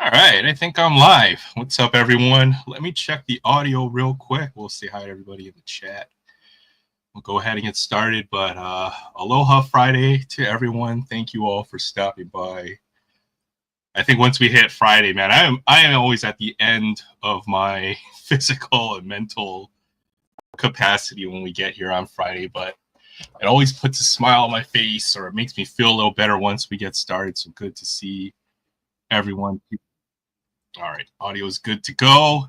All right, I think I'm live. What's up, everyone? Let me check the audio real quick. We'll say hi to everybody in the chat. We'll go ahead and get started. But Aloha Friday to everyone. Thank you all for stopping by. I think once we hit Friday, man, I am always at the end of my physical and mental capacity when we get here on Friday. But it always puts a smile on my face, or it makes me feel a little better once we get started. So good to see everyone. All right, audio is good to go.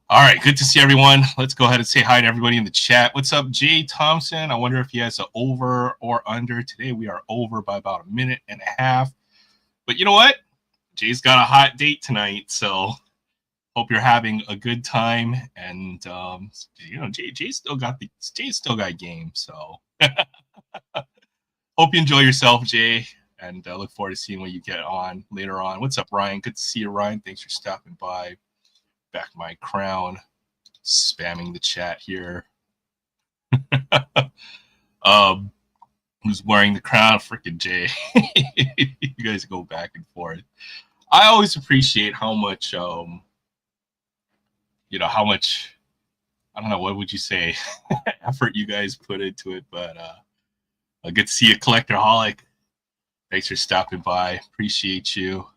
All right, good to see everyone. Let's go ahead and say hi to everybody in the chat. What's up, Jay Thompson? I wonder if he has an over or under. Today we are over by about a minute and a half. But you know what? Jay's got a hot date tonight, so hope you're having a good time. And Jay's still got game. So hope you enjoy yourself, Jay. And look forward to seeing what you get on later on. What's up, Ryan? Good to see you, Ryan. Thanks for stopping by. Back my crown, spamming the chat here. Who's wearing the crown? Freaking Jay. You guys go back and forth. I always appreciate how much, how much, I don't know, what would you say, effort you guys put into it. But good to see you, Collectorholic. Thanks for stopping by. Appreciate you.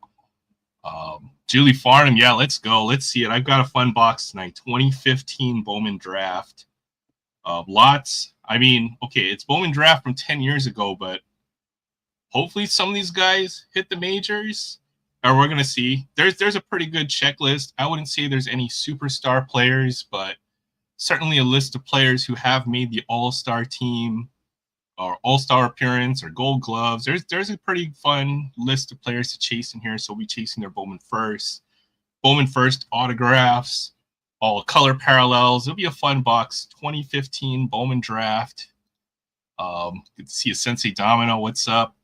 Julie Farnham, yeah, let's go. Let's see it. I've got a fun box tonight. 2015 Bowman Draft. Lots. I mean, okay, it's Bowman Draft from 10 years ago, but hopefully some of these guys hit the majors. Or we're going to see. There's a pretty good checklist. I wouldn't say there's any superstar players, but certainly a list of players who have made the all-star team or all-star appearance or gold gloves. There's a pretty fun list of players to chase in here. So we'll be chasing their Bowman first autographs, all color parallels. It'll be a fun box. 2015 Bowman Draft. Good to see you, Sensei Domino. What's up?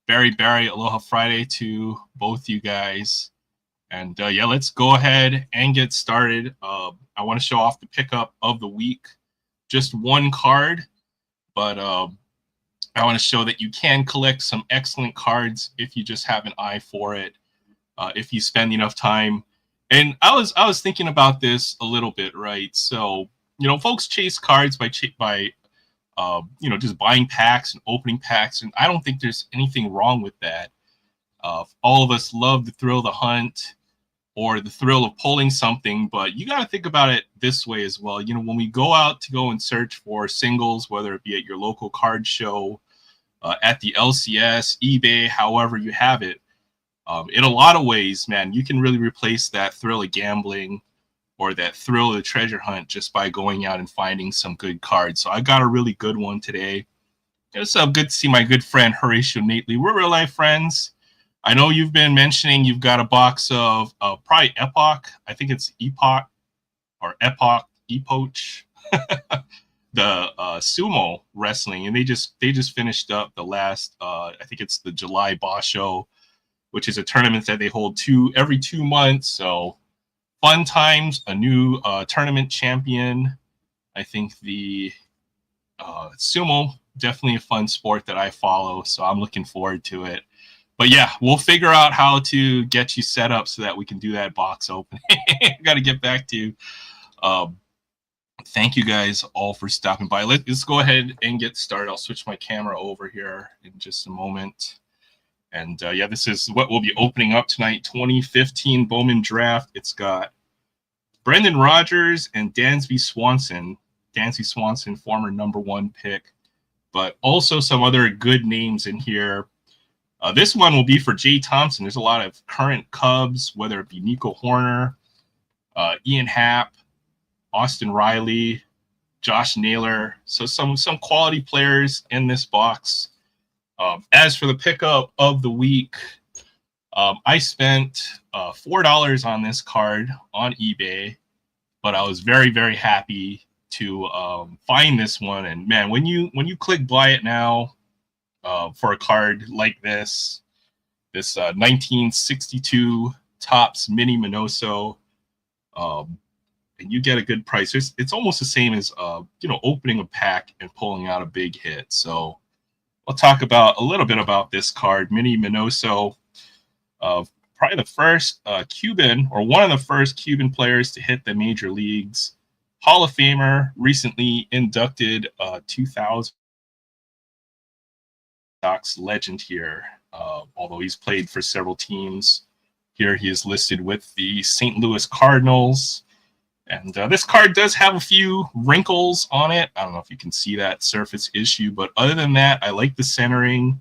Barry, Aloha Friday to both you guys. And yeah, let's go ahead and get started. I want to show off the pickup of the week. Just one card, but I want to show that you can collect some excellent cards if you just have an eye for it, if you spend enough time. And I was thinking about this a little bit, right? So, folks chase cards by just buying packs and opening packs, and I don't think there's anything wrong with that. All of us love the thrill of the hunt or the thrill of pulling something, but you got to think about it this way as well. When we go out to go and search for singles, whether it be at your local card show, at the LCS, eBay, however you have it, in a lot of ways, man, you can really replace that thrill of gambling or that thrill of the treasure hunt just by going out and finding some good cards. So I got a really good one today. It's good to see my good friend Horatio Nately. We're real life friends. I know you've been mentioning you've got a box of probably Epoch. I think it's Epoch or Epoch. The sumo wrestling, and they just finished up the last I think it's the July Basho, which is a tournament that they hold every 2 months. So fun times. A new tournament champion. I think the sumo, definitely a fun sport that I follow, so I'm looking forward to it. But yeah, we'll figure out how to get you set up so that we can do that box opening. Got to get back to thank you guys all for stopping by. Let's go ahead and get started. I'll switch my camera over here in just a moment. And yeah, this is what we'll be opening up tonight. 2015 Bowman Draft. It's got Brendan Rodgers and Dansby Swanson. Dansby Swanson, former #1 pick, but also some other good names in here. This one will be for Jay Thompson. There's a lot of current Cubs, whether it be Nico Hoerner, Ian Happ, Austin Riley, Josh Naylor. So some quality players in this box. As for the pickup of the week, I spent $4 on this card on eBay, but I was very, very happy to find this one. And man, when you click buy it now for a card like this 1962 Topps Mini Minoso, and you get a good price. It's almost the same as opening a pack and pulling out a big hit. So I'll talk about a little bit about this card, Mini Minoso. probably the first Cuban, or one of the first Cuban players to hit the major leagues. Hall of Famer, recently inducted 2000 Sox legend here. Although he's played for several teams. Here he is listed with the St. Louis Cardinals. And this card does have a few wrinkles on it. I don't know if you can see that surface issue, but other than that, I like the centering.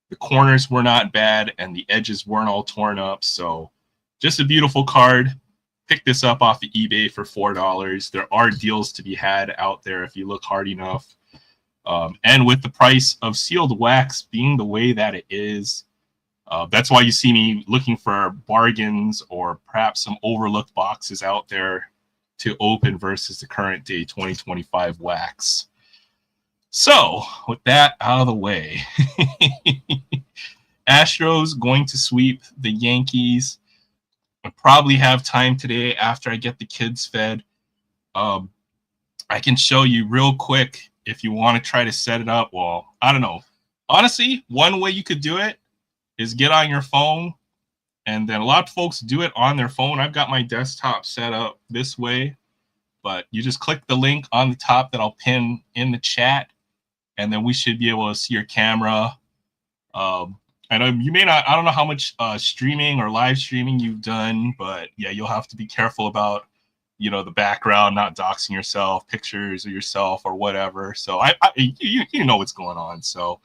The corners were not bad, and the edges weren't all torn up. So just a beautiful card. Pick this up off of eBay for $4. There are deals to be had out there if you look hard enough. And with the price of sealed wax being the way that it is, that's why you see me looking for bargains or perhaps some overlooked boxes out there to open versus the current day 2025 wax. So with that out of the way, Astros going to sweep the Yankees. I probably have time today after I get the kids fed. I can show you real quick if you want to try to set it up. Well, I don't know. Honestly, one way you could do it is get on your phone, and then a lot of folks do it on their phone. I've got my desktop set up this way, but you just click the link on the top that I'll pin in the chat, and then we should be able to see your camera. I know you may not, I don't know how much streaming or live streaming you've done, but yeah, you'll have to be careful about, you know, the background, not doxing yourself, pictures of yourself or whatever. So you know what's going on. So,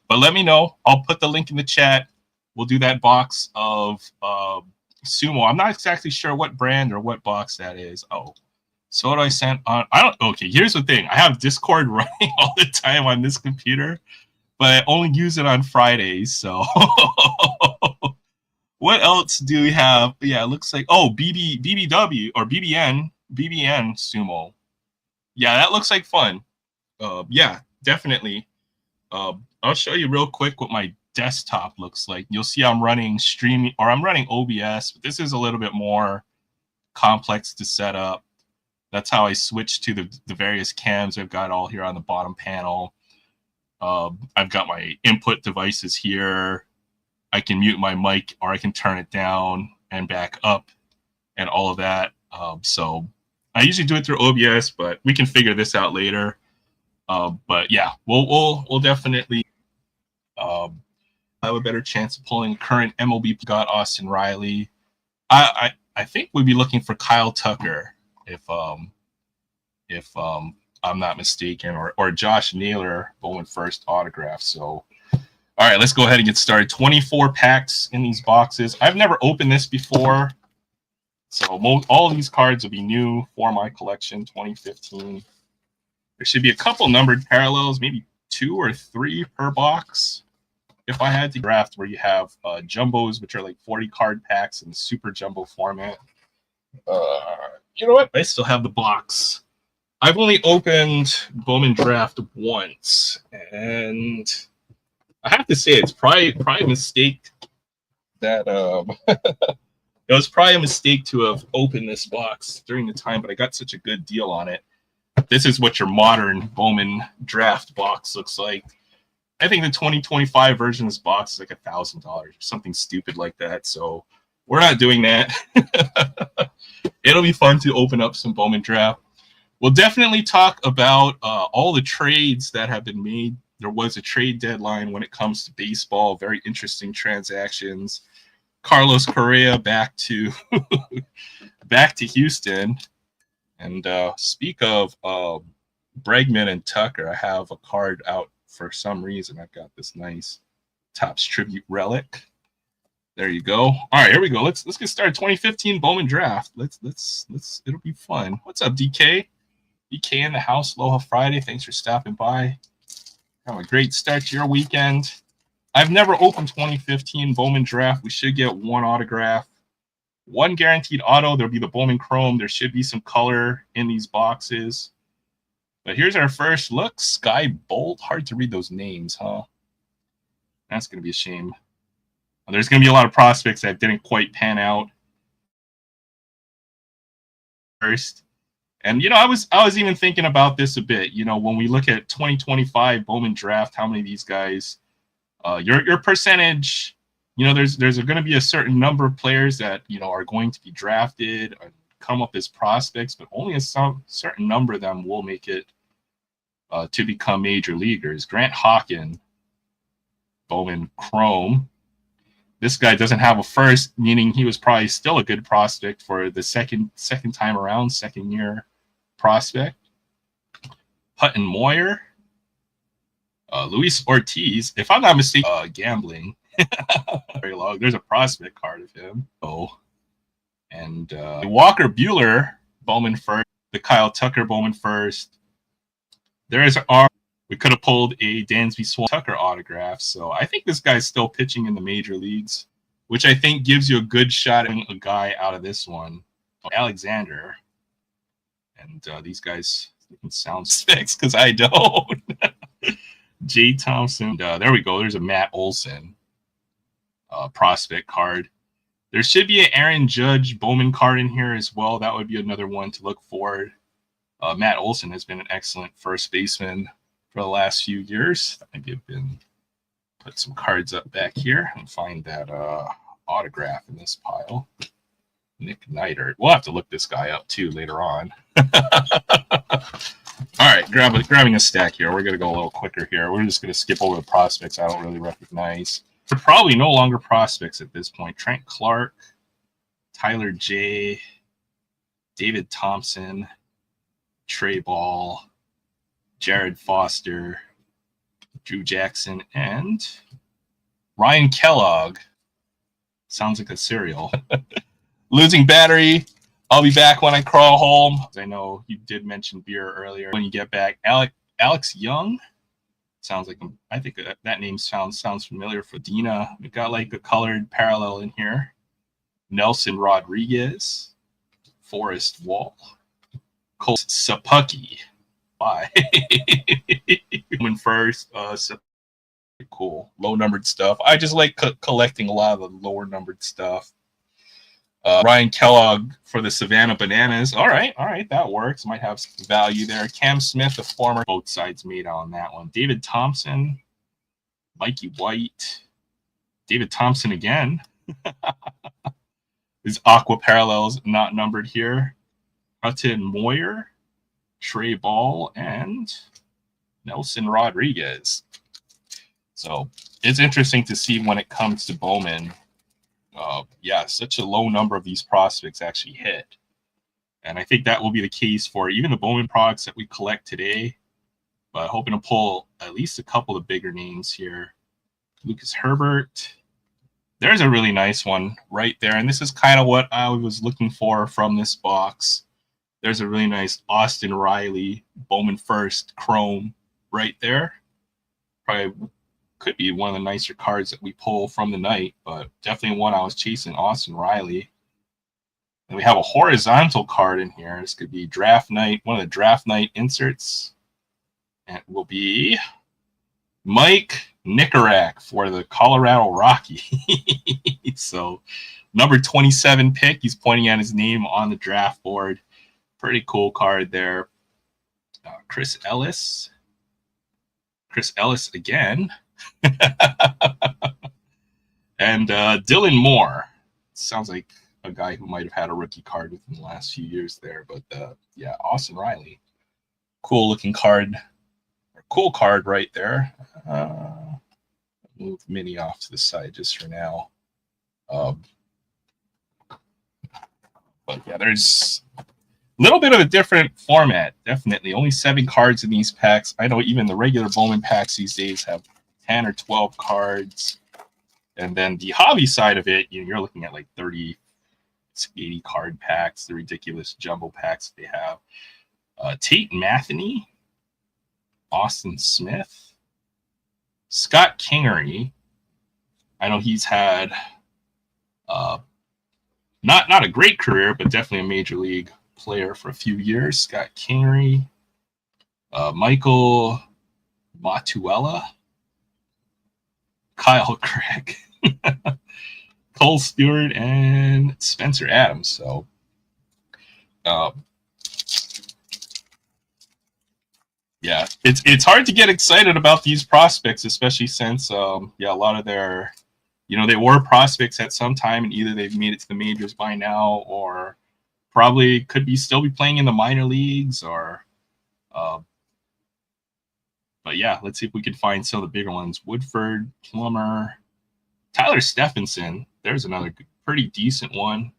but let me know. I'll put the link in the chat. We'll do that box of Sumo. I'm not exactly sure what brand or what box that is. Oh, so what I sent on, okay, here's the thing. I have Discord running all the time on this computer, but I only use it on Fridays. So what else do we have? Yeah, it looks like, BBW or BBN Sumo. Yeah, that looks like fun. Yeah, definitely. I'll show you real quick what my desktop looks like. You'll see I'm running streaming, or I'm running OBS, but this is a little bit more complex to set up. That's how I switch to the various cams I've got all here on the bottom panel. I've got my input devices here. I can mute my mic, or I can turn it down and back up and all of that. So I usually do it through OBS, but we can figure this out later. But yeah, we'll definitely have a better chance of pulling current MLB. Got Austin Riley. I think we'd be looking for Kyle Tucker if I'm not mistaken, or Josh Naylor, Bowman first autograph. So all right, let's go ahead and get started. 24 packs in these boxes. I've never opened this before, so all of these cards will be new for my collection, 2015. There should be a couple numbered parallels, maybe 2 or 3 per box. If I had to draft where you have jumbos, which are like 40 card packs in the super jumbo format. You know what? I still have the box. I've only opened Bowman Draft once, and I have to say it's probably a mistake that it was probably a mistake to have opened this box during the time, but I got such a good deal on it. This is what your modern Bowman Draft box looks like. I think the 2025 version of this box is like $1,000 or something stupid like that. So we're not doing that. It'll be fun to open up some Bowman Draft. We'll definitely talk about all the trades that have been made. There was a trade deadline when it comes to baseball. Very interesting transactions. Carlos Correa back to Houston. And speak of Bregman and Tucker, I have a card out for some reason. I've got this nice Topps Tribute relic. There you go. All right, here we go. Let's get started. 2015 Bowman Draft. Let's it'll be fun. What's up, DK? DK in the house. Aloha Friday. Thanks for stopping by. Have a great start to your weekend. I've never opened 2015 Bowman Draft. We should get 1 autograph, 1 guaranteed auto. There'll be the Bowman Chrome. There should be some color in these boxes. But here's our first look. Sky Bolt. Hard to read those names, huh? That's going to be a shame. There's going to be a lot of prospects that didn't quite pan out first. And, you know, I was even thinking about this a bit. You know, when we look at 2025 Bowman Draft, how many of these guys, your percentage, there's going to be a certain number of players that are going to be drafted and come up as prospects, but only a certain number of them will make it to become major leaguers. Grant Hawken, Bowman Chrome. This guy doesn't have a first, meaning he was probably still a good prospect for the second time around, second year prospect. Hutton Moyer, Luis Ortiz. If I'm not mistaken, gambling. Very long. There's a prospect card of him. And Walker Buehler, Bowman first. The Kyle Tucker Bowman first. There's our. We could have pulled a Dansby Swanson Tucker autograph. So I think this guy's still pitching in the major leagues, which I think gives you a good shot at a guy out of this one. Alexander. And these guys can sound sticks because I don't. Jay Thompson. There we go. There's a Matt Olson prospect card. There should be an Aaron Judge Bowman card in here as well. That would be another one to look forward. Matt Olson has been an excellent first baseman for the last few years. Maybe I've been put some cards up back here and find that autograph in this pile. Nick Neidert. We'll have to look this guy up too later on. All right, grabbing a stack here. We're going to go a little quicker here. We're just going to skip over the prospects I don't really recognize. They're probably no longer prospects at this point. Trent Clark, Tyler J., David Thompson, Trey Ball, Jared Foster, Drew Jackson, and Ryan Kellogg. Sounds like a cereal. Losing battery. I'll be back when I crawl home. I know you did mention beer earlier. When you get back, Alex Young. Sounds like, I think that name sounds familiar for Dina. We got like a colored parallel in here. Nelson Rodriguez, Forrest Wall, Cole Sapucky. Bye. Coming first, cool. Low numbered stuff. I just like collecting a lot of the lower numbered stuff. Ryan Kellogg for the Savannah Bananas. All right, that works. Might have some value there. Cam Smith, a former, both sides made on that one. David Thompson, Mikey White, David Thompson again. His aqua parallels not numbered here. Hutton Moyer, Trey Ball, and Nelson Rodriguez. So it's interesting to see when it comes to Bowman. Yeah, such a low number of these prospects actually hit. And I think that will be the case for even the Bowman products that we collect today. But hoping to pull at least a couple of bigger names here. Lucas Herbert. There's a really nice one right there. And this is kind of what I was looking for from this box. There's a really nice Austin Riley Bowman first chrome right there. Probably could be one of the nicer cards that we pull from the night, but definitely one I was chasing, Austin Riley. And we have a horizontal card in here. This could be draft night, one of the draft night inserts. And it will be Mike Nicorak for the Colorado Rockies. So number 27 pick. He's pointing at his name on the draft board. Pretty cool card there. Chris Ellis. Chris Ellis again. And Dylan Moore. Sounds like a guy who might have had a rookie card within the last few years there. But yeah, Austin Riley. Cool looking card. Cool card right there. Move Mini off to the side just for now. But yeah, there's a little bit of a different format, definitely. Only 7 cards in these packs. I know even the regular Bowman packs these days have 10 or 12 cards. And then the hobby side of it, you're looking at like 30, 80 card packs, the ridiculous jumbo packs they have. Tate Matheny, Austin Smith, Scott Kingery. I know he's had not a great career, but definitely a major league player for a few years. Scott Kingery, Michael Matuella, Kyle Craig, Cole Stewart, and Spencer Adams. So yeah, it's hard to get excited about these prospects, especially since a lot of their you know, they were prospects at some time, and either they've made it to the majors by now, or probably could be still be playing in the minor leagues, or but yeah, let's see if we can find some of the bigger ones. Woodford, Plummer, Tyler Stephenson. There's another pretty decent one.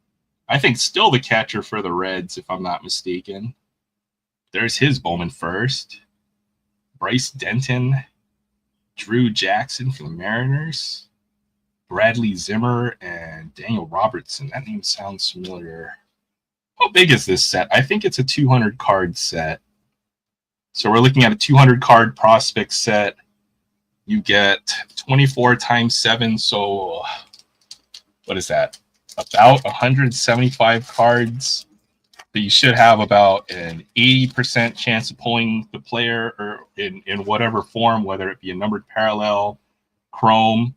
I think still the catcher for the Reds, if I'm not mistaken. There's his Bowman first. Bryce Denton, Drew Jackson for the Mariners, Bradley Zimmer, and Daniel Robertson. That name sounds familiar. How big is this set? I think it's a 200 card set. So we're looking at a 200 card prospect set. You get 24 times 7. So what is that? About 175 cards. But you should have about an 80% chance of pulling the player or in whatever form, whether it be a numbered parallel, chrome.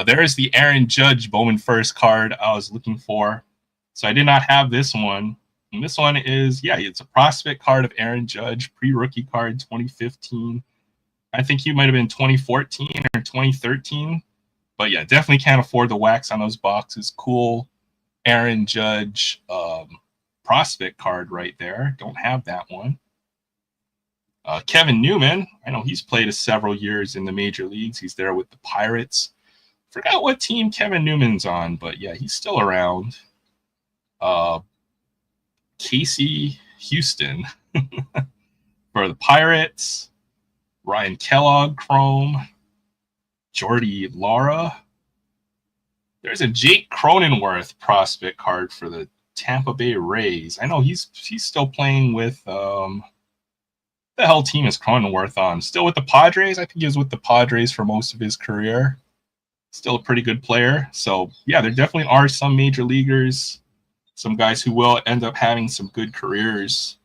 There is the Aaron Judge Bowman first card I was looking for. So I did not have this one. And this one is, yeah, it's a prospect card of Aaron Judge, pre-rookie card 2015. I think he might have been 2014 or 2013. But yeah, definitely can't afford the wax on those boxes. Cool Aaron Judge prospect card right there. Don't have that one. Kevin Newman, I know he's played several years in the major leagues. He's there with the Pirates. Forgot what team Kevin Newman's on, but yeah, he's still around. Casey Houston for the Pirates. Ryan Kellogg, chrome. Jordy Lara. There's a Jake Cronenworth prospect card for the Tampa Bay Rays. I know he's still playing with the hell team is Cronenworth on? Still with the Padres? I think he was with the Padres for most of his career. Still a pretty good player. So yeah, there definitely are some major leaguers, some guys who will end up having some good careers.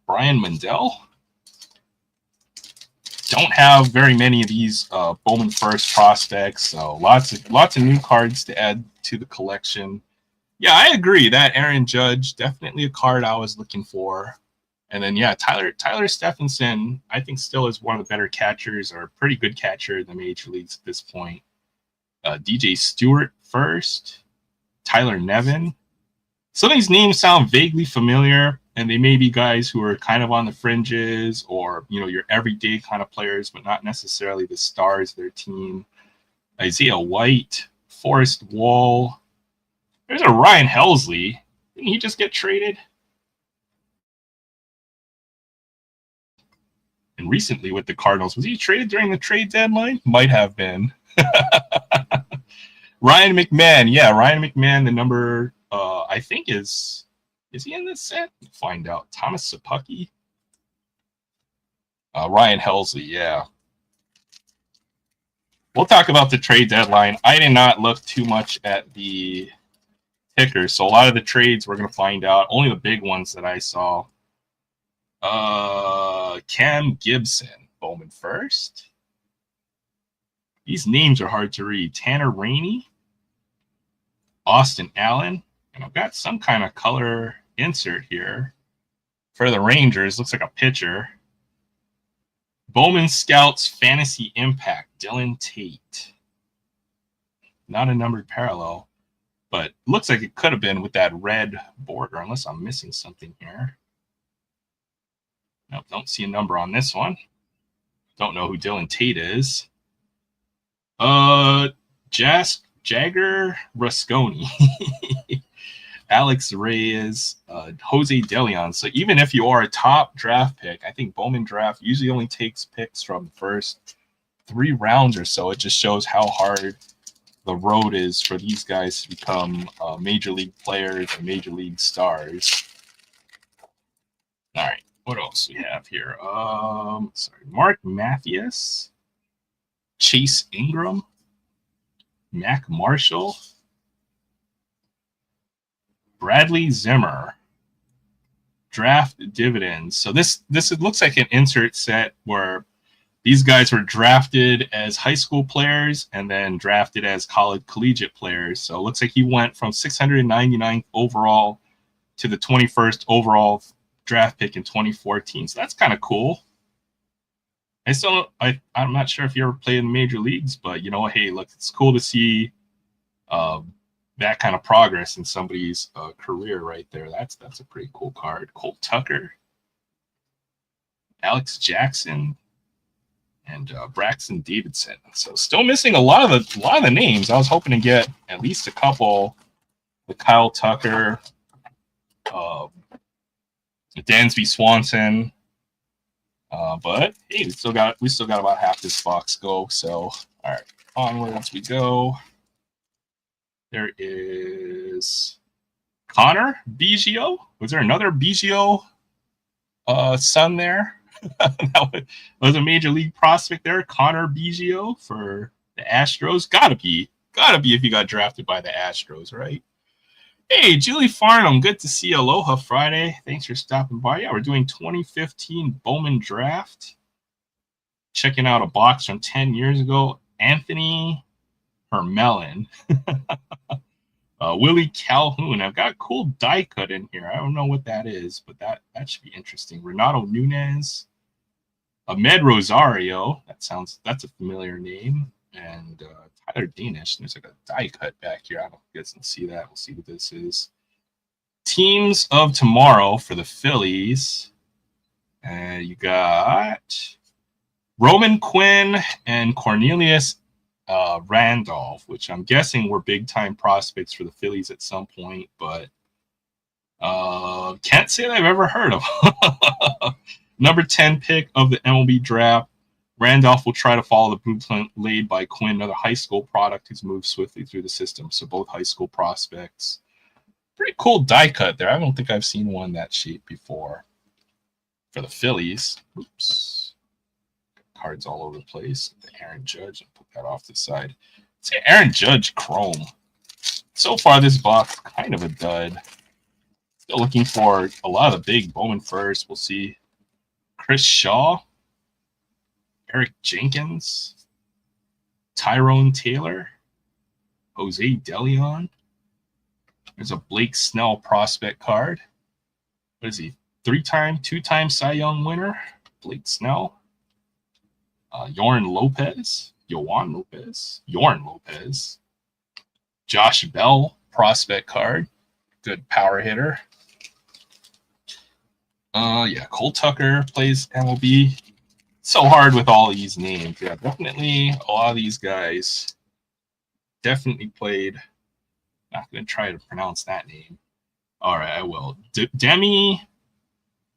Brian Mendel. Don't have very many of these Bowman first prospects, so lots of new cards to add to the collection. Yeah, I agree that Aaron Judge, definitely a card I was looking for. And then yeah, Tyler Stephenson, I think still is one of the better catchers, or a pretty good catcher in the major leagues at this point. DJ Stewart first, Tyler Nevin. Some of these names sound vaguely familiar, and they may be guys who are kind of on the fringes, or you know, your everyday kind of players, but not necessarily the stars of their team. Isaiah White, Forrest Wall. There's a Ryan Helsley. Didn't he just get traded? And recently with the Cardinals, was he traded during the trade deadline? Might have been. Ryan McMahon, yeah, Ryan McMahon, the number I think is he in this set? Find out. Thomas Sapucki. Ryan Helsley, yeah. We'll talk about the trade deadline. I did not look too much at the tickers, so a lot of the trades we're going to find out. Only the big ones that I saw. Cam Gibson, Bowman first. These names are hard to read. Tanner Rainey, Austin Allen, and I've got some kind of color insert here for the Rangers. Looks like a pitcher. Bowman Scouts Fantasy Impact, Dylan Tate. Not a numbered parallel, but looks like it could have been with that red border, unless I'm missing something here. Nope, don't see a number on this one. Don't know who Dylan Tate is. Jagger Rusconi. Alex Reyes, Jose DeLeon. So even if you are a top draft pick, I think Bowman Draft usually only takes picks from the first 3 rounds or so. It just shows how hard the road is for these guys to become major league players and major league stars. All right, what else we have here? Mark Mathias, Chase Ingram, Mac Marshall, Bradley Zimmer, draft dividends. So this looks like an insert set where these guys were drafted as high school players and then drafted as collegiate players. So it looks like he went from 699th overall to the 21st overall draft pick in 2014. So that's kind of cool. I'm not sure if you ever played in major leagues, but hey, look, it's cool to see that kind of progress in somebody's career right there. That's a pretty cool card. Colt Tucker, Alex Jackson, and Braxton Davidson. So still missing a lot of the names. I was hoping to get at least a couple. The Kyle Tucker, Dansby Swanson. But hey, we still got about half this box go. So all right, onwards we go. There is Connor Biggio. Was there another Biggio son there? That was a major league prospect there. Connor Biggio for the Astros. Gotta be if you got drafted by the Astros, right? Hey, Julie Farnham, good to see you. Aloha Friday. Thanks for stopping by. Yeah, we're doing 2015 Bowman Draft. Checking out a box from 10 years ago. Anthony Hermelin. Willie Calhoun. I've got a cool die cut in here. I don't know what that is, but that should be interesting. Renato Nunez. Ahmed Rosario. That's a familiar name. And Tyler Danish. There's like a die cut back here. I don't know if you guys can see that. We'll see what this is. Teams of tomorrow for the Phillies. And you got Roman Quinn and Cornelius Randolph, which I'm guessing were big time prospects for the Phillies at some point, but can't say that I've ever heard of. Number 10 pick of the MLB draft. Randolph will try to follow the blueprint laid by Quinn, another high school product who's moved swiftly through the system. So both high school prospects. Pretty cool die cut there. I don't think I've seen one that shape before. For the Phillies. Oops. Cards all over the place. The Aaron Judge. I'll put that off to the side. Let's say Aaron Judge Chrome. So far, this box kind of a dud. Still looking for a lot of the big Bowman first. We'll see. Chris Shaw. Eric Jenkins, Tyrone Taylor, Jose DeLeon. There's a Blake Snell prospect card. What is he? Two-time Cy Young winner, Blake Snell. Yorn Lopez. Josh Bell prospect card. Good power hitter. Colt Tucker plays MLB. So hard with all these names. Yeah, definitely a lot of these guys definitely played. Not going to try to pronounce that name. All right, I will. Demi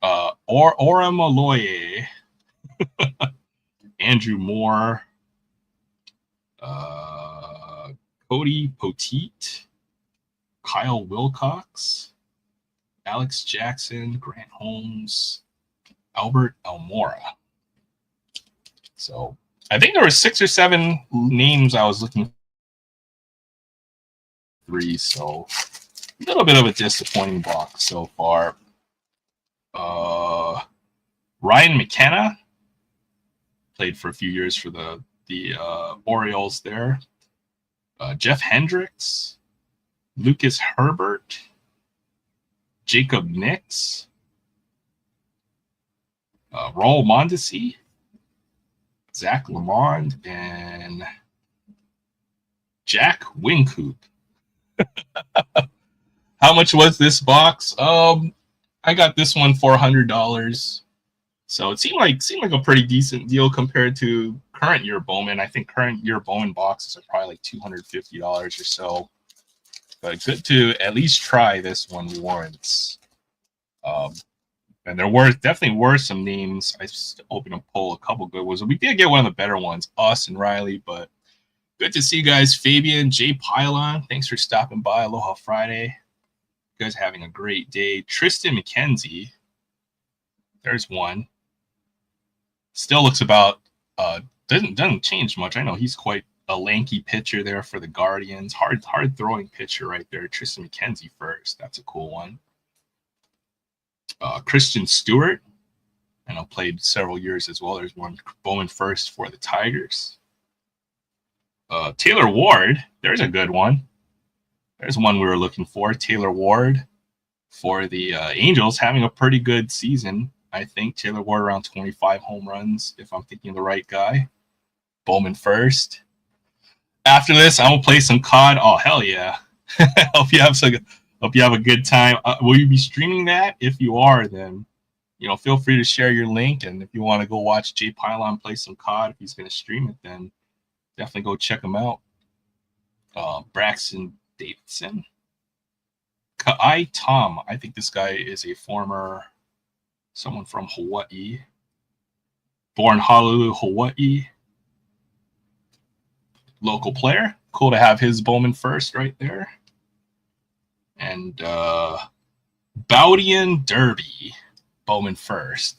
Oramaloye, Andrew Moore, Cody Poteet, Kyle Wilcox, Alex Jackson, Grant Holmes, Albert Almora. So I think there were 6 or 7 names I was looking for. So a little bit of a disappointing box so far. Ryan McKenna played for a few years for the Orioles there. Jeff Hendricks, Lucas Herbert, Jacob Nix, Raul Mondesi, Zach Lamond, and Jack Wingcoop. How much was this box? I got this one for $100. So it seemed like a pretty decent deal compared to current year Bowman. I think current year Bowman boxes are probably like $250 or so. But good to at least try this one once. And there definitely were some names. I just opened a poll, a couple good ones. We did get one of the better ones, us and Riley, but good to see you guys. Fabian, Jay Pylon, thanks for stopping by. Aloha Friday. You guys having a great day. Tristan McKenzie, there's one. Still looks about, doesn't change much. I know he's quite a lanky pitcher there for the Guardians. Hard throwing pitcher right there. Tristan McKenzie first. That's a cool one. Christian Stewart, and I played several years as well. There's one Bowman first for the Tigers. Taylor Ward, there's a good one. There's one we were looking for. Taylor Ward for the Angels, having a pretty good season. I think. Taylor Ward around 25 home runs, if I'm thinking of the right guy. Bowman first. After this, I'm gonna play some COD. Oh hell yeah! hope you have a good time. Will you be streaming that? If you are, then feel free to share your link. And if you want to go watch Jay Pylon play some COD, if he's gonna stream it, then definitely go check him out. Braxton Davidson. Kai Tom. I think this guy is a someone from Hawaii. Born Honolulu, Hawaii. Local player. Cool to have his Bowman first right there. And Bowdian Derby, Bowman first.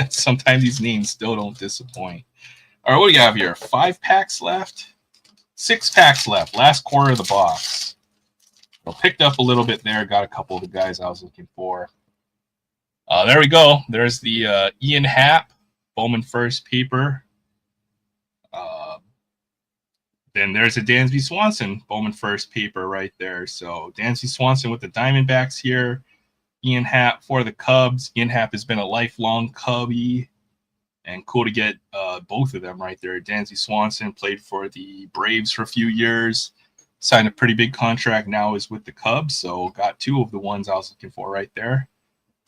Sometimes these names still don't disappoint. All right, what do you have here? 5 packs left? 6 packs left. Last quarter of the box. Well, picked up a little bit there. Got a couple of the guys I was looking for. There we go. There's the Ian Happ, Bowman first paper. Then there's a Dansby Swanson, Bowman first paper right there. So Dansby Swanson with the Diamondbacks here. Ian Happ for the Cubs. Ian Happ has been a lifelong Cubby. And cool to get both of them right there. Dansby Swanson played for the Braves for a few years. Signed a pretty big contract. Now is with the Cubs. So got 2 of the ones I was looking for right there.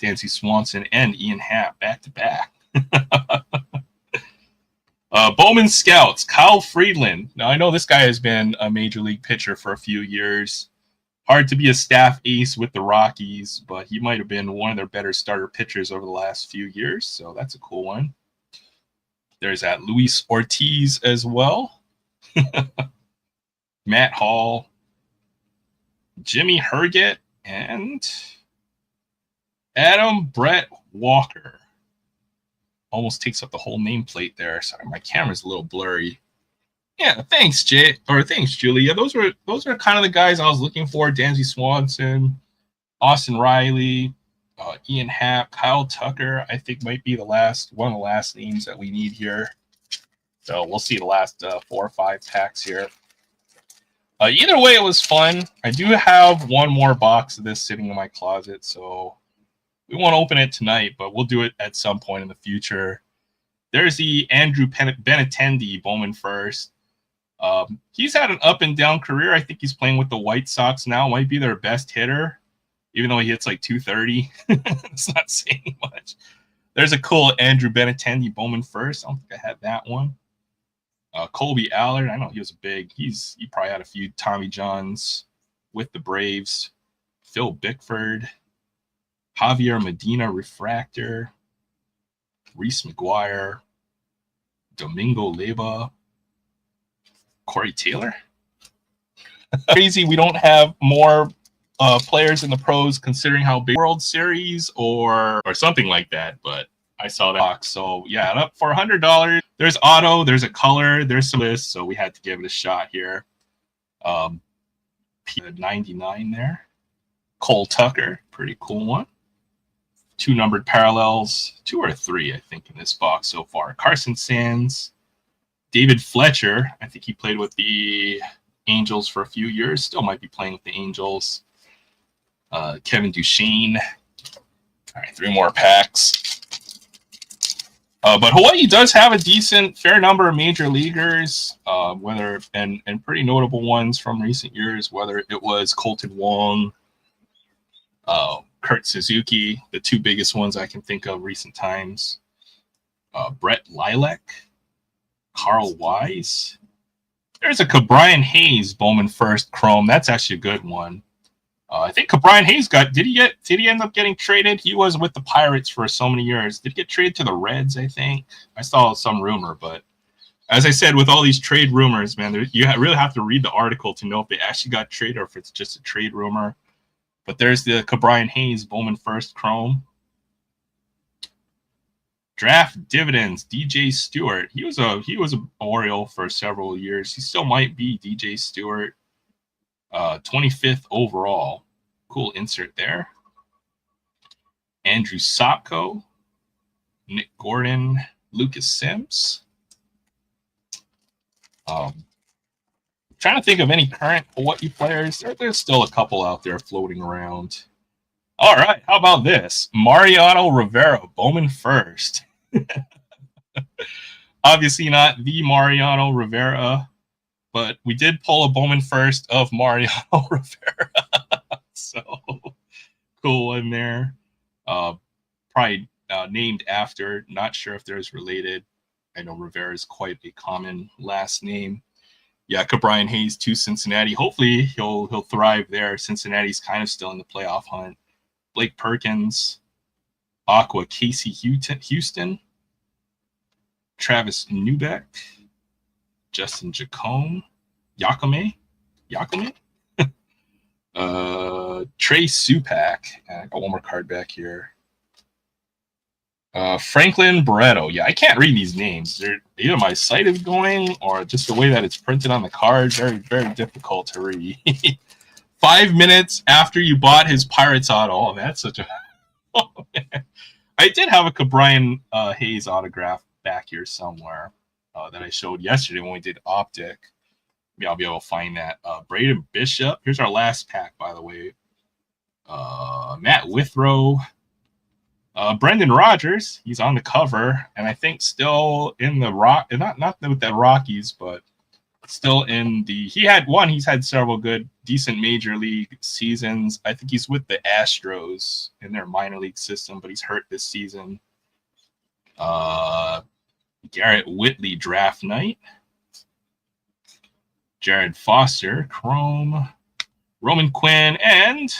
Dansby Swanson and Ian Happ back to back. Bowman Scouts, Kyle Friedland. Now, I know this guy has been a major league pitcher for a few years. Hard to be a staff ace with the Rockies, but he might have been one of their better starter pitchers over the last few years, so that's a cool one. There's that Luis Ortiz as well. Matt Hall, Jimmy Herget, and Adam Brett Walker. Almost takes up the whole nameplate there. Sorry, my camera's a little blurry. Yeah, thanks, Jay. Or thanks, Julie. Yeah, those are kind of the guys I was looking for. Dansby Swanson, Austin Riley, Ian Happ, Kyle Tucker, I think might be one of the last names that we need here. So we'll see the last 4 or 5 packs here. Either way, it was fun. I do have one more box of this sitting in my closet, so we won't open it tonight, but we'll do it at some point in the future. There's the Andrew Benintendi, Bowman first. He's had an up and down career. I think he's playing with the White Sox now. Might be their best hitter, even though he hits like 230. It's not saying much. There's a cool Andrew Benintendi, Bowman first. I don't think I had that one. Colby Allard. I know he was he probably had a few Tommy Johns with the Braves. Phil Bickford. Javier Medina Refractor, Reese McGuire, Domingo Leyba, Corey Taylor. Crazy we don't have more players in the pros considering how big World Series or something like that, but I saw that box. So yeah, up for $100. There's auto, there's a color, there's some lists, so we had to give it a shot here. 99 there. Cole Tucker, pretty cool one. 2 numbered parallels, 2 or 3, I think, in this box so far. Carson Sands, David Fletcher. I think he played with the Angels for a few years. Still might be playing with the Angels. Kevin Duchesne. All right, 3 more packs. But Hawaii does have a fair number of major leaguers, and pretty notable ones from recent years, whether it was Colton Wong, Kurt Suzuki, the 2 biggest ones I can think of recent times. Brett Lilac, Carl Wise. There's a Cabrian Hayes Bowman first Chrome. That's actually a good one. I think Cabrian Hayes did he end up getting traded? He was with the Pirates for so many years. Did he get traded to the Reds, I think? I saw some rumor, but as I said, with all these trade rumors, man, you really have to read the article to know if they actually got traded or if it's just a trade rumor. But there's the Cabrian Hayes Bowman first Chrome. Draft dividends, DJ Stewart. He was a Oriole for several years. He still might be DJ Stewart. 25th overall. Cool insert there. Andrew Sopko, Nick Gordon, Lucas Sims. Trying to think of any current Hawaii players. There's still a couple out there floating around. All right, how about this? Mariano Rivera, Bowman first. Obviously not the Mariano Rivera, but we did pull a Bowman first of Mariano Rivera. So cool one there. Uh, probably named after. Not sure if there's related. I know Rivera is quite a common last name. Yeah, Brian Hayes to Cincinnati. Hopefully he'll thrive there. Cincinnati's kind of still in the playoff hunt. Blake Perkins, Aqua Casey Houston, Travis Newbeck, Justin Jacome, Yakame, Trey Supak. I got one more card back here. Franklin Barreto. Yeah, I can't read these names. Either my sight is going or just the way that it's printed on the card. Very, very difficult to read. 5 minutes after you bought his Pirates auto. Oh, that's such a... Oh, man. I did have a Brian Hayes autograph back here somewhere that I showed yesterday when we did Optic. Maybe I'll be able to find that. Braden Bishop. Here's our last pack, by the way. Matt Withrow. Brendan Rodgers. He's on the cover, and I think still in the not with the Rockies, but still in the. He's had several good, decent major league seasons. I think he's with the Astros in their minor league system, but he's hurt this season. Garrett Whitley draft night. Jared Foster, Chrome, Roman Quinn, and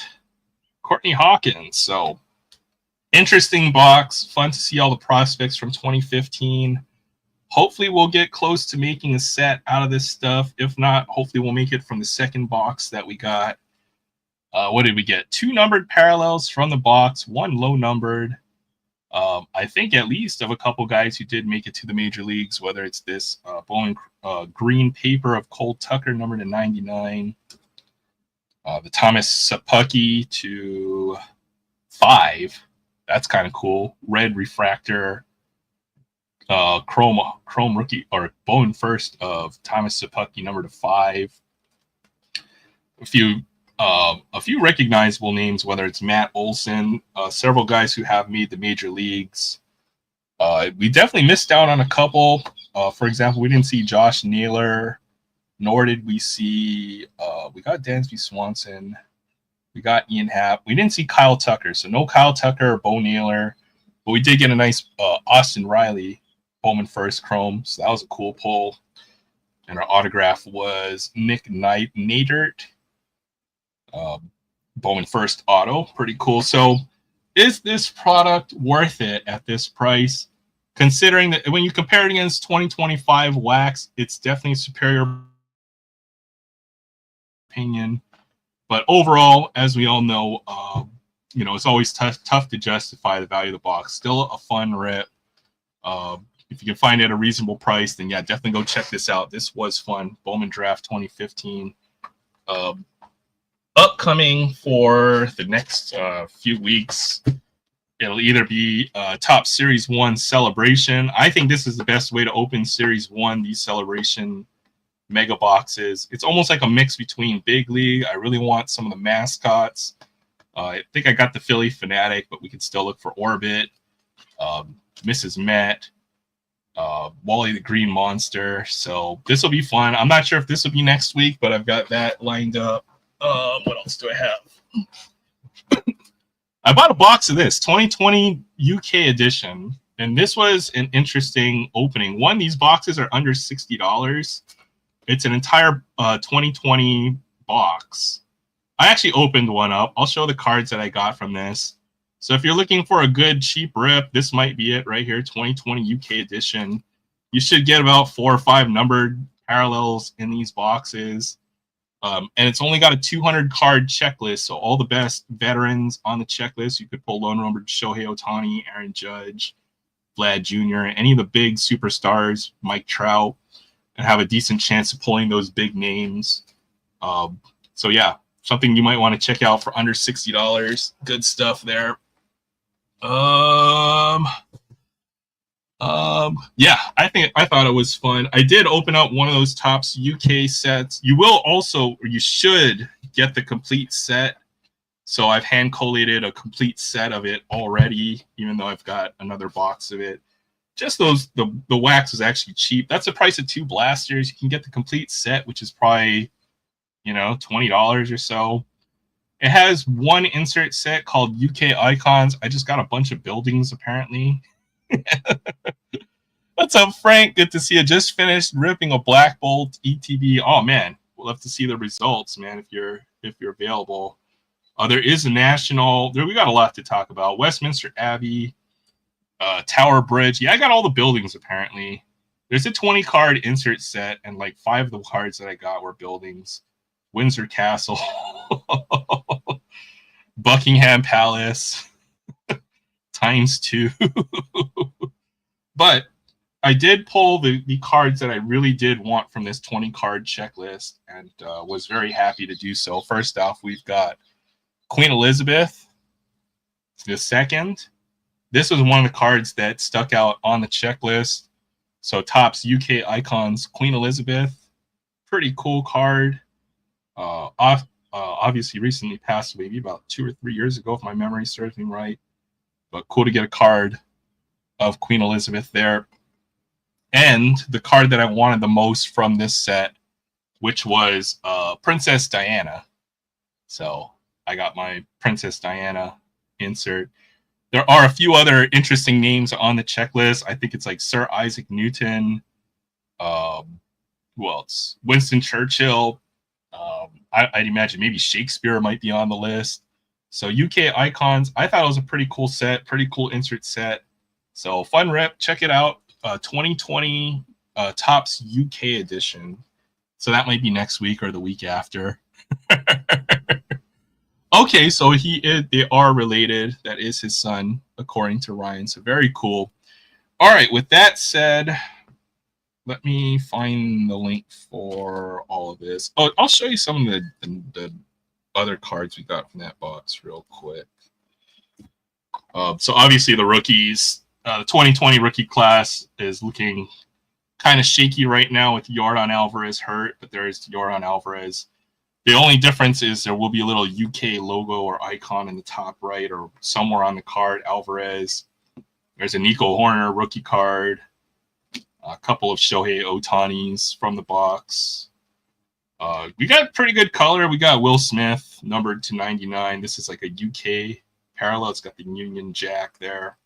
Courtney Hawkins. So interesting box. Fun to see all the prospects from 2015. Hopefully we'll get close to making a set out of this stuff. If not, hopefully we'll make it from the second box that we got. What did we get? 2 numbered parallels from the box, 1 low numbered. I think at least of a couple guys who did make it to the major leagues, whether it's this Bowman green paper of Cole Tucker, numbered to 99. The Thomas Szapucki to 5. That's kind of cool. Red refractor, chrome rookie or Bowman first of Thomas Szapucki, numbered to 5. A few recognizable names, whether it's Matt Olson, several guys who have made the major leagues. We definitely missed out on a couple. For example, we didn't see Josh Naylor, nor did we see, we got Dansby Swanson, we got Ian Happ. We didn't see Kyle Tucker, so no Kyle Tucker or Bo Naylor, but we did get a nice Austin Riley Bowman first chrome, so that was a cool pull. And our autograph was Nick Nadert. Bowman first auto, pretty cool. So is this product worth it at this price? Considering that when you compare it against 2025 wax, it's definitely superior opinion. But overall, as we all know, it's always tough to justify the value of the box. Still a fun rip. If you can find it at a reasonable price, then yeah, definitely go check this out. This was fun. Bowman Draft 2015. Upcoming for the next few weeks, it'll either be top Series 1 celebration. I think this is the best way to open Series 1, these celebration mega boxes. It's almost like a mix between Big League. I really want some of the mascots. I think I got the Philly Fanatic, but we can still look for Orbit, Mrs. Met, Wally the Green Monster. So this will be fun. I'm not sure if this will be next week, but I've got that lined up. What else do I have? I bought a box of this 2020 UK edition, and this was an interesting opening. One, these boxes are under $60. It's an entire 2020 box. I actually opened one up. I'll show the cards that I got from this. So if you're looking for a good cheap rip, this might be it right here, 2020 UK edition. You should get about 4 or 5 numbered parallels in these boxes. And it's only got a 200 card checklist, so all the best veterans on the checklist. You could pull low numbered Shohei Ohtani, Aaron Judge, Vlad Jr., any of the big superstars, Mike Trout, and have a decent chance of pulling those big names. So yeah, something you might want to check out for under $60. Good stuff there. Yeah, I thought it was fun. I did open up one of those Topps UK sets. You will also, or you should, get the complete set So I've hand collated a complete set of it already, even though I've got another box of it. Just the wax is actually cheap. That's the price of 2 blasters. You can get the complete set, which is probably, $20 or so. It has one insert set called UK Icons. I just got a bunch of buildings apparently. What's up, Frank? Good to see you. Just finished ripping a Black Bolt ETB. Oh man, we'll have to see the results, man, if you're available. There is a national. We got a lot to talk about. Westminster Abbey, Tower Bridge. Yeah, I got all the buildings apparently. There's a 20 card insert set, and like 5 of the cards that I got were buildings. Windsor Castle, Buckingham Palace, ×2. But I did pull the cards that I really did want from this 20 card checklist, and was very happy to do so. First off, we've got Queen Elizabeth II. This was one of the cards that stuck out on the checklist. So Topps UK Icons, Queen Elizabeth, pretty cool card. Obviously recently passed away, maybe about 2 or 3 years ago, if my memory serves me right. But cool to get a card of Queen Elizabeth there. And the card that I wanted the most from this set, which was Princess Diana. So I got my Princess Diana insert. There are a few other interesting names on the checklist. I think it's like Sir Isaac Newton. Who else? Winston Churchill. I'd imagine maybe Shakespeare might be on the list. So UK Icons, I thought it was a pretty cool set, pretty cool insert set. So fun rep, check it out. 2020 Topps UK edition. So that might be next week or the week after. Okay, so they are related. That is his son, according to Ryan. So very cool. All right, with that said, let me find the link for all of this. Oh, I'll show you some of the other cards we got from that box real quick. So obviously the rookies, the 2020 rookie class is looking kind of shaky right now with Yordan Alvarez hurt, but there is Yordan Alvarez. The only difference is there will be a little UK logo or icon in the top right or somewhere on the card, Alvarez. There's a Nico Hoerner rookie card. A couple of Shohei Ohtanis from the box. We got pretty good color. We got Will Smith, numbered to 99. This is like a UK parallel. It's got the Union Jack there.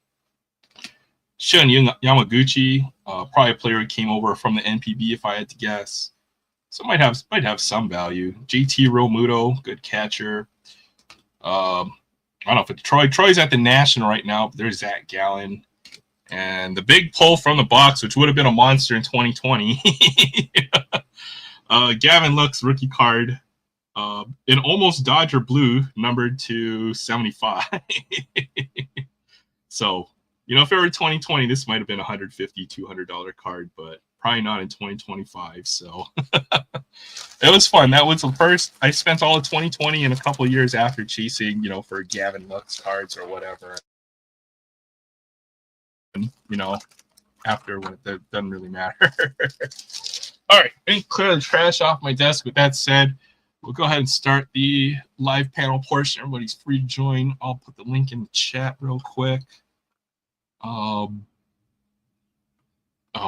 Shun Yamaguchi, probably a player who came over from the NPB if I had to guess. So might have some value. JT Realmuto, good catcher. I don't know if it's Troy. Troy's at the National right now. But there's Zach Gallen. And the big pull from the box, which would have been a monster in 2020. Gavin Lux rookie card. In almost Dodger blue, numbered to 75. So, if it were 2020, this might have been a $150, $200 card, but probably not in 2025. So it was fun. That was the first. I spent all of 2020 and a couple of years after chasing, for Gavin Lux cards or whatever. After when it doesn't really matter. All right, let me clear the trash off my desk. With that said, we'll go ahead and start the live panel portion. Everybody's free to join. I'll put the link in the chat real quick.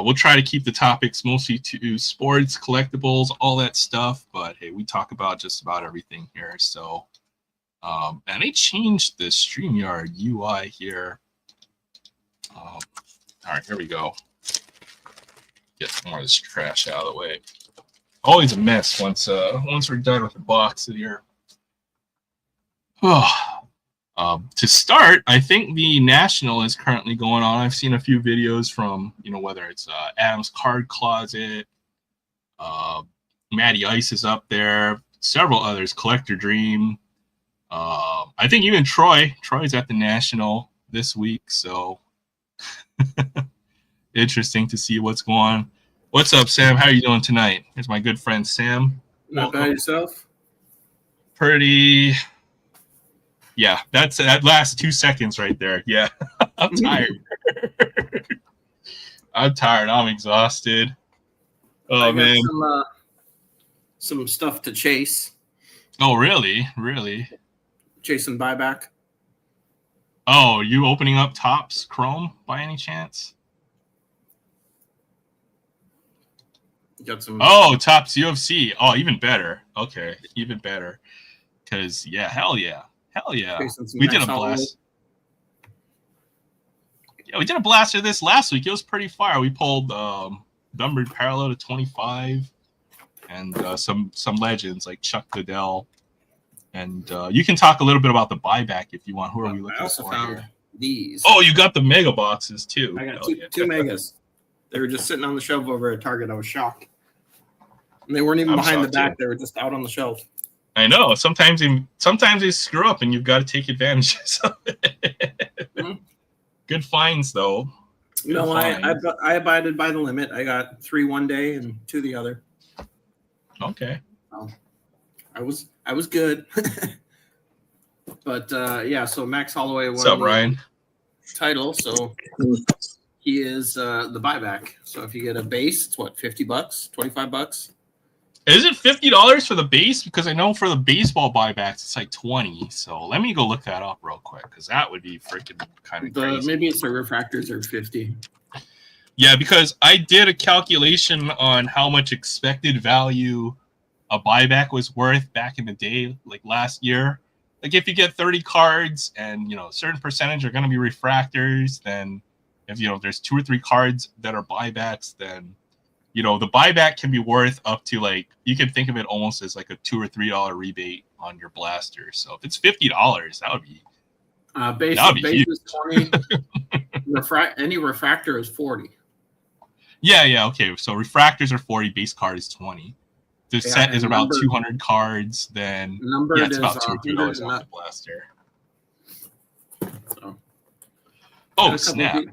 We'll try to keep the topics mostly to sports, collectibles, all that stuff. But hey, we talk about just about everything here. So, and they changed the StreamYard UI here. All right, here we go. Get some more of this trash out of the way. Always a mess once we're done with the box here. To start, I think the National is currently going on. I've seen a few videos from, whether it's Adam's Card Closet, Matty Ice is up there, several others, Collector Dream. I think even Troy's at the National this week, so interesting to see what's going on. What's up, Sam? How are you doing tonight? Here's my good friend Sam. Not bad yourself? Pretty. Yeah, that last 2 seconds right there. Yeah, I'm tired. I'm tired. I'm exhausted. Oh, man. Some stuff to chase. Oh, really? Really? chasing buyback. Oh, you opening up Topps Chrome by any chance? Got some. Oh, Topps UFC. Oh, even better. Okay, even better. Because hell yeah. We did a blast. Yeah, we did a blast of this last week. It was pretty fire. We pulled numbered parallel to 25, and some legends like Chuck Liddell. And you can talk a little bit about the buyback if you want. Who are we looking I also for found here? these. Oh, you got the mega boxes too. I got two megas. They were just sitting on the shelf over at Target. I was shocked. And they weren't even behind the back. They were just out on the shelf. I know. Sometimes they screw up, and you've got to take advantage of it. Mm-hmm. Good finds, though. No, I abided by the limit. I got 3 one day and 2 the other. Okay. I was good. But so Max Holloway won. What's up, Ryan? Title, so he is the buyback. So if you get a base, it's what, $50, $25? Is it $50 for the base? Because I know for the baseball buybacks it's like $20. So let me go look that up real quick, because that would be freaking kind of crazy. Maybe it's the refractors are $50. Yeah, because I did a calculation on how much expected value a buyback was worth back in the day, like last year. Like if you get 30 cards and a certain percentage are going to be refractors, then if there's 2 or 3 cards that are buybacks, then the buyback can be worth up to, like, you can think of it almost as like a $2 or $3 rebate on your blaster. So if it's $50, that would be base is 20. Any refractor is 40. Yeah. Okay, so refractors are 40. Base card is 20. The set is about 200 cards. Then it's about $2 or $3 off the blaster. So, snap.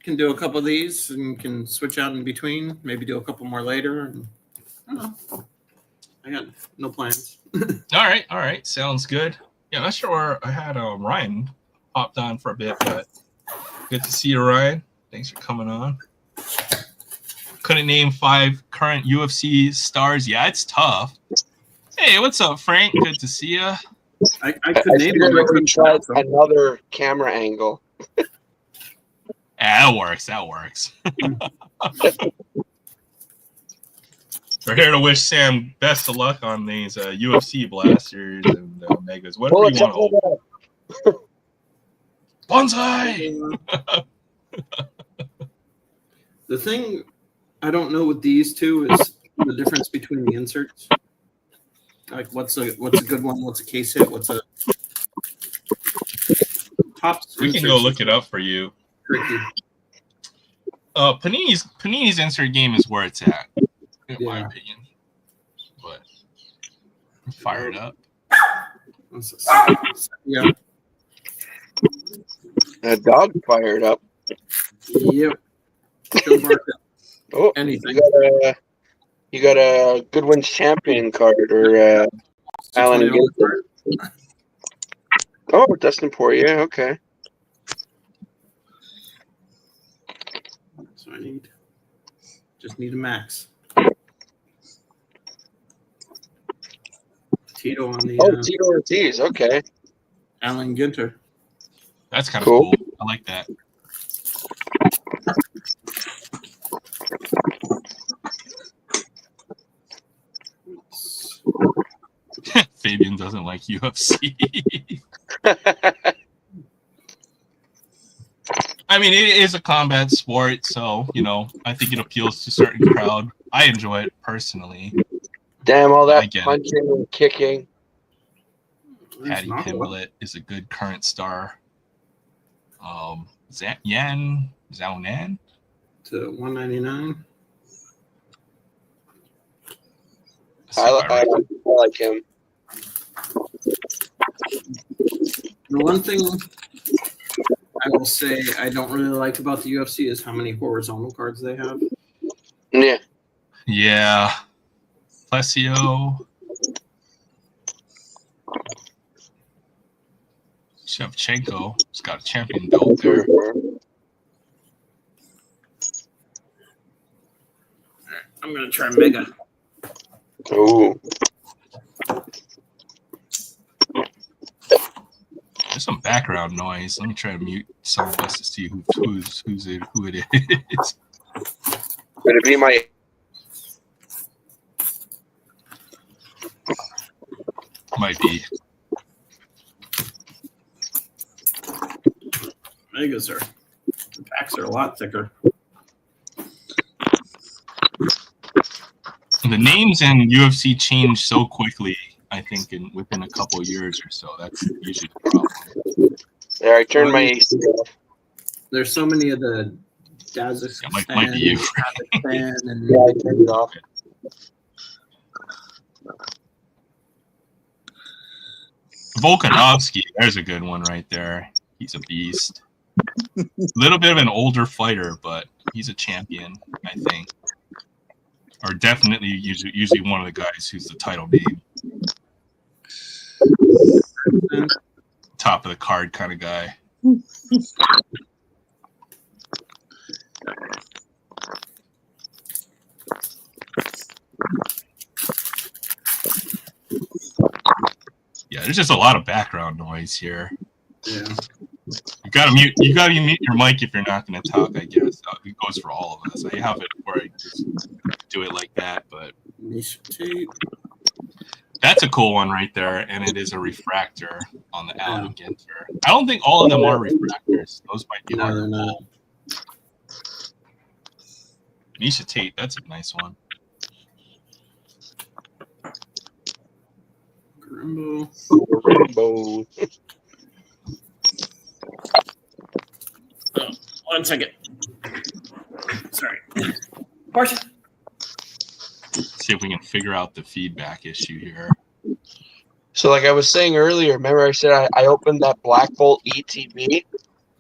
Can do a couple of these and can switch out in between. Maybe do a couple more later. I don't know. I got no plans. All right. Sounds good. Yeah, I'm not sure where I had Ryan hopped on for a bit, but good to see you, Ryan. Thanks for coming on. Couldn't name 5 current UFC stars. Yeah, it's tough. Hey, what's up, Frank? Good to see you. I could name them. I could try another camera angle. Yeah, that works. We're here to wish Sam best of luck on these UFC blasters and megas. What do you want to open? Bonsai! The thing I don't know with these two is the difference between the inserts. Like what's a good one? What's a case hit? What's a top? We can go look it up for you. Tricky. Panini's insert game is where it's at, in my opinion. But fire it up. Yeah. That dog fired up. Yep. Oh, anything. You got a Goodwin's champion card or Alan. Oh, Dustin Poirier. Okay. So I just need a max. Tito on the. Tito Ortiz. Okay. Alan Ginter. That's kind of cool. I like that. Fabian doesn't like UFC. I mean, it is a combat sport, so, I think it appeals to a certain crowd. I enjoy it personally. Damn, all that punching and kicking. Patty Pimblett is a good current star. Zhao Nan? To 199. I like him. The one thing I will say I don't really like about the UFC is how many horizontal cards they have. Yeah. Yeah. Plesio. Shevchenko has got a champion belt there. I'm going to try Mega. Ooh. some background noise. Let me try to mute some of us to see who it is. Could it be my? Might be. There you go, sir. The packs are a lot thicker. The names in UFC change so quickly. I think within a couple of years or so. That's usually the problem. There, I turned my. There's so many of the Kazakhstan, might be you. Kazakhstan and Yeah, I turned it off. Volkanovski, there's a good one right there. He's a beast. A little bit of an older fighter, but he's a champion, I think. Or definitely usually one of the guys who's the title name. Top of the card kind of guy. Yeah, there's just a lot of background noise here. yeah. You gotta mute your mic if you're not gonna talk, I guess. It goes for all of us. I have it where I just do it like that, but that's a cool one right there, and it is a refractor on the Allen Ginter. I don't think all of them are refractors. Those might be hard to pull. Misha Tate, that's a nice one. Rainbow. Oh, 1 second. Sorry. Portion. See if we can figure out the feedback issue here. So, like I was saying earlier, remember I said I opened that Black Bolt ETB?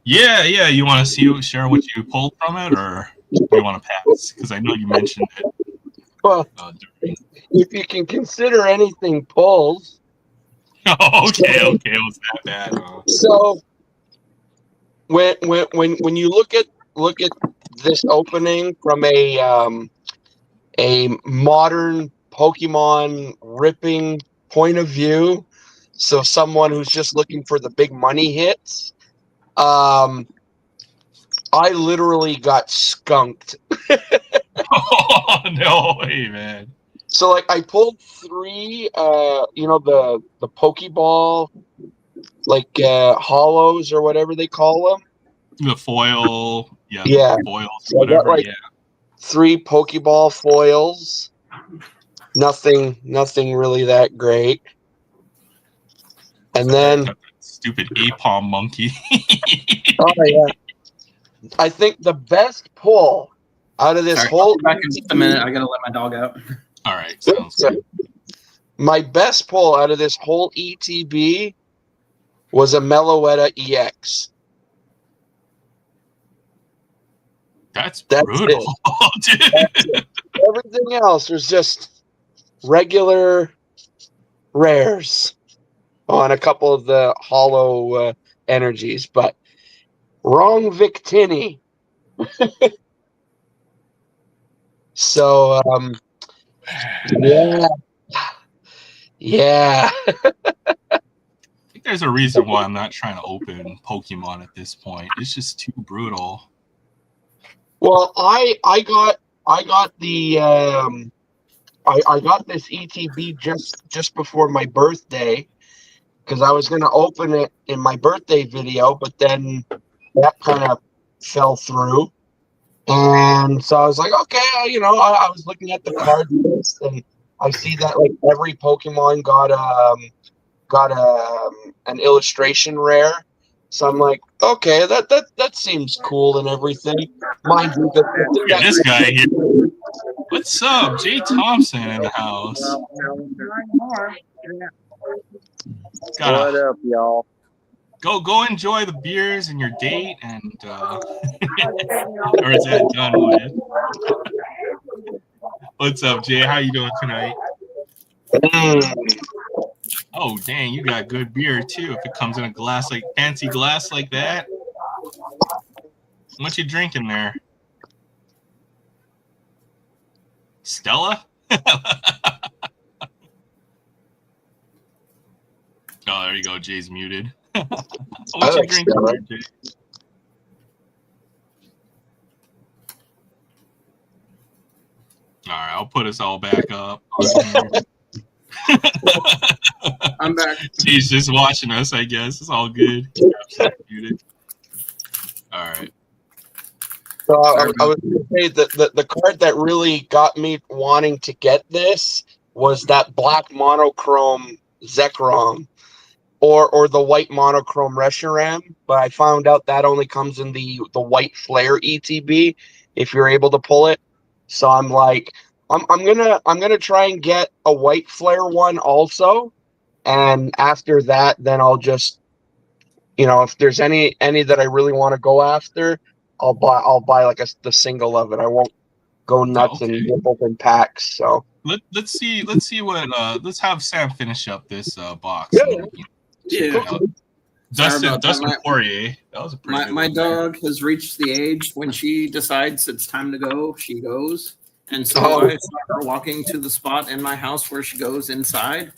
Yeah. You want to share what you pulled from it, or do you want to pass? Because I know you mentioned it. Well, if you can consider anything pulls. Okay, it was that bad. So when you look at this opening from a modern Pokemon ripping point of view, so someone who's just looking for the big money hits, I literally got skunked. Oh, no way, man. So, like, I pulled 3, the Pokeball, like, hollows or whatever they call them. The foil, Yeah. The foils, So whatever, I got, 3 Pokeball foils. Nothing really that great. And then that stupid Apom monkey. oh yeah, I think the best pull out of this whole back in just a minute. I gotta let my dog out. All right, sounds good. My best pull out of this whole ETB was a Meloetta EX. That's brutal. Dude. Everything else was just regular rares on a couple of the hollow energies, but wrong Victini. So, yeah. I think there's a reason why I'm not trying to open Pokemon at this point. It's just too brutal. Well, I got the I got this ETB just before my birthday because I was going to open it in my birthday video, but then that kind of fell through. And so I was like, okay, I was looking at the card list and I see that like every Pokemon got an illustration rare. So I'm like, okay, that seems cool and everything. Mind you, this guy here. What's up, Jay Thompson in the house? What up, y'all? Go enjoy the beers and your date, and or is that done with? What's up, Jay? How you doing tonight? Oh, dang, you got good beer too. If it comes in a glass, like fancy glass like that, what you drinking there? Stella? Oh, there you go. Jay's muted. What you drinking, RJ? All right, I'll put us all back up. I'm back. He's just watching us, I guess. It's all good. Muted. All right. So I was going to say that the card that really got me wanting to get this was that black monochrome Zekrom or the white monochrome Reshiram, but I found out that only comes in the white flare ETB if you're able to pull it. So I'm like, I'm gonna try and get a white flare one also, and after that, then I'll just, if there's any that I really want to go after, I'll buy like the single of it. I won't go nuts and get open packs. So let's see what let's have Sam finish up this box. Yeah. Dustin Poirier. That was a pretty good my one dog has reached the age when she decides it's time to go, she goes. And so I saw her walking to the spot in my house where she goes inside.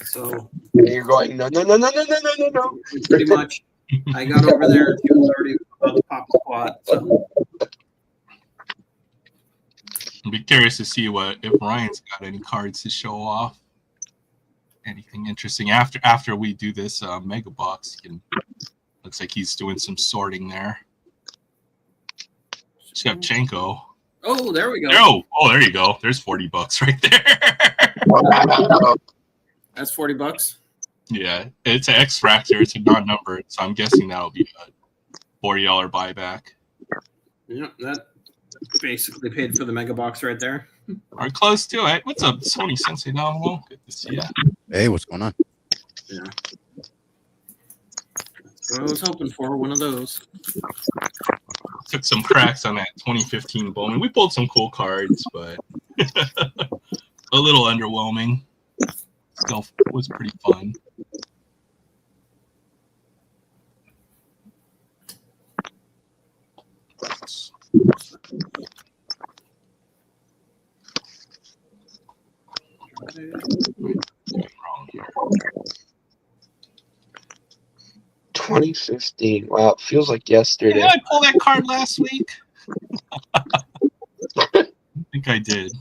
So you're going, no. Pretty much. I got over there and she was already about to pop the squat. So. I'll be curious to see if Ryan's got any cards to show off. Anything interesting after we do this mega box. Looks like he's doing some sorting there. Shevchenko. Oh, there we go. Oh, there you go. There's $40 right there. That's $40. Yeah, it's an X Fractor. It's a non-numbered, so I'm guessing that'll be a $40 buyback. Yeah, that basically paid for the mega box right there. Or close to it. What's up, Sony Sensei Nominal? Good to see you. Hey, what's going on? Yeah. That's what I was hoping for, one of those. Took some cracks on that 2015 Bowman. We pulled some cool cards, but a little underwhelming. Still was pretty fun. Wrong here. 2015. Wow, it feels like yesterday. Did I pull that card last week? I think I did.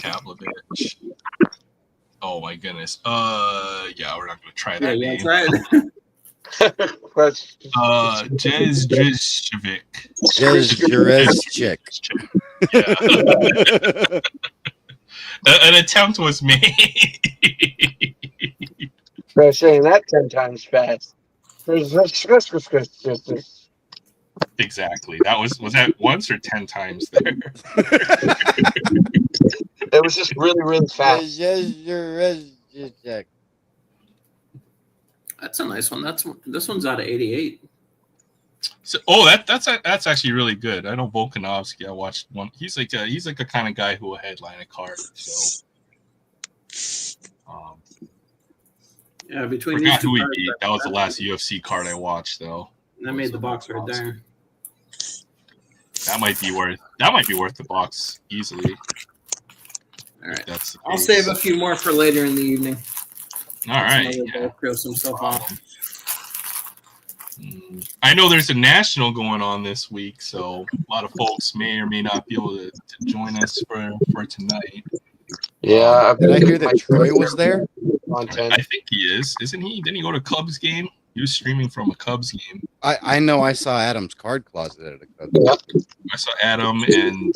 Pavlovich. Oh my goodness. Yeah, we're not gonna try that name. Try it. Jezjevic. Jezjevic. Yeah. An attempt was made. Try saying that 10 times fast. Exactly. That was that once or 10 times there? It was just really, really fast. That's a nice one. This one's out of 88. So, that's actually really good. I know Volkanovski. I watched one. He's like a kind of guy who will headline a card. So, yeah, between forgot these two who he cards, beat. That was the last UFC card I watched, though. That made the box right there. That might be worth the box easily. All right. That's I'll save a few more for later in the evening. All right. Yeah. Throw some stuff off. I know there's a national going on this week, so a lot of folks may or may not be able to join us for tonight. Yeah. Did I hear that Troy was there? I think he is. Isn't he? Didn't he go to Cubs game? He was streaming from a Cubs game. I know I saw Adam's card closet at a Cubs game. I saw Adam and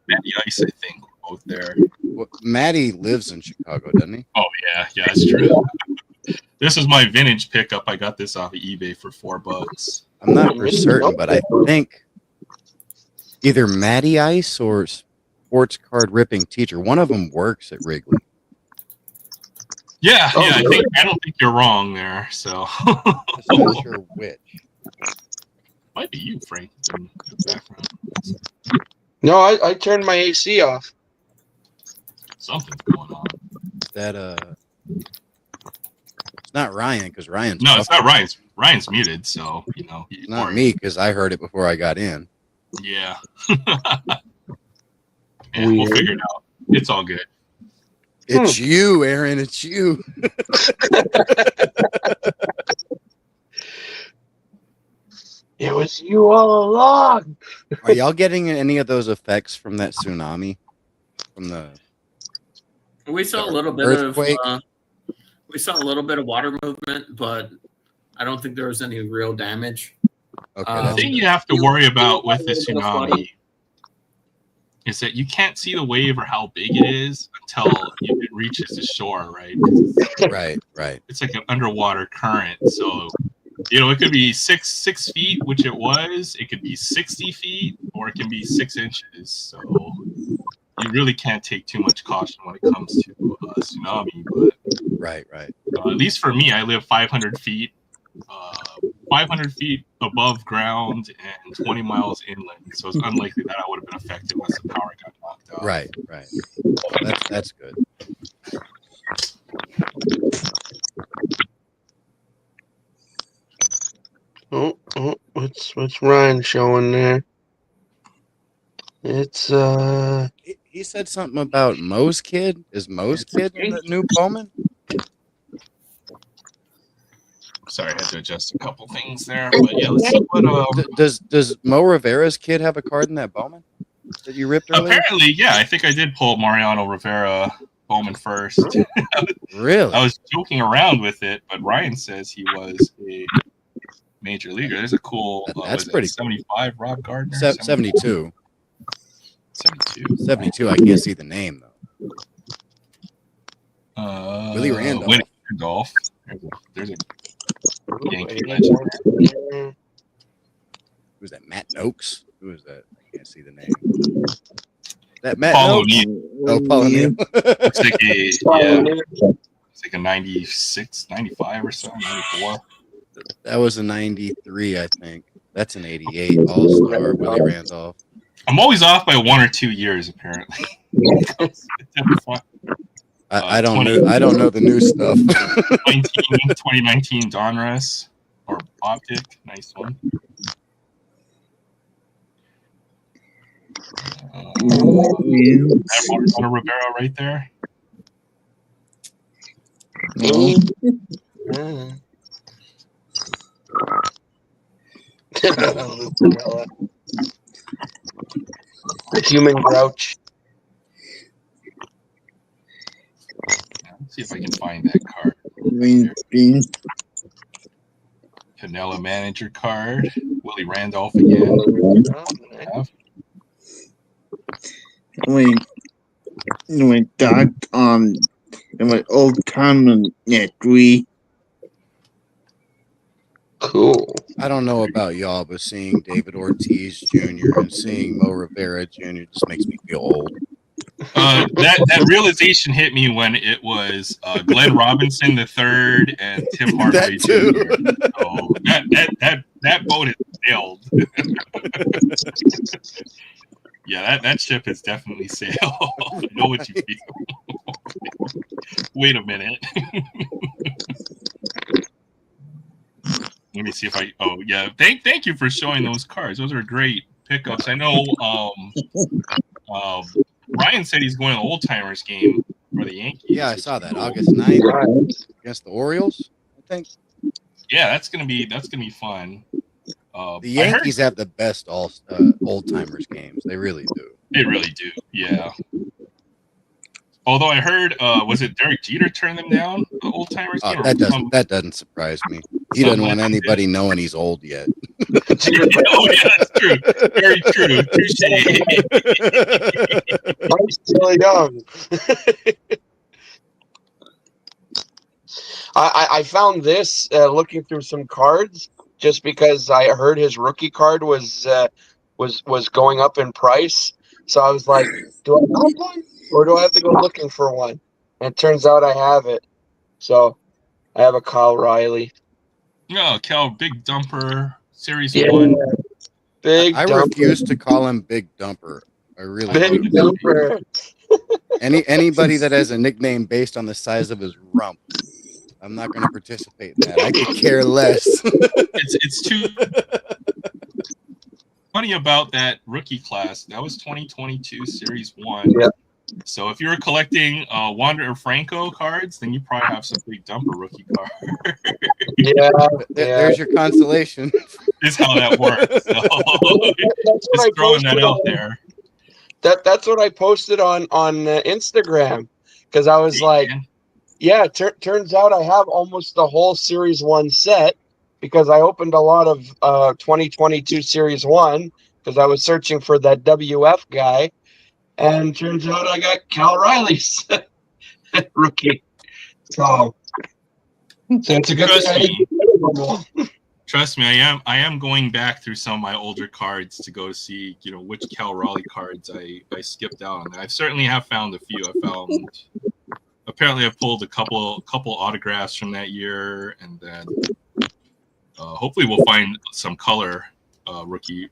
Matty Ice, I think, were both there. Well, Matty lives in Chicago, doesn't he? Oh, yeah, that's true. This is my vintage pickup. I got this off of eBay for $4. I'm not for certain, but I think either Matty Ice or Sports Card Ripping Teacher, one of them works at Wrigley. Yeah, I don't think you're wrong there. So, I'm not sure which. Might be you, Frank. In the background. No, I turned my AC off. Something's going on. That It's not Ryan because Ryan's No, it's not Ryan's. Ryan's muted, so It's not me because I heard it before I got in. Yeah. And we'll figure it out. It's all good. It's you, Aaron. It's you. It was you all along. Are y'all getting any of those effects from that tsunami? From the We saw a little bit earthquake? of water movement, but I don't think there was any real damage. Okay, The that's thing good. you have to worry about with the tsunami is that you can't see the wave or how big it is until it reaches the shore, right? Right. It's like an underwater current. So, it could be six feet, which it was. It could be 60 feet, or it can be 6 inches. So you really can't take too much caution when it comes to tsunami. But Right. at least for me, I live 500 feet. 500 feet above ground and 20 miles inland, so it's unlikely that I would have been affected once the power got knocked out. Right. That's good. Oh, what's Ryan showing there? It's He said something about Moe's kid. Is Moe's kid in the new Bowman? Sorry, I had to adjust a couple things there, but yeah, let's see what. Does Mo Rivera's kid have a card in that Bowman that you ripped earlier? Apparently, yeah, I think I did pull Mariano Rivera Bowman first. Really? I was joking around with it, but Ryan says he was a major leaguer. There's a cool. That's pretty cool. 75 Rob Gardner. 72. 72. 72. I can't see the name though. Willie Randolph. Willie Randolph. There's a Yankee legend. Who's that? Matt Noakes? Who is that? I can't see the name. That Matt Paul Noakes? O'Neill. Oh, Paul O'Neill. It's like a 96, 95 or something, 94. That was a 93, I think. That's an 88 All-Star, Willie Randolph. I'm always off by 1 or 2 years, apparently. I don't know the new stuff. 2019 Donruss or Optic, nice one. Mariano Rivera right there. The human grouch. Let's see if I can find that card. Canela manager card. Willie Randolph again. We talked on my old time net. Cool. I don't know about y'all, but seeing David Ortiz Jr. and seeing Mo Rivera Jr. just makes me feel old. That realization hit me when it was Glenn Robinson III and Tim Hardaway too. Jr. So that boat has sailed. Yeah, that ship has definitely sailed. I know what you feel. Wait a minute. Let me see if I. Oh yeah, thank you for showing those cards. Those are great pickups. I know. Ryan said he's going to the Old Timers game for the Yankees. Yeah, I saw that August 9th against the Orioles, I think. Yeah, that's gonna be fun. The Yankees have the best Old Timers games. They really do. They really do. Yeah. Although I heard, was it Derek Jeter turned them down? The Old Timers game. That doesn't surprise me. He doesn't want anybody knowing he's old yet. Oh yeah, that's true. Very true. Touche. I'm still young. I found this looking through some cards just because I heard his rookie card was going up in price. So I was like, do I want one or do I have to go looking for one? And it turns out I have it. So I have a Kyle Riley. No, Cal, big dumper, Series 1. Big I dumper. refuse to call him Big Dumper. I really Big do. dumper. Anybody that has a nickname based on the size of his rump I'm not going to participate in that. I could care less. It's too funny about that rookie class. That was 2022 Series 1. Yeah. So if you're collecting Wanderer Franco cards, then you probably have some big dumper rookie cards. Yeah, There's your consolation. Is how that works. So, just throwing that out there. That's what I posted on Instagram, because I was like, Man. yeah, turns out I have almost the whole Series 1 set, because I opened a lot of 2022 Series 1 because I was searching for that WF guy, and turns out I got Cal Riley's rookie. So it's a good thing. Trust me, I am going back through some of my older cards to go see, which Cal Raleigh cards I skipped out on. I certainly have found a few. Apparently I pulled a couple autographs from that year, and then hopefully we'll find some color rookie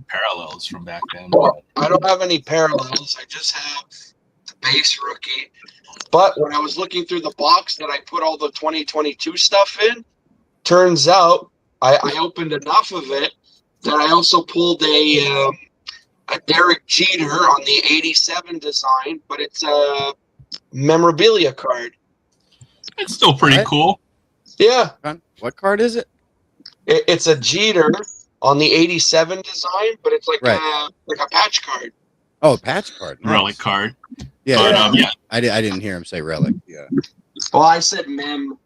parallels from back then. Well, I don't have any parallels. I just have the base rookie. But when I was looking through the box that I put all the 2022 stuff in, turns out I opened enough of it that I also pulled a Derek Jeter on the 87 design, but it's a memorabilia card. It's still pretty cool. Yeah. What card is it? It's a Jeter on the 87 design, but it's like a patch card. Oh, a patch card. Nice. Relic card. Yeah, But, yeah. I didn't hear him say relic. Yeah. Well, I said mem.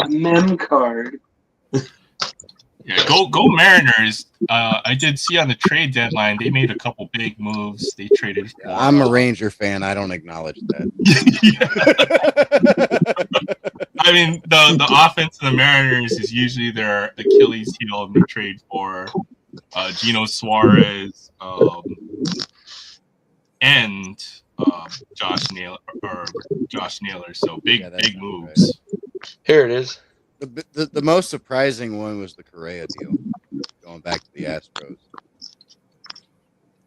A mem card. Yeah, go Mariners. I did see on the trade deadline they made a couple big moves. They traded. I'm a Ranger fan. I don't acknowledge that. I mean, the offense of the Mariners is usually their Achilles heel, and they trade for Gino Suarez and Josh Naylor. So big moves. Right. Here it is. The most surprising one was the Correa deal, going back to the Astros.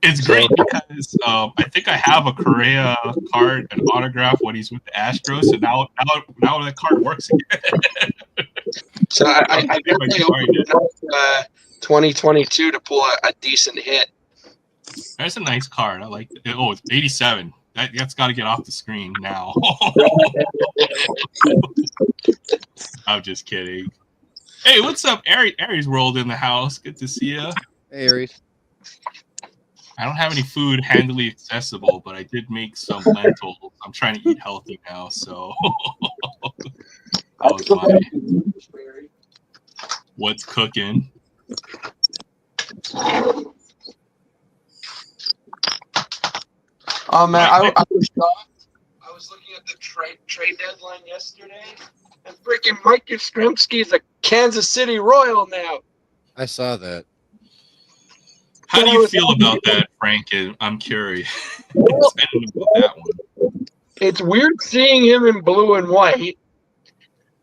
It's great because I think I have a Correa card, an autograph when he's with the Astros, so now that card works again. So I definitely opened up 2022 to pull a decent hit. That's a nice card. I like it. Oh, it's 87. That's got to get off the screen now. I'm just kidding. Hey, what's up, Aries World in the house? Good to see you. Hey, Aries. I don't have any food handily accessible, but I did make some lentils. I'm trying to eat healthy now, so what's cooking? Oh man, I was shocked. I was looking at the trade deadline yesterday, and freaking Mike Yastrzemski is a Kansas City Royal now. I saw that. How do you feel about that, Frank? I'm curious. I don't know about that one. It's weird seeing him in blue and white,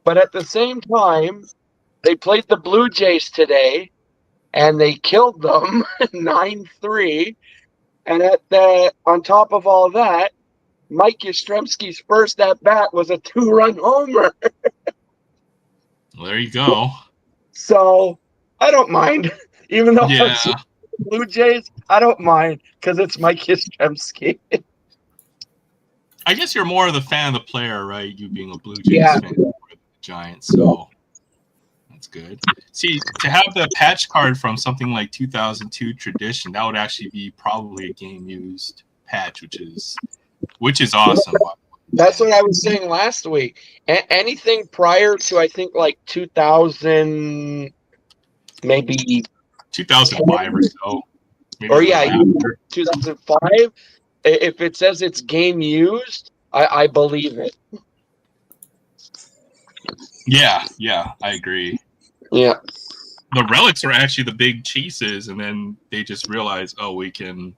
but at the same time, they played the Blue Jays today, and they killed them 9-3. And on top of all that, Mike Yastrzemski's first at bat was a 2-run homer. Well, there you go. So I don't mind, even though it's Blue Jays. I don't mind because it's Mike Yastrzemski. I guess you're more of the fan of the player, right? You being a Blue Jays fan, more than the Giants, so that's good. See, to have the patch card from something like 2002 Tradition, that would actually be probably a game-used patch, which is awesome. That's what I was saying last week. Anything prior to, I think, like 2000, maybe 2005 or so. Maybe or 2005. If it says it's game used, I believe it. Yeah, I agree. Yeah. The relics are actually the big chases, and then they just realize, we can,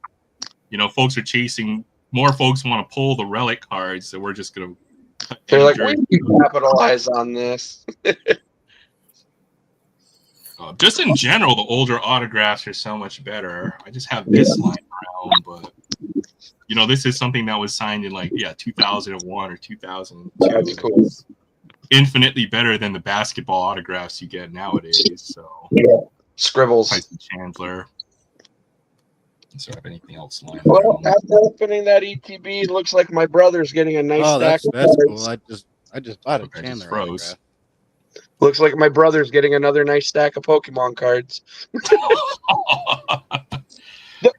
folks are chasing. More folks want to pull the relic cards, so we're just going to. They're like, we can capitalize on this. Just in general, the older autographs are so much better. I just have this lying around, but this is something that was signed in 2001 or 2002. That'd be cool. Infinitely better than the basketball autographs you get nowadays. So Scribbles. Tyson Chandler. Is there anything else lying Well, around? after opening that ETB, it looks like my brother's getting a nice stack. That's of cool. I just bought a Okay, Chandler just froze. autograph. Looks like my brother's getting another nice stack of Pokemon cards.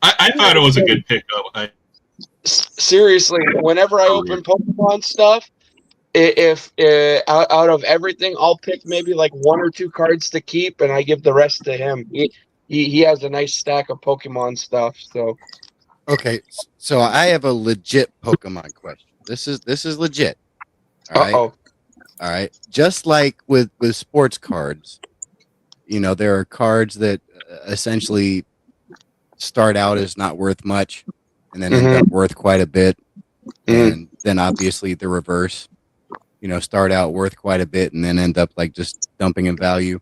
I thought it was a good pickup. Seriously, whenever I open Pokemon stuff, if out of everything, I'll pick maybe like 1 or 2 cards to keep, and I give the rest to him. He has a nice stack of Pokemon stuff. So Okay, so I have a legit Pokemon question. This is legit. All right. Uh-oh. All right. Just like with sports cards, there are cards that essentially start out as not worth much and then end up worth quite a bit. And then obviously the reverse, start out worth quite a bit and then end up like just dumping in value.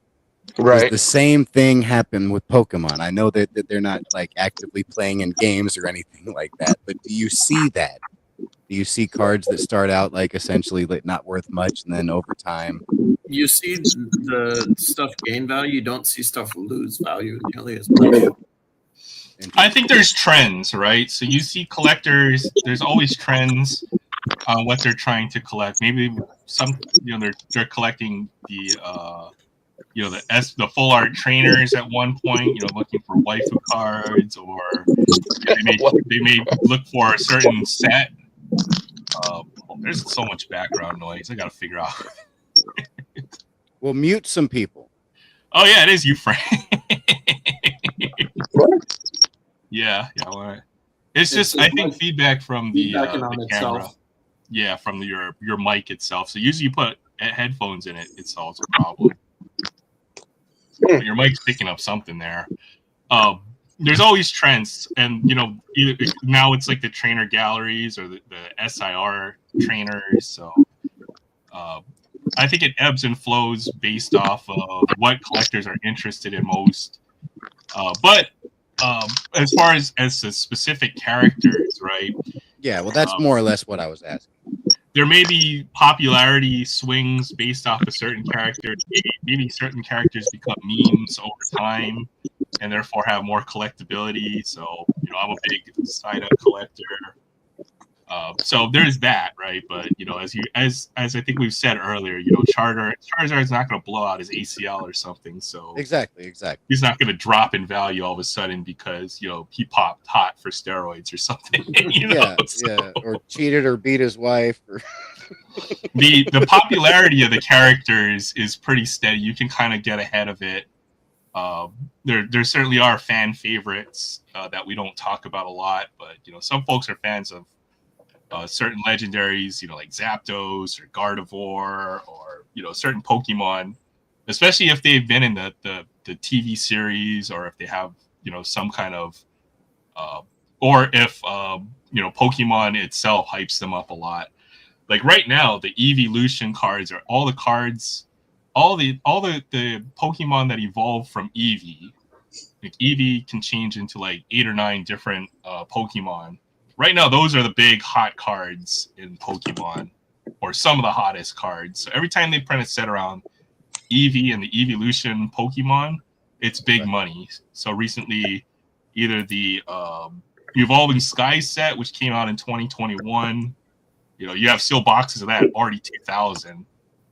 Right. Does the same thing happen with Pokemon? I know that they're not like actively playing in games or anything like that, but do you see that? Do you see cards that start out like essentially like not worth much and then over time? You see the stuff gain value. You don't see stuff lose value nearly as much. I think there's trends, right? So you see collectors. There's always trends on what they're trying to collect. Maybe some, they're collecting the the full art trainers at one point. Looking for waifu cards, or they may look for a certain set. There's so much background noise. I gotta figure out. We'll mute some people. Oh yeah, it is you, Frank. Yeah. It's just I think feedback from the camera. Itself. Yeah, from your mic itself. So usually you put headphones in it, it solves a problem. But your mic's picking up something there. There's always trends, and now it's like the trainer galleries or the SIR trainers. So I think it ebbs and flows based off of what collectors are interested in most. But as far as the specific characters, right? Yeah, well, that's more or less what I was asking. There may be popularity swings based off a certain character. Maybe certain characters become memes over time, and therefore have more collectability. So, I'm a big side-up collector. So there's that, right? But as I think we've said earlier, Charizard's not going to blow out his ACL or something. So Exactly. he's not going to drop in value all of a sudden because he popped hot for steroids or something. Yeah, or cheated or beat his wife. Or the popularity of the characters is pretty steady. You can kind of get ahead of it. There certainly are fan favorites that we don't talk about a lot, but some folks are fans of certain legendaries, like Zapdos or Gardevoir, or certain Pokemon, especially if they've been in the TV series, or if they have some kind of or if Pokemon itself hypes them up a lot. Like right now, the Evolution cards are all the Pokemon that evolve from Eevee. Like Eevee can change into like 8 or 9 different Pokemon. Right now, those are the big hot cards in Pokemon, or some of the hottest cards. So every time they print a set around Eevee and the Evolution Pokemon, it's big money. So recently, either the Evolving Skies set, which came out in 2021, you have still boxes of that already 2,000.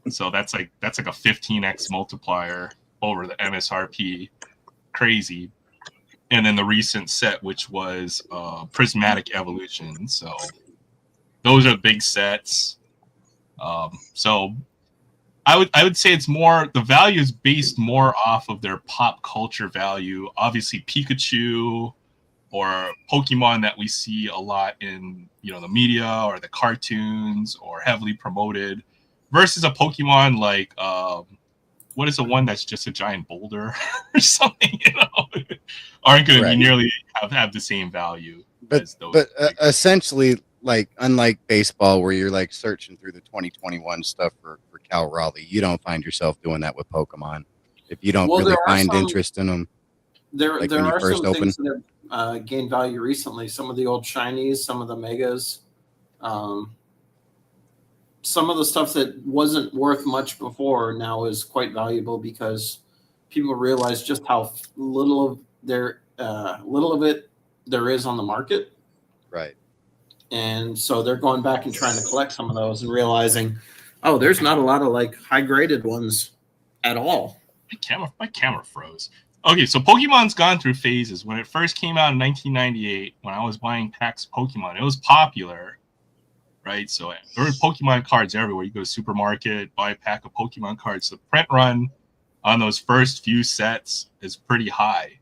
So that's like a 15x multiplier over the MSRP. Crazy. And then the recent set, which was Prismatic Evolution. So those are big sets. So I would say it's more, the value is based more off of their pop culture value. Obviously, Pikachu or Pokemon that we see a lot in the media or the cartoons or heavily promoted, versus a Pokemon like what is the one that's just a giant boulder or something, aren't going to be nearly have the same value as those. But essentially, like, unlike baseball, where you're like searching through the 2021 stuff for Cal Raleigh, you don't find yourself doing that with Pokemon if you don't really find interest in them. There Like there when you are first some open? things that have gained value recently. Some of the old shinies, some of the megas, some of the stuff that wasn't worth much before now is quite valuable because people realize just how little of it there is on the market, Right. and so they're going back and trying to collect some of those and realizing, oh, there's not a lot of like high graded ones at all. My camera froze. Okay, so Pokemon's gone through phases. When it first came out in 1998, when I was buying packs of Pokemon, it was popular, right? So there were Pokemon cards everywhere. You go to supermarket, buy a pack of Pokemon cards. The print run on those first few sets is pretty high.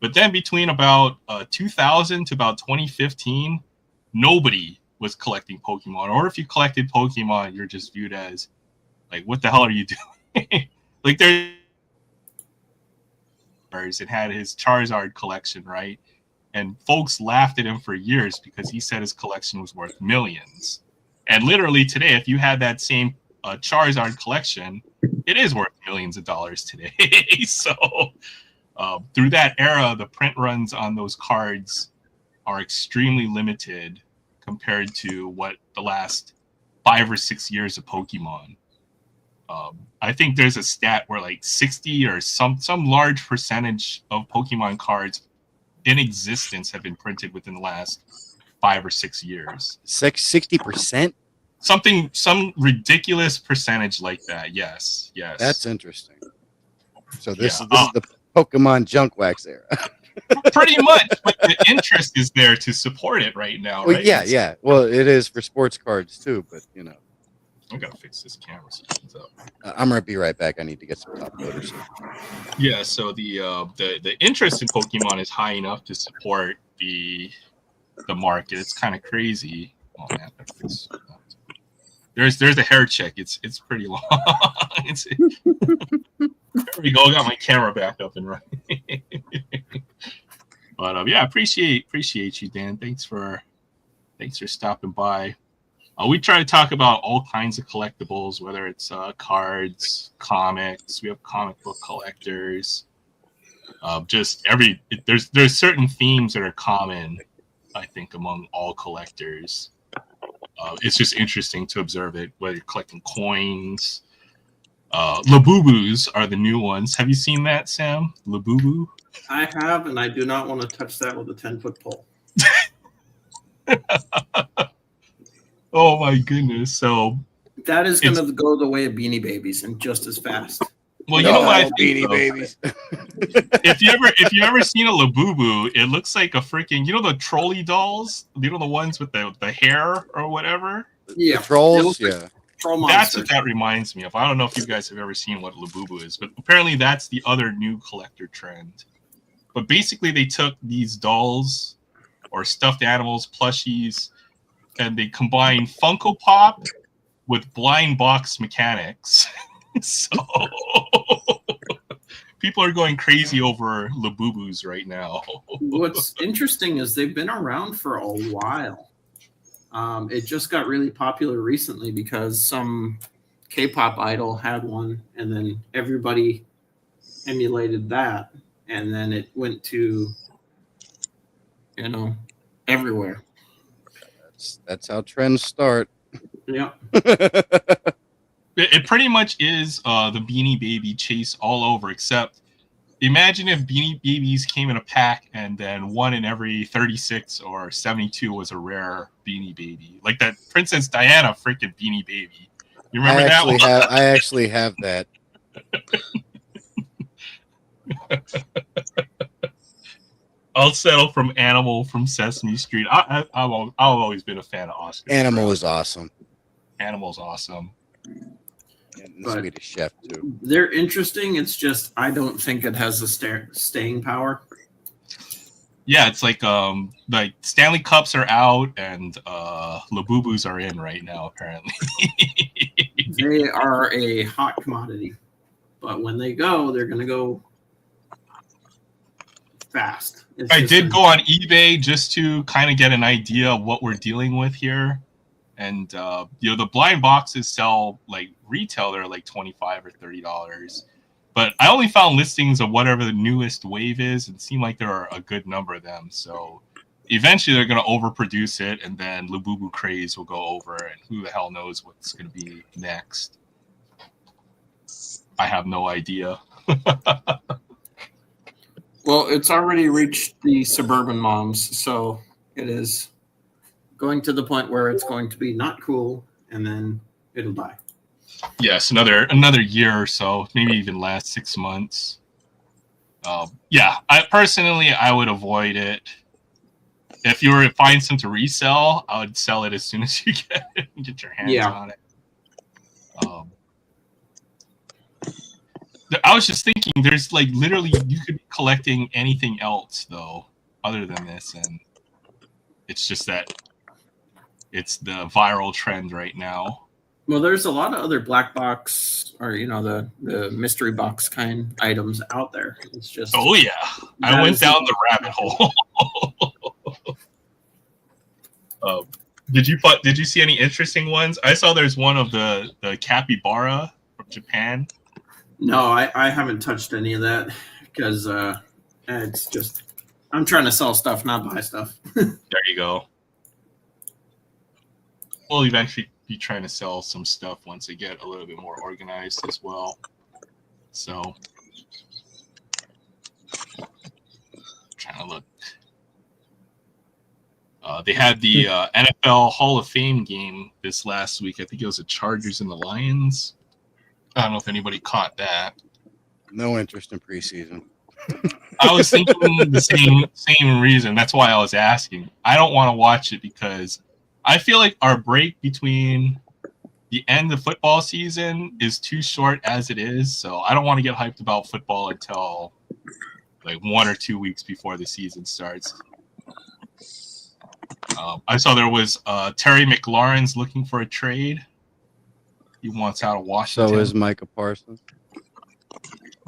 But then between about 2000 to about 2015, nobody was collecting Pokemon. Or if you collected Pokemon, you're just viewed as, like, what the hell are you doing? Like, there's and had his Charizard collection, right? And folks laughed at him for years because he said his collection was worth millions. And literally today, if you had that same Charizard collection, it is worth millions of dollars today. So through that era, the print runs on those cards are extremely limited compared to what the last 5 or 6 years of Pokemon. I think there's a stat where like 60 or some large percentage of Pokemon cards in existence have been printed within the last 5 or 6 years. 60%? Some ridiculous percentage like that. Yes. That's interesting. So this is the Pokemon junk wax era. Pretty much, but the interest is there to support it right now, Well, right? yeah. Well, it is for sports cards too, but you know. I gotta fix this camera so it comes up. I'm gonna be right back. I need to get some top loaders. Yeah, so the interest in Pokemon is high enough to support the market. It's kind of crazy. Oh man, there's a hair check. It's pretty long. There we go. I got my camera back up and running. But yeah, appreciate you, Dan. Thanks for stopping by. We try to talk about all kinds of collectibles, whether it's cards, comics. We have comic book collectors. There's certain themes that are common, I think, among all collectors. It's just interesting to observe it, whether you're collecting coins. Labubus are the new ones. Have you seen that, Sam? Labubu? I have, and I do not want to touch that with a 10-foot pole. Oh my goodness! So that is going to go the way of Beanie Babies and just as fast. Well, you know what I think, Beanie Babies. if you ever seen a Labubu, it looks like a freaking, you know, the trolley dolls, you know, the ones with the hair or whatever. Yeah, the trolls. Yeah, troll that's what that reminds me of. I don't know if you guys have ever seen what Labubu is, but apparently that's the other new collector trend. But basically, they took these dolls or stuffed animals, plushies, and they combine Funko Pop with blind box mechanics. So people are going crazy over Labubus right now. What's interesting is they've been around for a while. It just got really popular recently because some K-pop idol had one, and then everybody emulated that, and then it went to, everywhere. That's how trends start. Yeah. It pretty much is the Beanie Baby chase all over, except imagine if Beanie Babies came in a pack and then one in every 36 or 72 was a rare Beanie Baby. Like that Princess Diana freaking Beanie Baby. You remember that one? I actually have that. I'll settle from Animal from Sesame Street. I've always been a fan of Oscar. Animal is awesome. Animal's awesome. And the Swedish Chef too. They're interesting. It's just I don't think it has the staying power. Yeah, it's like Stanley Cups are out and Labubus are in right now. Apparently, they are a hot commodity, but when they go, they're going to go fast. I did go on eBay just to kind of get an idea of what we're dealing with here. And, the blind boxes sell like retail. They're like $25 or $30. But I only found listings of whatever the newest wave is, and it seemed like there are a good number of them. So eventually they're going to overproduce it, and then Labubu craze will go over, and who the hell knows what's going to be next. I have no idea. Well, it's already reached the suburban moms, so it is going to the point where it's going to be not cool, and then it'll die. Yes, another year or so, maybe even less, 6 months. Yeah, I would avoid it. If you were to find some to resell, I would sell it as soon as you get your hands on it. I was just thinking, there's like literally you could be collecting anything else though, other than this, and it's just that it's the viral trend right now. Well, there's a lot of other black box or the mystery box kind items out there. It's just I went down the rabbit hole. Did you see any interesting ones? I saw there's one of the capybara from Japan. No, I haven't touched any of that because it's just I'm trying to sell stuff, not buy stuff. There you go. We'll eventually be trying to sell some stuff once they get a little bit more organized as well. So, trying to look. They had the NFL Hall of Fame game this last week. I think it was the Chargers and the Lions. I don't know if anybody caught that. No interest in preseason. I was thinking the same reason. That's why I was asking. I don't want to watch it because I feel like our break between the end of football season is too short as it is. So I don't want to get hyped about football until like 1 or 2 weeks before the season starts. I saw there was Terry McLaurin's looking for a trade. He wants out of Washington. So is Micah Parsons.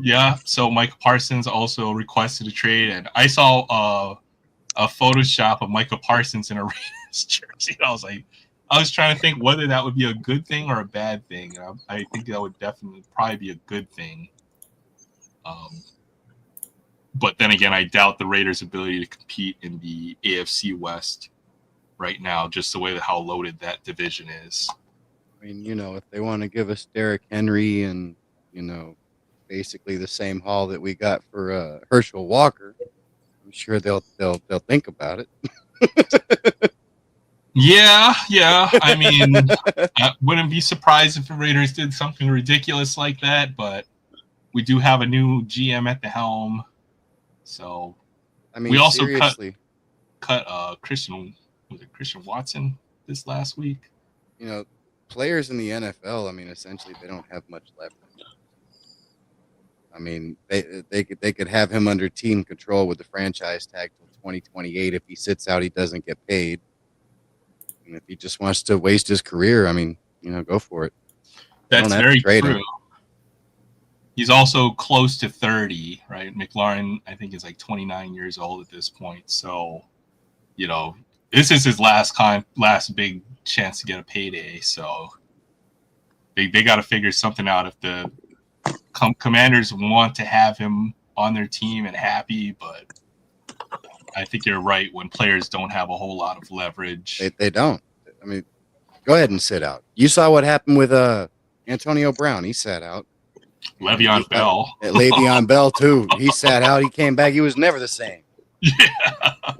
Yeah, so Micah Parsons also requested a trade, and I saw a Photoshop of Micah Parsons in a Raiders jersey. I was trying to think whether that would be a good thing or a bad thing. I think that would definitely probably be a good thing. But then again, I doubt the Raiders' ability to compete in the AFC West right now, just the way how loaded that division is. I mean, if they want to give us Derrick Henry and, basically the same haul that we got for Herschel Walker, I'm sure they'll think about it. Yeah. I mean, I wouldn't be surprised if the Raiders did something ridiculous like that, but we do have a new GM at the helm. So I mean, we also seriously, cut Christian Watson this last week. Players in the NFL, I mean, essentially they don't have much leverage. I mean, they could have him under team control with the franchise tag till 2028. If he sits out, he doesn't get paid. And if he just wants to waste his career, I mean, go for it. That's very true. He's also close to 30, right? McLaurin, I think, is like 29 years old at this point. So, this is his last big chance to get a payday. So they got to figure something out. If the Commanders want to have him on their team and happy, but I think you're right. When players don't have a whole lot of leverage, they don't. I mean, go ahead and sit out. You saw what happened with Antonio Brown. He sat out. Le'Veon Bell. Le'Veon Bell too. He sat out. He came back. He was never the same. Yeah,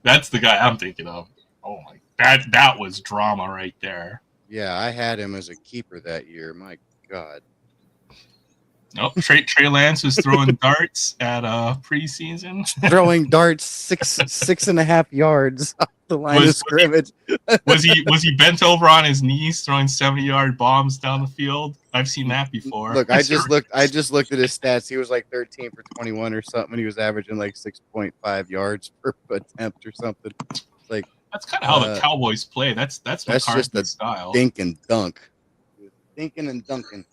that's the guy I'm thinking of. Oh my, that was drama right there. Yeah, I had him as a keeper that year. My God. Nope. Trey Lance was throwing darts at preseason. Throwing darts 6.5 yards off the line of scrimmage. Was he bent over on his knees throwing 70-yard bombs down the field? I've seen that before. Look, I just looked at his stats. He was like 13 for 21 or something. He was averaging like 6.5 yards per attempt or something. Like that's kind of how the Cowboys play. That's just the style. Dink and dunk. Dinking and dunking.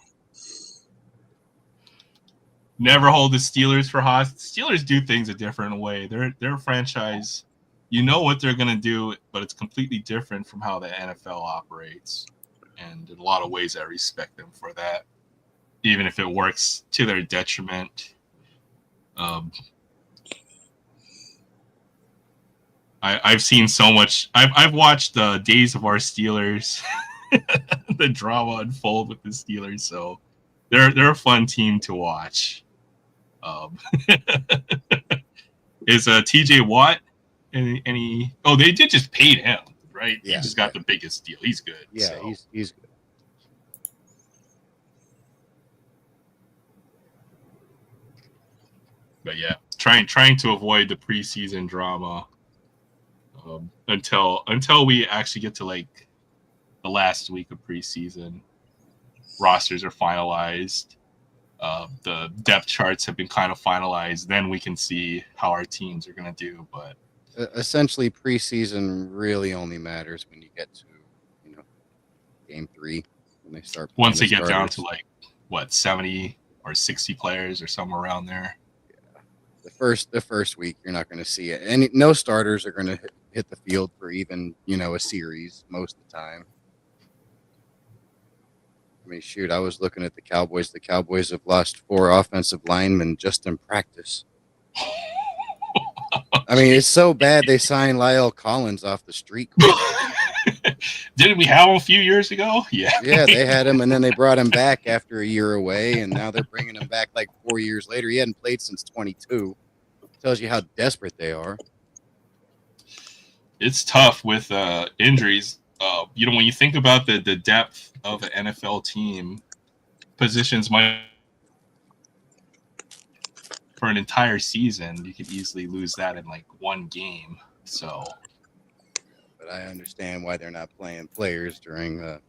Never hold the Steelers for hostage. Steelers do things a different way. They're a franchise. You know what they're going to do, but it's completely different from how the NFL operates. And in a lot of ways, I respect them for that. even if it works to their detriment. I've seen so much. I've watched the Days of Our Steelers, the drama unfold with the Steelers. So they're a fun team to watch. Is TJ Watt any? Oh, they did just paid him, right? Yeah, he just got the biggest deal. He's good. Yeah, so. he's good. But yeah, trying to avoid the preseason drama until we actually get to like the last week of preseason. Rosters are finalized. The depth charts have been kind of finalized. Then we can see how our teams are going to do. But essentially, preseason really only matters when you get to game 3 when they start. Once they get down to like what 70 or 60 players or somewhere around there. The first week you're not going to see it, and no starters are going to hit the field for even a series most of the time. I mean, shoot, I was looking at the Cowboys. The Cowboys have lost 4 offensive linemen just in practice. I mean, it's so bad they signed Lyle Collins off the street. Didn't we have him a few years ago? Yeah. Yeah, they had him, and then they brought him back after a year away, and now they're bringing him back like 4 years later. He hadn't played since 22. Tells you how desperate they are. It's tough with injuries. When you think about the depth of an NFL team, positions might for an entire season, you could easily lose that in like one game. So, but I understand why they're not playing players during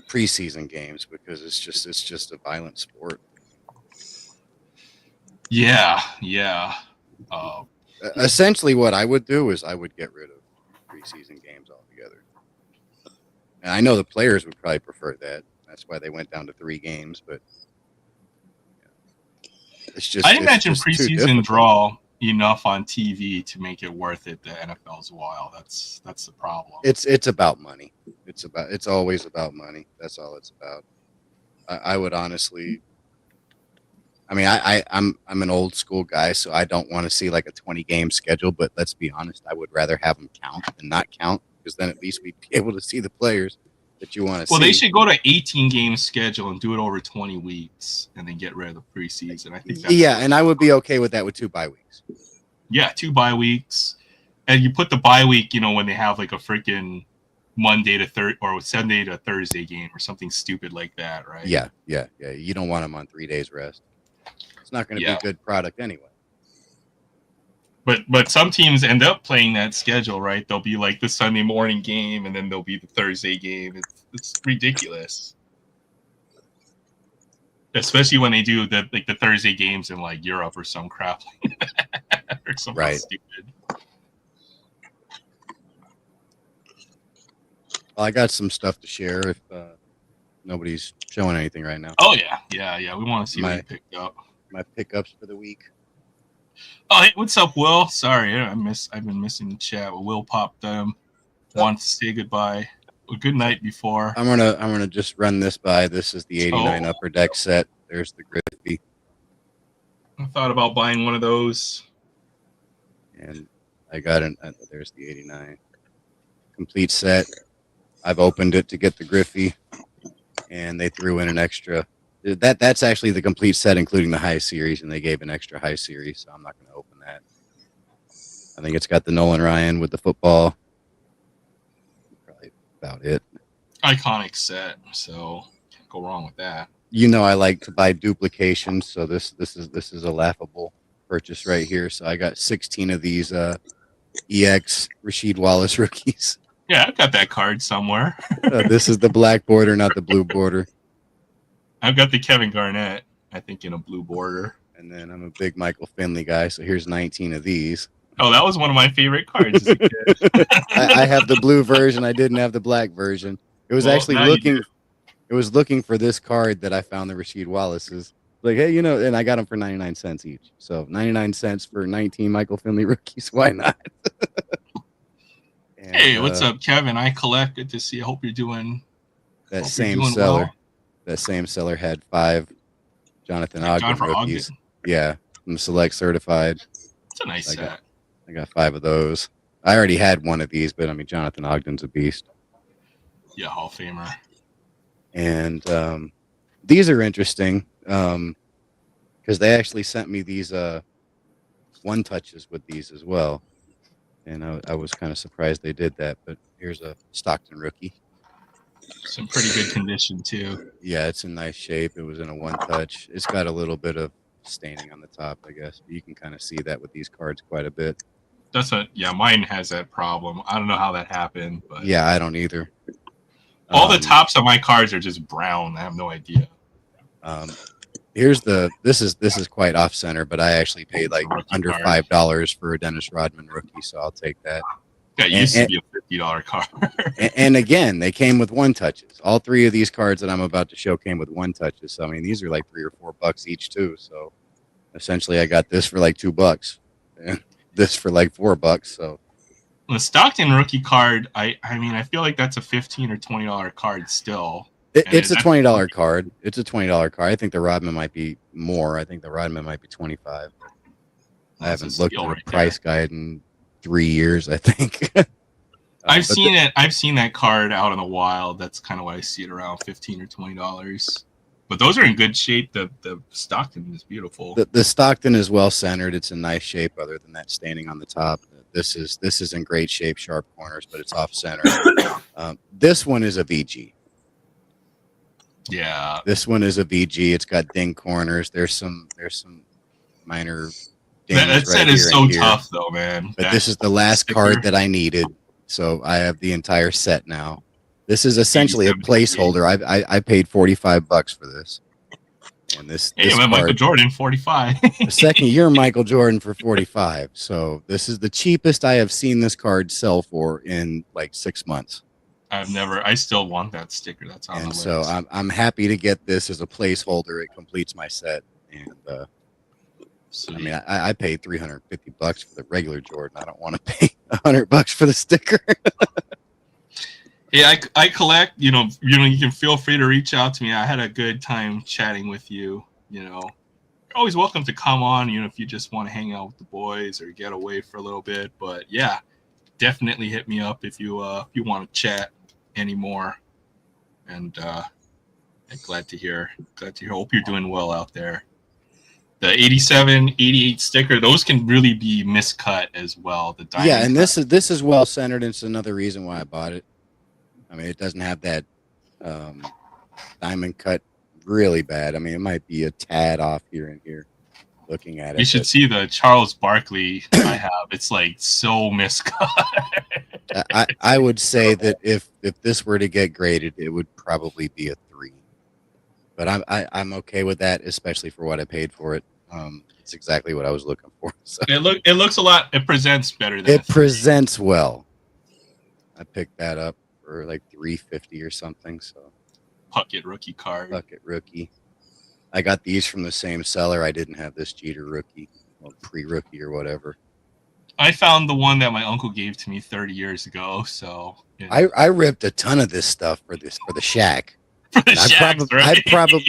preseason games, because it's just a violent sport. Yeah. Essentially, what I would do is I would get rid of preseason games altogether. And I know the players would probably prefer that. That's why they went down to 3 games. But it's just. I imagine preseason draw enough on TV to make it worth it. The NFL's while. That's the problem. It's about money. It's always about money. That's all it's about. I would honestly. I mean, I'm an old school guy, so I don't want to see like a 20-game schedule. But let's be honest, I would rather have them count than not count, because then at least we'd be able to see the players that you want to see. Well, they should go to 18-game schedule and do it over 20 weeks, and then get rid of the preseason. I think. And I would be okay with that with 2 bye weeks. Yeah, 2 bye weeks, and you put the bye week, when they have like a freaking Monday to or Sunday to Thursday game or something stupid like that, right? Yeah. You don't want them on 3 days rest. It's not going to be a good product anyway. But some teams end up playing that schedule, right? They'll be like the Sunday morning game, and then there'll be the Thursday game. It's ridiculous, especially when they do the Thursday games in like Europe or some crap or something stupid. Well, I got some stuff to share if nobody's showing anything right now. Oh yeah. We want to see what you picked up. My pickups for the week. Oh, hey, what's up, Will? Sorry, I've been missing the chat. Will popped wants to say goodbye. Well, good night before. I'm gonna just run this by. This is the 89 Upper Deck set. There's the Griffey. I thought about buying one of those. And I got there's the 89 complete set. I've opened it to get the Griffey, and they threw in an extra. That's actually the complete set, including the high series, and they gave an extra high series, so I'm not going to open that. I think it's got the Nolan Ryan with the football. Probably about it. Iconic set, so can't go wrong with that. I like to buy duplications, so this is a laughable purchase right here. So I got 16 of these EX Rasheed Wallace rookies. Yeah, I've got that card somewhere. This is the black border, not the blue border. I've got the Kevin Garnett, I think, in a blue border. And then I'm a big Michael Finley guy, so here's 19 of these. Oh, that was one of my favorite cards as a kid. I have the blue version. I didn't have the black version. It was looking for this card that I found the Rasheed Wallace's. Like, hey, and I got them for 99 cents each. So 99 cents for 19 Michael Finley rookies. Why not? Hey, what's up, Kevin? I collect. Good to see you. I hope you're doing that same seller. Well. that same seller had 5 Jonathan Like Ogden John for rookies. Ogden? Yeah, from Select Certified. It's a nice set. I got 5 of those. I already had one of these, but I mean, Jonathan Ogden's a beast. Yeah, Hall of Famer. And these are interesting because they actually sent me these one touches with these as well. And I was kind of surprised they did that. But here's a Stockton rookie. Some pretty good condition, too. Yeah, it's in nice shape. It was in a one touch. It's got a little bit of staining on the top, I guess. But you can kind of see that with these cards quite a bit. Mine has that problem. I don't know how that happened, but yeah, I don't either. All the tops of my cards are just brown. I have no idea. Here's this is quite off center, but I actually paid like under $5 for a Dennis Rodman rookie, so I'll take that. That used to be a $50 card. and again, they came with one touches. All 3 of these cards that I'm about to show came with one touches. So I mean, these are like $3 or $4 each too. So essentially, I got this for like $2, and this for like $4. So the Stockton rookie card, I mean, I feel like that's a $15 or $20 card still. It's a $20 card. It's a $20 card. I think the Rodman might be more. I think the Rodman might be $25. I haven't looked at a price guide in 3 years, I think. I've seen it. I've seen that card out in the wild. That's kind of why I see it around $15 or $20. But those are in good shape. The Stockton is beautiful. The Stockton is well centered. It's in nice shape, other than that staining on the top. This is in great shape, sharp corners, but it's off center. This one is a VG. Yeah, this one is a VG. It's got ding corners. There's some minor. That set is so tough, though, man. But this is the last card that I needed, so I have the entire set now. This is essentially a placeholder. I paid $45 for this, and this. Hey, I'm Michael Jordan, 45. The second year, Michael Jordan for 45. So this is the cheapest I have seen this card sell for in like 6 months. I still want that sticker. That's on the list. So I'm happy to get this as a placeholder. It completes my set, and I mean, I paid $350 for the regular Jordan. I don't want to pay $100 for the sticker. Yeah, I collect. You can feel free to reach out to me. I had a good time chatting with you. You're always welcome to come on. If you just want to hang out with the boys or get away for a little bit. But yeah, definitely hit me up if you want to chat anymore. And glad to hear. Hope you're doing well out there. The 87, 88 sticker, those can really be miscut as well. The diamond and this is well centered. And it's another reason why I bought it. I mean, it doesn't have that diamond cut really bad. I mean, it might be a tad off here and here. Looking at it, you should see the Charles Barkley I have. It's like so miscut. I would say that if this were to get graded, it would probably be a 3. But I'm okay with that, especially for what I paid for it. It's exactly what I was looking for. So. It looks a lot. It presents better than it presents well. I picked that up for like $350 or something. So Puckett rookie card. Puckett rookie. I got these from the same seller. I didn't have this Jeter rookie, or pre-rookie or whatever. I found the one that my uncle gave to me 30 years ago. So I ripped a ton of this stuff for the Shaq. For the Shaqs, right?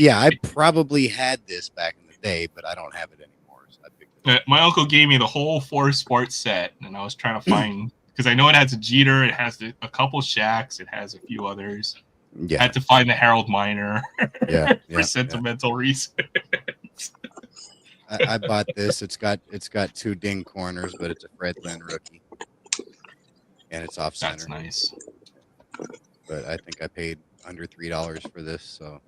I probably had this back in the day, but I don't have it anymore. So I picked it up. My uncle gave me the whole 4 sports set, and I was trying to find because I know it has a Jeter, it has a couple Shaqs, it has a few others. Yeah. I had to find the Harold Miner for sentimental reasons. I bought this. It's got 2 ding corners, but it's a Fred Lynn rookie, and it's off center. That's nice. But I think I paid under $3 for this, so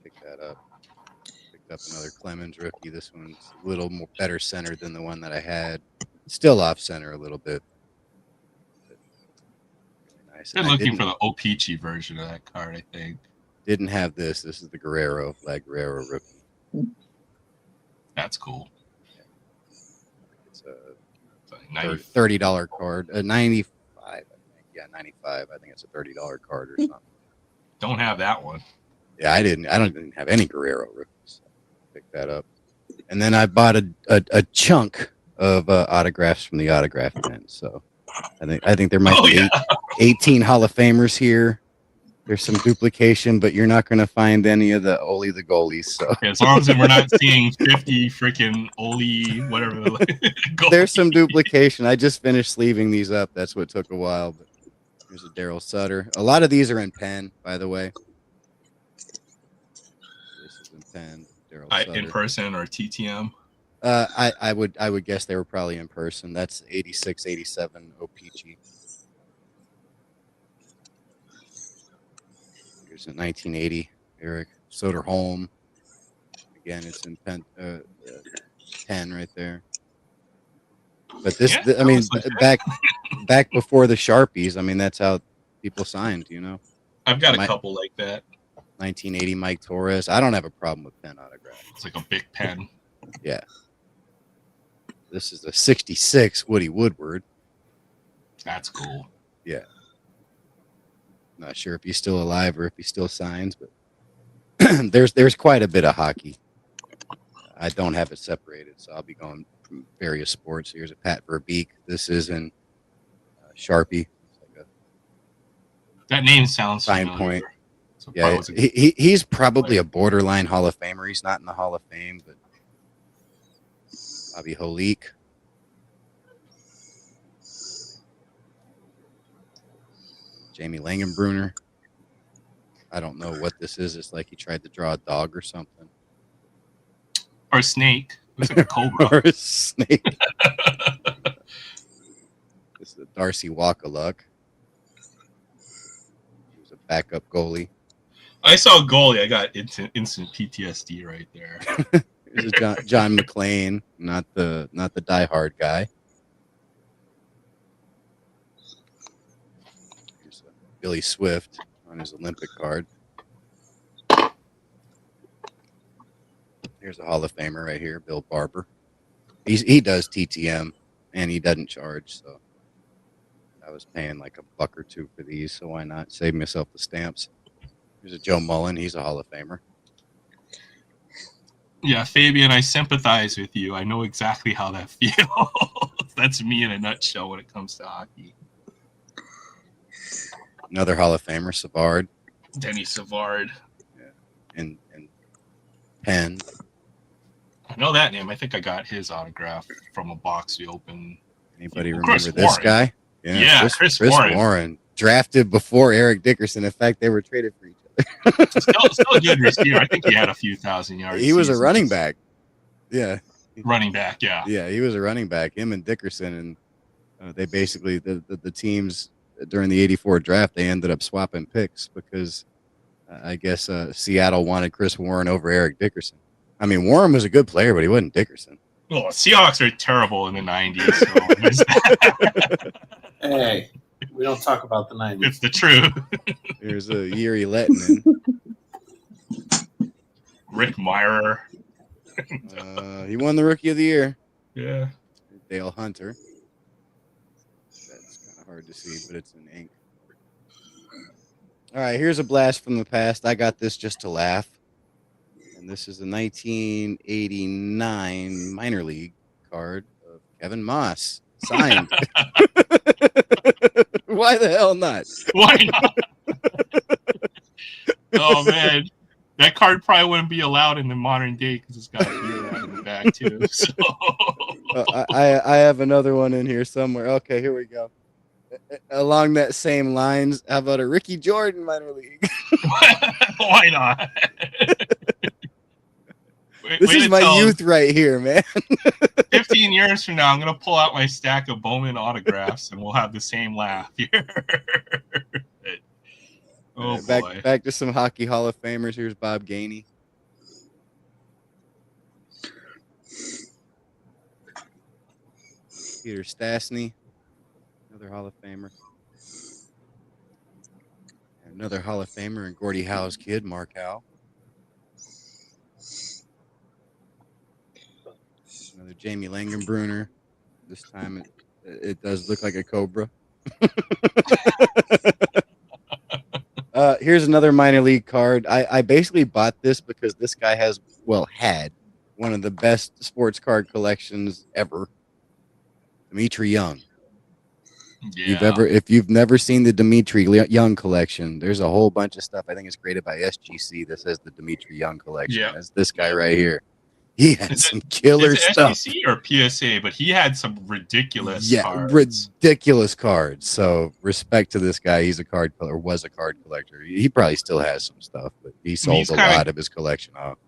pick that up. Picked up another Clemens rookie. This one's a little more better centered than the one that I had. Still off center a little bit. They're looking for the O-Pee-Chee version of that card, I think. Didn't have this. This is the Guerrero rookie. That's cool. It's a $30 card. 95, I think. Yeah, 95. I think it's a $30 card or something. Don't have that one. Yeah, I don't have any Guerrero rookies. So pick that up. And then I bought a chunk of autographs from the autograph bin. So I think there might be 18 Hall of Famers here. There's some duplication, but you're not going to find any of the Oli the goalies. So Yeah, as long as we're not seeing 50 freaking Oli, whatever. there's some duplication. I just finished sleeving these up. That's what took a while. But here's a Daryl Sutter. A lot of these are in pen, by the way. This is in pen. Daryl Sutter. In person or TTM? I would guess they were probably in person. That's 86, 87 OPG. Here's a 1980 Eric Soderholm. Again, it's in pen right there. But this, Yeah, I mean, back before the Sharpies. I mean, that's how people signed. You know, I've got a couple like that. 1980 Mike Torres. I don't have a problem with pen autograph. It's like a big pen. Yeah. This is a 66 Woody Woodward. That's cool. Yeah. Not sure if he's still alive or if he still signs, but there's quite a bit of hockey. I don't have it separated, so I'll be going from various sports. Here's a Pat Verbeek. This is in Sharpie. Like that name sounds fine familiar. point. So Yeah, he's probably a borderline Hall of Famer. He's not in the Hall of Fame, but Bobby Holik. Jamie Langenbrunner. I don't know what this is. It's like he tried to draw a dog or something. Or a snake. Looks like a cobra. Or a snake. This is a Darcy Walkaluck. He was a backup goalie. I saw a goalie. I got instant PTSD right there. Here's a John McClane, not the diehard guy. Here's a Billy Swift on his Olympic card. Here's a Hall of Famer right here, Bill Barber. He does TTM and he doesn't charge, so I was paying like $1 or $2 for these, so why not save myself the stamps? Here's a Joe Mullen. He's a Hall of Famer. Yeah, Fabian, I sympathize with you. I know exactly how that feels. That's me in a nutshell when it comes to hockey. Another Hall of Famer, Savard. Denny Savard. Yeah. And Penn. I know that name. I think I got his autograph from a box we opened. Anybody remember this guy? Yeah, Chris Warren. Drafted before Eric Dickerson. In fact, they were traded for each other. still a good receiver. I think he had a few thousand yards. He was a running back. Yeah. Running back, yeah. Yeah, he was a running back. Him and Dickerson. And they basically, the teams during the 84 draft, they ended up swapping picks because I guess Seattle wanted Chris Warren over Eric Dickerson. I mean, Warren was a good player, but he wasn't Dickerson. Well, Seahawks are terrible in the 90s. So hey, we don't talk about the 90s. It's the truth. There's a Yuri Lettinen. Rick Meyer. He won the Rookie of the Year. Yeah. Dale Hunter. That's kind of hard to see, but it's in ink. All right, here's a blast from the past. I got this just to laugh. And this is a 1989 minor league card of Kevin Moss, signed. Why the hell not? Why not? Oh, man. That card probably wouldn't be allowed in the modern day because it's got a beer out in the back, too. So. I have another one in here somewhere. Okay, here we go. Along that same lines, how about a Ricky Jordan minor league? Why not? This is my youth right here, man. 15 years from now, I'm going to pull out my stack of Bowman autographs and we'll have the same laugh here. Oh, boy. Back to some hockey Hall of Famers. Here's Bob Gainey. Peter Stastny, another Hall of Famer. Another Hall of Famer and Gordie Howe's kid, Mark Howe. Another Jamie Langenbrunner. This time it does look like a cobra. Here's another minor league card. I basically bought this because this guy had one of the best sports card collections ever. Dimitri Young. Yeah. If you've never seen the Dimitri Young collection, there's a whole bunch of stuff. I think it's created by SGC that says the Dimitri Young collection. Yeah. That's this guy right here. He had some killer Is it stuff. SGC or PSA? But he had some ridiculous cards. Ridiculous cards. So respect to this guy. He's a card collector, was a card collector. He probably still has some stuff, but he sold a lot of his collection off.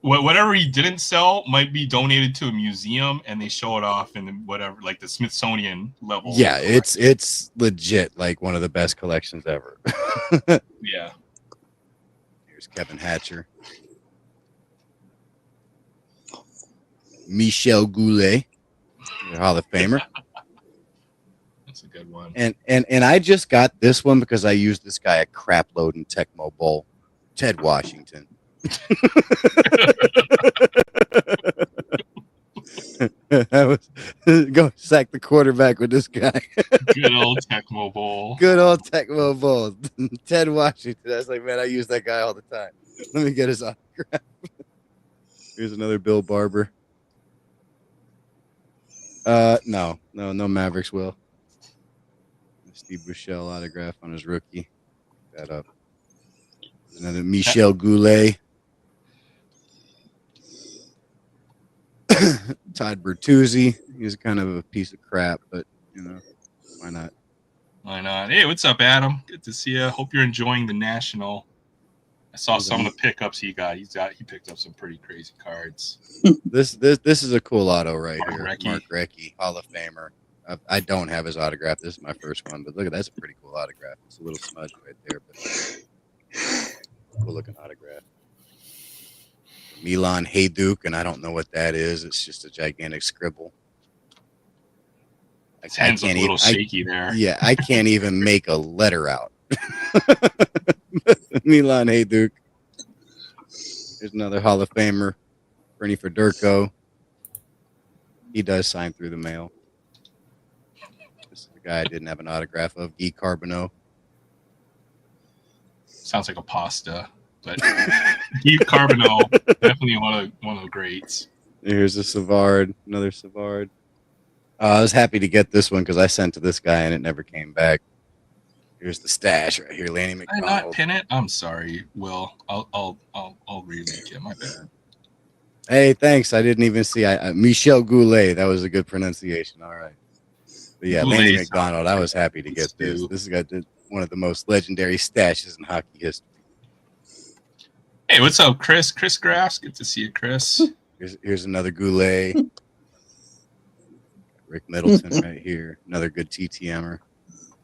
Whatever he didn't sell might be donated to a museum, and they show it off in whatever, like the Smithsonian level. Yeah, it's legit, like one of the best collections ever. Yeah. Here's Kevin Hatcher, Michel Goulet, Hall of Famer. That's a good one. And I just got this one because I used this guy at Crap Load and Tecmo Bowl, Ted Washington. I was go sack the quarterback with this guy. Good old Tecmo Bowl. Good old Tecmo Bowl. Ted Washington. I was like, man, I use that guy all the time. Let me get his autograph. Here's another Bill Barber. No Mavericks will. Steve Bushell autograph on his rookie. Pick that up. Another Michel Goulet. Todd Bertuzzi. He's kind of a piece of crap, but you know, why not? Why not? Hey, what's up, Adam? Good to see you. Hope you're enjoying the National. I saw some of the pickups he got. He picked up some pretty crazy cards. This is a cool auto right here. Recchi. Mark Recchi, Hall of Famer. I don't have his autograph. This is my first one, but look at that's a pretty cool autograph. It's a little smudge right there, but cool looking autograph. Milan Hajduk, and I don't know what that is. It's just a gigantic scribble. His hand's a little shaky there. Yeah, I can't even make a letter out. Milan Hajduk. There's another Hall of Famer, Bernie Fedorko. He does sign through the mail. This is the guy I didn't have an autograph of, Guy Carbonneau. Sounds like a pasta, but Guy Carbonneau, definitely one of the greats. Here's a Savard, another Savard. I was happy to get this one because I sent to this guy and it never came back. Here's the stash right here, Lanny Did I McDonald. not pin it? I'm sorry, Will. I'll remake it. My bad. Hey, thanks. I didn't even see. Michel Goulet. That was a good pronunciation. All right. But yeah, Goulet Lanny McDonald. I was happy to get this. Stu. This has got one of the most legendary stashes in hockey history. Hey, what's up, Chris? Chris Grass. Good to see you, Chris. Here's another Goulet. Rick Middleton right here. Another good TTMer.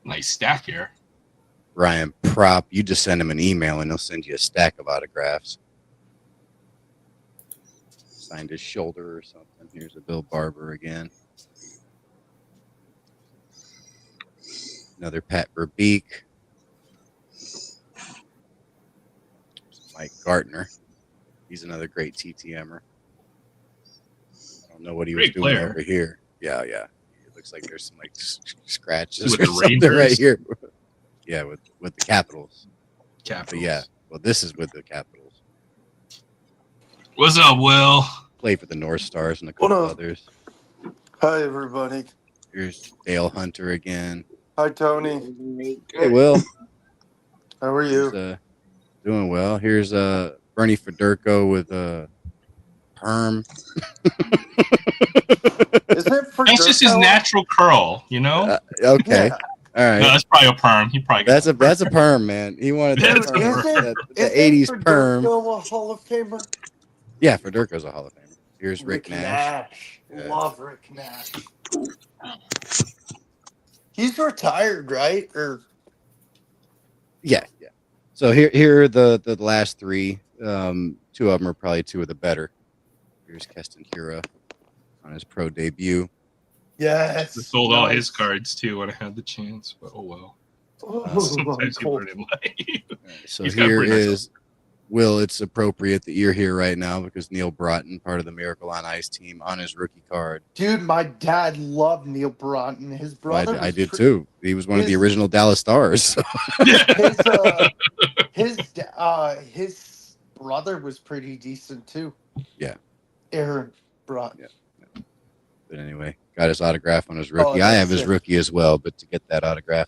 Nice stack here. Ryan Prop. You just send him an email and he'll send you a stack of autographs. Signed his shoulder or something. Here's a Bill Barber again. Another Pat Verbeek. Mike Gartner. He's another great TTMer. I don't know what he was Great doing player. over here. Yeah. It looks like there's some like scratches With or the something Rangers? right here. Yeah, with the Capitals. Capitals. But yeah, well, this is with the Capitals. What's up, Will? Played for the North Stars and a couple others. Hi, everybody. Here's Dale Hunter again. Hi, Tony. Hey, Will. How are you? Here's, doing well. Here's Bernie Fedorko with a perm. Is it for That's just his natural curl, you know? Okay. Yeah. All right. No, that's probably a perm. He probably got That's a perm, man. He wanted that That's a perm, perm. the 80s perm. Fedorko a Hall of Famer? Yeah, Fedorko's a Hall of Famer. Here's Rick Nash. Nash. Yeah. Love Rick Nash. He's retired, right? Or Yeah. So here are the last three. Two of them are probably two of the better. Here's Keston Hiura on his pro debut. yes, I sold all his cards too when I had the chance, but oh well. Sometimes you learn in life. So He's got here pretty nice is Will. It's appropriate that you're here right now because Neil Broughton, part of the Miracle on Ice team, on his rookie card. dude, my dad loved Neil Broughton. His brother. I did too. He was one of the original Dallas Stars. So. His brother was pretty decent too. Yeah. Aaron Broughton. Yeah. But anyway, got his autograph on his rookie. Oh, I that's have his sick. rookie as well, but to get that autograph.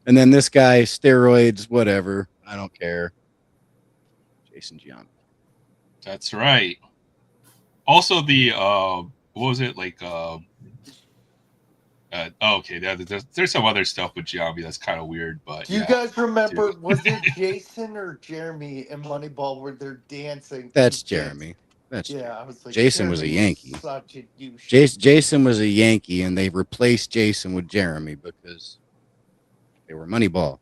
And then this guy, steroids, whatever. I don't care. Jason Giambi. That's right. Also, the what was it like? Okay, there's some other stuff with Giambi that's kind of weird, but Do you yeah. guys remember? Was it Jason or Jeremy in Moneyball where they're dancing? That's He's dancing. Jeremy. That's Yeah, Jeremy. I was like, Jason was a Jeremy Yankee. is such a douche. Jason was a Yankee, and they replaced Jason with Jeremy because they were Moneyball.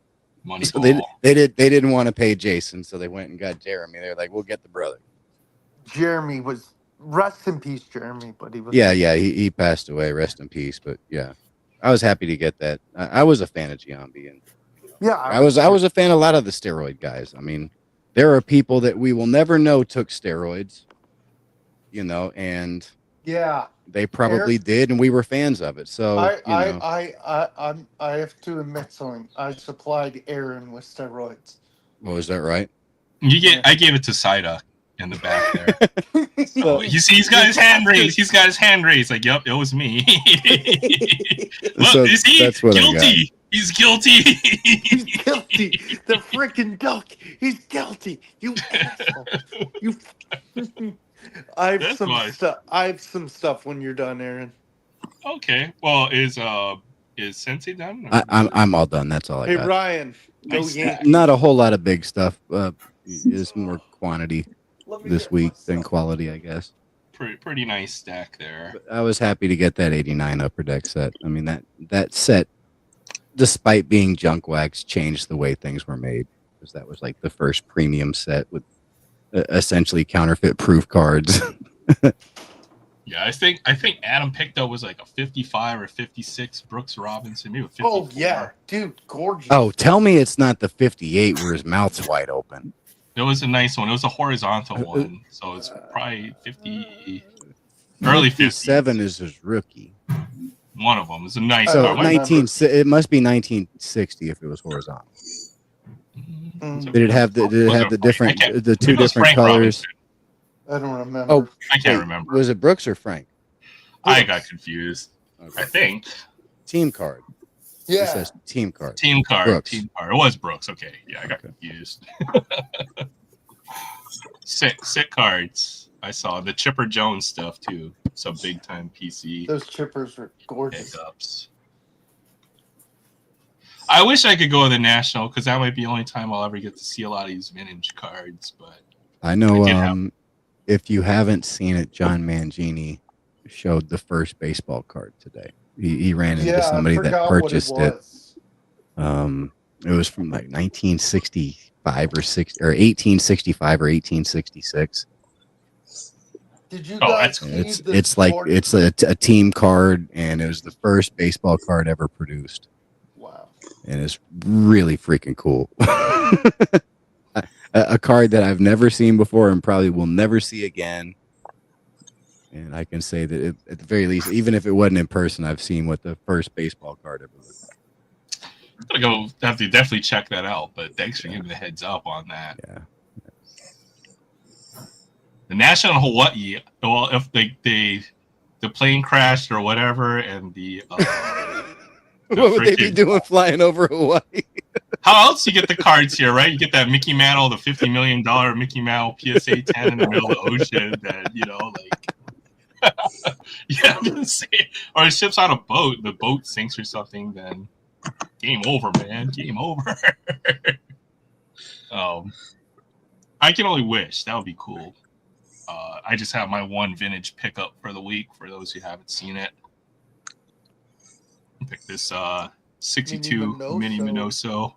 So they didn't want to pay Jason, so they went and got Jeremy. They're like, we'll get the brother. Jeremy was rest in peace, Jeremy. But he was he passed away. Rest in peace. But yeah, I was happy to get that. I was a fan of Giambi, and yeah, I was a fan of a lot of the steroid guys. I mean, there are people that we will never know took steroids, and yeah. they probably did, and we were fans of it. So I have to admit something. I supplied Aaron with steroids. Well, is that right? I gave it to Saida in the back there. So, he's got his hand raised. He's got his hand raised. Like, yep, it was me. Look, So is he that's what I got. guilty? He's guilty. He's guilty. The freaking duck. He's guilty. You asshole. You. I have That's some nice. stuff. I have some stuff when you're done, Aaron. Okay. Well, is Sensei done? I'm all done. That's all I Hey got. Ryan, go Nice. Yankees. Not a whole lot of big stuff. It's more quantity Let me this get week my than stuff. quality, I guess. Pretty nice stack there. But I was happy to get that 89 Upper Deck set. I mean, that set, despite being junk wax, changed the way things were made, because that was like the first premium set with essentially counterfeit proof cards. Yeah, I think Adam picked up was like a 55 or 56 Brooks Robinson, maybe a 54. Oh yeah, dude, gorgeous. Oh, tell me it's not the 58 where his mouth's wide open. It was a nice one. It was a horizontal one, so it's probably 50, early 50s. 57 is his rookie. One of them is a nice So one. it must be 1960 if it was horizontal. Mm. Did it have the two It was different Frank colors? Robinson. I don't remember. Oh, I can't wait, remember. Was it Brooks or Frank? I got confused. Okay. I think Team card. It yeah. says team card. team card. Brooks. Team card. It was Brooks. Okay, yeah, I got confused. Sick cards. I saw the Chipper Jones stuff too. Some big time PC Those chippers are gorgeous. pickups. I wish I could go to the National because that might be the only time I'll ever get to see a lot of these vintage cards. But I know. I did have- If you haven't seen it, John Mangini showed the first baseball card today. He ran into somebody that purchased it. It was from like 1965 or 1865 or 1866. Did you Oh, guys that's- see the It's like sport- it's a team card, and it was the first baseball card ever produced, Wow. and it's really freaking cool. A card that I've never seen before and probably will never see again. And I can say that at the very least, even if it wasn't in person, I've seen what the first baseball card ever was. I'm gonna have to definitely check that out. But thanks for giving the heads up on that. Yeah. The National Hawaii. Well, if the plane crashed or whatever, and the What would they be freaking- doing flying over Hawaii? How else you get the cards here, right? You get that Mickey Mantle, the $50 million Mickey Mantle PSA 10 in the middle of the ocean. That yeah, I'm gonna say, or it ships on a boat. The boat sinks or something. Then game over, man. Game over. I can only wish. That would be cool. I just have my one vintage pickup for the week. For those who haven't seen it, pick this 62 Mini Minoso.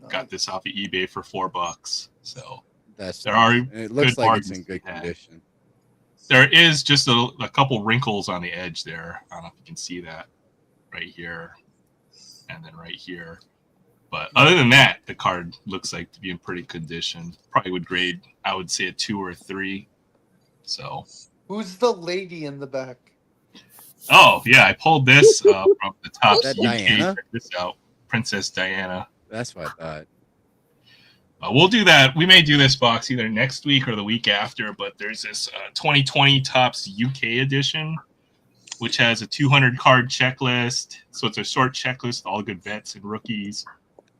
Got this off of eBay for $4. So there are. It looks good like it's in bargains good to have. condition. There is just a couple wrinkles on the edge there. I don't know if you can see that right here and then right here. But other than that, the card looks like to be in pretty condition. Probably would grade, I would say, a 2 or a 3. So. Who's the lady in the back? Oh, yeah. I pulled this from the top. Is that Diana? Check this out. Princess Diana. That's what I thought. We'll do that. We may do this box either next week or the week after, but there's this 2020 Topps UK edition which has a 200 card checklist. So it's a short checklist, all good vets and rookies.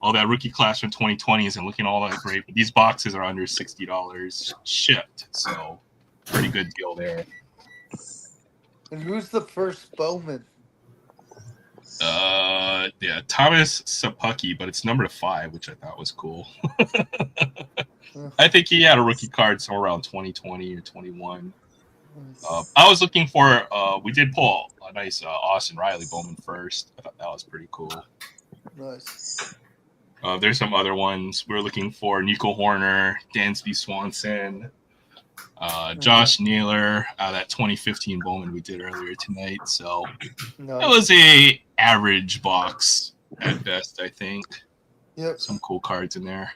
All that rookie class from 2020 isn't looking all that great, but these boxes are under $60 shipped. So pretty good deal there. And who's the first Bowman? Yeah, Thomas Sapucki, but it's number 5, which I thought was cool. I think he had a rookie card somewhere around 2020 or 21. I was looking for, we did pull a nice Austin Riley Bowman first. I thought that was pretty cool. Nice. There's some other ones. We're looking for Nico Hoerner, Dansby Swanson, Josh Naylor, that 2015 Bowman we did earlier tonight. So Nice. it was a average box at best, I think. Yep. Some cool cards in there.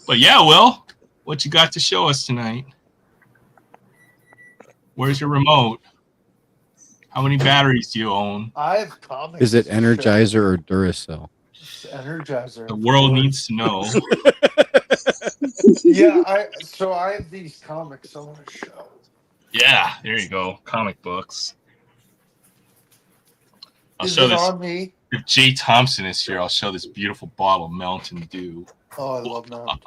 But yeah, Will, what you got to show us tonight? Where's your remote? How many batteries do you own? I have comics. Is it to show. Energizer or Duracell? It's Energizer. The world needs to know. Yeah, I have these comics I want to show. Yeah, there you go. Comic books. I'll Is show it this. on me? If Jay Thompson is here, I'll show this beautiful bottle of Mountain Dew. Oh, I love that.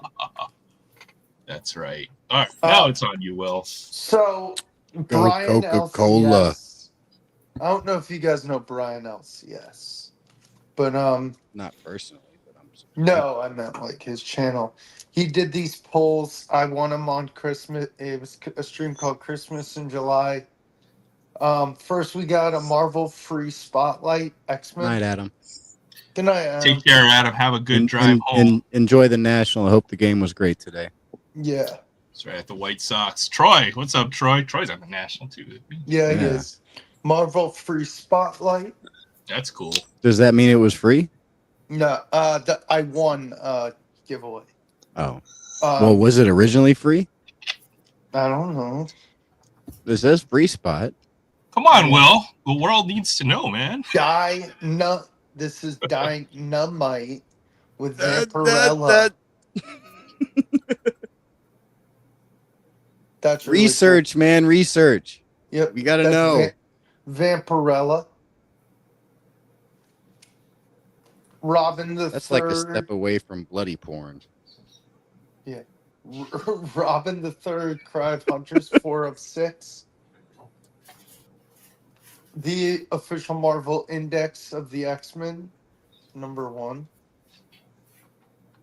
That's right. All right, now it's on you, Will. So, Brian Coca-Cola. LCS. I don't know if you guys know Brian LCS, but Not personally, but I'm no, I meant like his channel. He did these polls. I won them on Christmas. It was a stream called Christmas in July. First we got a Marvel free spotlight X-Men. Night, Adam. Good night, Adam. Take care, Adam. Have a good drive home. And enjoy the National. I hope the game was great today. Yeah. That's right, at the White Sox. Troy, what's up, Troy? Troy's on the National, too. Yeah, he Yeah. is. Marvel free spotlight. That's cool. Does that mean it was free? No, I won giveaway. Oh. Well, was it originally free? I don't know. It says free spot. Come on, Will. The world needs to know, man. This is Dynamite with Vampirella. That's really Research, man. Research. Cool. Yep, We got to know. Vampirella. Robin the That's Third. like a step away from bloody porn. Yeah. Robin the Third, Cry of Hunters, 4 of 6. The official Marvel Index of the X-Men, number 1.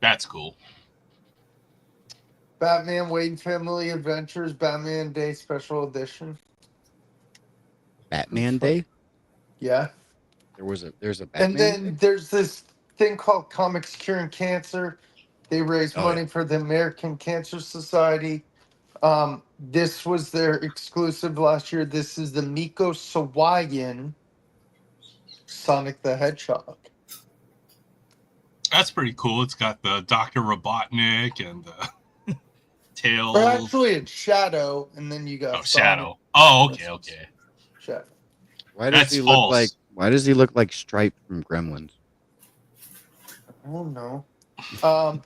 That's cool. Batman Wayne Family Adventures, Batman Day Special Edition. Batman Day? Yeah. There's a Batman And then Day? there's this thing called Comics Curing Cancer. They raise Oh, money yeah. for the American Cancer Society. This was their exclusive last year. This is the Miko Sawaiyan Sonic the Hedgehog. That's pretty cool. It's got the Dr. Robotnik and the tails. Or actually, it's Shadow, and then you got Sonic. Shadow. Oh, okay. Shadow. Why does That's he false. Why does he look like Stripe from Gremlins? I don't know.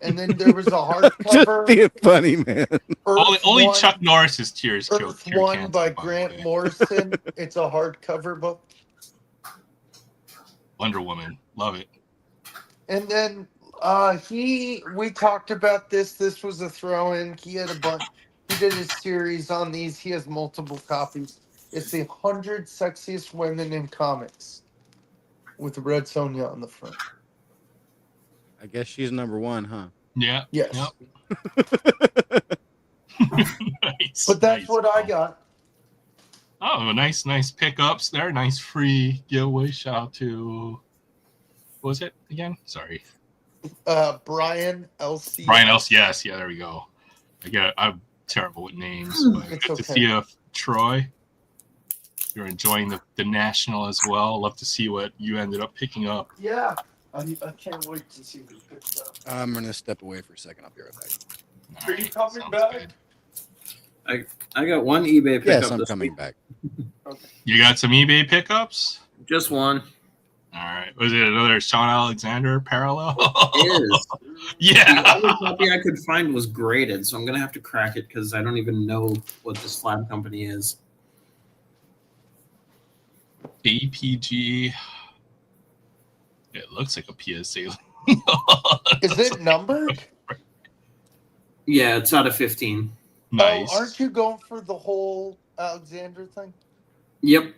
And then there was a Just hardcover. being funny, man. Only One- Chuck Norris's tears killed Earth cure 1 cancer, by the Grant way. Morrison. It's a hardcover book. Wonder Woman. Love it. And then we talked about this. This was a throw-in. He had a bunch. He did a series on these. He has multiple copies. It's the 100 Sexiest Women in Comics with Red Sonja on the front. I guess she's number 1, huh? Yeah. Yes. Yep. Nice. But that's nice. what I got. Oh, nice pickups there. Nice free giveaway. Shout out to, what was it again? Sorry. Brian LC. Brian Else. Yes. Yeah, there we go. I'm terrible with names, but It's good to okay. see you, Troy. You're enjoying the National as well. Love to see what you ended up picking up. Yeah. I can't wait to see who picks up. I'm going to step away for a second. I'll be right back. Are you coming Sounds back? good. I got one eBay pickup. Yes, I'm this coming week. back. Okay. You got some eBay pickups? Just one. All right. Was it another Sean Alexander parallel? It is. Yeah. The only copy I could find was graded, so I'm gonna have to crack it because I don't even know what this slab company is. APG. It looks like a PSA. Is it numbered? Yeah, it's out of 15. Nice. Oh, aren't you going for the whole Alexander thing? Yep.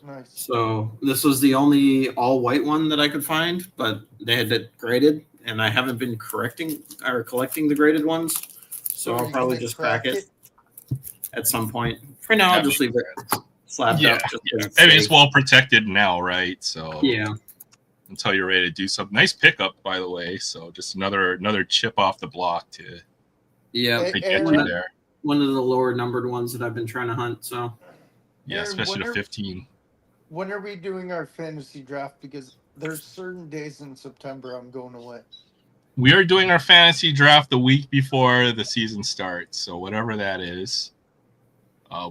Nice. So this was the only all-white one that I could find, but they had it graded, and I haven't been collecting the graded ones. So I'll probably just crack it at some point. For now, I'll just leave it slapped up. Just I mean, it's well protected now, right? So yeah. Until you're ready to do something. Nice pickup, by the way. So just another chip off the block to get you there. One of the lower numbered ones that I've been trying to hunt. So yeah, especially the 15. When are we doing our fantasy draft? Because there's certain days in September I'm going away. We are doing our fantasy draft the week before the season starts. So whatever that is.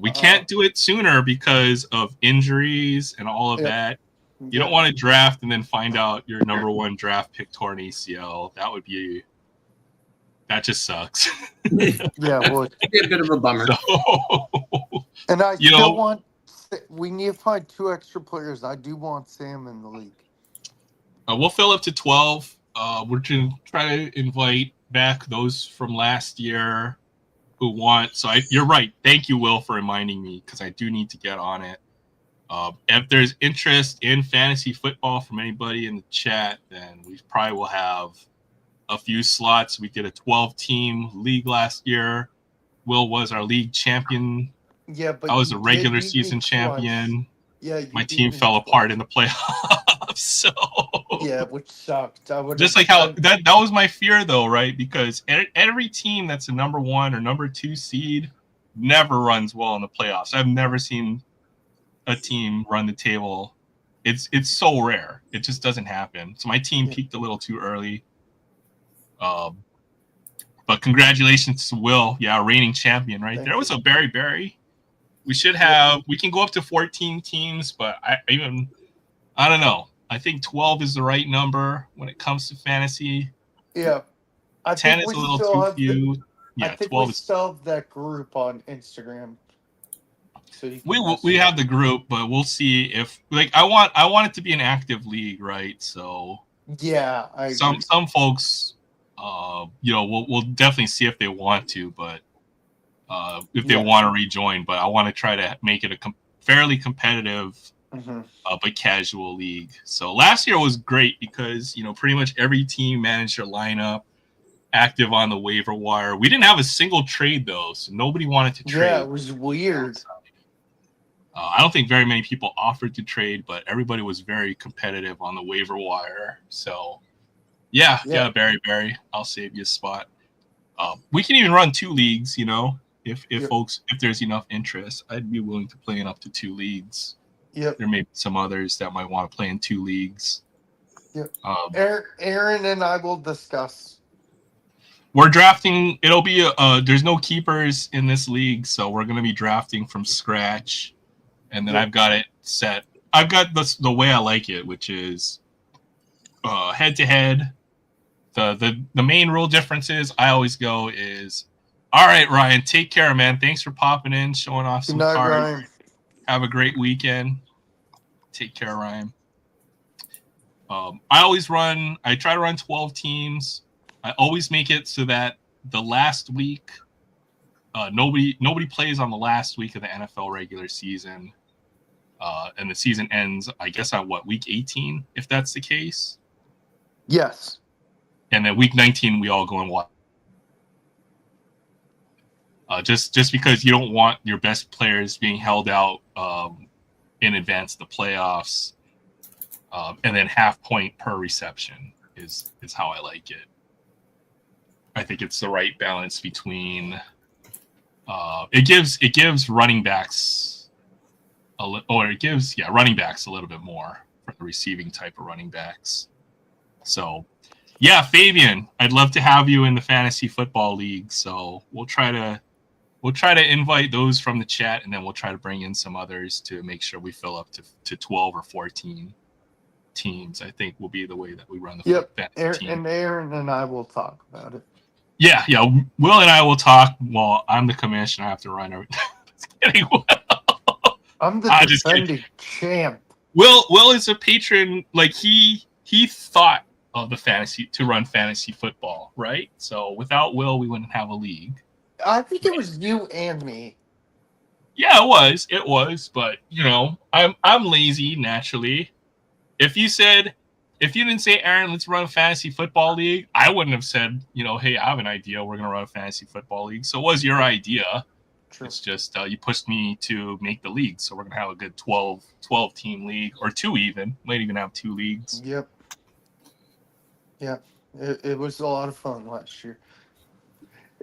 We can't do it sooner because of injuries and all of that. You don't want to draft and then find out your number one draft pick tore an ACL. That just sucks. Yeah, well, it'd be a bit of a bummer. So, and I still want. We need to find 2 extra players. I do want Sam in the league. We'll fill up to 12. We're going to try to invite back those from last year who want. So you're right. Thank you, Will, for reminding me because I do need to get on it. If there's interest in fantasy football from anybody in the chat, then we probably will have a few slots. We did a 12-team league last year. Will was our league champion. Yeah, but I was a regular season champion. Yeah, my team fell apart in the playoffs. So yeah, which sucked. Just like how that was my fear, though, right? Because every team that's a number 1 or number 2 seed never runs well in the playoffs. I've never seen a team run the table. It's so rare. It just doesn't happen. So my team peaked a little too early. But congratulations to Will. Yeah, reigning champion, right? There was a Barry. We can go up to 14 teams, but I don't know. I think 12 is the right number when it comes to fantasy. Yeah. 10 is a little too few. I think 12 we still have that group on Instagram. So we have the group, but we'll see if I want it to be an active league, right? So yeah, some folks, we'll definitely see if they want to, but if they want to rejoin. But I want to try to make it a fairly competitive, but casual league. So last year was great because pretty much every team managed their lineup. Active on the waiver wire. We didn't have a single trade though, so nobody wanted to trade. Yeah, it was weird. I don't think very many people offered to trade, but everybody was very competitive on the waiver wire. So, yeah, Barry, I'll save you a spot. We can even run 2 leagues, if there's enough interest. I'd be willing to play in up to 2 leagues. Yep. There may be some others that might want to play in 2 leagues. Yep. Aaron and I will discuss. We're drafting. It'll be there's no keepers in this league, so we're going to be drafting from scratch. And then I've got it set. I've got the way I like it, which is head to head. The main rule differences I always go is, all right, Ryan, take care, man. Thanks for popping in, showing off some cards. Ryan. Have a great weekend. Take care, Ryan. I try to run 12 teams. I always make it so that the last week, nobody plays on the last week of the NFL regular season. And the season ends, I guess, on week 18, if that's the case? Yes. And then week 19, we all go and watch. Just because you don't want your best players being held out in advance of the playoffs. And then 0.5 point per reception is how I like it. I think it's the right balance between it gives running backs running backs a little bit more for the receiving type of running backs. So yeah, Fabian, I'd love to have you in the fantasy football league. So we'll try to invite those from the chat, and then we'll try to bring in some others to make sure we fill up to 12 or 14 teams. I think will be the way that we run the fantasy team. And Aaron and I will talk about it. Yeah. Will and I will talk while I'm the commissioner. I have to run everything. I'm the just kidding. defending champ. Will is a patron. Like he thought of the fantasy to run fantasy football, right? So without Will, we wouldn't have a league. I think it was you and me. Yeah, it was, but you know, I'm lazy naturally. If you didn't say, Aaron, let's run a fantasy football league, I wouldn't have said, you know, hey, I have an idea, we're gonna run a fantasy football league. So it was your idea. True. It's just you pushed me to make the league, so we're gonna have a good 12 team league, or 2 even. Might even have 2 leagues. Yep. Yeah, it was a lot of fun last year.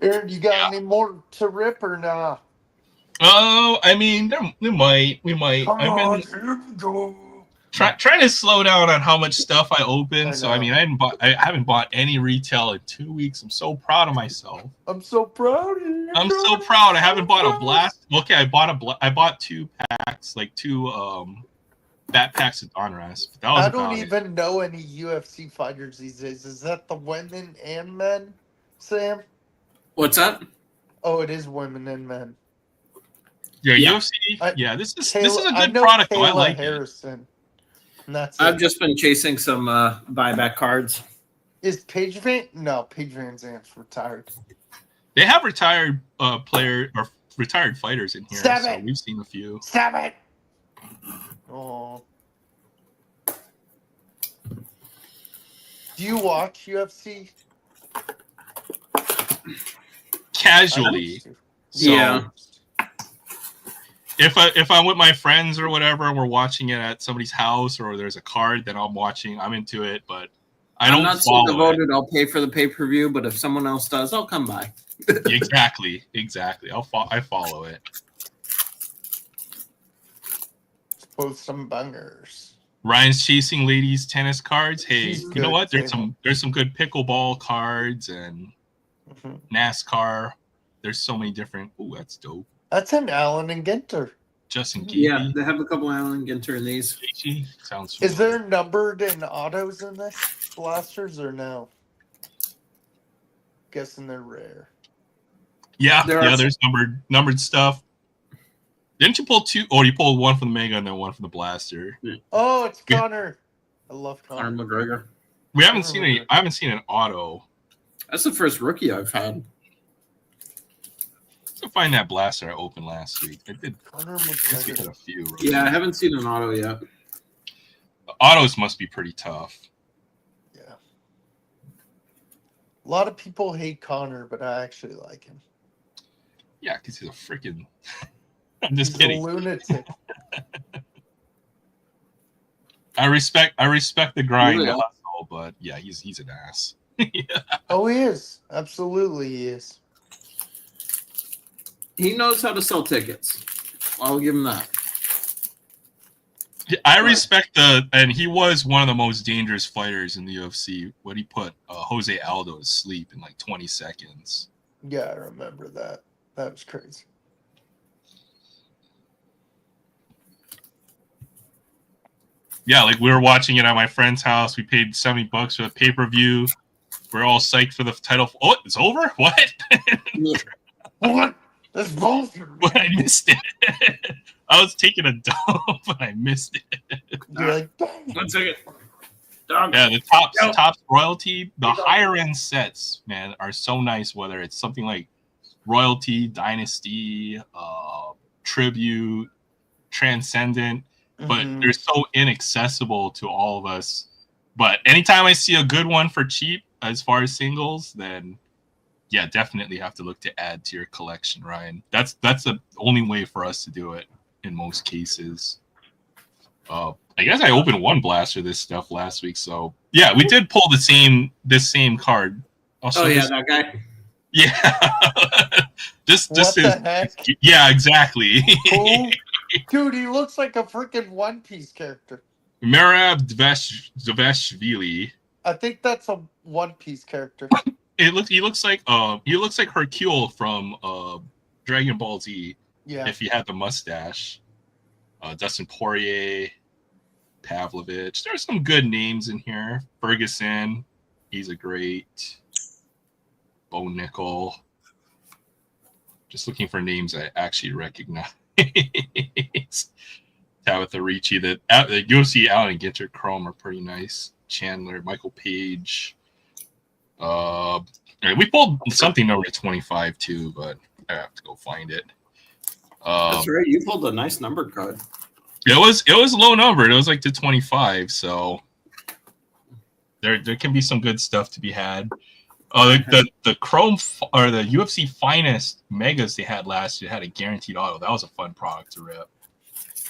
Aaron, you got any more to rip or not? Oh, I mean, we might. Come I've on, been here we go. trying to slow down on how much stuff I open. So I know. mean, I haven't bought any retail in 2 weeks. I'm so proud of myself. I'm so proud of you. I'm so proud. I haven't bought a blast. Okay, I bought 2 packs, like 2 bat packs of Donruss. That was I don't about even know any UFC fighters these days. Is that the women and men, Sam? What's that? Oh, it is women and men. Yeah, Yeah. UFC. This is a I good know product. Though. I Kayla like it. Harrison. And that's I've it. just been chasing some buyback cards. Is Paige Van? No, Paige Van Zandt's retired. They have retired player or retired fighters in here, Stop so it. we've seen a few. Stop it. Oh. Do you watch UFC? Casually. So Yeah. if I'm with my friends or whatever and we're watching it at somebody's house or there's a card that I'm into it, but I'm not so follow devoted. I'll pay for the pay-per-view, but if someone else does, I'll come by. Exactly. I follow it. Post some bangers. Ryan's chasing ladies tennis cards. Hey, She's you know good, what? too. There's some good pickleball cards and NASCAR. There's so many different. Ooh, that's dope. That's an Allen and Ginter. Justin Gaethje. Yeah, they have a couple Allen Ginter in these. Sounds Is familiar. there numbered and autos in this blasters or no? Guessing they're rare. Yeah, There are there's numbered stuff. Didn't you pull 2? Oh, you pulled 1 from the Mega and then 1 from the Blaster. Oh, it's Connor. I love Connor. Arm McGregor. We haven't seen any. I haven't seen an auto. That's the first rookie I've had. Let's find that Blaster I opened last week. I did. Connor I guess we McGregor. had a few. Yeah, I haven't seen an auto yet. The autos must be pretty tough. Yeah. A lot of people hate Connor, but I actually like him. Yeah, because he's a freaking. I'm just He's kidding. a lunatic. I respect the grind, Yeah. the hustle, but yeah, he's an ass. Oh, he is. Absolutely, he is. He knows how to sell tickets. I'll give him that. I respect and he was one of the most dangerous fighters in the UFC. When he put Jose Aldo to sleep in like 20 seconds. Yeah, I remember that. That was crazy. Yeah, like we were watching it at my friend's house. We paid $70 for the pay-per-view. We're all psyched for the title. Oh, it's over? What? What? That's bullshit. But I missed it. I was taking a dump, but I missed it. You're like, dang. 1 second. Dog. Yeah, the tops royalty, the higher end sets, man, are so nice. Whether it's something like royalty, dynasty, tribute, transcendent, but they're so inaccessible to all of us. But anytime I see a good one for cheap, as far as singles, then yeah, definitely have to look to add to your collection, Ryan. That's the only way for us to do it in most cases. I guess I opened 1 blaster this stuff last week, so yeah, we did pull this same card. That guy. Yeah. just What the heck? Yeah, exactly. Who? Dude, he looks like a freaking One Piece character. Merab Dveshvili. I think that's a One Piece character. He looks like Hercule from Dragon Ball Z. Yeah. If he had the mustache. Dustin Poirier, Pavlovich. There's some good names in here. Ferguson, he's a great. Bo Nickel. Just looking for names I actually recognize. Tabitha Ricci. The UFC Allen and Ginter Chrome are pretty nice. Chandler, Michael Page. We pulled something number 25 too, but I have to go find it. That's right. You pulled a nice numbered card. It was low numbered. It was like to 25, so there can be some good stuff to be had. The Chrome or the UFC Finest Megas they had last year had a guaranteed auto. That was a fun product to rip.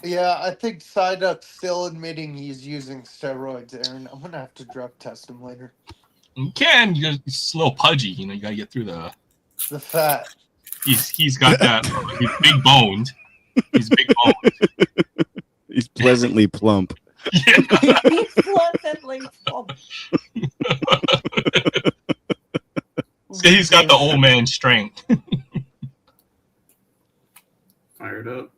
Yeah, I think Psyduck's still admitting he's using steroids, Aaron. I'm gonna have to drug test him later. You can. You're just a little pudgy. You know, you gotta get through the fat. He's got that. He's big boned. He's big boned. He's pleasantly plump. Yeah. He's pleasantly plump. He's got the old man strength. Fired up.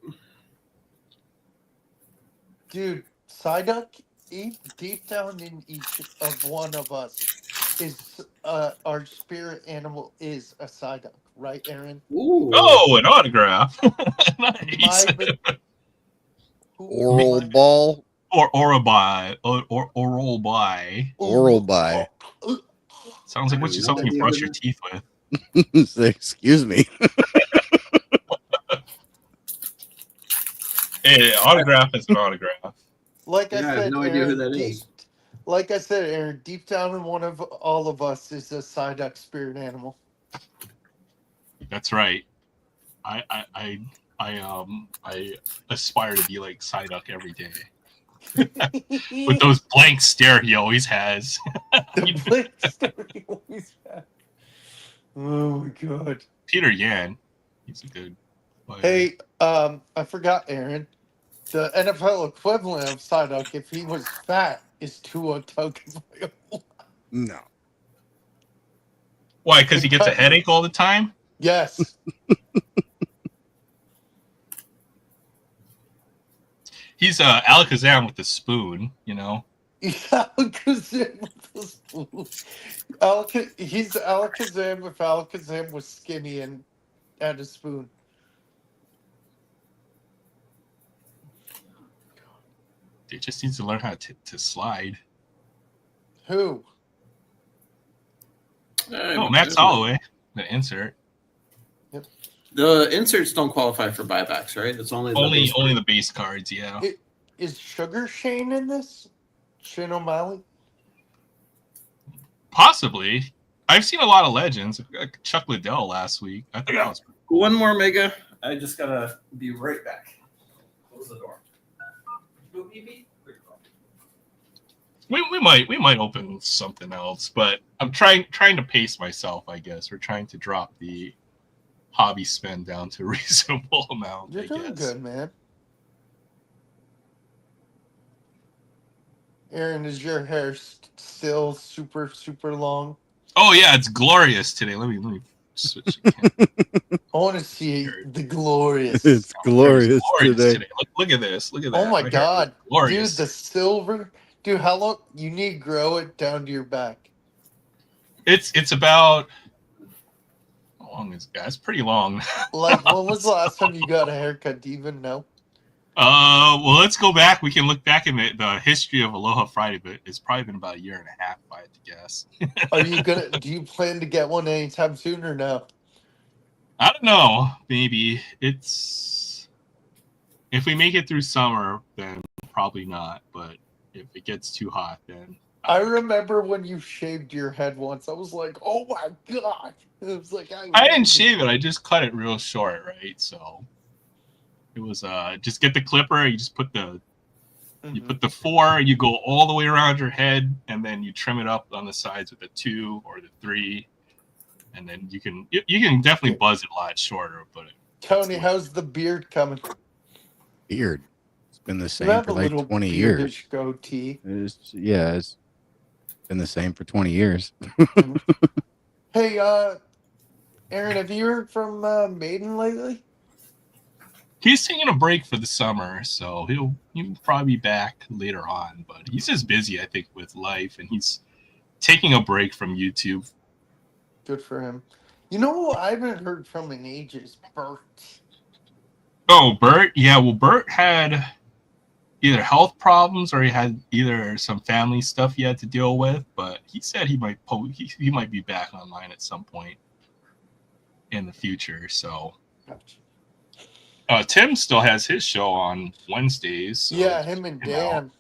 Dude, Psyduck, deep down in each of one of us is our spirit animal is a Psyduck, right, Aaron? Ooh. Oh, an autograph. Nice. Oral ball. Or oral by. Oral by. Oral by. Sounds like something you brush your teeth with. Excuse me. Hey, autograph is an autograph. Like I said, I have no idea who that is. Like I said, Aaron, deep down in one of all of us is a Psyduck spirit animal. That's right. I aspire to be like Psyduck every day. With those blank stare he always has. The blank stare he always has. Oh my god. Peter Yan. He's a good player. Hey, I forgot, Aaron. The NFL equivalent of Psyduck, if he was fat, is Tua Tagovailoa. No. Why? Because he gets a headache all the time? Yes. He's Alakazam with the spoon, you know? He's Alakazam with the spoon. He's Alakazam if Alakazam was skinny and had a spoon. They just need to learn how to slide. Who? Max Holloway, the insert. Yep. The inserts don't qualify for buybacks, right? It's only the base cards, yeah. Is Sugar Shane in this? Shane O'Malley? Possibly. I've seen a lot of legends. Chuck Liddell last week. I think that was pretty cool. One more mega. I just gotta be right back. Close the door. We might open something else, but I'm trying to pace myself. I guess we're trying to drop the hobby spend down to a reasonable amount. You're doing good, man. Aaron, is your hair still super, super long? Oh yeah, it's glorious today. Let me switch again. I want to see the glorious. It's glorious today. Look at this. Look at that. Oh my god, glorious. dude, the silver. Dude, how long? You need to grow it down to your back. It's about. How long is that? It's pretty long. Like, when was the last time you got a haircut? Do you even know? Well, let's go back. We can look back in the history of Aloha Friday, but it's probably been about a year and a half, if I had to guess. Are you gonna? Do you plan to get one anytime soon or no? I don't know. Maybe it's if we make it through summer, then probably not. But if it gets too hot, then I remember when you shaved your head once. I was like, "Oh my god!" It was like I didn't shave it. I just cut it real short, right? So it was just get the clipper. You just put the you put the 4. You go all the way around your head, and then you trim it up on the sides with the 2 or the 3, and then you can definitely buzz it a lot shorter. But Tony, how's the beard coming? Beard. It's been the You same have for a like little 20 years. beardish goatee. It's been the same for 20 years. Hey, Aaron, have you heard from Maiden lately? he's taking a break for the summer, so he'll probably be back later on. But he's just busy, I think, with life, and he's taking a break from YouTube. Good for him. You know who I haven't heard from in ages? Bert. Oh, Bert. Yeah, well, Bert had either health problems or he had either some family stuff he had to deal with. But he said he might he might be back online at some point in the future. So Tim still has his show on Wednesdays. So Yeah, him and Dan.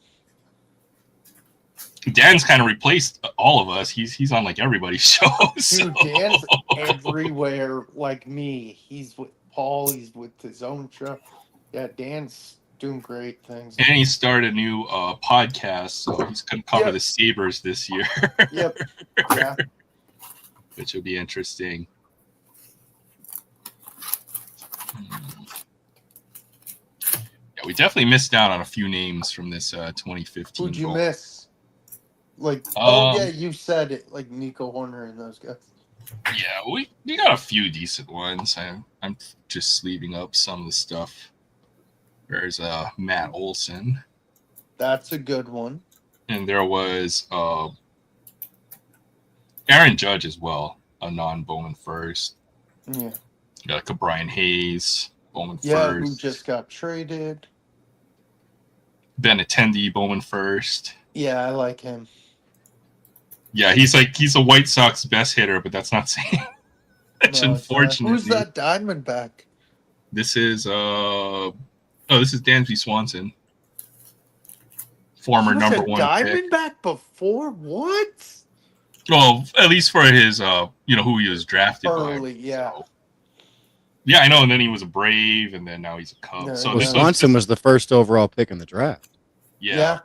Dan's kind of replaced all of us. He's on like everybody's show. So. Dude, Dan's everywhere like me. He's with Paul. He's with his own show. Yeah, Dan's doing great things. And he started a new podcast, so he's going to cover the Sabres this year. Yep. Yeah. Which will be interesting. Yeah, we definitely missed out on a few names from this 2015. Who'd you goal. miss? Like, you said it, like Nico Hoerner and those guys. Yeah, we got a few decent ones. I'm just leaving up some of the stuff. There's Matt Olson. That's a good one. And there was Aaron Judge as well, a non-Bowman first. Yeah. You got like Brian Hayes, Bowman first. Yeah, who just got traded. Ben Attendee, Bowman first. Yeah, I like him. Yeah, he's a White Sox best hitter, but that's not saying much, unfortunately. Who's that Diamondback? This is this is Dansby Swanson, former number one Diamondback pick. Before what? Well, at least for his who he was drafted early, by. yeah. So. Yeah, I know. And then he was a Brave, and then now he's a Cub. Yeah, so Swanson was the first overall pick in the draft. Yeah.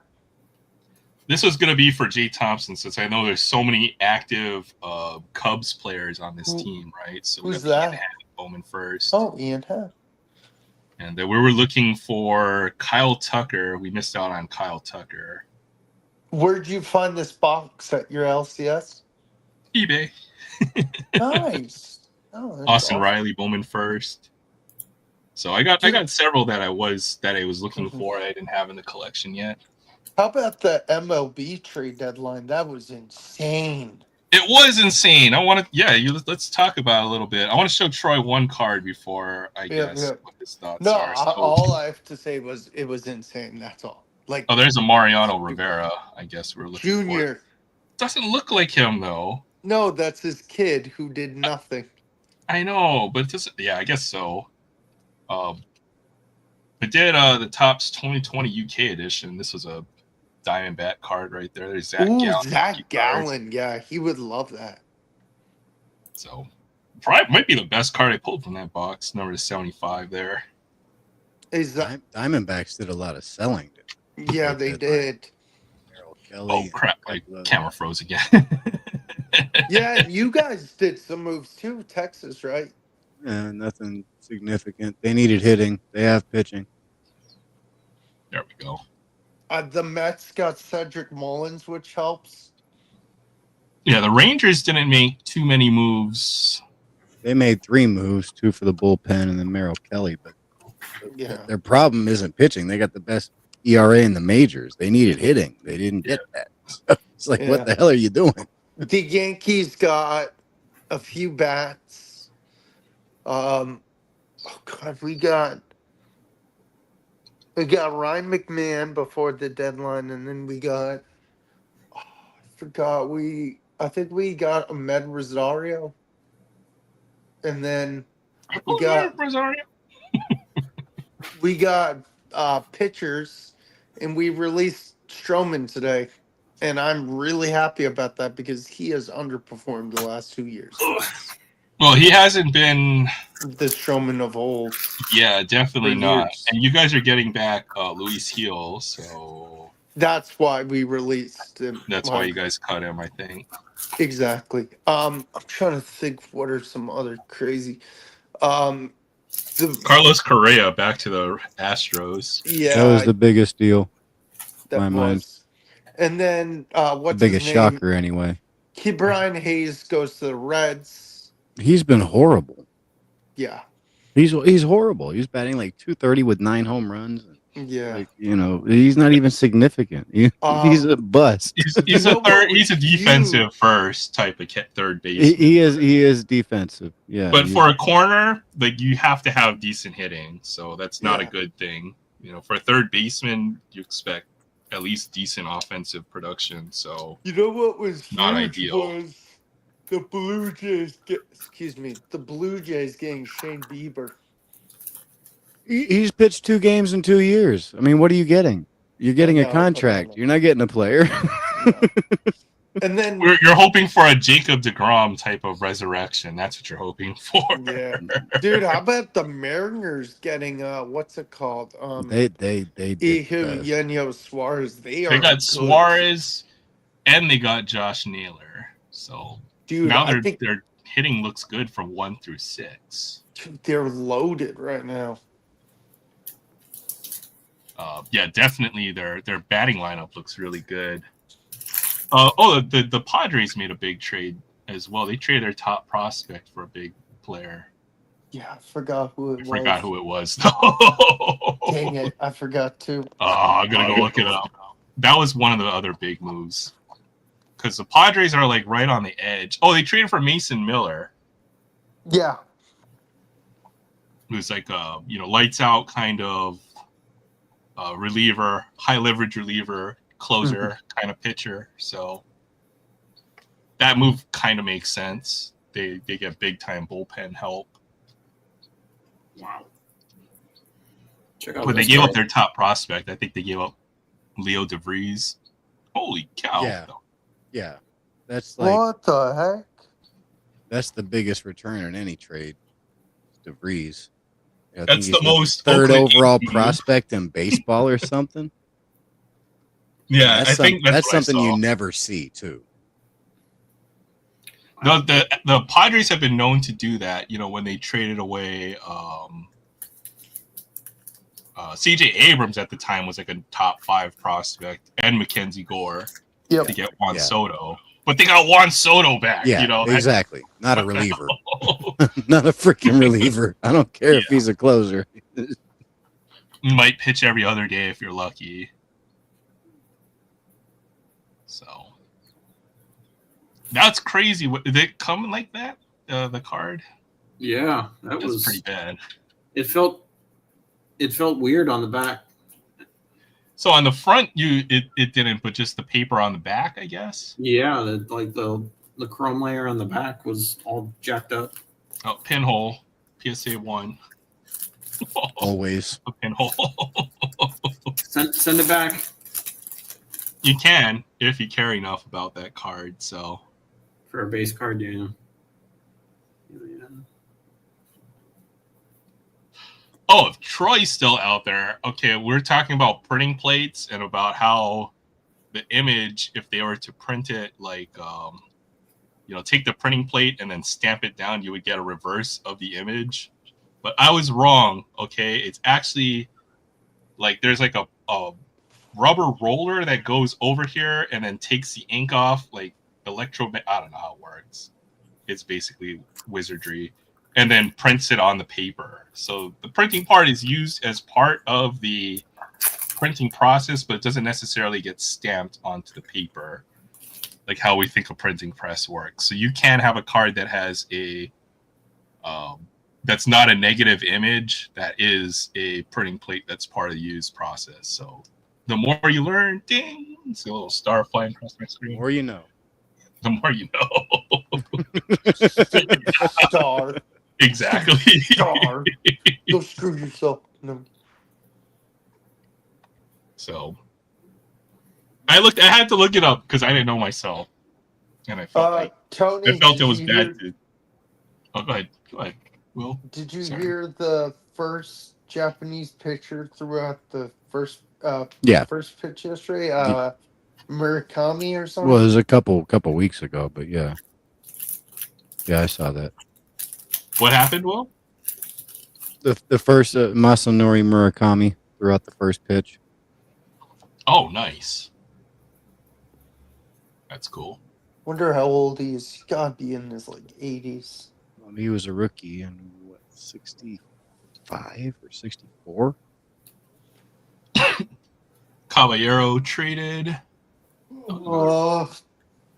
This was going to be for Jay Thompson, since I know there's so many active Cubs players on this team, right? So who's that? Ian Bowman first. Oh, Ian Happ. And then we were looking for Kyle Tucker. We missed out on Kyle Tucker. Where'd you find this box at your LCS? eBay. Nice. Oh, Austin awesome. Riley, Bowman first. So I got several that I was looking for. I didn't have in the collection yet. How about the MLB trade deadline? That was insane. It was insane. Let's talk about it a little bit. I want to show Troy one card before I guess what his thoughts are. So, all I have to say was it was insane. That's all. Like, there's a Mariano Rivera. I guess we're looking Junior. for. Doesn't look like him though. No, that's his kid who did nothing. I know, but I guess so. I did the Topps 2020 UK edition. This was a Diamondback card right there. There's Zach Gallen. Zach Gallen. Yeah, he would love that. So, probably might be the best card I pulled from that box. Number 75 there. Is that Diamondbacks did a lot of selling? Yeah, they did. Kelly, oh crap! My camera froze again. Yeah, you guys did some moves too. Texas, right? Yeah, nothing significant. They needed hitting. They have pitching. There we go. The Mets got Cedric Mullins, which helps. Yeah, the Rangers didn't make too many moves. They made 3 moves, 2 for the bullpen and then Merrill Kelly. But their problem isn't pitching. They got the best ERA in the majors. They needed hitting. They didn't get that. So it's like, what the hell are you doing? The Yankees got a few bats. We got Ryan McMahon before the deadline, and then we got I think we got Ahmed Rosario, and then Rosario. we got pitchers, and we released Stroman today. And I'm really happy about that because he has underperformed the last 2 years. Well, he hasn't been the Stroman of old. Yeah, definitely not. And you guys are getting back Luis Heel, so that's why we released him. That's why you guys cut him, I think. Exactly. I'm trying to think what are some other crazy. Carlos Correa back to the Astros. Yeah, that was the biggest deal. My mind. And then what's the biggest his name? shocker anyway? Brian Hayes goes to the Reds. He's been horrible. Yeah. He's horrible. He's batting like 230 with 9 home runs. Yeah. Like, he's not even significant. He's a bust. He's You know a third. what He's a was defensive first type of third He, baseman. he is defensive. Yeah. But for a corner, like you have to have decent hitting, so that's not a Yeah. good thing. For a third baseman, you expect at least decent offensive production. So You know what was Not huge ideal. was the Blue Jays. The Blue Jays getting Shane Bieber. he's pitched 2 games in 2 years. I mean, what are you getting? You're getting I a know, but I contract. know. You're not getting a player. No. And then you're hoping for a Jacob DeGrom type of resurrection. That's what you're hoping for. yeah, dude, how about the Mariners getting what's it called? they did best. Eugenio Suarez. They They are got good. Suarez and they got Josh Naylor. So Dude, now I think their hitting looks good from 1 through 6. they're loaded right now. Yeah, definitely their batting lineup looks really good. The Padres made a big trade as well. They traded their top prospect for a big player. Yeah, I forgot who it was. Forgot who it was though. Dang it, I forgot too. I'm gonna go look it up. That was one of the other big moves because the Padres are like right on the edge. Oh, they traded for Mason Miller, Yeah, who's like a lights out kind of reliever, high leverage reliever, closer kind of pitcher. So that move kind of makes sense. They get big time bullpen help. Wow. Check out But they this gave guy. up their top prospect. I think they gave up Leo DeVries. Holy cow! Yeah. That's like what the heck? that's the biggest return in any trade. DeVries. I think That's he's the most third Oakland overall A's prospect in baseball or something. Yeah, I think that's what I something you saw. never see too. No, the Padres have been known to do that. When they traded away C.J. Abrams at the time was like a top 5 prospect, and Mackenzie Gore Yep. to get Juan Yeah. Soto. But they got Juan Soto back. Yeah, exactly. Not a what the reliever. hell? Not a freaking reliever. I don't care if he's a closer. You might pitch every other day if you're lucky. So that's crazy. Did it come like that? The card? Yeah, that That's was pretty bad. It felt weird on the back. So on the front, it didn't, but just the paper on the back, I guess. Yeah, the chrome layer on the back was all jacked up. Oh, pinhole, PSA 1. Always. A pinhole. Send it back. You can if you care enough about that card. So For a base card, yeah. Oh, if Troy's still out there, okay, we're talking about printing plates and about how the image, if they were to print it like, take the printing plate and then stamp it down, you would get a reverse of the image. But I was wrong, okay? It's actually like there's like a rubber roller that goes over here and then takes the ink off, like I don't know how it works. It's basically wizardry. And then prints it on the paper. So the printing part is used as part of the printing process, but it doesn't necessarily get stamped onto the paper, like how we think a printing press works. So you can have a card that has a that's not a negative image, that is a printing plate that's part of the used process. So the more you learn, ding, see a little star flying across my screen. The more you know. The more you know. Star. Exactly. Star. Go screw yourself. No. So I had to look it up because I didn't know myself, and I felt Tony, it was did you bad. hear- Go ahead, Will. Did you Sorry. hear the first Japanese pitcher throughout the first first pitch history? Murakami or something? Well, it was a couple weeks ago, but yeah, I saw that. What happened, Will? The first Masanori Murakami throughout the first pitch. Oh, nice. That's cool. Wonder how old he is. He's gotta be in his 80s. He was a rookie in 65 or 64. Caballero traded.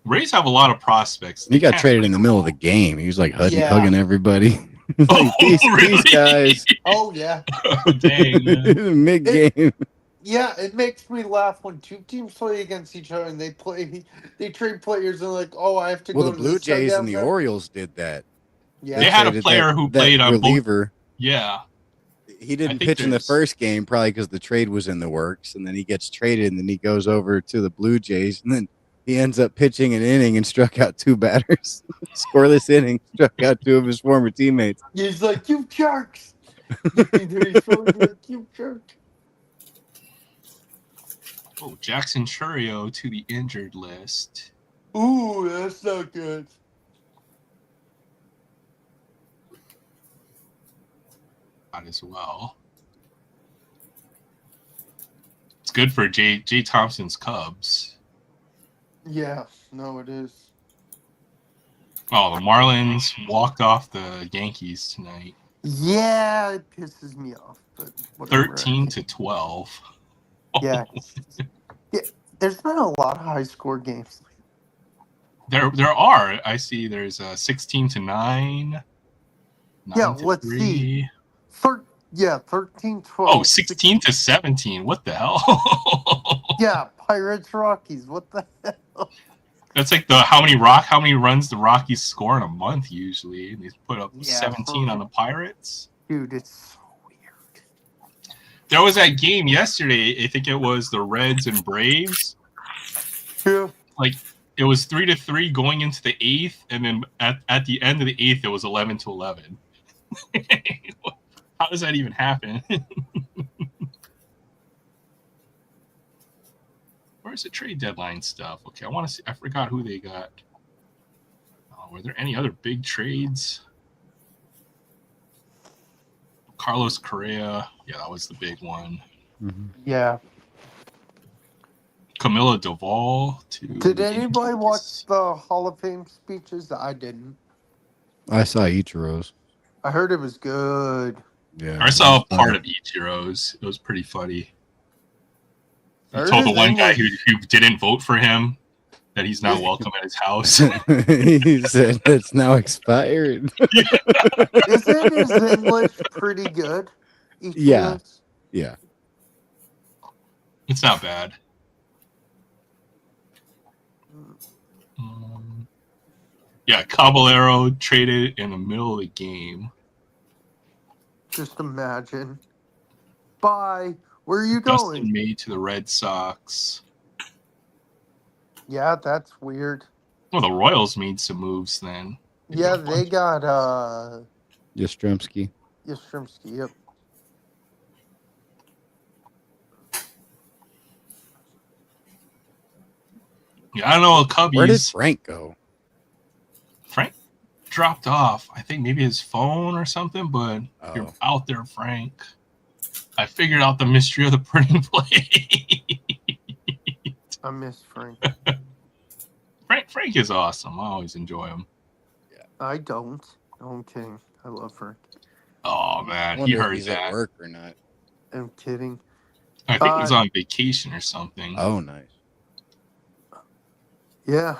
Rays have a lot of prospects. He got traded in the middle of the game. He was like hugging everybody. Oh, Like, peace, really? peace, guys. Oh yeah. Oh, dang, man. Mid game. Yeah, it makes me laugh when two teams play against each other and they trade players and like, oh, I have to Well, go the to Blue the Jays dugout and the now. Orioles did that. Yeah, They had a traded player who played on reliever. both. Yeah. He didn't think pitch in the there's- first game, probably because the trade was in the works, and then he gets traded, and then he goes over to the Blue Jays, and then he ends up pitching an inning and struck out 2 batters. Scoreless inning, struck out 2 of his former teammates. he's like, you jerks. He's probably like, you jerk. Oh, Jackson Churio to the injured list. Ooh, that's not good. Not as well. It's good for Jay Thompson's Cubs. Yeah, no, it is. Oh, the Marlins walked off the Yankees tonight. Yeah, it pisses me off, but whatever. 13-12. Yeah. Yeah, there's been a lot of high score games. There are. I see there's 16-9. Yeah, let's 9-3. see. 13-12. Oh, 16-17. What the hell? Yeah, Pirates Rockies. What the hell? That's like how many runs the Rockies score in a month usually. And they put up 17 on the Pirates. Dude, it's so weird. There was that game yesterday. I think it was the Reds and Braves. Yeah. Like it was 3-3 going into the 8th, and then at the end of the 8th, it was 11-11. How does that even happen? Where's the trade deadline stuff? Okay, I want to see. I forgot who they got. Were there any other big trades? Carlos Correa. Yeah, that was the big one. Mm-hmm. Yeah. Camilo Doval. Did anybody watch the Hall of Fame speeches? I didn't. I saw Ichiro's. I heard it was good. Yeah, I saw part of Ichiro's. It was pretty funny. He I told heard the one his guy who didn't vote for him that he's not welcome at his house. He said it's now expired. Isn't his English pretty good? Yeah. Yeah. It's not bad. Yeah, Caballero traded in the middle of the game. Just imagine. Bye. Where are you Dustin going? May to the Red Sox. Yeah, that's weird. Well, the Royals made some moves then. Yeah, they got Yastrzemski. Yastrzemski, yep. Yeah, I don't know. Cubbies. Where did Frank go? Frank dropped off. I think maybe his phone or something, but you're out there, Frank. I figured out the mystery of the printing plate. I miss Frank. Frank is awesome. I always enjoy him. Yeah. I don't. No, I'm kidding. I love Frank. Oh man, I he wonder if heard he's that. at work or not. I'm kidding. I think he was on vacation or something. Oh, nice. Yeah,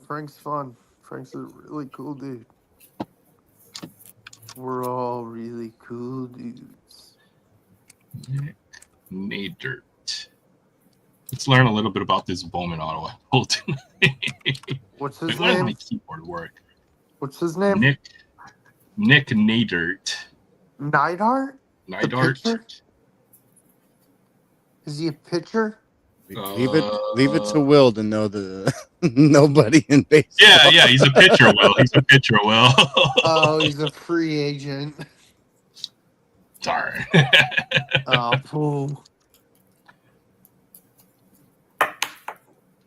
Frank's fun. Frank's a really cool dude. We're all really cool dudes. Naylor. Let's learn a little bit about this Bowman auto I pulled tonight. What's his Why does name? my keyboard work? What's his name? Nick Naylor. Neidhart? Neidhart. Is he a pitcher? Leave it to Will to know the nobody in baseball. Yeah, he's a pitcher, Will. He's a pitcher, Will. Oh, he's a free agent. Darn. Oh, fool.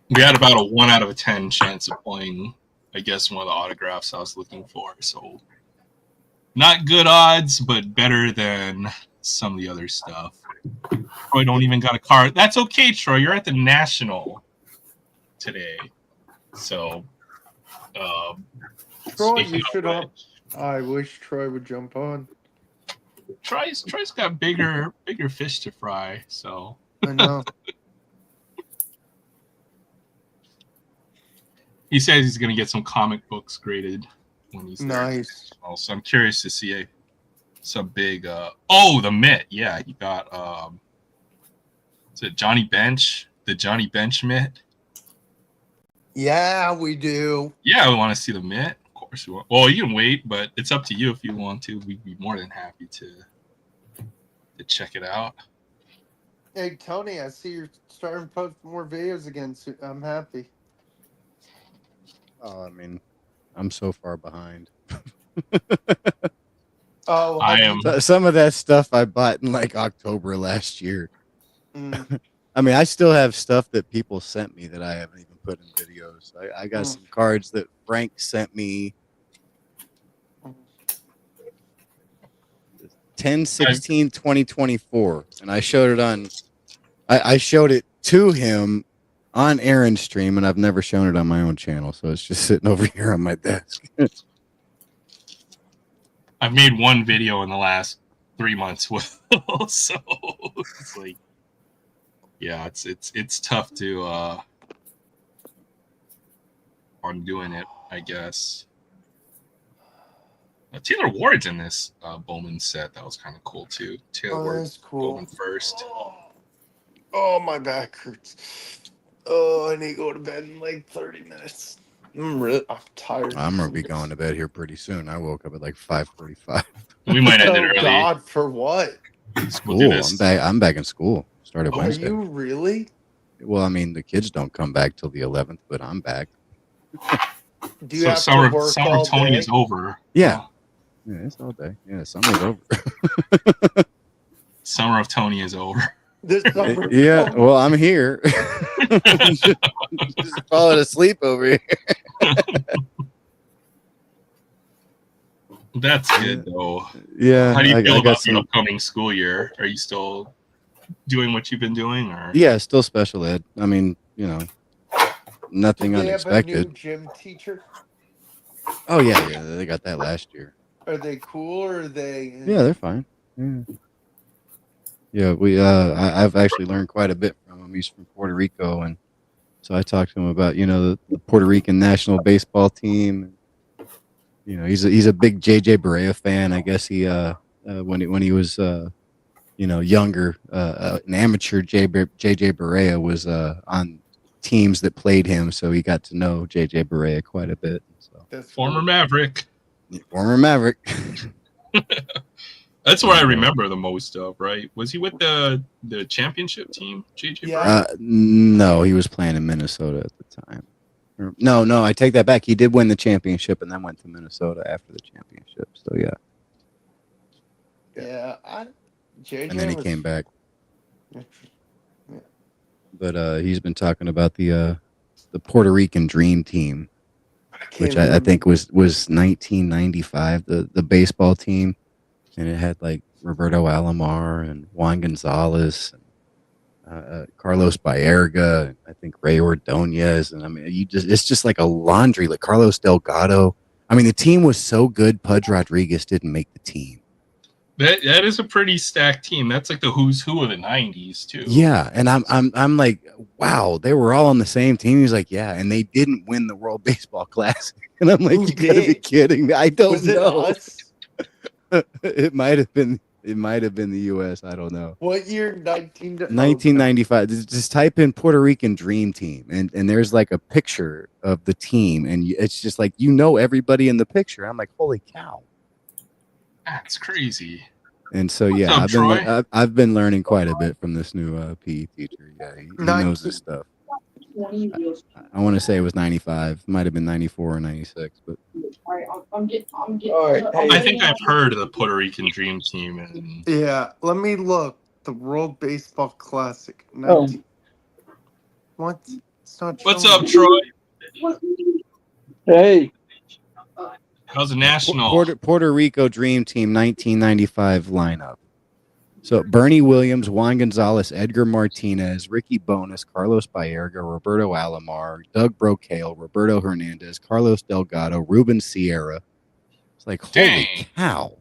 We had about a 1 out of 10 chance of playing, I guess, one of the autographs I was looking for. So, not good odds, but better than some of the other stuff. Troy don't even got a card. That's okay, Troy. You're at the National today. So, Troy, you should have. I wish Troy would jump on. Troy's got bigger fish to fry. So I know. He says he's going to get some comic books graded when he's there. Nice. So I'm curious to see some big. The Mitt. Yeah, he got. Is it Johnny Bench? The Johnny Bench Mitt. Yeah, we do. Yeah, we want to see the Mitt. Of course we want. Well, you can wait, but it's up to you if you want to. We'd be more than happy to check it out. Hey, Tony, I see you're starting to post more videos again. So I'm happy. Oh, I mean, I'm so far behind. Oh, I am. Some of that stuff I bought in like October last year. Mm. I mean, I still have stuff that people sent me that I haven't even put in videos. I got some cards that Frank sent me. 10/16/2024, and I showed it on. I showed it to him on Aaron's stream, and I've never shown it on my own channel, so it's just sitting over here on my desk. I've made one video in the last 3 months with, so it's like, yeah, it's tough to on doing it, I guess. Taylor Ward's in this Bowman set. That was kind of cool too. Taylor Ward, that's cool. Bowman first. Oh, my back hurts. Oh, I need to go to bed in like 30 minutes. I'm tired. I'm gonna be going to bed here pretty soon. I woke up at like 5:45. We might end it early. God, for what? School. We'll do this. I'm back in school. Started Are Wednesday. you really? Well, I mean, the kids don't come back till the 11th, but I'm back. Do you So have summer to work of all Tony day? is over. Yeah. Yeah, it's all day. Yeah, summer's over. Summer of Tony is over. This summer. Yeah, well, I'm here. just falling asleep over here. That's good though. Yeah. How do you feel got about the upcoming school year? Are you still doing what you've been doing, or? Yeah, still special ed. I mean, nothing Do they unexpected. have a new gym teacher? Oh yeah, they got that last year. Are they cool or are they? Yeah, they're fine. Yeah, we I've actually learned quite a bit from him. He's from Puerto Rico, and so I talked to him about the Puerto Rican national baseball team. He's a big JJ Barea fan. I guess he when he was younger, an amateur JJ Barea was on teams that played him, so he got to know JJ Barea quite a bit. So That's Former Maverick. former Maverick. That's what I remember the most of, right? Was he with the championship team, JJ? Yeah. No, he was playing in Minnesota at the time. No, I take that back. He did win the championship and then went to Minnesota after the championship. So yeah. Yeah, JJ And then he was- came back. Yeah. But he's been talking about the Puerto Rican Dream Team, which can't I think was 1995, the baseball team, and it had like Roberto Alomar and Juan Gonzalez, and Carlos Baerga, and I think Ray Ordonez, and I mean it's just like a laundry. Like Carlos Delgado. I mean the team was so good. Pudge Rodriguez didn't make the team. That is a pretty stacked team. That's like the who's who of the '90s too. Yeah, and I'm like, wow, they were all on the same team. He's like, yeah, and they didn't win the World Baseball Classic, and I'm like, Who you gotta be did? kidding me. I don't Was it know. us? It might have been the U.S. I don't know. What year? 1995. Just type in Puerto Rican Dream Team, and there's like a picture of the team, and it's just like everybody in the picture. I'm like, holy cow. That's crazy. And so yeah, What's up, I've been learning quite a bit from this new PE teacher. Yeah, he knows his stuff. I want to say it was 95. Might have been 94 or 96, but All right. I think I've heard of the Puerto Rican Dream Team, and Yeah, let me look. The World Baseball Classic. Oh. 19 What? It's not what's showing. up, Troy? Hey, How's the national? Puerto Rico Dream Team 1995 lineup. So Bernie Williams, Juan Gonzalez, Edgar Martinez, Ricky Bonas, Carlos Baerga, Roberto Alomar, Doug Brocail, Roberto Hernandez, Carlos Delgado, Ruben Sierra. It's like, holy Dang. cow.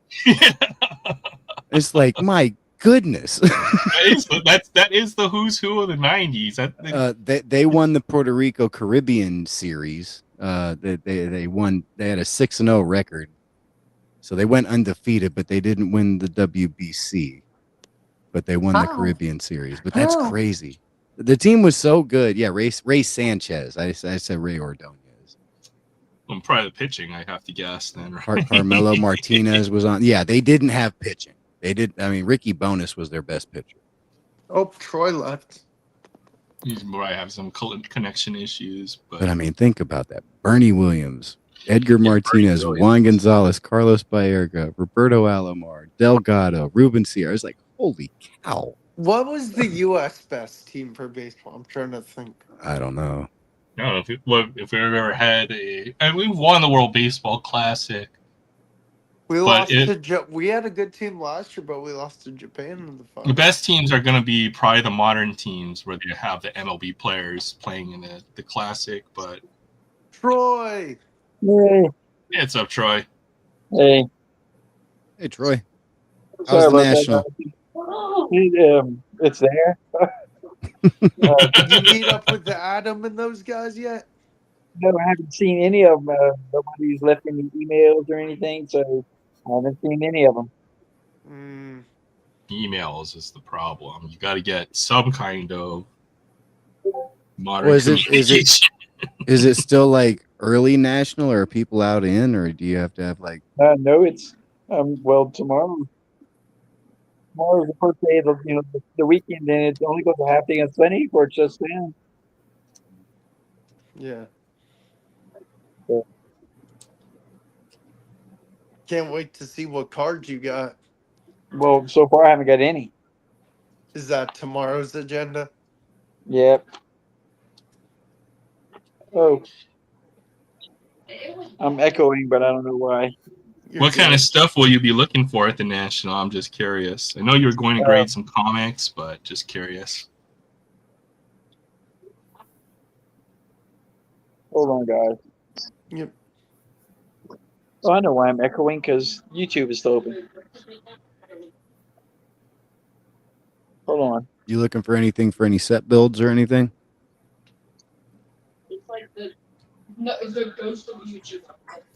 It's like, my goodness. that is the who's who of the 90s. They won the Puerto Rico Caribbean series. They won. They had a 6-0 record, so they went undefeated, but they didn't win the WBC. But they won the Caribbean series. But that's crazy. The team was so good. Yeah, Ray Sanchez. I said Ray Ordonez. I'm probably the pitching, I have to guess then. Right? Carmelo Martinez was on. Yeah, they didn't have pitching. They did. I mean, Ricky Bonus was their best pitcher. Oh, Troy left. He's probably have some connection issues. But I mean, think about that. Bernie Williams, Edgar Martinez, Juan Gonzalez, Carlos Baerga, Roberto Alomar, Delgado, Ruben Sierra. It's like, holy cow. What was the U.S. best team for baseball? I'm trying to think. I don't know. I don't know if we ever had and we won the World Baseball Classic. We lost to we had a good team last year, but we lost to Japan in the final. The best teams are going to be probably the modern teams where they have the MLB players playing in the Classic. But Troy, Hey, yeah, it's up, Troy. hey. Hey, Troy. Sorry How's the about National? that. It's there. did you meet up with the Adam and those guys yet? No, I haven't seen any of them. Nobody's left any emails or anything, so I haven't seen any of them. Emails is the problem. You got to get some kind of modern Well, communication. Is it still like early national, or are people out in, or do you have to have like? No, it's well tomorrow. Tomorrow's the first day of the weekend, and it only goes a half day on Sunday for just then. Yeah. Yeah. Can't wait to see what cards you got. Well, so far I haven't got any. Is that tomorrow's agenda? Yep. Oh, I'm echoing, but I don't know why. What kind of stuff will you be looking for at the National? I'm just curious. I know you're going to grade some comics, but just curious. Hold on, guys. Yep. Oh, I know why I'm echoing, because YouTube is still open. Hold on. You looking for anything for any set builds or anything?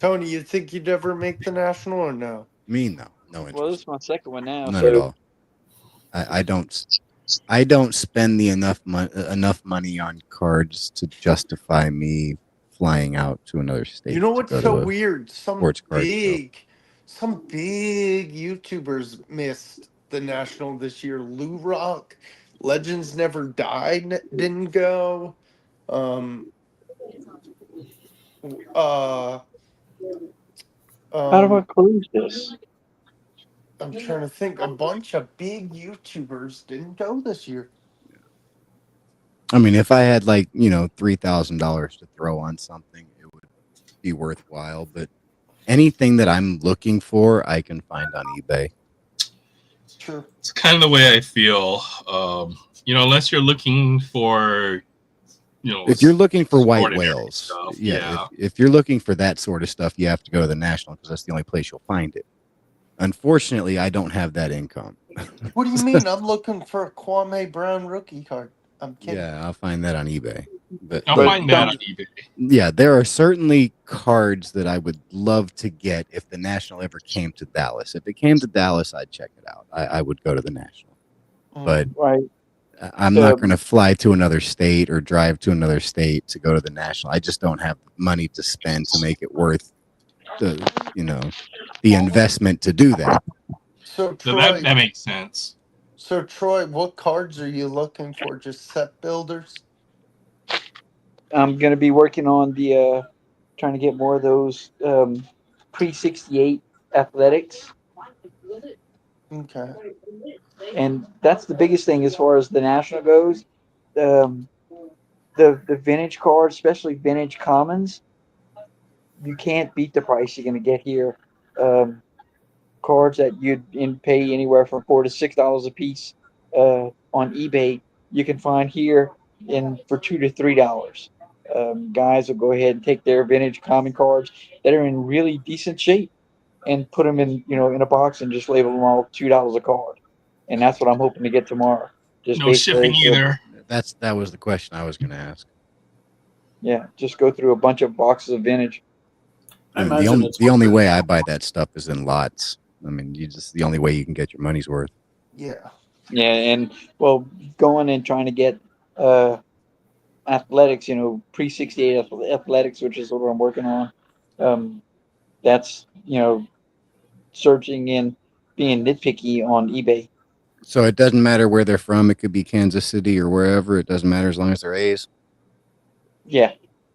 Tony, you think you'd ever make the National or no? Me, no interest. Well, this is my second one now. Not at all. I don't spend enough money on cards to justify me flying out to another state. You know what's so weird? Some big YouTubers missed the National this year. Lou Rock, Legends Never Died didn't go. How do I close this? I'm trying to think. A bunch of big YouTubers didn't go this year. I mean, if I had like $3,000 to throw on something, it would be worthwhile. But anything that I'm looking for, I can find on eBay. True. It's kind of the way I feel. Unless you're looking for, if you're looking for white whales, stuff, if you're looking for that sort of stuff, you have to go to the National because that's the only place you'll find it. Unfortunately, I don't have that income. What do you mean? I'm looking for a Kwame Brown rookie card. I'm kidding. Yeah, I'll find that on eBay. I'll find that on eBay. Yeah, there are certainly cards that I would love to get if the National ever came to Dallas. If it came to Dallas, I'd check it out. I would go to the National. But I'm not going to fly to another state or drive to another state to go to the National. I just don't have money to spend to make it worth the investment to do that. So Troy, that makes sense. So Troy, what cards are you looking for? Just set builders? I'm going to be working on the trying to get more of those pre-68 athletics. Okay. And that's the biggest thing as far as the National goes. The vintage cards, especially vintage commons, you can't beat the price you're going to get here. Cards that you'd pay anywhere from $4 to $6 a piece on eBay, you can find here for $2 to $3. Guys will go ahead and take their vintage common cards that are in really decent shape and put them in a box and just label them all $2 a card. and that's what I'm hoping to get tomorrow. Just No shipping either. That was the question I was going to ask. Yeah, just go through a bunch of boxes of vintage. I And imagine it's the only worth it. way I buy that stuff is in lots. I mean, the only way you can get your money's worth. Yeah. Yeah, and well, going and trying to get athletics, pre-68 athletics, which is what I'm working on. That's searching and being nitpicky on eBay. So it doesn't matter where they're from. It could be Kansas City or wherever. It doesn't matter as long as they're A's. Yeah,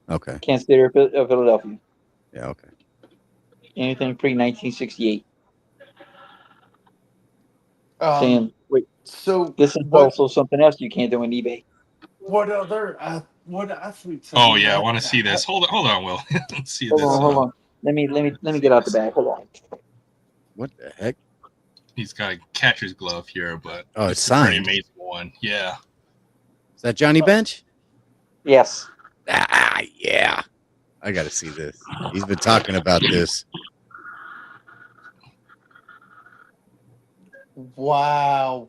Okay. Kansas City or Philadelphia. Yeah. Okay. Anything pre-1968. Um, Saying, wait, so this is what? also something else you can't do on eBay. What other? What athletes? have Oh you yeah, I met? want to see this. Hold on, Will. Let's see Hold this. on, hold on. Let me get out the bag. Hold on. What the heck? He's got a catcher's glove here, but Oh, this it's is a pretty signed. amazing one. Yeah. Is that Johnny Bench? Yes. Yeah. I got to see this. He's been talking about this. Wow.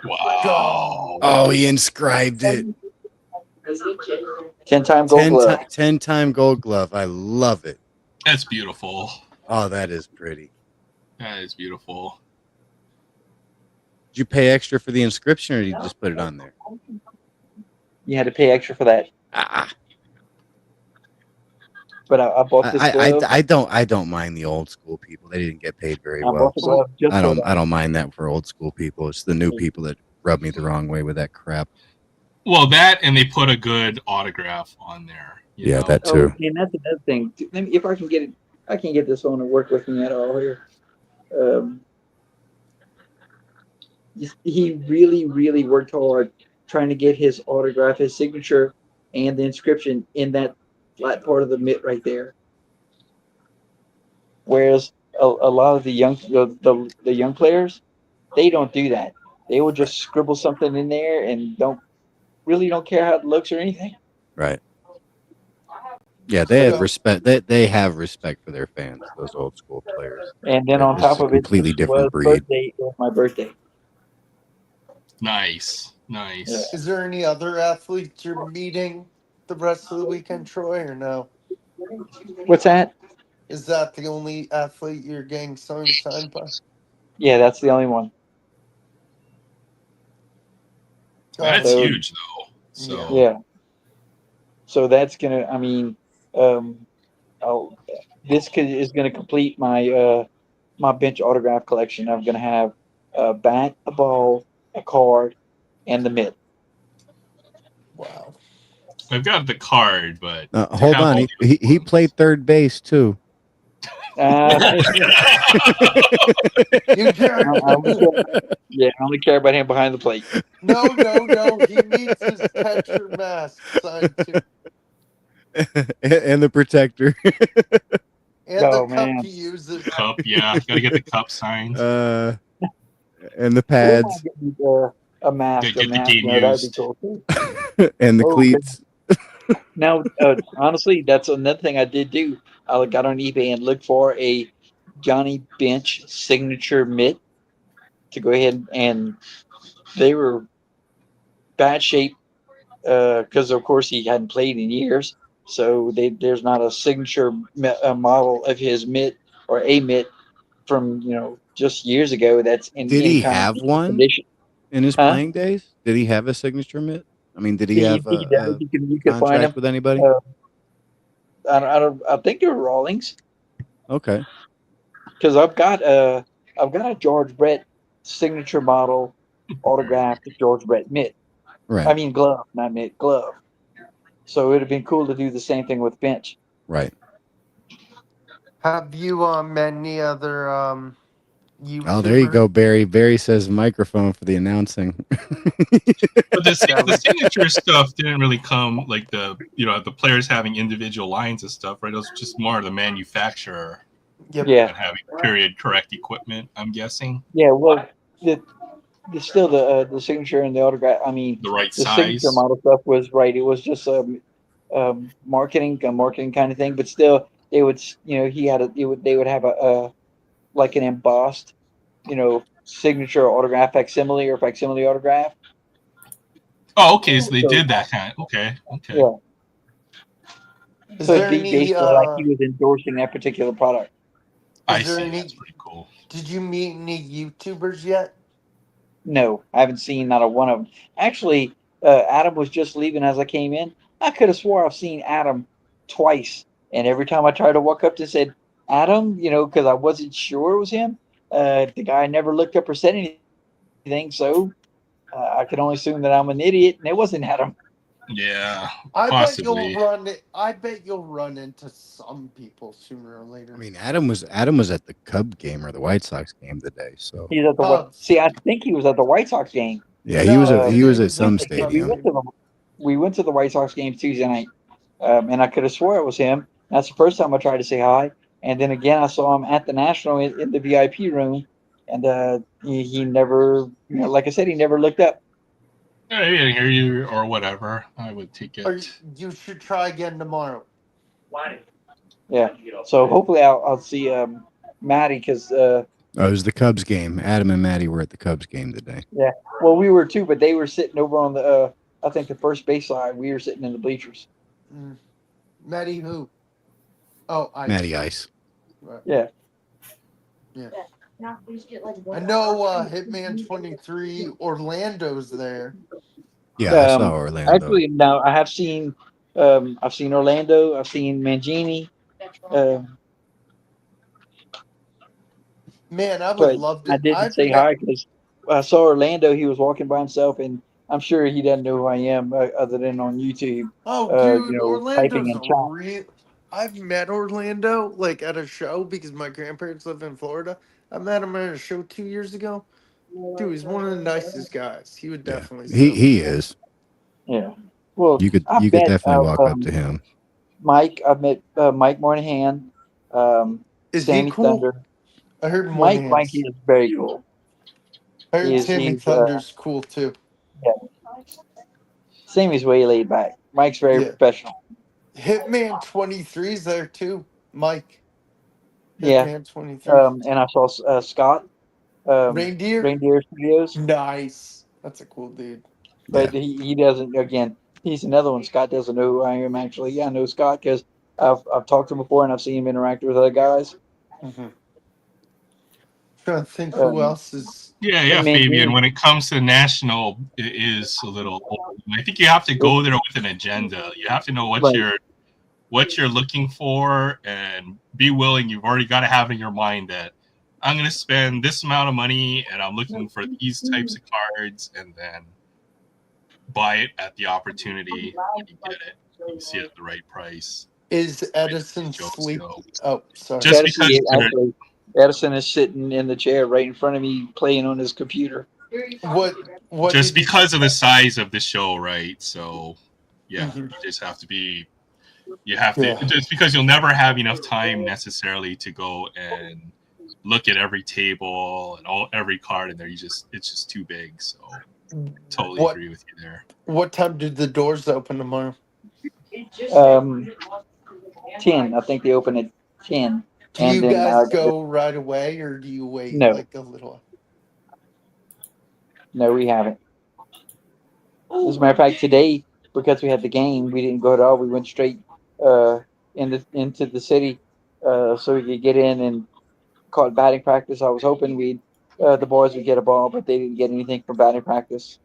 Wow. Oh, he inscribed it. 10-time gold glove. 10-time gold glove. I love it. That's beautiful. Oh, that is pretty. That is beautiful. Did you pay extra for the inscription, or did you just put it on there? You had to pay extra for that. But I bought this glove. I don't mind the old school people. They didn't get paid very I well. bought the glove just I for that. don't mind that for old school people. It's the new people that rub me the wrong way with that crap. Well, that and they put a good autograph on there. You know? That too. And that's another thing. If I can get it, I can get this on to work with me at all here. He really, really worked hard trying to get his autograph, his signature, and the inscription in that flat part of the mitt right there. Whereas a lot of the young players, they don't do that. They will just scribble something in there and don't care how it looks or anything. Right. Yeah, they have respect. They have respect for their fans. Those old school players. And then on top of it, completely different breed. It was my birthday. Nice. Yeah. Is there any other athletes you're meeting the rest of the weekend, Troy, or no? What's that? Is that the only athlete you're getting signed by? Yeah, that's the only one. That's huge, though. So yeah. So that's gonna. I mean, is gonna complete my my bench autograph collection. I'm gonna have a bat, a ball, a card, and the mitt. Wow. I've got the card, but Hold on. He played third base too. I only care about him behind the plate. No. He needs his catcher mask signed too. And the protector. And the cup he uses. Cup, yeah. Gotta get the cup signed. And the pads. A mask. Get the game that'd be used. cool too. And the cleats. Now, honestly, that's another thing I did do. I got on eBay and looked for a Johnny Bench signature mitt to go ahead, and they were bad shape because, of course, he hadn't played in years. So there's not a signature model of his mitt or a mitt from just years ago. That's in. Did he have one condition. In his playing days? Did he have a signature mitt? I mean, did he have a you can find him with anybody? I think they were Rawlings. Okay. Because I've got a George Brett signature model autographed George Brett mitt. Right. I mean glove, not mitt, glove. So it would have been cool to do the same thing with Bench. Right. Have you met any other YouTubers? Oh, there you go, Barry. Barry says microphone for the announcing. But the signature stuff didn't really come like the players having individual lines of stuff, right? It was just more of the manufacturer. Yep. Yeah. And having period correct equipment, I'm guessing. Yeah, well, the signature and the autograph. I mean, the right the size. signature model stuff was right. It was just a marketing kind of thing, but still, they would they would have a like an embossed signature autograph facsimile or facsimile autograph. Oh, okay. So they So, did that kind. Okay. yeah. Is So it'd there be any? basically like he was endorsing that particular product. I Is there see. any? That's pretty cool. Did you meet any YouTubers yet? No, I haven't seen not a one of them. Actually, Adam was just leaving as I came in. I could have swore I've seen Adam twice, and every time I tried to walk up to said Adam, because I wasn't sure it was him. The guy never looked up or said anything, so I could only assume that I'm an idiot, and it wasn't Adam. Yeah, I possibly. bet you'll run into some people sooner or later. I mean, Adam was at the Cub game or the White Sox game today. So He's at the See, I think he was at the White Sox game. yeah, he was today at some at the Cubs stadium. game. We went to the White Sox game Tuesday night, and I could have swore it was him. That's the first time I tried to say hi, and then again I saw him at the National in the VIP room, and he never, like I said, he never looked up. Yeah, he didn't hear you or whatever. I would take it. You should try again tomorrow. Yeah. So hopefully I'll see Maddie because. Oh, it was the Cubs game. Adam and Maddie were at the Cubs game today. Yeah. Well, we were too, but they were sitting over on the I think the first base line. We were sitting in the bleachers. Maddie who? Oh, Matty Ice. Right. Yeah. Yeah. I know Hitman 23 Orlando's there. Yeah, I saw Orlando. Actually, no, I have seen. I've seen Orlando. I've seen Mangini. Man, I would love to. I didn't say hi because I saw Orlando. He was walking by himself, and I'm sure he doesn't know who I am other than on YouTube. Oh, dude, typing Orlando's in chat. real. I've met Orlando like at a show because my grandparents live in Florida. I met him at a show 2 years ago. Dude, he's one of the nicest guys. He would definitely. He is. Yeah. Well, you could definitely walk up to him. Mike, I've met Mike Moynihan. Is Sammy he cool? Thunder. I heard Mike is very cool. I heard Sammy Thunder's cool too. Yeah. Sammy's way laid back. Mike's very professional. Hitman 23's there too, Mike. Hitman 23. And I saw Scott. Reindeer Studios. Nice. That's a cool dude. But he doesn't. Again, he's another one. Scott doesn't know who I am. Actually, yeah, I know Scott because I've talked to him before and I've seen him interact with other guys. Mm-hmm. Trying to think who else is. Yeah, Fabian. When it comes to national, it is a little old. I think you have to go there with an agenda. You have to know what you're looking for and be willing. You've already got to have in your mind that I'm going to spend this amount of money and I'm looking for these types of cards, and then buy it at the opportunity when you get it. You see it at the right price. Is Edison sleep? Oh, sorry. Just Edison is sitting in the chair right in front of me, playing on his computer. What? Just because of the size of the show, right? So, yeah, you just have to be. You have to. Just because you'll never have enough time necessarily to go and look at every table and every card in there. It's just too big. So, totally agree with you there. What time did the doors open tomorrow? 10. I think they open at 10. Do you guys go right away, or do you wait like a little? No, we haven't. As a matter of fact, today, because we had the game, we didn't go at all. We went straight into the city so we could get in and call it batting practice. I was hoping the boys would get a ball, but they didn't get anything from batting practice.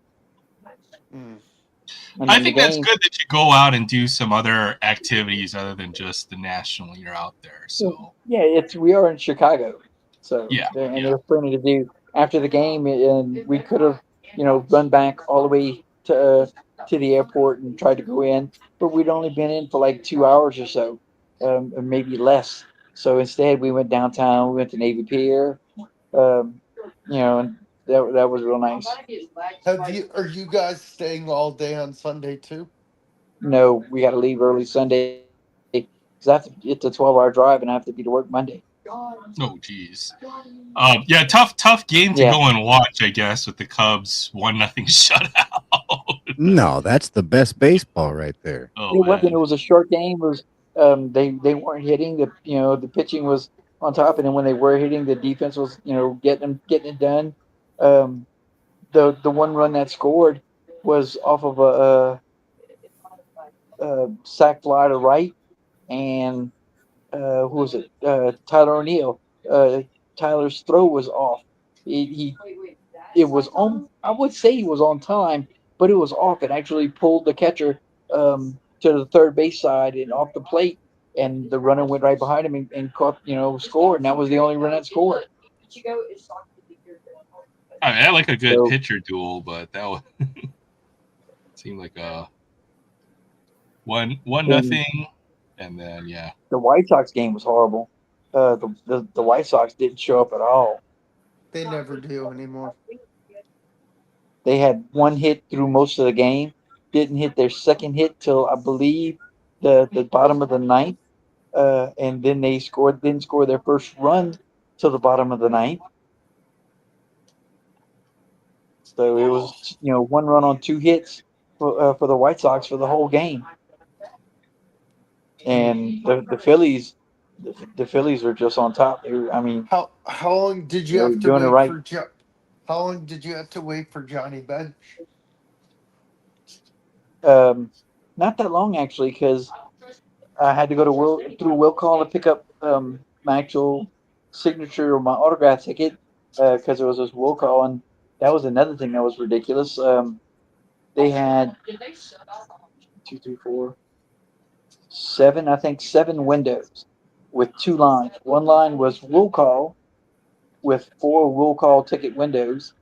I think that's good that you go out and do some other activities other than just the national. You're out there, so yeah, we are in Chicago, so there's plenty to do after the game, and we could have run back all the way to the airport and tried to go in, but we'd only been in for like 2 hours or so, or maybe less. So instead, we went downtown. We went to Navy Pier, and that was real nice. Are you guys staying all day on Sunday too? No, we got to leave early Sunday because it's a 12-hour drive and I have to be to work Monday. Oh, geez. Yeah, tough game to go and watch, I guess, with the Cubs 1-0 shutout. No, that's the best baseball right there. It wasn't. It was a short game. It was they weren't hitting. The pitching was on top, and then when they were hitting, the defense was getting it done. Um, the one run that scored was off of a sack fly to right, and who was it? Tyler O'Neill. Tyler's throw was off. It was on. I would say he was on time, but it was off. It actually pulled the catcher to the third base side and off the plate, and the runner went right behind him and caught, scored, and that was the only run that scored. I mean, I like a good So- pitcher duel, but that was seemed like a one nothing, and then yeah. The White Sox game was horrible. The White Sox didn't show up at all. They never do anymore. They had one hit through most of the game. Didn't hit their second hit till I believe the bottom of the ninth, and then they didn't score their first run till the bottom of the ninth. So it was one run on two hits for the White Sox for the whole game. And the Phillies, the Phillies were just on top. How long did you They were have to doing it wait right. for How long did you have to wait for Johnny Bench? Not that long actually, because I had to go to through Will Call to pick up my actual signature or my autograph ticket because it was this Will Call, and that was another thing that was ridiculous. They had 2, 3, 4, 7, I think 7 windows with 2 lines. One line was Will Call with 4 Will Call ticket windows,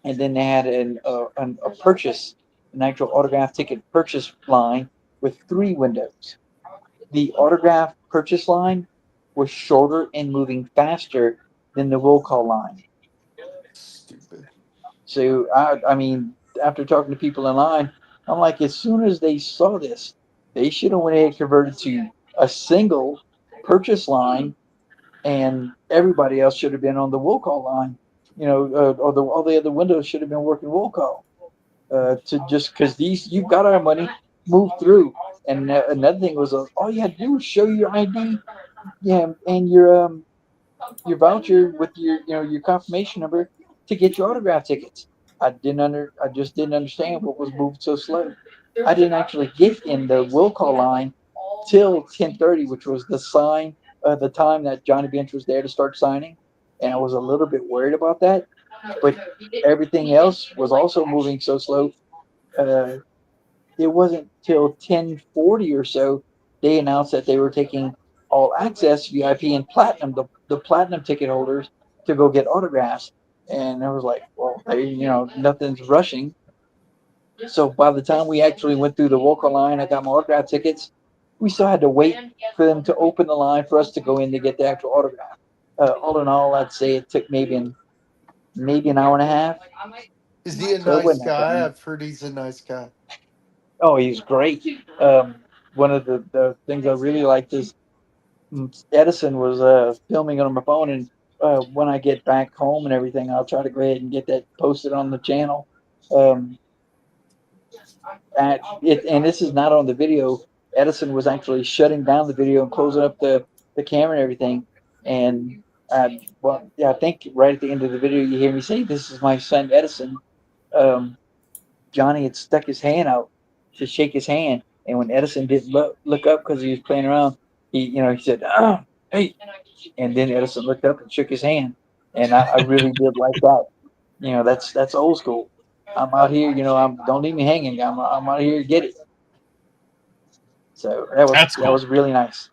and then they had a purchase, an actual autograph ticket purchase line with 3 windows. The autograph purchase line was shorter and moving faster than the roll call line. Stupid. So I mean, after talking to people in line, I'm like, as soon as they saw this, they should have went ahead and converted to a single purchase line, and everybody else should have been on the will call line. Or all the other windows should have been working will call. To just because you've got our money, move through. And another thing was, all you had to do was show your ID, yeah, and your voucher with your confirmation number to get your autograph tickets. I just didn't understand what was moving so slow. I didn't actually get in the will call line till 10:30, which was the time that Johnny Bench was there to start signing, and I was a little bit worried about that. But everything else was also moving so slow. Uh, it wasn't till 10:40 or so they announced that they were taking all access, VIP, and platinum, the platinum ticket holders, to go get autographs. And I was like, well, nothing's rushing. So by the time we actually went through the walk-on line, I got my autograph tickets. We still had to wait for them to open the line for us to go in to get the actual autograph. All in all, I'd say it took maybe an hour and a half. Is he a So it nice wasn't that guy? bad. I've heard he's a nice guy. Oh, he's great. One of the things I really liked is Edison was filming on my phone, and when I get back home and everything, I'll try to go ahead and get that posted on the channel. And this is not on the video. Edison was actually shutting down the video and closing up the camera and everything. And I think right at the end of the video, you hear me say, "This is my son Edison." Johnny had stuck his hand out to shake his hand, and when Edison didn't look up because he was playing around, he said, "Oh, hey," and then Edison looked up and shook his hand, and I really did like that. That's old school. I'm out here, don't leave me hanging. I'm out here to get it. So That's that cool. was really nice.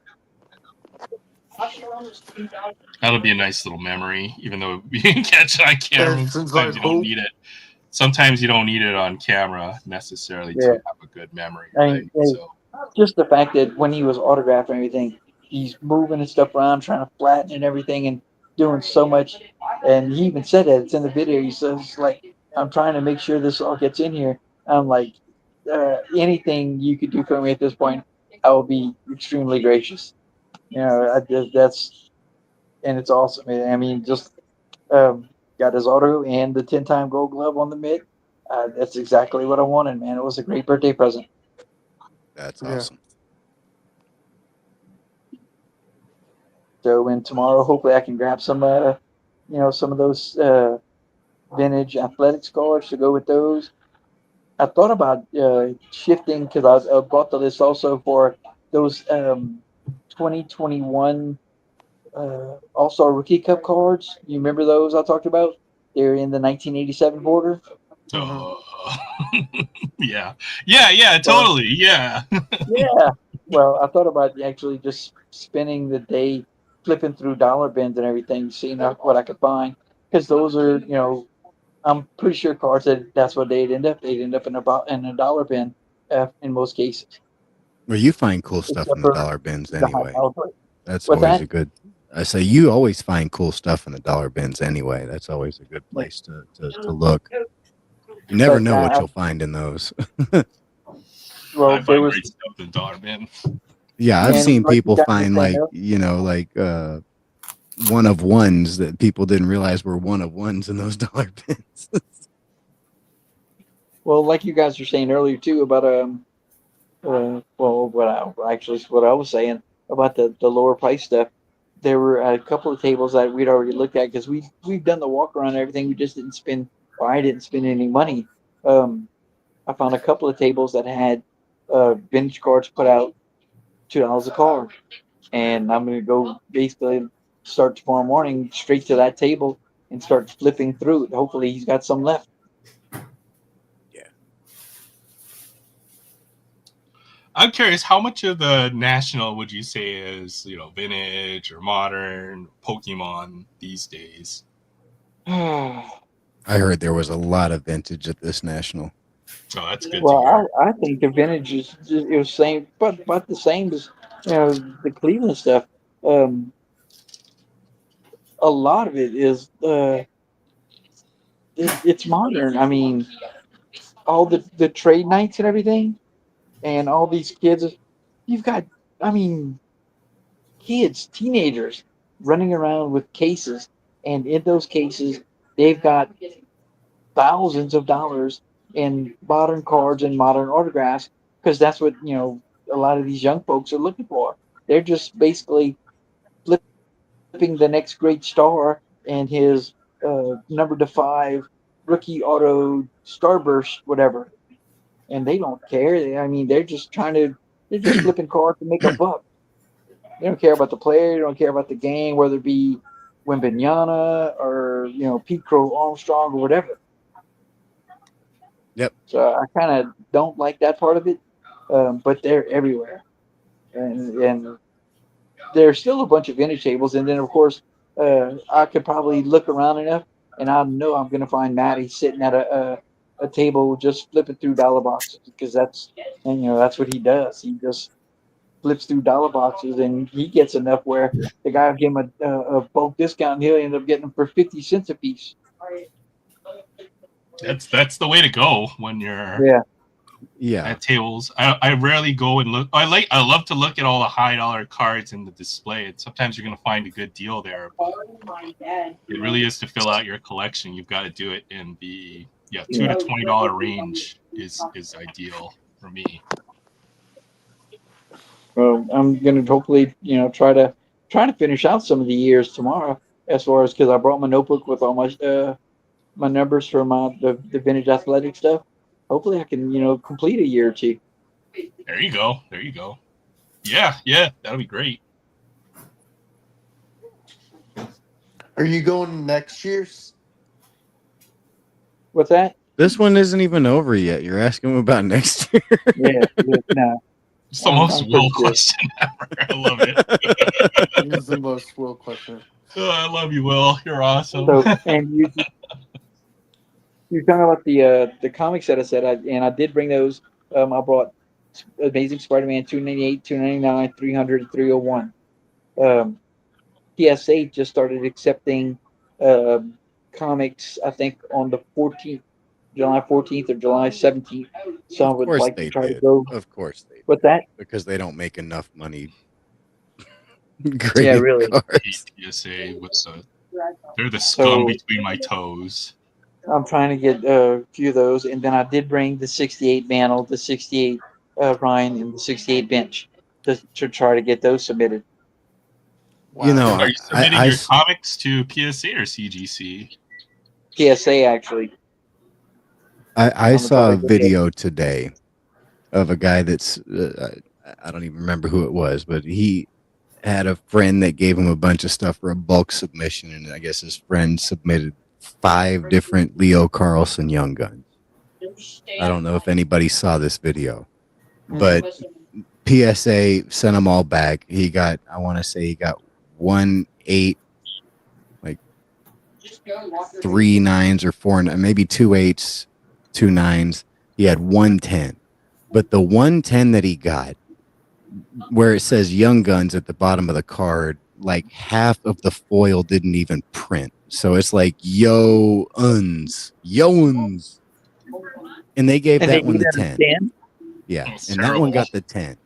That'll be a nice little memory, even though you can catch it on camera. Edison's Sometimes like, you don't who? need it. Sometimes you don't need it on camera necessarily Yeah. to have a good memory, I right? mean, So just the fact that when he was autographing everything, he's moving and stuff around, trying to flatten and everything, and doing so much. And he even said that it's in the video. He says, like, I'm trying to make sure this all gets in here. I'm like, anything you could do for me at this point, I will be extremely gracious. And it's awesome. I mean, just got his auto and the 10-time Gold Glove on the mid. That's exactly what I wanted, man. It was a great birthday present. That's Yeah. awesome. So, and tomorrow, hopefully, I can grab some, some of those vintage athletics cards to go with those. I thought about shifting because I bought the list also for those 2021 All-Star Rookie Cup cards. You remember those I talked about? They're in the 1987 border. So, yeah, Well, totally, yeah. yeah. Well, I thought about actually just spending the day flipping through dollar bins and everything, seeing what I could find. Because those are, I'm pretty sure cards that's what they'd end up. They'd end up in a dollar bin in most cases, Well, you find cool stuff except in the for dollar bins the high anyway. caliber. That's What's always that? a good. I say you always find cool stuff in the dollar bins anyway. That's always a good Yeah. place to look. You never But know what you'll find in those. well, I there find was, great stuff in the dollar bin. Yeah, I've and seen like you people guys were find saying, one of ones that people didn't realize were one of ones in those dollar bins. well, like you guys were saying earlier too about what I was saying about the lower price stuff. There were a couple of tables that we'd already looked at because we've done the walk around and everything. We just didn't spend, or I didn't spend any money. I found a couple of tables that had vintage cards put out $2 a card, and I'm gonna go basically start tomorrow morning straight to that table and start flipping through it. Hopefully, he's got some left. I'm curious, how much of the national would you say is, vintage or modern, Pokemon these days? I heard there was a lot of vintage at this national. Oh, that's good to Well, hear. I think the vintage is just, it was same, but about the same as the Cleveland stuff. Um, a lot of it is it's modern. I mean, all the trade nights and everything, and all these kids. You've got, I mean, kids, teenagers running around with cases, and in those cases, they've got thousands of dollars in modern cards and modern autographs because that's what a lot of these young folks are looking for. They're just basically flipping the next great star and his number to 5 rookie auto starburst whatever, and they don't care. I mean, they're just flipping cards to make a buck. They don't care about the player. They don't care about the game, whether it be Wimbignana or Pete Crow Armstrong or whatever. Yep. So I kind of don't like that part of it, but they're everywhere, and there's still a bunch of vintage tables. And then of course, I could probably look around enough, and I know I'm going to find Matty sitting at a table just flipping through dollar boxes because that's what he does. He just flips through dollar boxes, and he gets enough where the guy will give him a bulk discount, and he'll end up getting them for 50 cents a piece. That's the way to go when you're Yeah. at tables. I rarely go and look. I love to look at all the high dollar cards in the display, and sometimes you're gonna find a good deal there. But it really is to fill out your collection. You've got to do it in the $2 to $20 range is ideal for me. Well, I'm gonna hopefully, try to finish out some of the years tomorrow. As far as because I brought my notebook with all my numbers for the vintage athletic stuff. Hopefully, I can complete a year or two. There you go. Yeah, that'll be great. Are you going next year's? What's that? This one isn't even over yet. You're asking him about next year. Yeah, no. It's the most Will question ever. I love it. It is the most Will question. Oh, I love you, Will. You're awesome. So, and you're talking about the comics that I said, and I did bring those. I brought Amazing Spider-Man 298, 299, 300, and 301. PSA just started accepting comics, I think, on the 14th, July 14th or July 17th. So I would like to try to go. Of course they did. What's that? Because they don't make enough money. Yeah, really. PSA with they're the scum between my toes. I'm trying to get a few of those, and then I did bring the 68 Mantle, the 68 Ryan, and the 68 Bench to try to get those submitted. You know, Are you submitting I your s- comics to PSA or CGC? PSA actually. I On the saw a comic book, yeah. video today of a guy that's I don't even remember who it was, but he had a friend that gave him a bunch of stuff for a bulk submission, and I guess his friend submitted 5 different Leo Carlson Young Guns. I don't know if anybody saw this video, but PSA sent them all back. He got, I want to say, he got 1 8, like 3 9s or 4, maybe 2 8s, 2 9s. He had 1 10, but the 1 10 that he got, where it says Young Guns at the bottom of the card, like half of the foil didn't even print. So it's like Yo-uns, and they gave And they that one the needed 10. a 10? Yeah, It's and that one terrible. got the 10.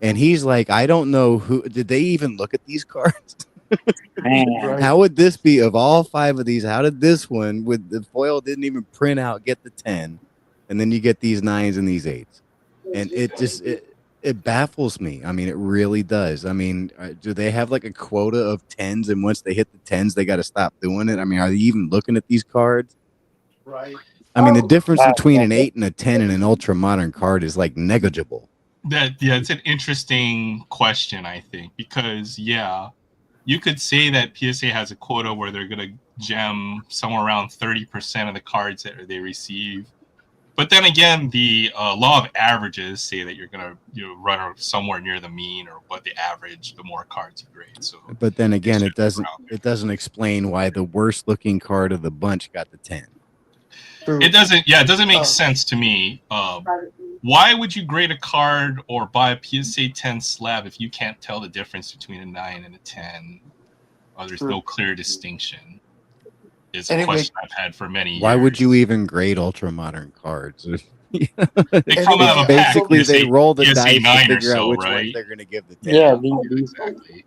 And he's like, I don't know who did they even look at these cards? Man. Right. How would this be of all 5 of these? How did this one with the foil didn't even print out get the 10, and then you get these 9s and these 8s, and it baffles me. I mean, it really does. I mean, do they have like a quota of 10s, and once they hit the 10s, they got to stop doing it? I mean, are they even looking at these cards? Right. I mean, the difference Wow. between an 8 and a 10 and an ultra modern card is like negligible. It's an interesting question, I think, because you could say that PSA has a quota where they're going to gem somewhere around 30% of the cards that they receive. But then again, the law of averages say that you're going to run somewhere near the mean or what the average, the more cards you grade. So, But then again, it doesn't explain why the worst looking card of the bunch got the 10. True. It doesn't make Oh. sense to me. Why would you grade a card or buy a PSA 10 slab if you can't tell the difference between a 9 and a 10? Or there's no clear distinction. Is a question I've had for many years. Why would you even grade ultra modern cards? They come out of a pack. Basically, they roll the PSA dice to 9 or figure out so, which right? ones they're going to give the 10. Yeah, exactly.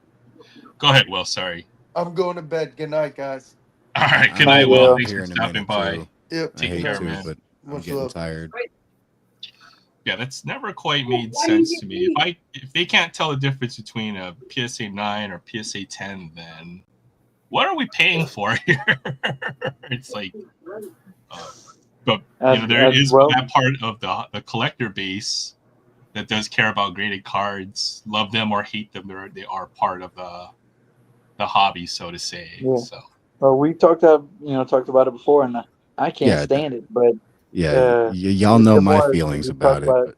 Go ahead, Will. Sorry. I'm going to bed. Good night, guys. All right. Good I night, will Will. be Thanks here for in a stopping minute, by. too. Yep. I Take hate care, to, man. but I'm Much getting love. tired. Yeah, that's never quite made sense to me. If they can't tell the difference between a PSA 9 or PSA 10, then what are we paying for here? It's like, but there is that part of the collector base that does care about graded cards. Love them or hate them, they are part of the hobby, so to say. Yeah. So. Well, we talked about it before, and I can't stand it. But y'all know my feelings about it.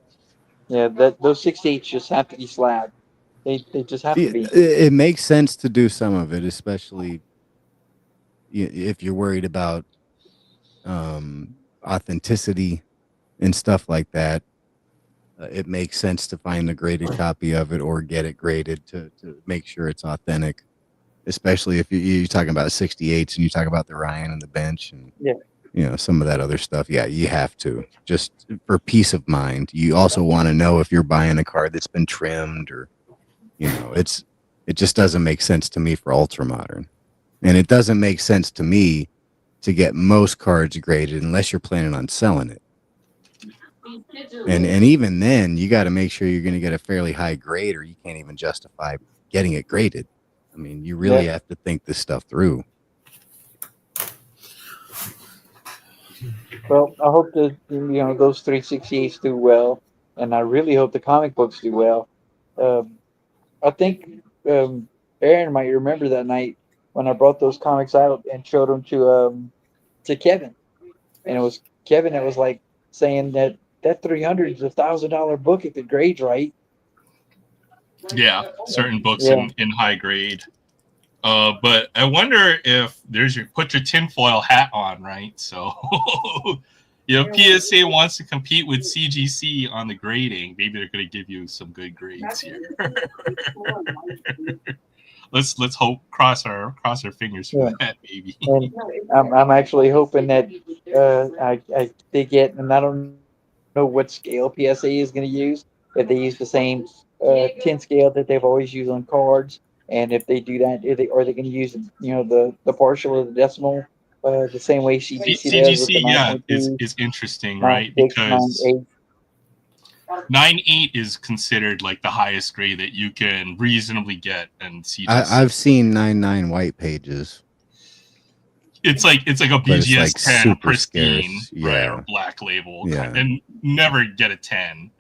Yeah, those 68s just have to be slabbed. They just have to be. It makes sense to do some of it, especially if you're worried about authenticity and stuff like that. It makes sense to find a graded copy of it or get it graded to make sure it's authentic, especially if you're talking about 68s and you talk about the Ryan and the bench and some of that other stuff. Yeah, you have to, just for peace of mind. You also want to know if you're buying a card that's been trimmed or it just doesn't make sense to me for ultra modern, and it doesn't make sense to me to get most cards graded unless you're planning on selling it. And even then, you got to make sure you're going to get a fairly high grade, or you can't even justify getting it graded. I mean, you really have to think this stuff through. Well, I hope that those 368s do well, and I really hope the comic books do well. I think Aaron might remember that night when I brought those comics out and showed them to Kevin, and it was Kevin that was like saying that 300 is $1,000 book if it grades right. Yeah, certain books in high grade. But I wonder if put your tinfoil hat on, right? So, PSA wants to compete with CGC on the grading. Maybe they're going to give you some good grades here. Let's hope, cross our fingers for that, maybe. And I'm actually hoping that they get, and I don't know what scale PSA is going to use. If they use the same 10 scale that they've always used on cards, and if they do that, are they going to use the partial or the decimal the same way CGC does with the 9.2, is interesting, right? Because 9.8 is considered like the highest grade that you can reasonably get and see. I've seen 9.9 white pages. It's like a But it's BGS like 10 super pristine, scarce. right, Yeah. or black label, Yeah. and never get a 10.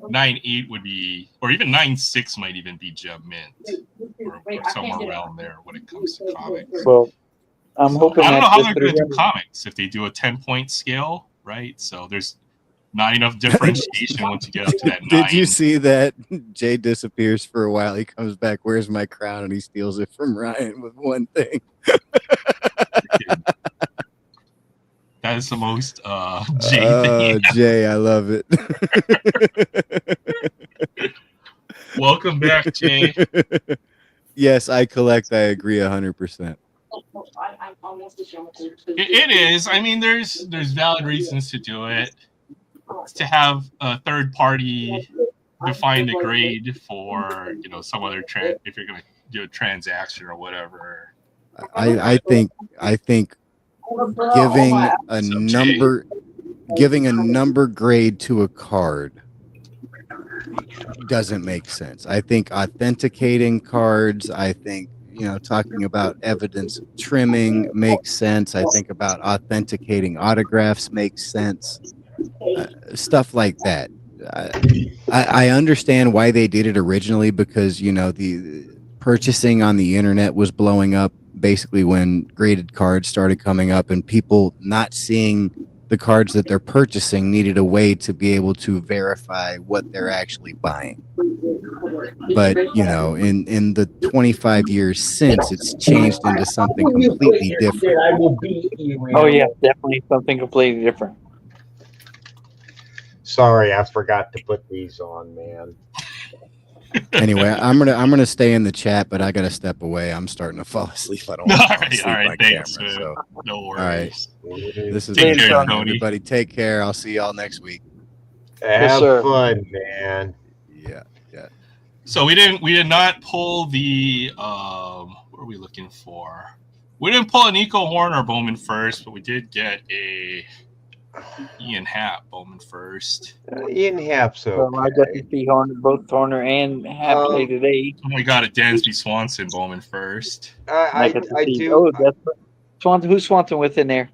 9.8 would be, or even 9.6 might even be gem mint, or somewhere around there when it comes to comics. Well, I'm hoping I don't know that how the they're going to do 300 comics if they do a 10-point scale, right? So there's not enough differentiation once you get up to that 9. Did you see that Jay disappears for a while? He comes back, where's my crown? And he steals it from Ryan with one thing. That is the most Jay thing. Jay, I love it. Welcome back, Jay. Yes, I collect. I agree 100%. It is. I mean, there's valid reasons to do it. To have a third party define the grade for some other if you're going to do a transaction or whatever. I think giving a number grade to a card doesn't make sense. I think authenticating cards, I think talking about evidence of trimming makes sense. I think about authenticating autographs makes sense. Stuff like that. I understand why they did it originally, because the purchasing on the internet was blowing up basically when graded cards started coming up, and people not seeing the cards that they're purchasing needed a way to be able to verify what they're actually buying. But in the 25 years since, it's changed into something completely different. Oh yeah, definitely something completely different. Sorry, I forgot to put these on, man. Anyway, I'm gonna stay in the chat, but I gotta step away. I'm starting to fall asleep. I don't want to fall asleep on thanks, camera. So no worries. All right. This is Take care, fun, Tony. everybody. Take care. I'll see y'all next week. Have fun, man. Yeah. So we did not pull the what are we looking for? We didn't pull a Nico Hoerner Bowman first, but we did get a Ian Happ Bowman first. Ian Happ's okay. So I definitely see both Hoerner and Happ play today. And we got a Dansby Swanson Bowman first. I do. Oh, that's Swanson. Who's Swanson with in there?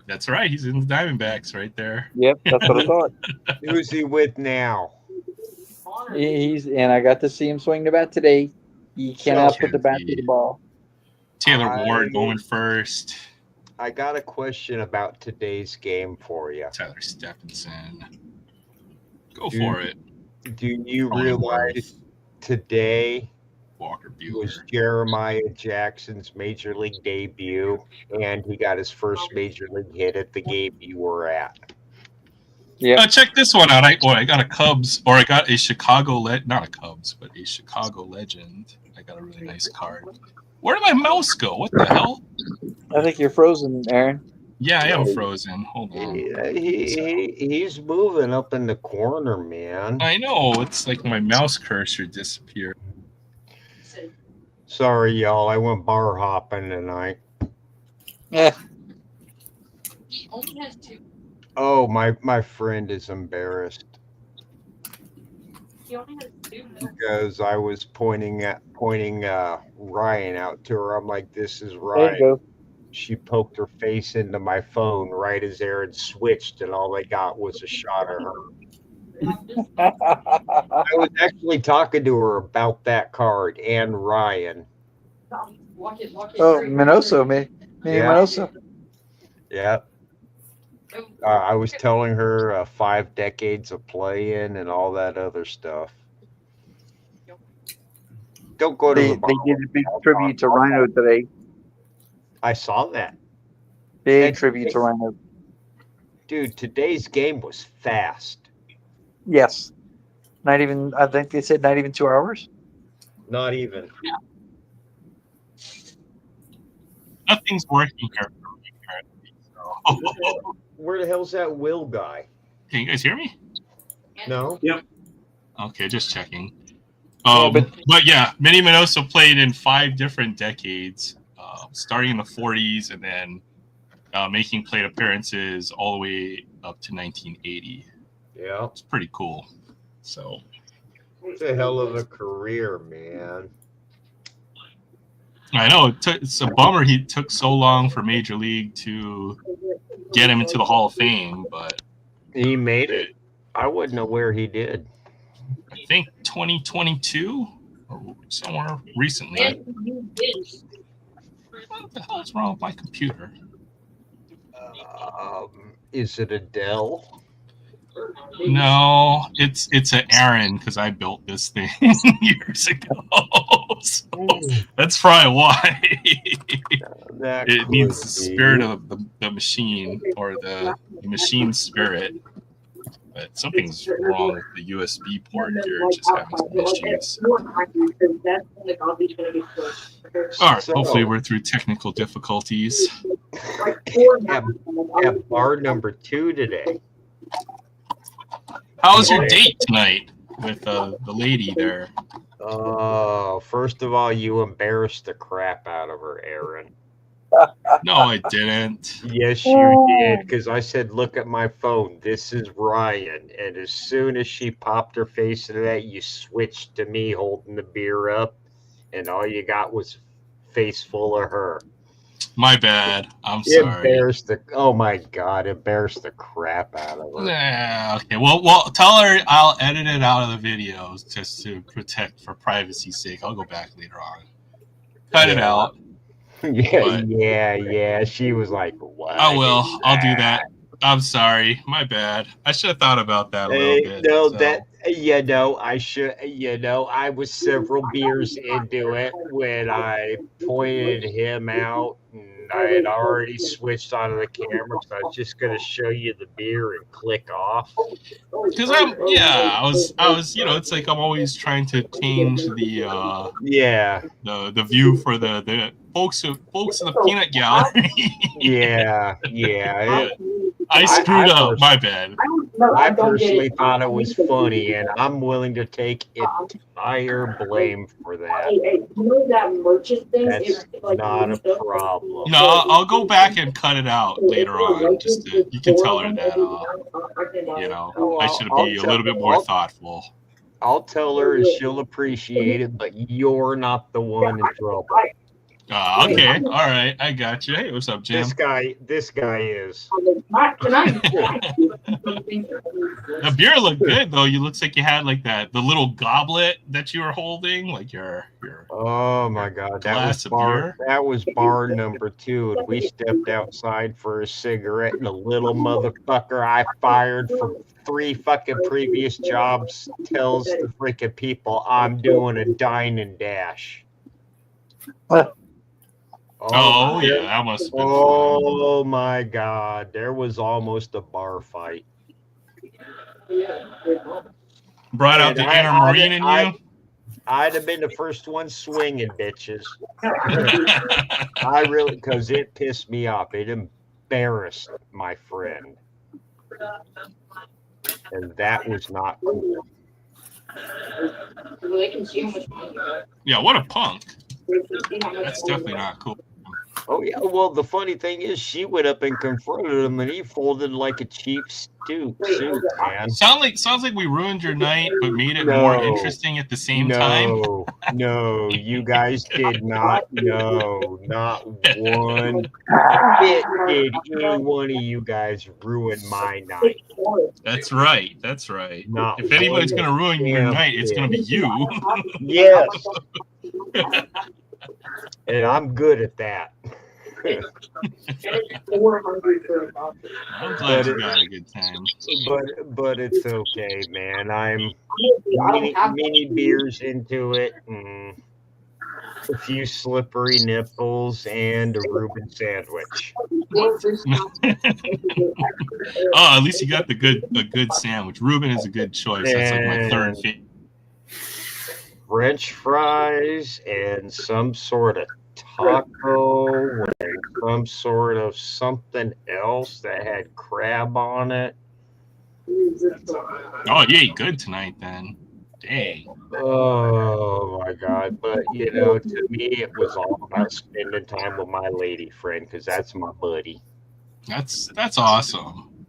That's right. He's in the Diamondbacks right there. Yep, that's what I thought. Who's he with now? And I got to see him swing the bat today. He cannot put the bat to the ball. Taylor Ward Bowman first. I got a question about today's game for you. Tyler Stephenson. Go for it. Do you realize today Walker was Jeremiah Jackson's major league debut, and he got his first major league hit at the game you were at? Yeah. Check this one out. I got a Cubs, or I got a Chicago not a Cubs, but a Chicago legend. I got a really nice card. Where did my mouse go? What the hell? I think you're frozen, Aaron. Yeah, I am frozen. Hold on. He's moving up in the corner, man. I know. It's like my mouse cursor disappeared. Sorry, y'all. I went bar hopping tonight. Yeah. He only has 2. Oh, my friend is embarrassed. He only has 2. Because I was pointing Ryan out to her. I'm like, this is There Ryan. you go. She poked her face into my phone right as Aaron switched, and all I got was a shot of her. I was actually talking to her about that card and Ryan. Oh, Minoso, Mini Minoso. Yeah. I was telling her 5 decades of playing and all that other stuff. Don't go to the bar. They did a big tribute to Rhino today. I saw that. Big tribute to Rhino. Dude, today's game was fast. Yes. Not even, I think they said not even 2 hours. Not even. Yeah. Nothing's working here for me currently. So. Where the hell's that Will guy? Can you guys hear me? No? Yep. Okay, just checking. But yeah, Minnie Minoso played in 5 different decades, starting in the 40s and then making plate appearances all the way up to 1980. Yeah. It's pretty cool. So It's a hell of a career, man. I know it's a bummer he took so long for Major League to get him into the Hall of Fame, but he made it. I wouldn't know where he did. I think 2022 or somewhere recently. What the hell is wrong with my computer? Is it a Dell? No, it's an Aaron because I built this thing years ago. So that's probably why. It needs the spirit of the machine or the machine spirit. But something's wrong with the USB port here. It's just having some issues. All right, hopefully we're through technical difficulties. At bar number 2 today. How was your date tonight with the lady there? First of all, you embarrassed the crap out of her, Aaron. No, I didn't. Yes, you did, because I said, look at my phone. This is Ryan. And as soon as she popped her face into that, you switched to me holding the beer up, and all you got was a face full of her. My bad. I'm sorry. Embarrassed the crap out of her. Nah, okay. Well, tell her I'll edit it out of the videos just to protect for privacy's sake. I'll go back later on. Cut it out. Yeah. She was like, "What?" I will. I'll do that. I'm sorry. My bad. I should have thought about that a little bit. No, so. I should. I was several beers into it when I pointed him out, and I had already switched onto the camera, so I was just going to show you the beer and click off. Because I was. It's like I'm always trying to change the view for the folks in the peanut gallery. I screwed up. My bad. I personally thought it was funny, and I'm willing to take entire blame for that. That's not a problem. No, I'll go back and cut it out later on. You can tell her that. I should be a little bit more thoughtful. I'll tell her, and she'll appreciate it. But you're not the one in trouble. Okay, all right, I got you. Hey, what's up, Jim? This guy is. The beer looked good though. You looks like you had like the little goblet that you were holding, like your. Oh my God, that was bar number 2, and we stepped outside for a cigarette, and the little motherfucker I fired from 3 fucking previous jobs tells the freaking people I'm doing a dine and dash. Oh yeah, that must have been fun. Oh my God, there was almost a bar fight. Brought out the inner Marine in you? I'd have been the first one swinging, bitches. Because it pissed me off. It embarrassed my friend. And that was not cool. Yeah, what a punk. That's definitely not cool. Oh yeah. Well, the funny thing is, she went up and confronted him, and he folded like a cheap suit, man. Sounds like we ruined your night, but made it more interesting at the same time. No, you guys did not. No, not one bit did any one of you guys ruin my night. That's right. Not if anybody's going to ruin your night, it's going to be you. Yes. And I'm good at that. I'm glad you got a good time. But it's okay, man. I'm many beers into it, and a few slippery nipples, and a Reuben sandwich. At least you got a good sandwich. Reuben is a good choice. That's like my third favorite. French fries and some sort of taco and some sort of something else that had crab on it. Oh, you ate good tonight then. Dang. Oh my God. But to me it was all about spending time with my lady friend, because that's my buddy. That's awesome.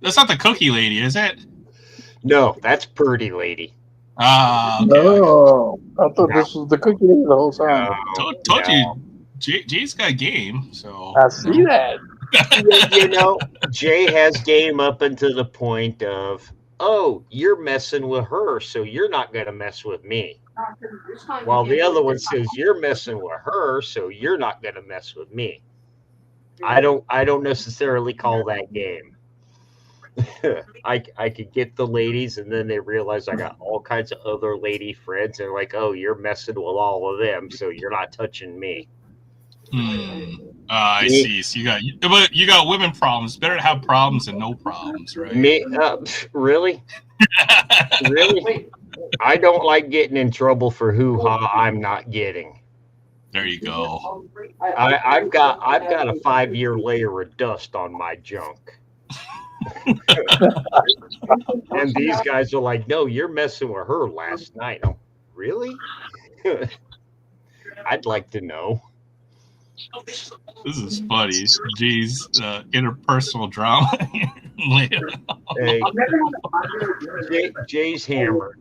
That's not the cookie lady, is it? No, that's Purdy Lady. Ah, okay. No, I thought this was the cookie lady the whole time. Told you, Jay's got game. So I see that. You know, Jay has game up until the point of, oh, you're messing with her, so you're not going to mess with me. While the other one says, you're messing with her, so you're not going to mess with me. I don't necessarily call that game. I could get the ladies, and then they realize I got all kinds of other lady friends, and like, oh, you're messing with all of them, so you're not touching me. I see. So you got women problems. Better to have problems than no problems, right? Me, really? Really? I don't like getting in trouble for hoo-ha I'm not getting. There you go. I've got a 5-year layer of dust on my junk. And these guys are like, no, you're messing with her last night. I'm, really? I'd like to know. This is funny. Geez, interpersonal drama. Hey, Jay's hammered.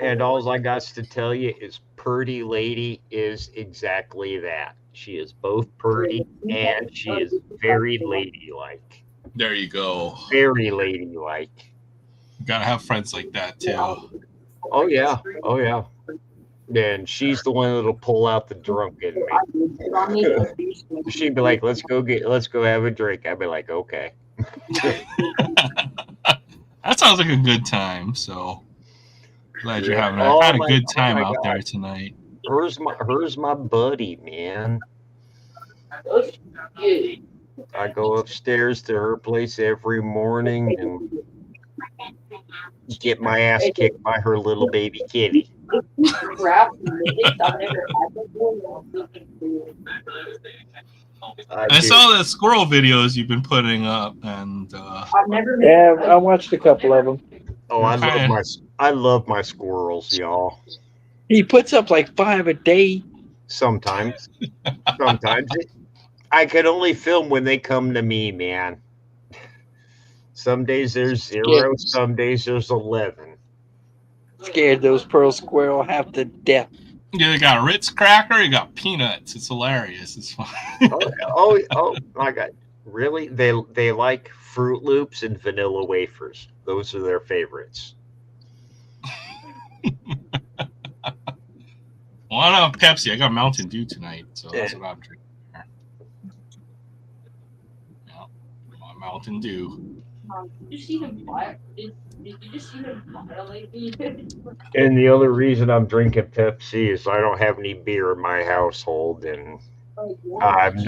And all I got to tell you is Purdy Lady is exactly that. She is both purdy and she is very ladylike. There you go. Very ladylike. You gotta have friends like that too. Oh yeah. Oh yeah. And she's the one that'll pull out the drunk in me. She'd be like, let's go have a drink. I'd be like, okay. That sounds like a good time. So glad you're having a good time out there tonight. Her's my buddy, man. I go upstairs to her place every morning and get my ass kicked by her little baby kitty. I saw the squirrel videos you've been putting up, and yeah, I watched a couple of them. Oh, I love my squirrels, y'all. He puts up like 5 a day. Sometimes. I can only film when they come to me, man. Some days there's 0, some days there's 11. Scared those pearl squirrel half to death. You got Ritz cracker, you got peanuts. It's hilarious. It's fun. oh my God. Really? They like Fruit Loops and vanilla wafers. Those are their favorites. Well, I don't have Pepsi. I got Mountain Dew tonight, so that's what I'm drinking. Yeah, Mountain Dew. Did you see him buy? Did you just see him buy lately? And the other reason I'm drinking Pepsi is I don't have any beer in my household, and I'm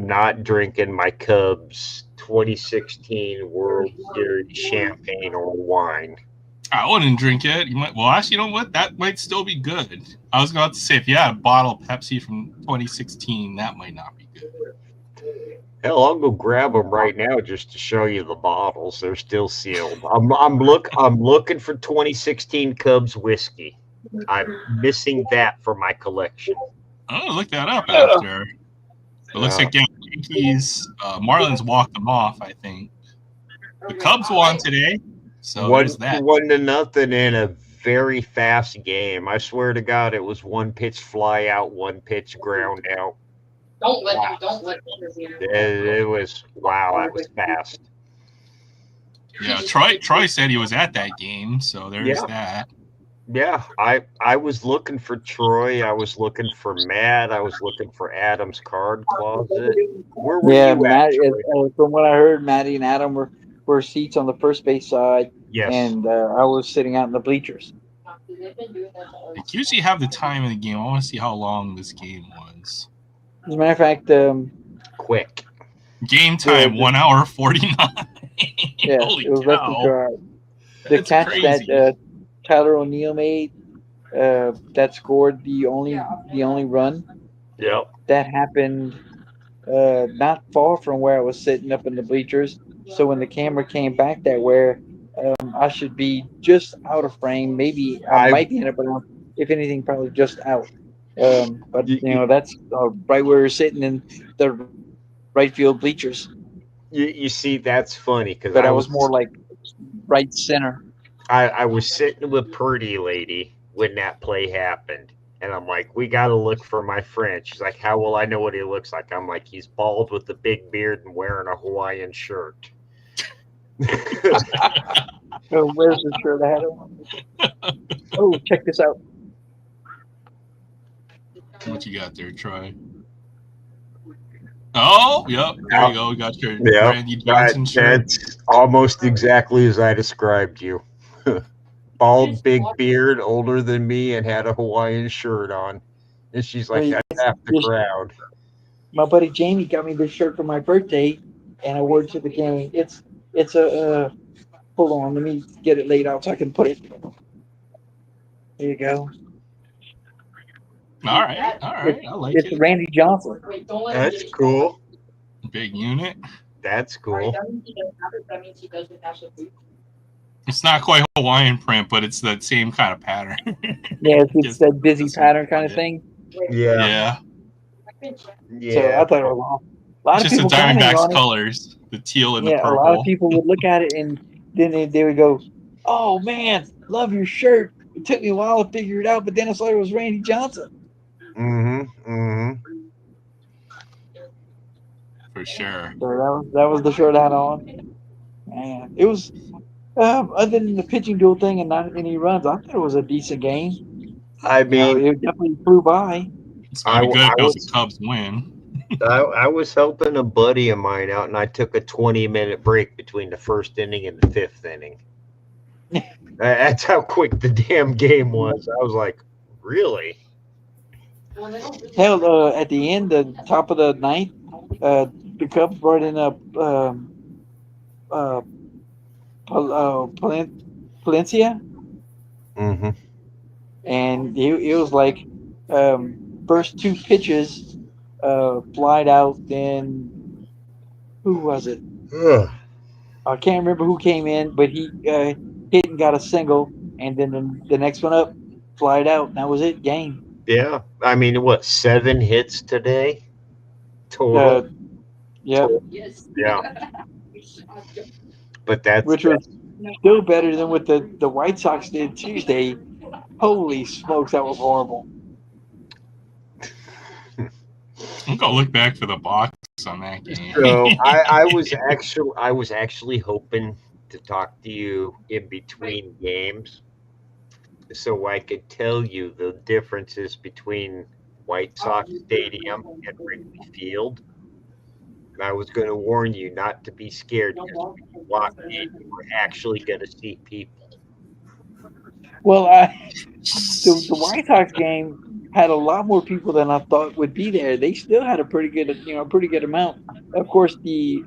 not drinking my Cubs 2016 World Series champagne or wine. I wouldn't drink it. You might. Well, actually, you know what? That might still be good. I was about to say, if you had a bottle of Pepsi from 2016, that might not be good. Hell, I'll go grab them right now just to show you the bottles. They're still sealed. I'm looking for 2016 Cubs whiskey. I'm missing that for my collection. Oh, look that up after. It looks like Yankees, Marlins walked them off, I think. The Cubs won today, so there's that. 1-0 in a very fast game. I swear to God, it was one pitch fly out, one pitch ground out. Don't let It was, wow, that was fast. Yeah, Troy said he was at that game, so there's that. Yeah, I was looking for Troy. I was looking for Matt. I was looking for Adam's card closet. Where were you Matt, at, from what I heard, Matty and Adam were seats on the first base side. Yes. And I was sitting out in the bleachers. Like, usually have the time in the game. I want to see how long this game was. As a matter of fact, quick. Game time, 1 hour 49. Yeah, Holy it was less than cow. 2 hours. The catch crazy. that Tyler O'Neill made, that scored the only run. Yep. That happened not far from where I was sitting up in the bleachers. So when the camera came back that way, I should be just out of frame. Maybe I might be in it, but if anything, probably just out. But that's right where we're sitting in the right field bleachers. You see, that's funny because but I was more like right center. I was sitting with Purdy lady when that play happened, and I'm like, we got to look for my friend. She's like, how will I know what he looks like? I'm like, he's bald with a big beard and wearing a Hawaiian shirt. Oh, where's the shirt I had on? Oh, check this out. What you got there, Troy? Oh, yep. There you go. We got your Randy Johnson shirt. That's almost exactly as I described you. Bald, big beard, older than me, and had a Hawaiian shirt on. And she's like, that's half the crowd. My buddy Jamie got me this shirt for my birthday, and I wore it to the game. It's a hold on, let me get it laid out so I can put it. There you go. All right. I like it's it. Randy Johnson. That's cool. Big unit. That's cool. That means he doesn't have to do. It's not quite Hawaiian print, but it's that same kind of pattern. Yeah, it's that busy pattern kind of thing. Yeah. So I thought it was a lot of Just the people commenting Diamondbacks on it. colors, the teal and the purple. A lot of people would look at it and then they would go, "Oh man, love your shirt." It took me a while to figure it out, but then I saw it was Randy Johnson. For sure. So that was the shirt I had on. Man, it was other than the pitching duel thing and not any runs, I thought it was a decent game. I mean, it definitely flew by. It's gonna be good if it was the Cubs win. I was helping a buddy of mine out, and I took a 20-minute break between the first inning and the fifth inning. That's how quick the damn game was. I was like, really? Hell, at the end, the top of the ninth, the Cubs brought in Palencia. Mm-hmm. And it was like first two pitches flied out. Then who was it? I can't remember who came in, but he hit and got a single, and then the next one up flied out. And that was it. Game. Yeah, I mean, what, 7 hits today total? Yeah. Yeah. But that's which was still better than what the White Sox did Tuesday. Holy smokes, that was horrible. I'm gonna look back for the box on that game. So I was actually hoping to talk to you in between games, so I could tell you the differences between White Sox Stadium and Wrigley Field. And I was going to warn you not to be scared because when you walk in, you were actually going to see people. Well, the White Sox game had a lot more people than I thought would be there. They still had a pretty good amount. Of course, the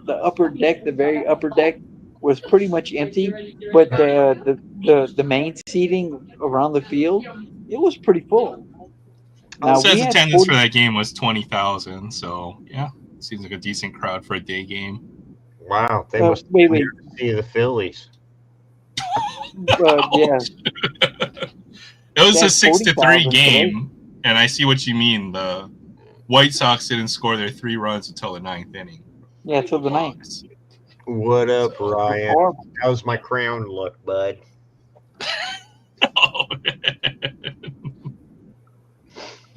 upper deck, the very upper deck, was pretty much empty, but the main seating around the field, it was pretty full. Now, it says attendance for that game was 20,000, so yeah, seems like a decent crowd for a day game. Wow, they must be here to see the Phillies. Yeah. It was a 6-3 game, and I see what you mean. The White Sox didn't score their 3 runs until the 9th inning. Yeah, until the 9th. What up, Ryan? How's my crown look, bud?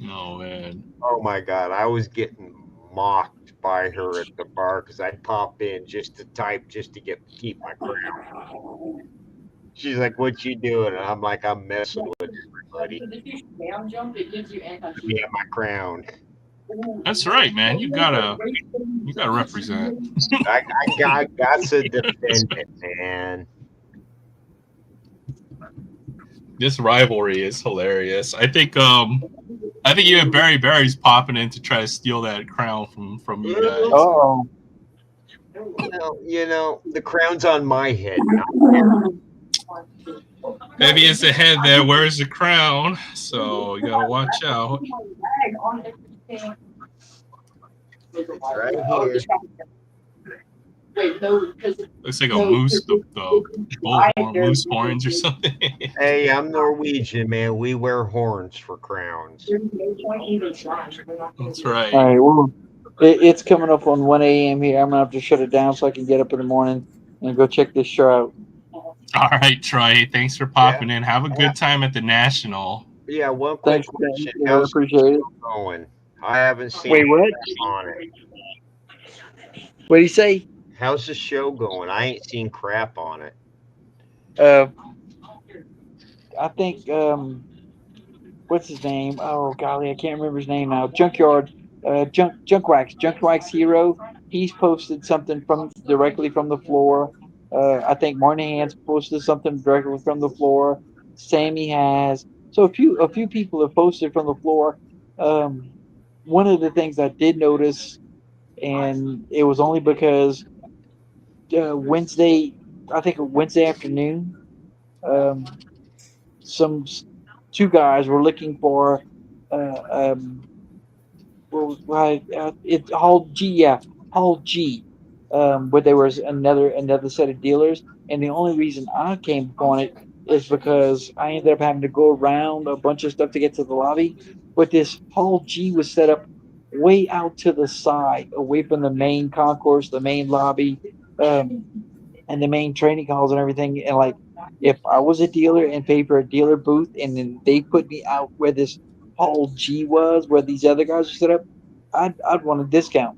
Oh, man. Oh, my God. I was getting mocked by her at the bar because I'd pop in just to keep my crown. She's like, what you doing? And I'm like, I'm messing with everybody. Give me my crown. That's right, man. You gotta represent. I got to defend it, man. This rivalry is hilarious. I think even Barry's popping in to try to steal that crown from you guys. Oh. Well, the crown's on my head. Maybe it's the head that wears the crown, so you gotta watch out. Right here. Looks like a moose, the bullhorn, moose horns or something. Hey, I'm Norwegian, man. We wear horns for crowns. That's right. All right, well, It's coming up on 1 a.m. here. I'm gonna have to shut it down so I can get up in the morning and go check this show out. All right, Troy. Thanks for popping in. Have a Yeah. good time at the National. Yeah, one quick Thanks, question. I How's the appreciate it. show going? I haven't seen Wait, what? on it. What do you say? How's the show going? I ain't seen crap on it. I think what's his name? Oh golly, I can't remember his name now. Junkyard, Junkwax Hero. He's posted something from directly from the floor. I think Moynihan's posted something directly from the floor. Sammy has. So a few people have posted from the floor. Um, One of the things I did notice, and it was only because Wednesday, I think Wednesday afternoon, um, some two guys were looking for uh, um, it's Hall G, yeah, Hall G, where there was another set of dealers, and the only reason I came upon it is because I ended up having to go around a bunch of stuff to get to the lobby, but this Hall G was set up way out to the side, away from the main concourse, the main lobby. Um, and the main training halls and everything. And like, if I was a dealer and paid for a dealer booth, and then they put me out where this Hall G was, where these other guys are set up, I'd want a discount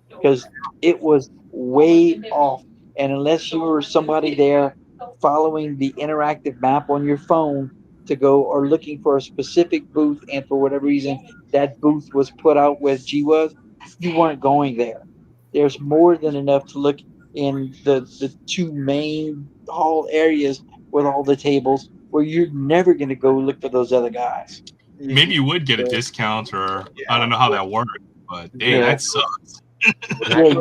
because it was way off. And unless you were somebody there following the interactive map on your phone to go or looking for a specific booth, and for whatever reason that booth was put out where G was, you weren't going there. There's more than enough to look in the two main hall areas with all the tables where you're never going to go look for those other guys. Maybe you would get a Yeah. discount, or I don't know how that works, but dang, Yeah. that sucks. Yeah,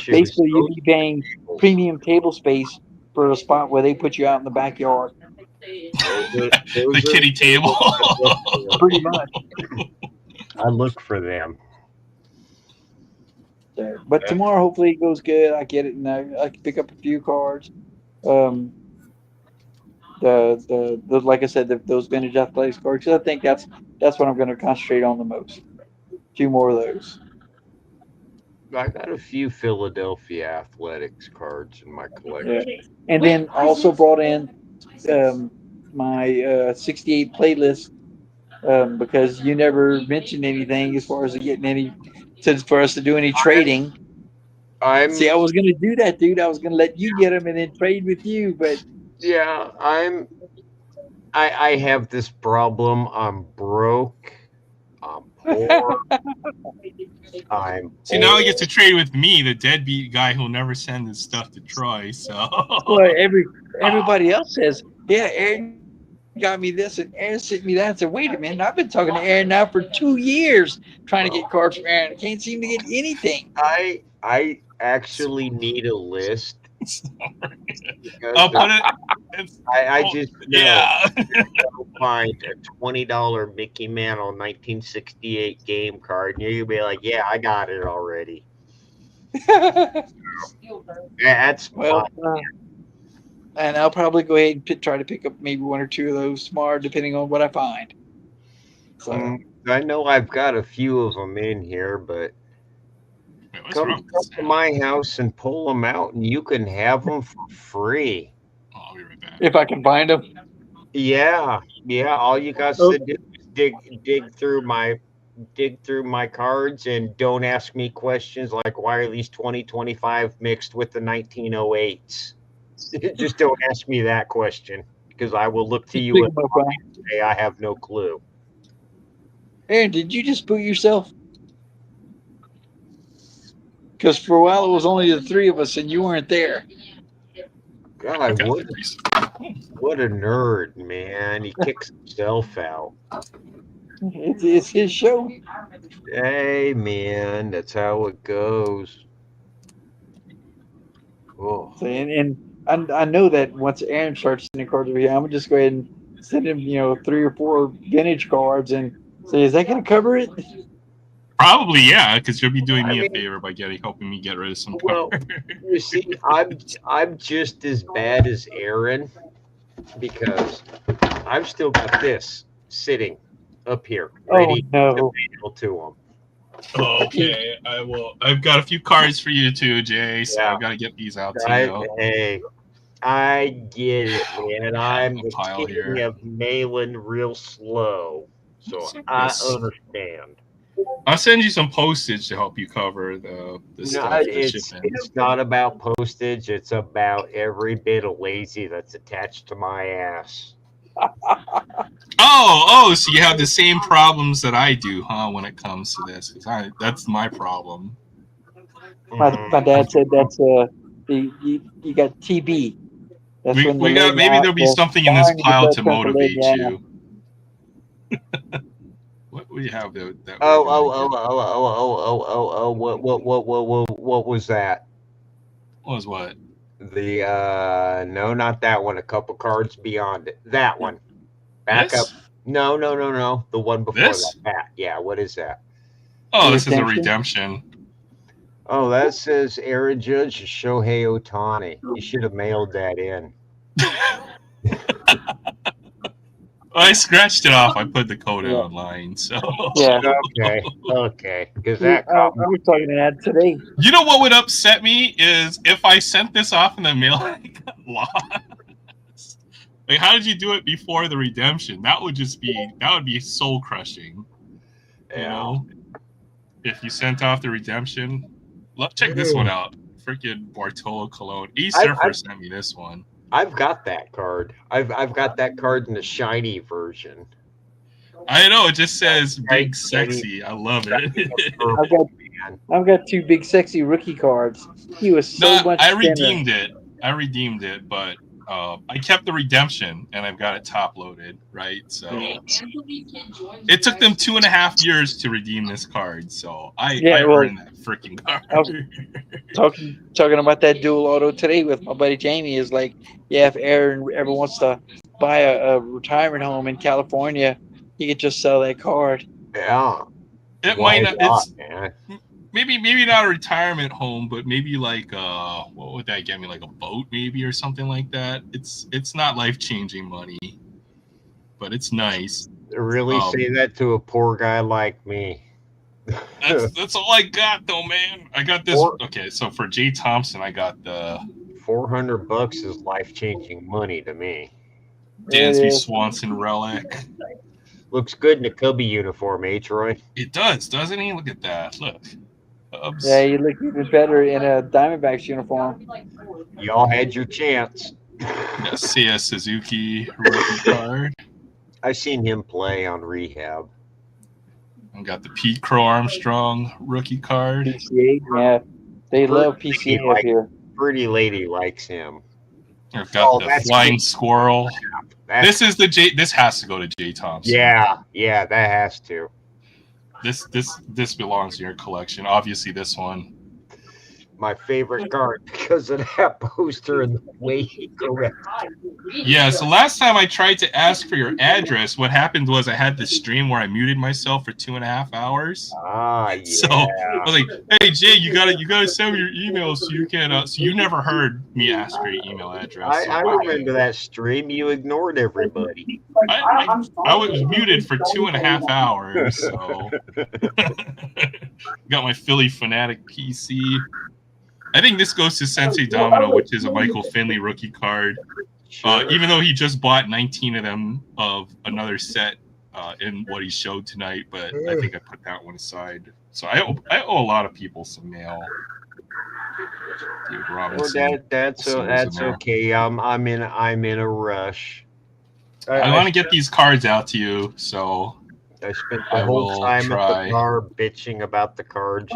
basically you'd be paying premium table space for a spot where they put you out in the backyard. The kitty table. Pretty much. I look for them. But tomorrow, hopefully, it goes good. I get it, and I can pick up a few cards. Um, the like I said, those vintage athletics cards. 'Cause I think that's what I'm going to concentrate on the most. A few more of those. I got a few Philadelphia Athletics cards in my collection. Yeah. And then also brought in my 68 playlist because you never mentioned anything as far as getting any for us to do any trading. See, I was gonna do that, dude. I was gonna let you get them and then trade with you, but yeah, I have this problem. I'm broke. I'm poor. I'm See, now he gets to trade with me, the deadbeat guy who'll never send his stuff to Troy. So well, everybody else says, yeah, Aaron got me this and Aaron sent me that. I said, wait a minute, I've been talking to Aaron now for 2 years trying to get cards from Aaron. I can't seem to get anything. I actually need a list. I'll put it. I just know Yeah. I'll find a $20 Mickey Mantle 1968 game card, and you'll be like, "Yeah, I got it already." Yeah, that's Well, and I'll probably go ahead and try to pick up maybe one or two of those tomorrow, depending on what I find. So I know I've got a few of them in here, but come to my house and pull them out, and you can have them for free. I'll be right back. If I can find them. Yeah. All you got to do is dig through my cards, and don't ask me questions like why are these 2025 mixed with the 1908s. Just don't ask me that question, because I will look to you and say I have no clue. Aaron, did you just boot yourself? Because for a while it was only the three of us and you weren't there. God, what a nerd, man. He kicks himself out. It's his show. Hey, man, that's how it goes. Oh. So, and I know that once Aaron starts sending cards over here, I'm going to just go ahead and send him, 3 or 4 vintage cards and say, is that going to cover it? Probably, yeah, because you'll be doing me a favor by helping me get rid of some cards. You see, I'm just as bad as Aaron, because I've still got this sitting up here ready to mail to him. Okay, I will. I've got a few cards for you too, Jay. So Yeah. I've got to get these out to you. Hey, I get it, man. I'm a the pile king here. of mailing real slow, so So I this- understand. I'll send you some postage to help you cover the No, stuff. The it's shipping. not about postage. It's about every bit of lazy that's attached to my ass. Oh, so you have the same problems that I do, huh? When it comes to this, because that's my problem. My dad said that's you got TB. That's We when the got lid maybe there'll be the something in this iron pile blood to turns the lid, motivate yeah. you. What do you have that? What was that? Was what? No, not that one. A couple cards beyond it. That one. Back This? up. No. The one before This? that. Yeah, what is that? Oh, this is a redemption. Oh, that says Aaron Judge Shohei Ohtani. You should have mailed that in. I scratched it off. I put the code online. So yeah. Okay. Because I was talking to Dad today. You know what would upset me is if I sent this off in the mail and I got lost. Like, how did you do it before the redemption? That would be soul crushing. You know, if you sent off the redemption. Check this one out. Freaking Bartolo Colon. Surfer sent me this one. I've got that card. I've got that card in the shiny version. I know, it just says big sexy. I love it. I've got two big sexy rookie cards. He was so much. I redeemed it, but I kept the redemption and I've got it top loaded, right? So it took them 2.5 years to redeem this card. So I earned that freaking card. I was talking about that dual auto today with my buddy Jamie. Is like, yeah, if Aaron ever wants to buy a retirement home in California, he could just sell that card. Yeah. It might not. It's maybe not a retirement home, but maybe like what would that get me? Like a boat, maybe, or something like that. It's not life-changing money, but it's nice. Really say that to a poor guy like me. That's all I got though, man. I got this. Okay, so for Jay Thompson, I got the $400 is life-changing money to me. Dansby Swanson relic. Looks good in a Cubby uniform, Troy? It does, doesn't he? Look at that. Look. Yeah, you look even better in a Diamondbacks uniform. Y'all had your chance. Yeah, CS Suzuki rookie card. I seen him play on rehab. I got the Pete Crow Armstrong rookie card. PCA, yeah. They love PCA up here. Pretty lady likes him. I've got the Flying Squirrel. This is the J. This has to go to Jay Thompson. Yeah, that has to. This belongs in your collection. Obviously, this one. My favorite card because of that poster and the way he corrected. Yeah, so last time I tried to ask for your address, what happened was I had this stream where I muted myself for 2.5 hours. Ah, yeah. So I was like, "Hey Jay, you gotta send me your email so you can." So you never heard me ask for your email address. I remember that stream. You ignored everybody. I was muted for 2.5 hours. So got my Philly Fanatic PC. I think this goes to Sensei Domino, which is a Michael Finley rookie card. Sure. Even though he just bought 19 of them of another set in what he showed tonight, but I think I put that one aside. So I owe a lot of people some mail. David Robinson. Well, that's okay. I'm in a rush. I want to get these cards out to you, so I spent the whole time at the bar bitching about the cards.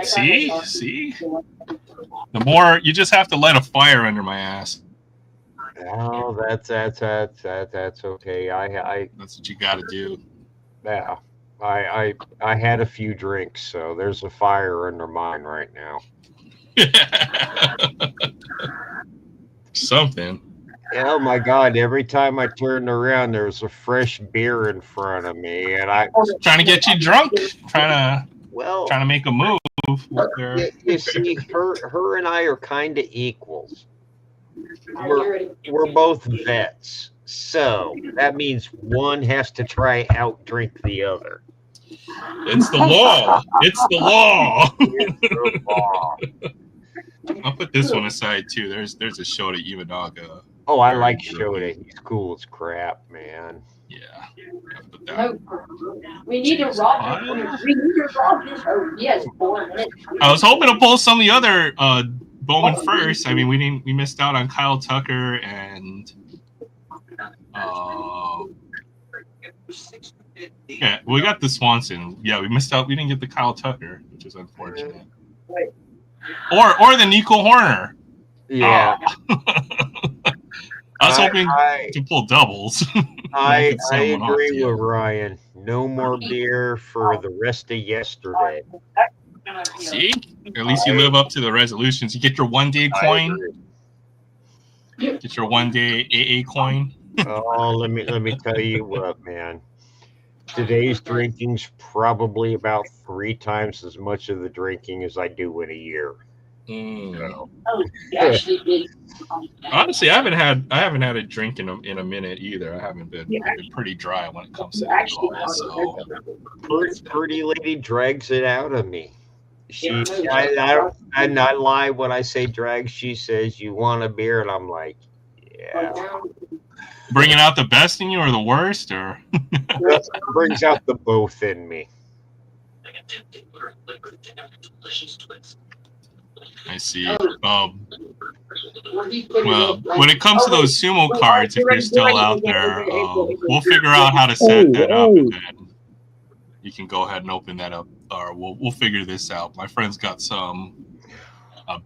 See? The more you just have to light a fire under my ass. Oh, that's okay. That's what you got to do. Yeah, I had a few drinks, so there's a fire under mine right now. Something. Oh my God! Every time I turned around, there was a fresh beer in front of me, and I trying to get you drunk, trying to make a move. You see, her and I are kind of equals. We're both vets, so that means one has to try out drink the other. It's the law. It's the law. It's the law. I'll put this one aside too. There's a Shota Imanaga. Oh, I Very like good. Shota. He's cool as crap, man. Yeah. I'll put that. We need to rob this. We need to rob this. Oh, yes, 4 minutes. I was hoping to pull some of the other Bowman first. I mean, we missed out on Kyle Tucker and yeah, we got the Swanson. Yeah, we missed out. We didn't get the Kyle Tucker, which is unfortunate. Or the Nico Hoerner. Yeah. I was hoping to pull doubles. I agree with Ryan. No more beer for the rest of yesterday. See? At least you live up to the resolutions. You get your 1-day coin. Get your 1-day AA coin. Oh, let me tell you what, man. Today's drinking's probably about 3 times as much of the drinking as I do in a year. Mm. Oh, you actually did. Honestly, I haven't had a drink in a minute either. I've been pretty dry when it comes to alcohol. So Pretty lady drags it out of me. I not lie when I say drag. She says, "You want a beer?" And I'm like, "Yeah." Bringing out the best in you or the worst, or brings out the both in me. I see. Well, when it comes to those sumo cards, if you're still out there, we'll figure out how to set that up, and then you can go ahead and open that up, or we'll figure this out. My friend's got some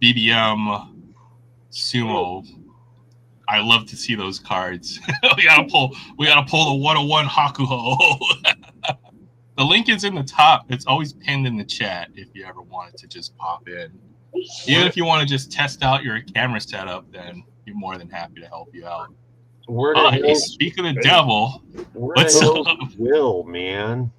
BBM sumo. I love to see those cards. we gotta pull the 101 Hakuho. The link is in the top. It's always pinned in the chat if you ever wanted to just pop in. Even if you want to just test out your camera setup, then you're more than happy to help you out. Hey, speak of the devil, what's up? Will, man.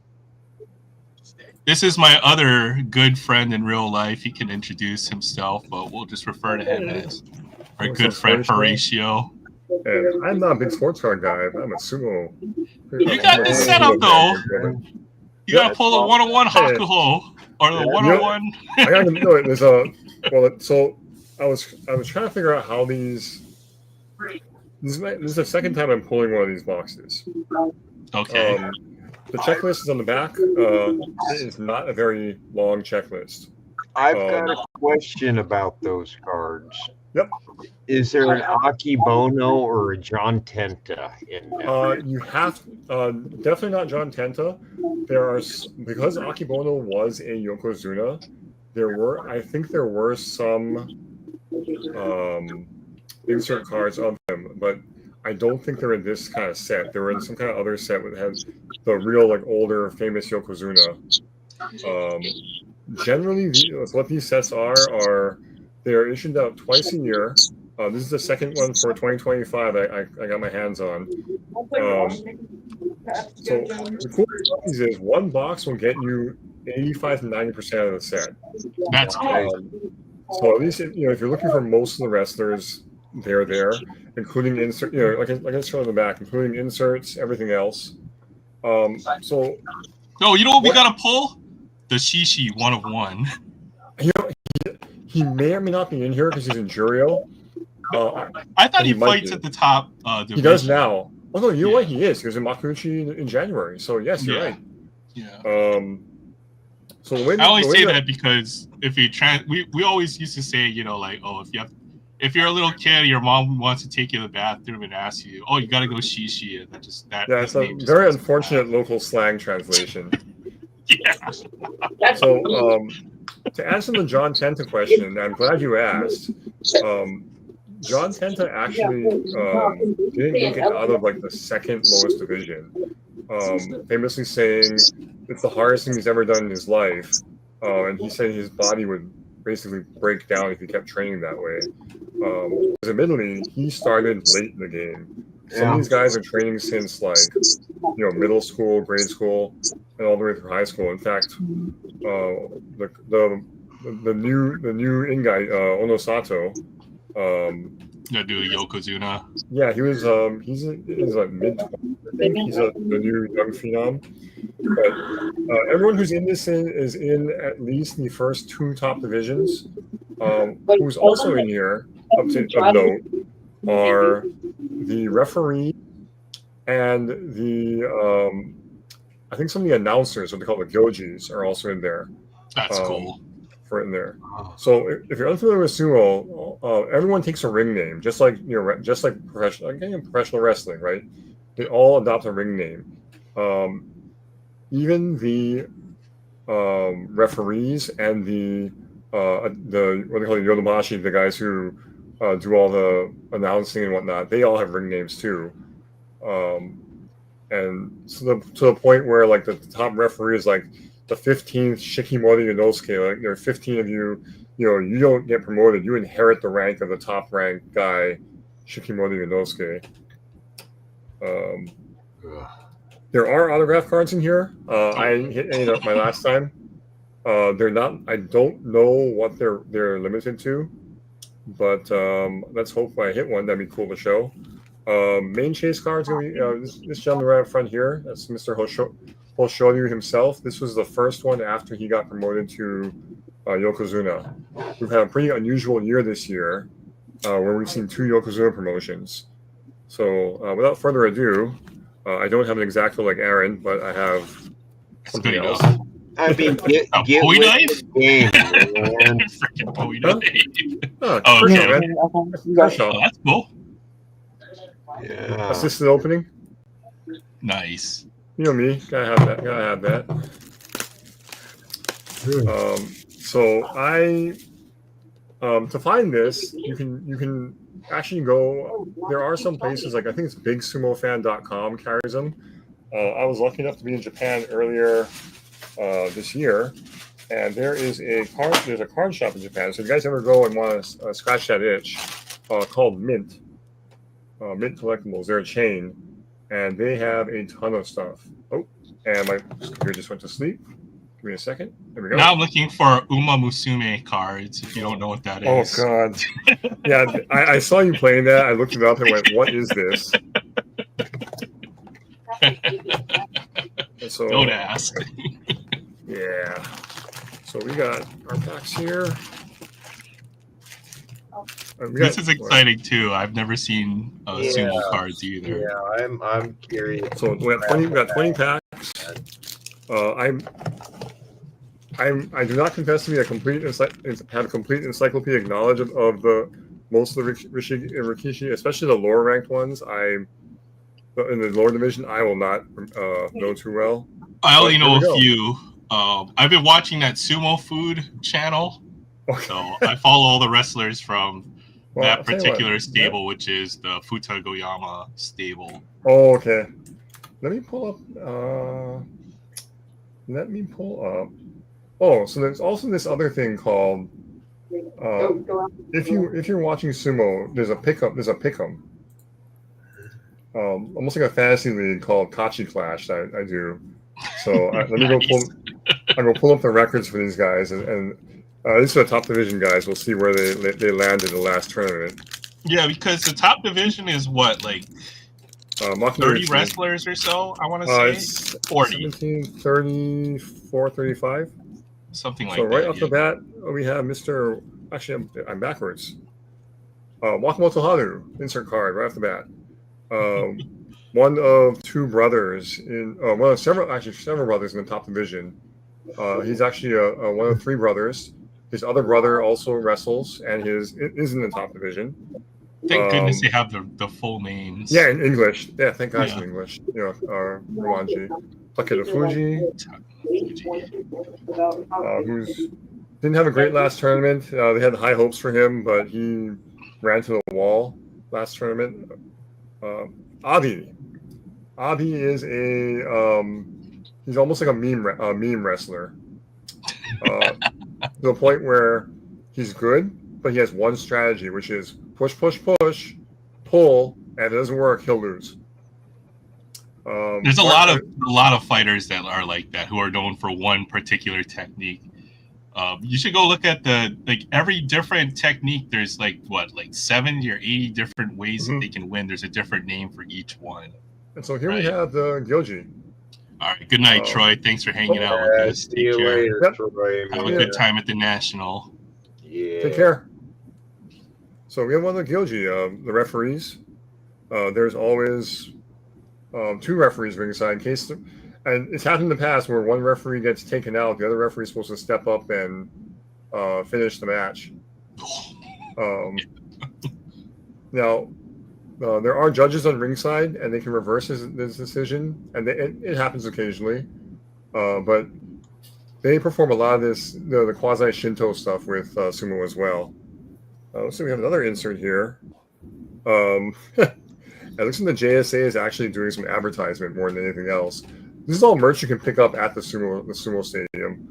This is my other good friend in real life. He can introduce himself, but we'll just refer to him as our good friend Horatio. And I'm not a big sports card guy. I'm a sumo. You got this setup though. You gotta pull the 101 Hakuho or the 101. I gotta know it. There's so I was trying to figure out how these. This is the second time I'm pulling one of these boxes. Okay. The checklist is on the back. It is not a very long checklist. I've got a question about those cards. Yep. Is there an Akibono or a John Tenta in there? You have definitely not John Tenta. There are, because Akibono was a Yokozuna, I think there were some insert cards of him, but I don't think they're in this kind of set. They were in some kind of other set that had the real older famous Yokozuna. Generally, what these sets are they're issued out twice a year. This is the second one for 2025 I got my hands on. So the cool thing is one box will get you 85 to 90% of the set. That's great. So at least if you're looking for most of the wrestlers, they're there, including insert. Like I showed on the back, including inserts, everything else. So. No, you know what we gotta pull? The Shishi 1 of 1. He may or may not be in here because he's in Jurio. I thought he fights at the top division. He does now. Oh no, you know what? He is. He was in Makuuchi in January. So yes, you're right. Yeah. So the way I only say that because if you we always used to say, if you're a little kid, your mom wants to take you to the bathroom and ask you, you got to go shishi, and it's a very unfortunate local slang translation. Yeah. So to answer the John Tenta question, I'm glad you asked. John Tenta actually didn't make it out of the second lowest division, famously saying it's the hardest thing he's ever done in his life, and he said his body would basically break down if he kept training that way. Because admittedly, he started late in the game. Some of these guys are training since middle school, grade school, and all the way through high school. In fact, the new in guy Ono Sato, Gonna do a Yokozuna. Yeah, he was. He's like mid. I think he's the new young phenom. But everyone who's in this is in at least the first 2 top divisions. Who's also in here of note are the referee and the I think some of the announcers, what they call the Gojis, are also in there. That's cool. For in there. So if you're unfamiliar with sumo, everyone takes a ring name, just like professional wrestling, right? They all adopt a ring name. Even the referees and the what they call the yodobashi, the guys who do all the announcing and whatnot, they all have ring names too. And so to the point where like the top referee is like the 15th Shikimori Yonosuke, like there are 15 of you, you don't get promoted, you inherit the rank of the top ranked guy, Shikimori Yonosuke. There are autograph cards in here. I didn't hit any my last time. They're not. I don't know what they're limited to, but let's hope I hit one. That'd be cool to show. Main chase cards gonna be this gentleman right up front here. That's Mr. Hoshoryu himself. This was the first one after he got promoted to Yokozuna. We've had a pretty unusual year this year, where we've seen 2 Yokozuna promotions. So without further ado, I don't have an exacto like Aaron, but I have something else. I mean, get with the game, man. Freaking Bowie knife. Oh, Kershaw. Oh, that's cool. Yeah. Assisted opening. Nice. You know me, gotta have that. So I to find this, you can actually go. There are some places, like I think it's bigsumofan.com carries them. I was lucky enough to be in Japan earlier this year, and there's a card shop in Japan. So if you guys ever go and want to scratch that itch, called Mint Collectibles. They're a chain, and they have a ton of stuff. Oh, and my computer just went to sleep. Give me a second. There we go. Now I'm looking for Uma Musume cards, if you don't know what that is. Oh, God. Yeah, I saw you playing that. I looked it up and went, what is this? So, don't ask. Yeah. So we got our packs here. This is exciting too. I've never seen sumo cards either. Yeah, I'm curious. So we got 20 packs. I do not confess to be have a complete encyclopedic knowledge of the most of the Rikishi, especially the lower ranked ones. In the lower division, I will not know too well. I only know a few. I've been watching that Sumo Food channel, so I follow all the wrestlers from that particular stable, which is the Futagoyama stable. Oh, okay. Let me pull up. Oh, so there's also this other thing called if you're watching sumo, there's a pick'em. Almost like a fantasy league called Kachi Clash that I do. So let me go pull up the records for these guys, and these are the top division guys. We'll see where they landed in the last tournament. Yeah, because the top division is what, like 30 wrestlers or so, I want to say? 40. 17, 34, 35. Something like that. So right that, off the bat, we have Mr. Actually, I'm backwards. Wakamoto Haru, insert card right off the bat. One of 2 brothers one of several brothers in the top division. He's actually one of 3 brothers. His other brother also wrestles and is in the top division. Thank goodness they have the full names. Yeah, in English. Yeah, thank God in English. Romanji. Takeda Fuji. Who didn't have a great last tournament. They had high hopes for him, but he ran to the wall last tournament. Abi is he's almost like a meme wrestler. To the point where he's good, but he has one strategy, which is push, pull, and if it doesn't work, he'll lose. There's a lot of fighters that are like that, who are known for one particular technique. You should go look at every different technique. There's like 70 or 80 different ways that they can win. There's a different name for each one. And so here we have the Gyoji. All right. Good night, Troy. Thanks for hanging out with us. See you later, Troy. Have a good time at the National. Yeah. Take care. So we have one of the Gyoji, the referees. There's always 2 referees ringside in case. And it's happened in the past where one referee gets taken out, the other referee is supposed to step up and finish the match. Now, there are judges on ringside, and they can reverse this decision, and it happens occasionally. But they perform a lot of this, the quasi Shinto stuff with sumo as well. So we have another insert here. It looks like the JSA is actually doing some advertisement more than anything else. This is all merch you can pick up at the sumo stadium.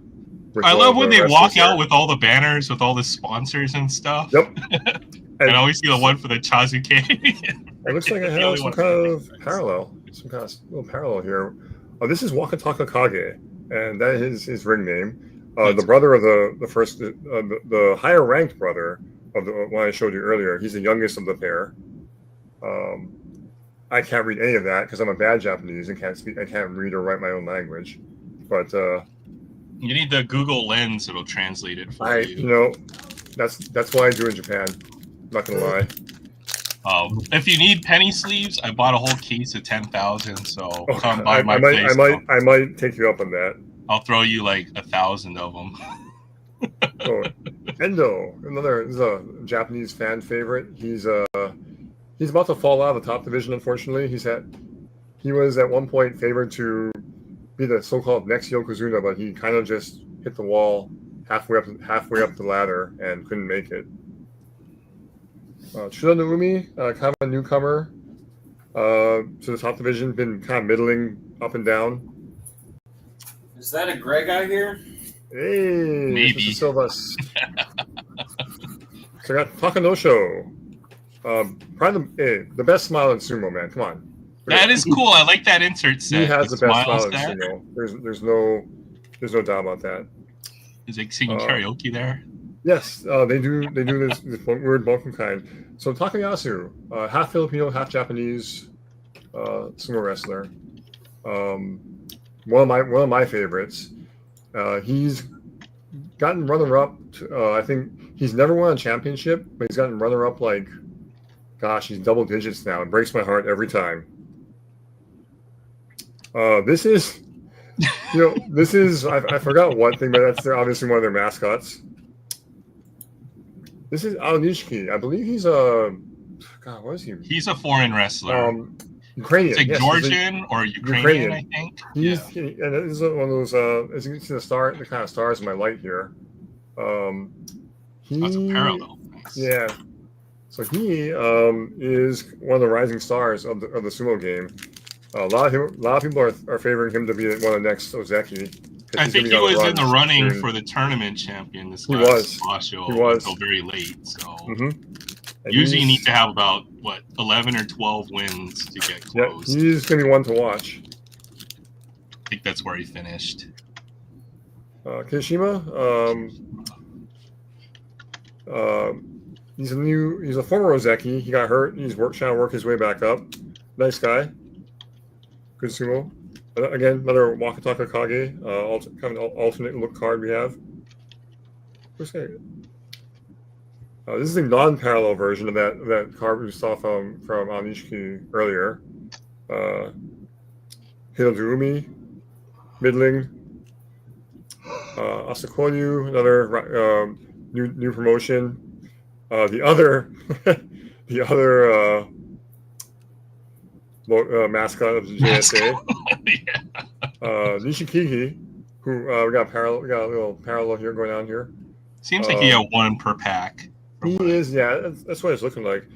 I love when they walk out with all the banners with all the sponsors and stuff. Yep. And I always see the one for the Chazuke. It looks like I have some kind of parallel, little parallel here. This is Wakataka Kage, and that is his ring name. The brother of the first, the higher ranked brother of the one I showed you earlier. He's the youngest of the pair. I can't read any of that because I'm a bad Japanese and can't speak. I can't read or write my own language. But you need the Google Lens; it'll translate it for you. You know, that's what I do in Japan. Not gonna lie. If you need penny sleeves, I bought a whole case of 10,000. So come by my I place. I might take you up on that. I'll throw you like 1,000 of them. Endo, is a Japanese fan favorite. He's about to fall out of the top division. Unfortunately, he was at one point favored to be the so-called next Yokozuna, but he kind of just hit the wall halfway up the ladder and couldn't make it. Chuda no Umi, kind of a newcomer to the top division, been kind of middling up and down. Is that a Greg out here? Hey, maybe. Mr. Silvas. So I got Takanosho. Probably the best smile in sumo, man. Come on. That is cool. I like that insert set. He has the best smile in there. sumo. There's no doubt about that. Is it singing karaoke there? Yes, they do this weird Balkan kind. So Takayasu, half Filipino, half Japanese sumo wrestler. One of my favorites. He's gotten runner-up. I think he's never won a championship, but he's gotten runner-up he's double digits now. It breaks my heart every time. This is, I forgot one thing, but that's obviously one of their mascots. This is Al-Nishiki. I believe he's what is he? He's a foreign wrestler. Ukrainian. It's Georgian or Ukrainian, I think. And this is one of those, as you can see the kind of stars in my light here. That's a parallel. Nice. Yeah. So he is one of the rising stars of the sumo game. A lot of people are favoring him to be one of the next Ozeki. I think he was in the running for the tournament champion this last show until very late. So usually you need to have about 11 or 12 wins to get close. Yeah, he's gonna be one to watch. I think that's where he finished. Kishima, he's a former Ozeki. He got hurt. He's trying to work his way back up. Nice guy. Good sumo. Again, another Wakataka Kage, kind of an alternate look card we have. This is the non-parallel version of that card we saw from Anishiki earlier. Hiroju, middling. Asakonyu, another new promotion. The other mascot of the JSA. Nishikigi, who we got a little parallel here going on here. Seems like he got one per pack. He is, that's what it's looking like.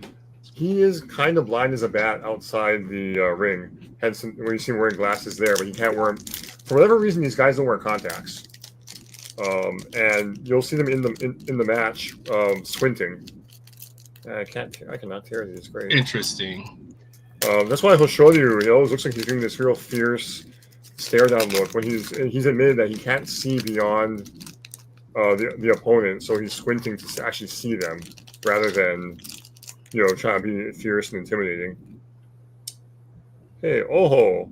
He is kind of blind as a bat outside the ring. Hence, when you see him wearing glasses there, but he can't wear them. For whatever reason, these guys don't wear contacts. And you'll see them in the match squinting. I cannot tear these. It's great. Interesting. That's why he'll show you. He always looks like he's doing this real fierce stare down look when he's admitted that he can't see beyond the opponent, so he's squinting to actually see them rather than trying to be fierce and intimidating. Hey, Oho.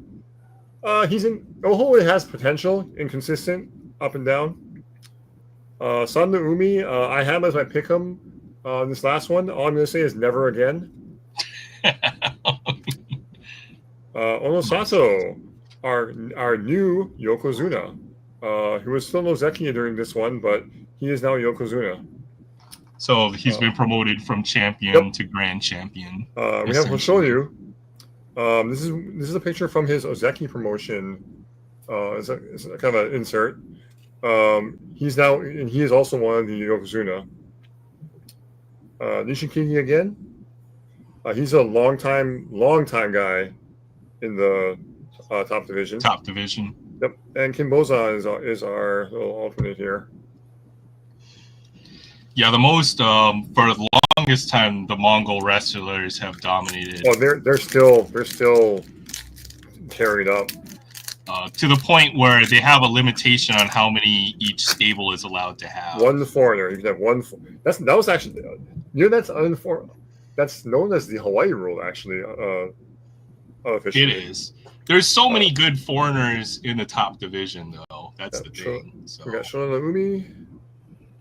Oho has potential, inconsistent, up and down. Sanda Umi, I have him as my pick'em this last one. All I'm going to say is never again. Onosato, our new Yokozuna. He was still Nozeki during this one, but he is now Yokozuna. So he's been promoted from champion to grand champion. We have Hoshoryu. This is a picture from his Ozeki promotion. It's a kind of an insert. He is also one of the Yokozuna. Nishikigi again. He's a long time guy in the top division. Top division. Yep. And Kimboza is our little alternate here. Yeah, the most for the longest time, the Mongol wrestlers have dominated. Oh, they're still carried up to the point where they have a limitation on how many each stable is allowed to have. One foreigner, you can have one. That was actually that's known as the Hawaii rule, actually. Officially. It is. There's so many good foreigners in the top division, though. That's the thing. So. We got Shona Umi.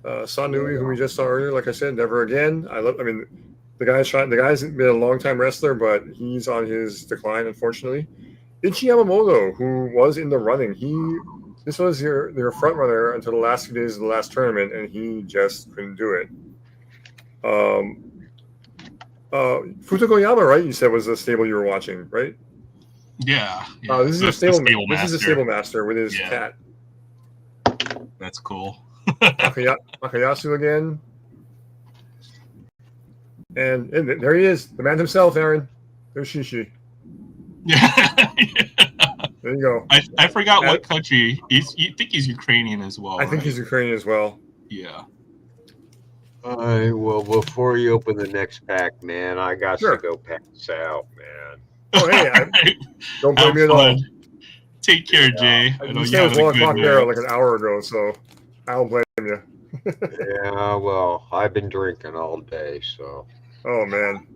Sanui, who we just saw earlier, like I said, never again. The guy's been a long time wrestler, but he's on his decline, unfortunately. Ichi Yamamoto, who was in the running, this was their front runner until the last few days of the last tournament, and he just couldn't do it. Futokoyama, right? You said was the stable you were watching, right? Yeah. This is a stable master with his cat. That's cool. Makayasu again. And there he is, the man himself, Aaron. There's Shishi. Yeah. There you go. I forgot what country. I think he's Ukrainian as well. I think he's Ukrainian as well. Yeah. Well, before you open the next pack, man, I got to go pass out, man. Oh, hey, don't blame me at all. Take care, Jay. I know you said it was 1 o'clock there like an hour ago, so I don't blame you. Yeah, well, I've been drinking all day, so. Oh, man.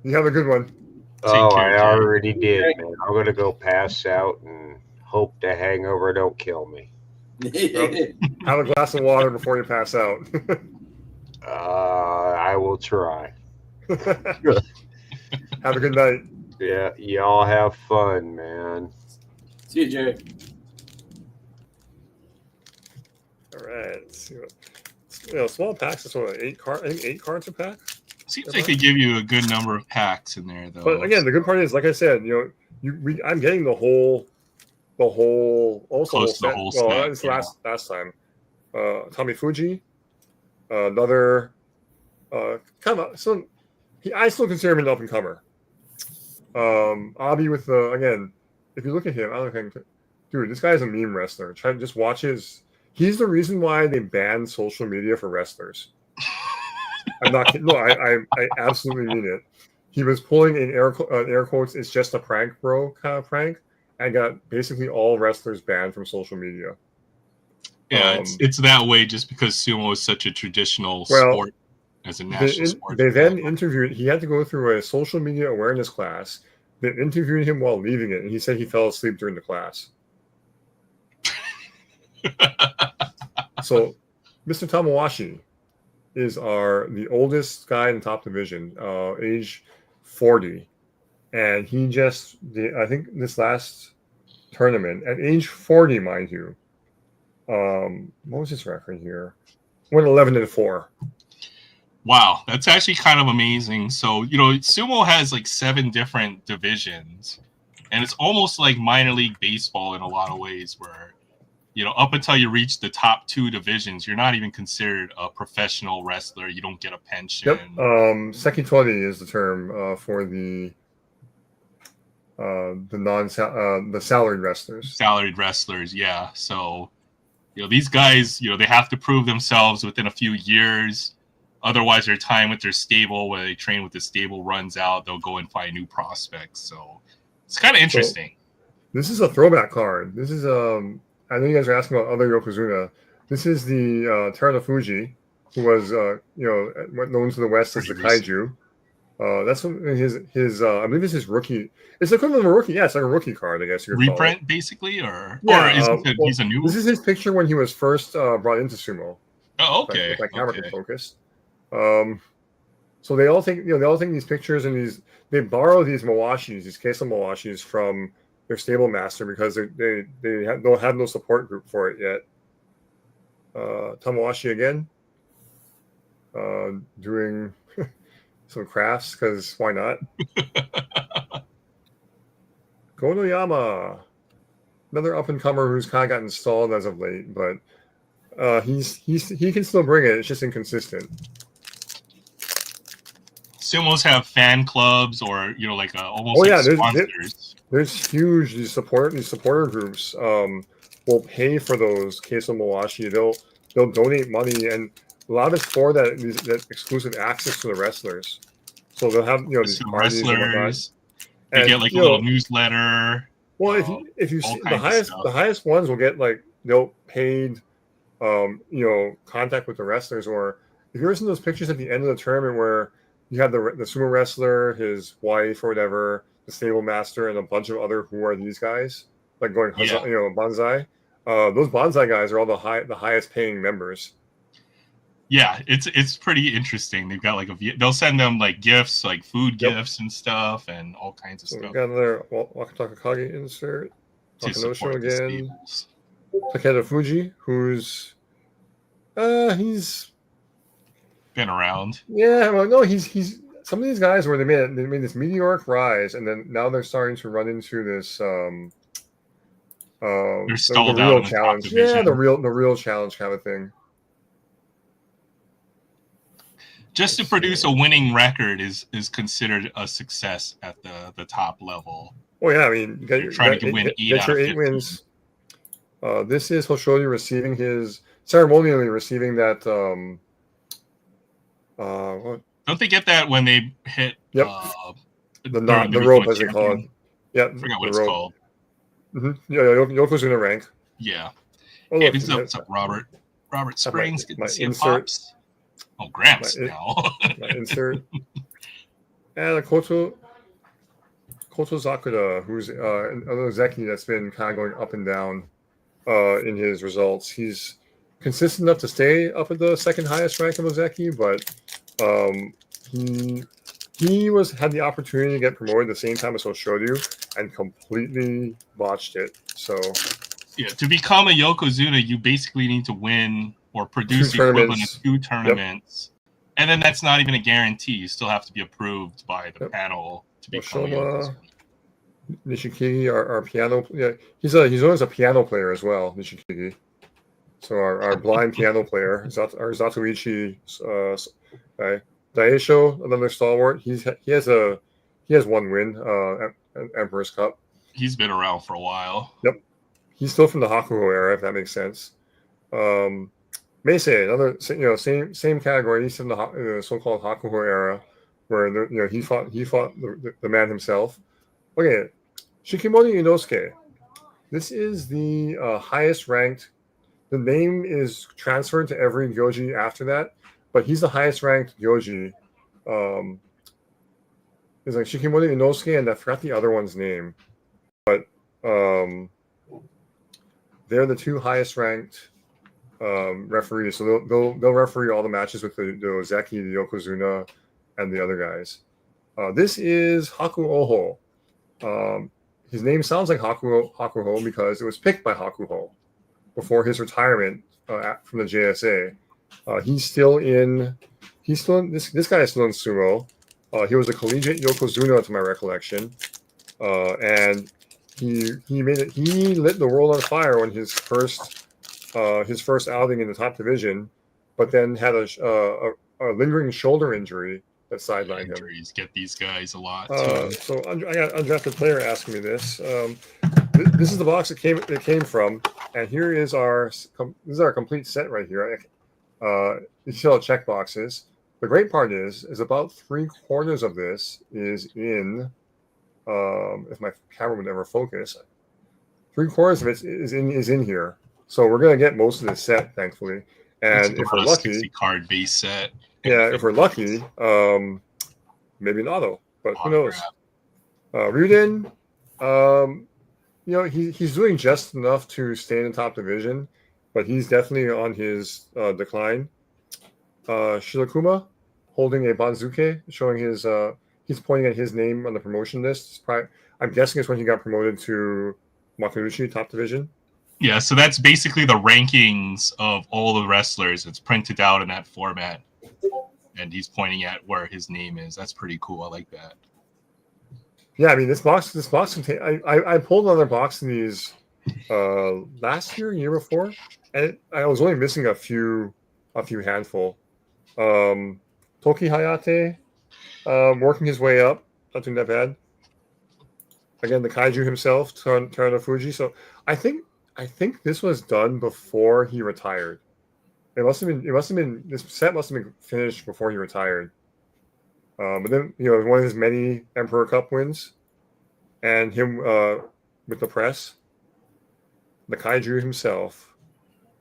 You have a good one. I already did, man. I'm going to go pass out and hope the hangover don't kill me. Have a glass of water before you pass out. I will try. Have a good night. Yeah, y'all have fun, man. See you, Jerry. All right. Let's see what. Small packs is what, 8 cards? I think 8 cards a pack. Seems like they give you a good number of packs in there, though. But again, the good part is, like I said, I'm getting the whole also close to the whole set. This last time. Tommy Fuji, another kind of I still consider him an up and comer. Abi with again, if you look at him, I don't think, dude, this guy's a meme wrestler. Try to just watch his. He's the reason why they banned social media for wrestlers. I'm not kidding. No, I absolutely mean it. He was pulling in air quotes, "It's just a prank, bro," kind of prank, and got basically all wrestlers banned from social media. Yeah, it's that way just because sumo is such a traditional sport as a national sport. They then interviewed. He had to go through a social media awareness class. They interviewed him while leaving it, and he said he fell asleep during the class. So, Mr. Tamawashi is the oldest guy in the top division, age 40, and he I think this last tournament at age 40, mind you. What was his record here? Went 11-4. Wow, that's actually kind of amazing. So, sumo has like 7 different divisions, and it's almost like minor league baseball in a lot of ways where, up until you reach the top 2 divisions, you're not even considered a professional wrestler. You don't get a pension. Yep. Sekitoni is the term for the salaried wrestlers. Salaried wrestlers, yeah. So, these guys, they have to prove themselves within a few years. Otherwise, their time with their stable, where they train with the stable, runs out. They'll go and find new prospects. So it's kind of interesting. So, this is a throwback card. This is I know you guys are asking about other Yokozuna. This is the Terunofuji, who was known to the West as the Kaiju. That's his I believe it's his rookie. It's equivalent of a rookie. Yeah, it's like a rookie card, I guess you could Reprint, call it. basically, or Yeah, he's a new. This is his picture when he was first brought into sumo. Oh, okay. Like camera can focus. So they all think these pictures and they borrow these mawashis, these queso mawashis from their stable master because they don't have no support group for it yet. Tamawashi again, doing some crafts because why not? Gonoyama, another up and comer who's kind of got installed as of late, but he can still bring it. It's just inconsistent. Sumos have fan clubs, or like almost sponsors. There's huge these supporter groups. Will pay for those queso mawashi. They'll donate money, and a lot of it's for that exclusive access to the wrestlers. So they'll have these parties wrestlers. And they get like a little newsletter. Well, if you see the highest ones will get they'll paid contact with the wrestlers, or if you're seeing those pictures at the end of the tournament where you have the sumo wrestler, his wife or whatever, the stable master, and a bunch of other who are these guys like going bonsai. Those bonsai guys are all the highest paying members. Yeah, it's pretty interesting. They've got they'll send them gifts, like food gifts and stuff, and all kinds of stuff. We've got another Wakatakakage insert. Takanosho again. Takeda Fuji, who's he's been around. Yeah, well, no, he's some of these guys where they made this meteoric rise, and then now they're starting to run into this they're stalled the real challenge. Yeah, the real challenge kind of thing. Just to produce a winning record is considered a success at the top level. Well, yeah, I mean, you're trying to win 8 out of 15. 8 wins. This is Hoshori ceremonially receiving that. What? Don't they get that when they hit? Yep. The rope, as they call it. Yeah, I forgot what it's called. Mm-hmm. Yeah, Yokozuna rank. Yeah. Oh, look, what's up, Robert? Robert Springs. Good to see you, Pops. Oh, Gramps now. My insert. And Koto Zakura, who's another Zeki that's been kind of going up and down in his results. He's consistent enough to stay up at the second highest rank of Ozeki, but he had the opportunity to get promoted at the same time as Hoshoryu and completely botched it. So yeah, to become a Yokozuna, you basically need to win or produce the equivalent of 2 tournaments. Yep. And then that's not even a guarantee. You still have to be approved by the panel to become a Yokozuna. Nishikigi, our piano, yeah, he's always a piano player as well, Nishikigi. So our blind piano player, our Zatoichi Daisho, another stalwart. He has 1 win, Emperor's Cup. He's been around for a while. Yep, he's still from the Hakuho era, if that makes sense. Meisei, another same category. He's from the so-called Hakuho era, where he fought the man himself. Okay, Shikimori Inosuke. This is the highest ranked. The name is transferred to every Gyoji after that, but he's the highest ranked Gyoji. It's like Shikimori Inosuke, and I forgot the other one's name. But they're the 2 highest ranked referees. So they'll referee all the matches with the Ozeki, the Yokozuna, and the other guys. This is Haku Oho. His name sounds like Hakuho because it was picked by Hakuho before his retirement from the JSA. This guy is still in sumo. He was a collegiate Yokozuna to my recollection. And he lit the world on fire when his first outing in the top division, but then had a lingering shoulder injury that sidelined him. Injuries get these guys a lot. So I got an undrafted player asking me this. This is the box it came from, and here is our complete set right here. You see all the check boxes. The great part is about 3/4 of this is in. If my camera would ever focus, 3/4 of it is in here. So we're gonna get most of the set, thankfully. It's And if about we're a lucky, 60 card base set. yeah, if we're lucky, maybe an auto, but who knows? Autograph. Ryuden, you know, he's doing just enough to stay in the top division, but he's definitely on his decline. Shirokuma holding a Banzuke, showing his he's pointing at his name on the promotion list. I'm guessing it's when he got promoted to Makunuchi top division. Yeah, so that's basically the rankings of all the wrestlers. It's printed out in that format, and he's pointing at where his name is. That's pretty cool. I like that. Yeah, I mean this box contains. I pulled another box in these last year before, and I was only missing a few handful. Toki Hayate, working his way up, not doing that bad. Again, the kaiju himself, Terano Fuji. So I think this was done before he retired. It must have been. This set must have been finished before he retired. But then, you know, one of his many Emperor Cup wins, and him with the press, the kaiju himself,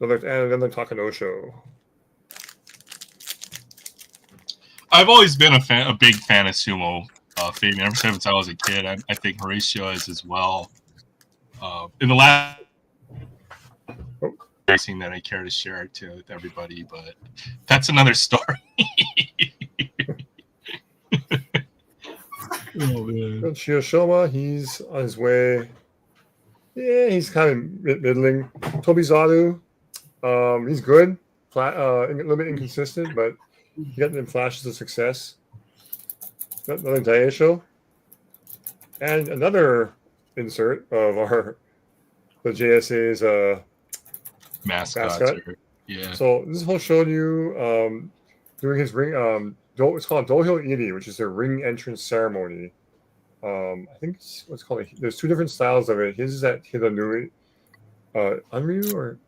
another Takanosho. I've always been a big fan of sumo, Fabian. Ever since I was a kid, I think Horatio is as well. In the last racing that I care to share with everybody, but that's another story. Oh man. Shioshoma, he's on his way. Yeah, he's kind of middling. Tobizaru, he's good. A little bit inconsistent, but he got them flashes of success. Another Daisho. And another insert of the JSA's mascot. Yeah. So this whole showed you doing his ring. It's called Dohyo Iri, which is their ring entrance ceremony. I think what's called. There's two different styles of it. His is at Hidanui, Unryu, or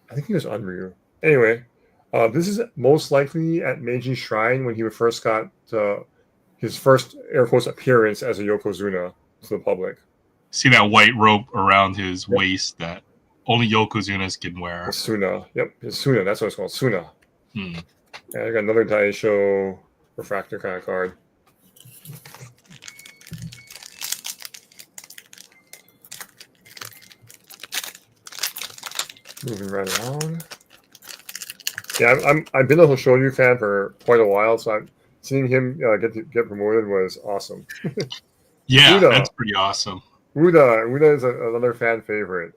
I think he was Unryu. Anyway, this is most likely at Meiji Shrine when he first got his first air quotes appearance as a Yokozuna to the public. See that white rope around his waist that only Yokozunas can wear. His Suna. Yep, his Suna. That's what it's called. Suna. Hmm. And I got another Daisho refractor kind of card. Moving right along. Yeah, I've been a Hoshoryu fan for quite a while, so seeing him get promoted was awesome. Yeah, Uda. That's pretty awesome. Uda is another fan favorite.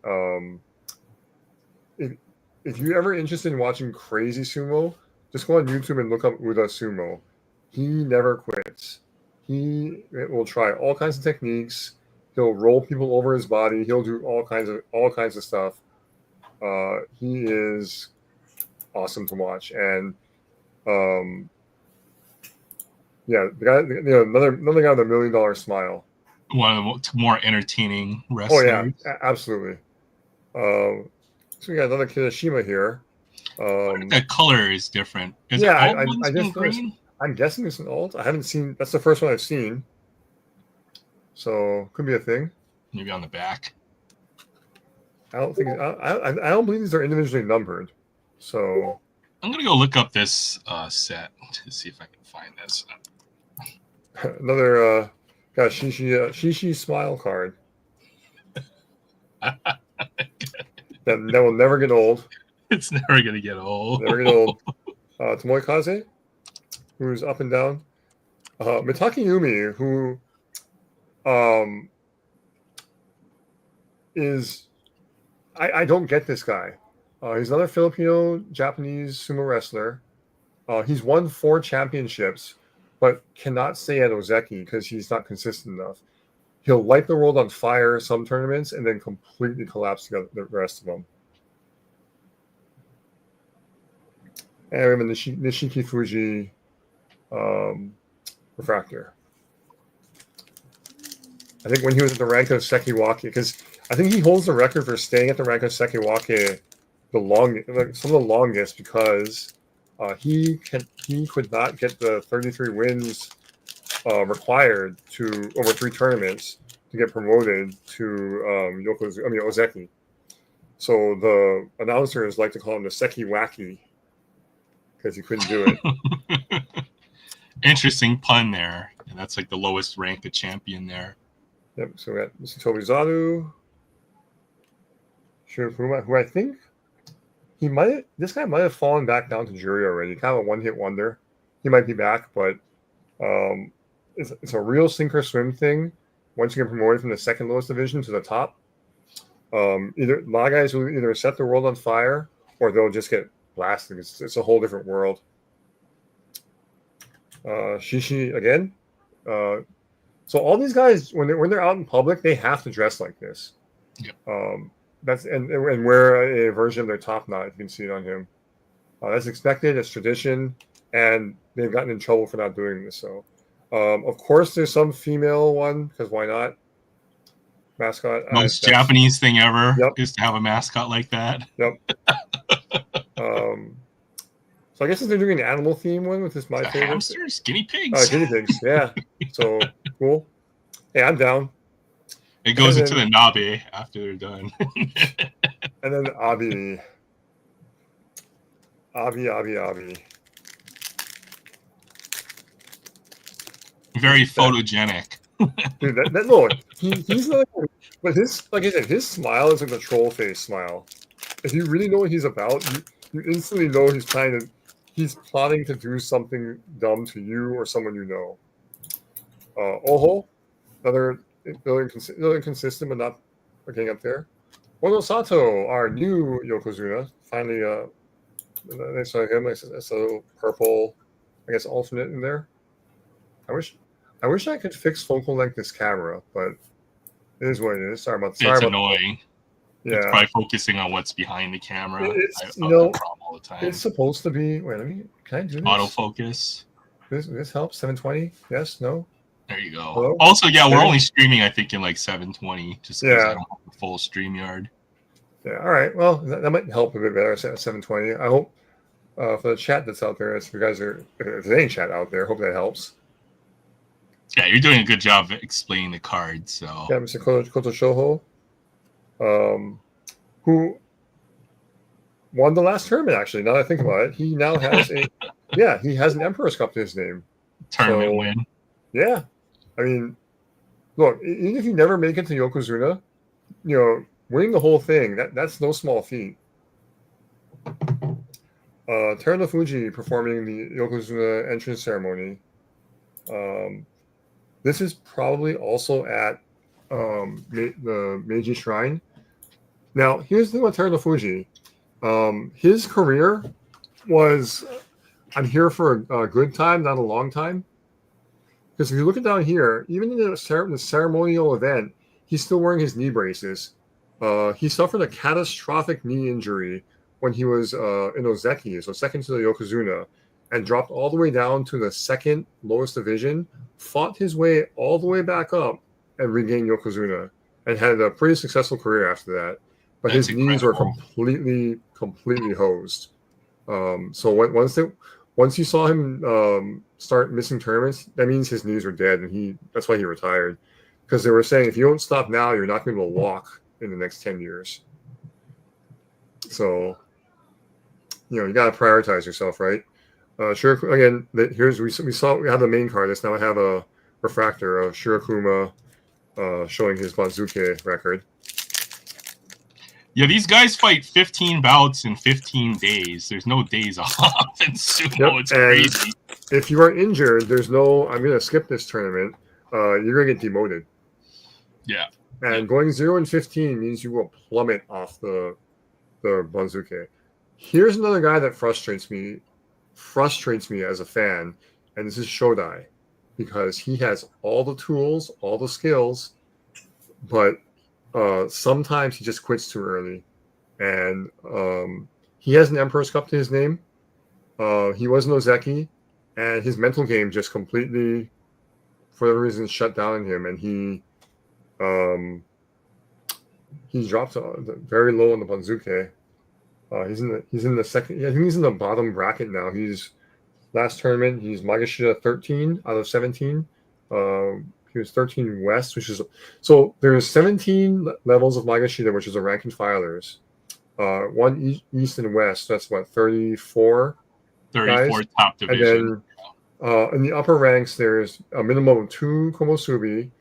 If you're ever interested in watching crazy sumo, just go on YouTube and look up Uda Sumo. He never quits. He will try all kinds of techniques. He'll roll people over his body. He'll do all kinds of stuff. He is awesome to watch, and yeah, the guy, another guy with $1 million smile. One of the more entertaining wrestlers. Oh yeah, absolutely. So we got another Kirishima here. That color is different. Is I'm guessing it's an alt. I haven't seen. That's the first one I've seen. So could be a thing. Maybe on the back. I don't think. I don't believe these are individually numbered. So I'm gonna go look up this set to see if I can find this. Another got Shishi smile card. that will never get old. It's never gonna get old. Never get old. Tomoe Kaze, who's up and down. Mitaki Yumi, who is I don't get this guy. He's another Filipino-Japanese sumo wrestler. He's won 4 championships, but cannot stay at Ozeki because he's not consistent enough. He'll light the world on fire some tournaments and then completely collapse the rest of them. And we have a Nishiki Fuji refractor. I think when he was at the rank of Sekiwake, because I think he holds the record for staying at the rank of Sekiwake some of the longest, because he could not get the 33 wins required to over 3 tournaments to get promoted to Ozeki. So the announcers like to call him the Seki Wacky because he couldn't do it. Interesting pun there. And that's like the lowest rank of champion there. Yep. So we got Mr. Tobizaru, Shirokuma, who I think this guy might have fallen back down to jury already. Kind of a one-hit wonder. He might be back, but it's a real sink or swim thing. Once you get promoted from the second lowest division to the top, either a lot of guys will either set the world on fire or they'll just get blasted. It's a whole different world. Shishi again. So all these guys, when they're out in public, they have to dress like this. Yep. That's and wear a version of their top knot. You can see it on him. That's expected. It's tradition, and they've gotten in trouble for not doing this. So, of course, there's some female one because why not? Mascot. Most Japanese thing ever is to have a mascot like that. Yep. So I guess if they're doing an animal theme one, which is my favorite. Hamsters, guinea pigs. Guinea pigs, yeah. So cool. Hey, I'm down. It goes into the nabe after they're done. And then Abi. Very photogenic. Dude, look, he's like, but his, like I said, his smile is like a troll face smile. If you really know what he's about, you instantly know he's plotting to do something dumb to you or someone you know. Oho, another inconsistent, but not getting up there. Ono Sato, our new Yokozuna, finally. They saw him. It's a little purple, I guess, alternate in there. I wish I could fix focal length this camera, but it is what it is. Sorry about It's annoying. Yeah. It's probably focusing on what's behind the camera. I have that problem all the time. It's supposed to be. Wait, can I do this? Autofocus. This helps. 720. Yes. No. There you go. Hello? Also, yeah, we're only streaming, I think, in like 720, just because I don't have the full StreamYard. Yeah. All right. Well, that might help a bit better at 720. I hope for the chat that's out there, if you guys are, if there's any chat out there, hope that helps. Yeah, you're doing a good job of explaining the cards. So yeah, Mr. Koto Shoho, who won the last tournament. Actually, now that I think about it, he now has he has an Emperor's Cup to his name. Tournament win. Yeah, I mean, look, even if you never make it to Yokozuna, winning the whole thing that's no small feat. Teruno Fuji performing the Yokozuna entrance ceremony. This is probably also at the Meiji Shrine. Now, here's the thing about Teruno Fuji. His career was, I'm here for a good time, not a long time. Because if you look at down here, even in the ceremonial event, he's still wearing his knee braces. He suffered a catastrophic knee injury when he was in Ozeki, so second to the Yokozuna, and dropped all the way down to the second lowest division, fought his way all the way back up, and regained Yokozuna, and had a pretty successful career after that. But his knees were completely hosed. So once you saw him start missing tournaments, that means his knees were dead, and that's why he retired. Because they were saying if you don't stop now, you're not going to be able to walk in the next 10 years. So, you got to prioritize yourself, right? Sure. Again, we have the main card. Let's now have a refractor of Shirokuma showing his Banzuke record. Yeah, these guys fight 15 bouts in 15 days. There's no days off in sumo. It's crazy. If you are injured, there's no, I'm going to skip this tournament. You're going to get demoted. Yeah. And going 0-15 means you will plummet off the Banzuke. Here's another guy that frustrates me as a fan, and this is Shodai, because he has all the tools, all the skills, but sometimes he just quits too early. And he has an Emperor's Cup to his name. He was an Ozeki, and his mental game just completely, for whatever reason, shut down in him, and he dropped very low on the Banzuke. He's in the second. I think he's in the bottom bracket now. He's last tournament. He's Magashita 13 out of 17. He was 13 West, which is so there's 17 levels of Magashita, which is a rank and filers. one east and west. That's what 34 34 guys. top And division. then in the upper ranks, there's a minimum of 2 komosubi,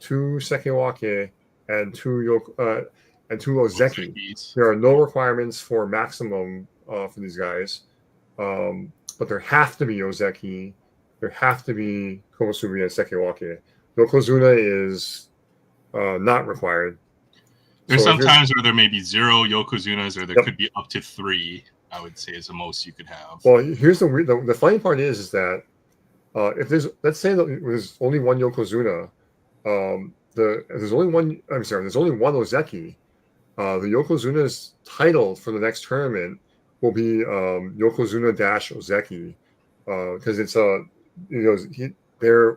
2 sekewake, and 2 ozeki. There are no requirements for maximum for these guys, but there have to be ozeki, there have to be komosubi and sekewake. Yokozuna is not required. There's So some times where there may be 0 yokozunas, or there Yep. could be up to 3. I would say is the most you could have. Well, here's the funny part is that if there's, let's say that there's only 1 yokozuna, there's only one ozeki. The yokozuna's title for the next tournament will be yokozuna dash ozeki, because it's they're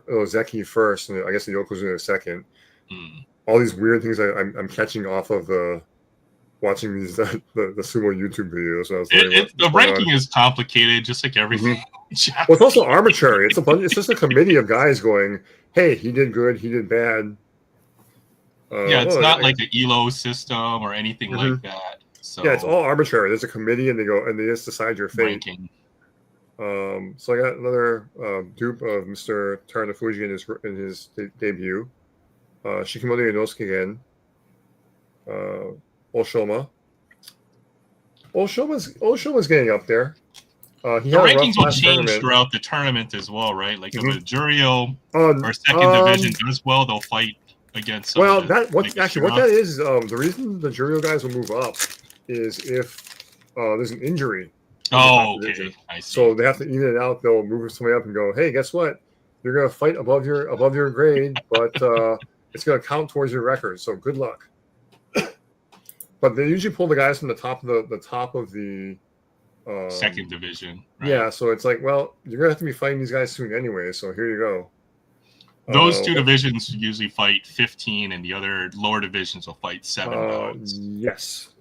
ozeki first, and I guess the yokozuna is second. All these weird things I'm catching off of watching these the sumo YouTube videos. So I was the ranking is complicated, just like everything. Well, it's also arbitrary. It's just a committee of guys going, "Hey, he did good, he did bad." It's not like an ELO system or anything like that. So yeah, it's all arbitrary. There's a committee, and they just decide your fate. Ranking. So I got another dupe of Mr. Tanafuji in his debut. Shikimoto Inosuke again. Oshoma. Oshoma's getting up there. The rankings will change throughout the tournament as well, right? Like if a Jurio or second division does well, they'll fight against. What that is, the reason the Jurio guys will move up is if there's an injury. Oh, okay. I see. So they have to even it out. They'll move somebody up and go, "Hey, guess what? You're gonna fight above your grade, but it's gonna count towards your record. So good luck." But they usually pull the guys from the top of the second division. Right? Yeah, so it's like, well, you're gonna have to be fighting these guys soon anyway. So here you go. Those 2 divisions usually fight 15, and the other lower divisions will fight 7. Yes,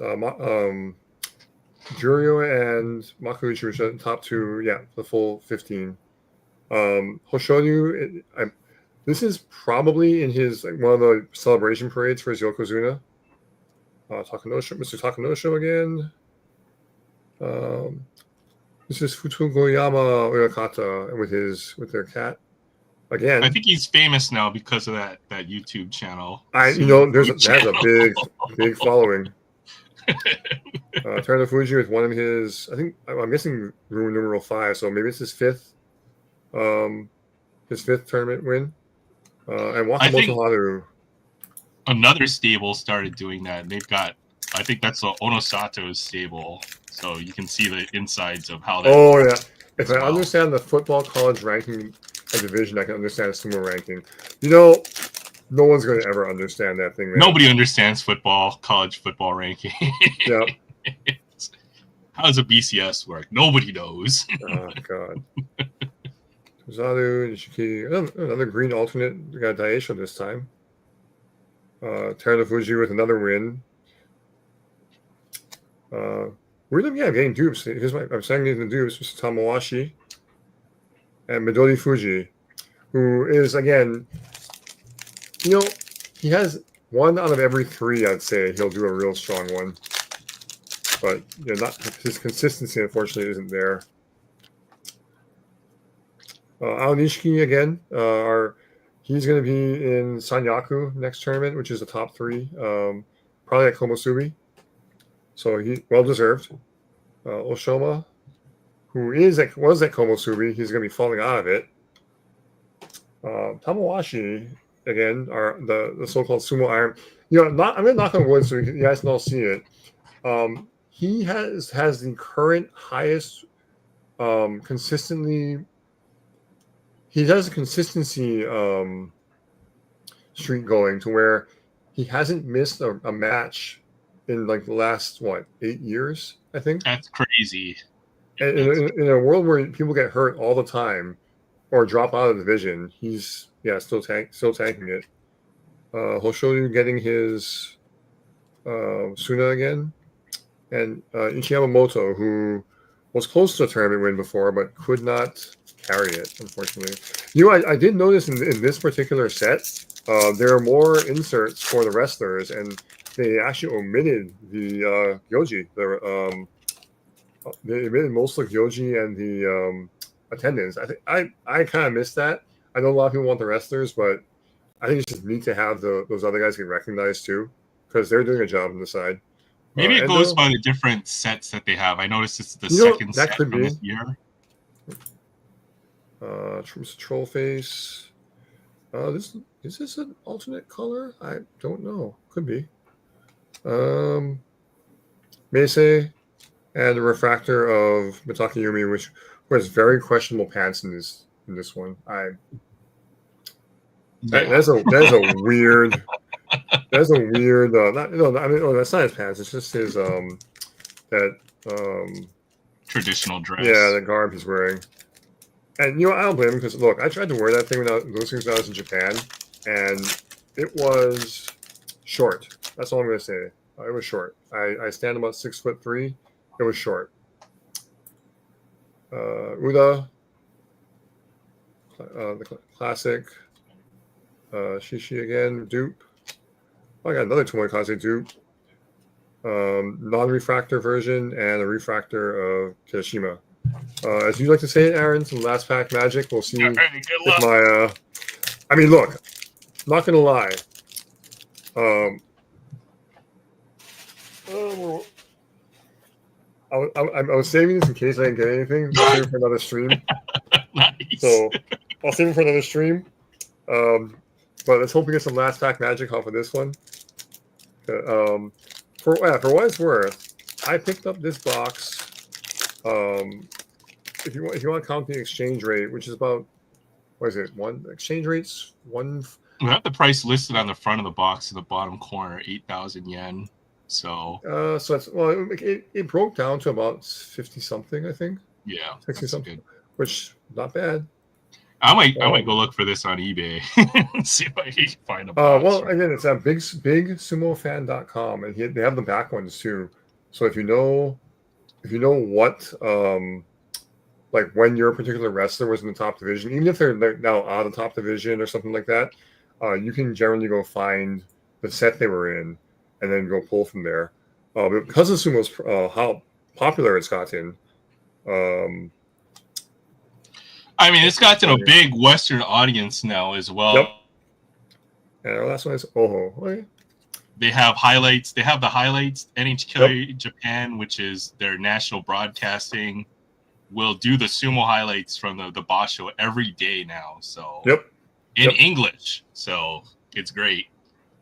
Jurio and Makuuchi, which are the top 2. Yeah, the full 15. Hoshoryu, this is probably in his one of the celebration parades for his Yokozuna. Mr. Takanosho again. This is Futogoyama Urakata with their cat. Again, I think he's famous now because of that YouTube channel. That's a big following. Tanafuji with one of his, I'm guessing room numeral 5, so maybe it's his 5th tournament win. And Wakamoto Haru. Another stable started doing that. They've got, I think that's the Onosato's stable, so you can see the insides of how that. Oh yeah, if I understand the football college ranking a division, I can understand a sumo ranking. No one's going to ever understand that thing. Man. Nobody understands college football ranking. Yep. How does a BCS work? Nobody knows. Oh God. Tozaru, Nishiki, another green alternate. We got Daisho this time. Terafuji with another win. We're getting dupes. I'm saying the dupes, Mr. Tamawashi and Midori Fuji, who is again, he has 1 out of every 3. I'd say he'll do a real strong one, but not his consistency. Unfortunately, isn't there. Aonishiki again. He's going to be in Sanyaku next tournament, which is the top 3. Probably at Komosubi. So he well deserved. Oshoma, who was at Komosubi, he's going to be falling out of it. Tamawashi again, are the so-called sumo iron. I'm going to knock on wood so you guys can all see it. He has the current highest consistently. He does a consistency streak going to where he hasn't missed a match in like the last 8 years, I think. That's crazy. And in a world where people get hurt all the time or drop out of the division, he's still tanking it. Hoshoryu getting his Suna again, and Ichiyamamoto, who was close to a tournament win before but could not carry it, unfortunately. I did notice in this particular set, there are more inserts for the wrestlers, and they actually omitted the Gyoji. They omitted most of the Gyoji and the attendance. I think I kind of missed that. I know a lot of people want the wrestlers, but I think it's just neat to have those other guys get recognized too, because they're doing a job on the side. Maybe it goes by the different sets that they have. I noticed it's the second set from this year. Troll face. Is this an alternate color? I don't know. Could be. Meisei and the refractor of Mitake Yumi, which has very questionable pants in this one. That's a weird. That's a weird. That's not his pants. It's just his traditional dress. Yeah, the garb he's wearing. And I don't blame him because look, I tried to wear that thing when those things when I was in Japan, and it was short. That's all I'm gonna say. It was short. I stand about 6'3". It was short. Uda, the classic. Shishi again, dupe. Oh, I got another Tomoe dupe. Non-refractor version and a refractor of Kirishima. As you like to say it, Aaron, some last pack magic. We'll see if my. I mean, look, not gonna lie. I was saving this in case I didn't get anything. I'll save it for another stream. Nice. So I'll save it for another stream. But let's hope we get some last pack magic off of this one. For what it's worth, I picked up this box. If you want to count the exchange rate, which is about one exchange rates one. We have the price listed on the front of the box in the bottom corner, 8,000 yen. So that's it broke down to about 50 something, I think. Yeah, 60 something, which not bad. I might go look for this on eBay and see if I can find a box. Well, again, it's at bigsumofan.com, and they have the back ones too. So if you know what like when your particular wrestler was in the top division, even if they're now out of the top division or something like that, you can generally go find the set they were in and then go pull from there. But because of sumo's how popular it's gotten, I mean, it's gotten a big Western audience now as well. Yep. And our last one is Oho. Okay. They have highlights. They have the highlights. NHK Japan, which is their national broadcasting, will do the sumo highlights from the Basho every day now. So in English. So it's great.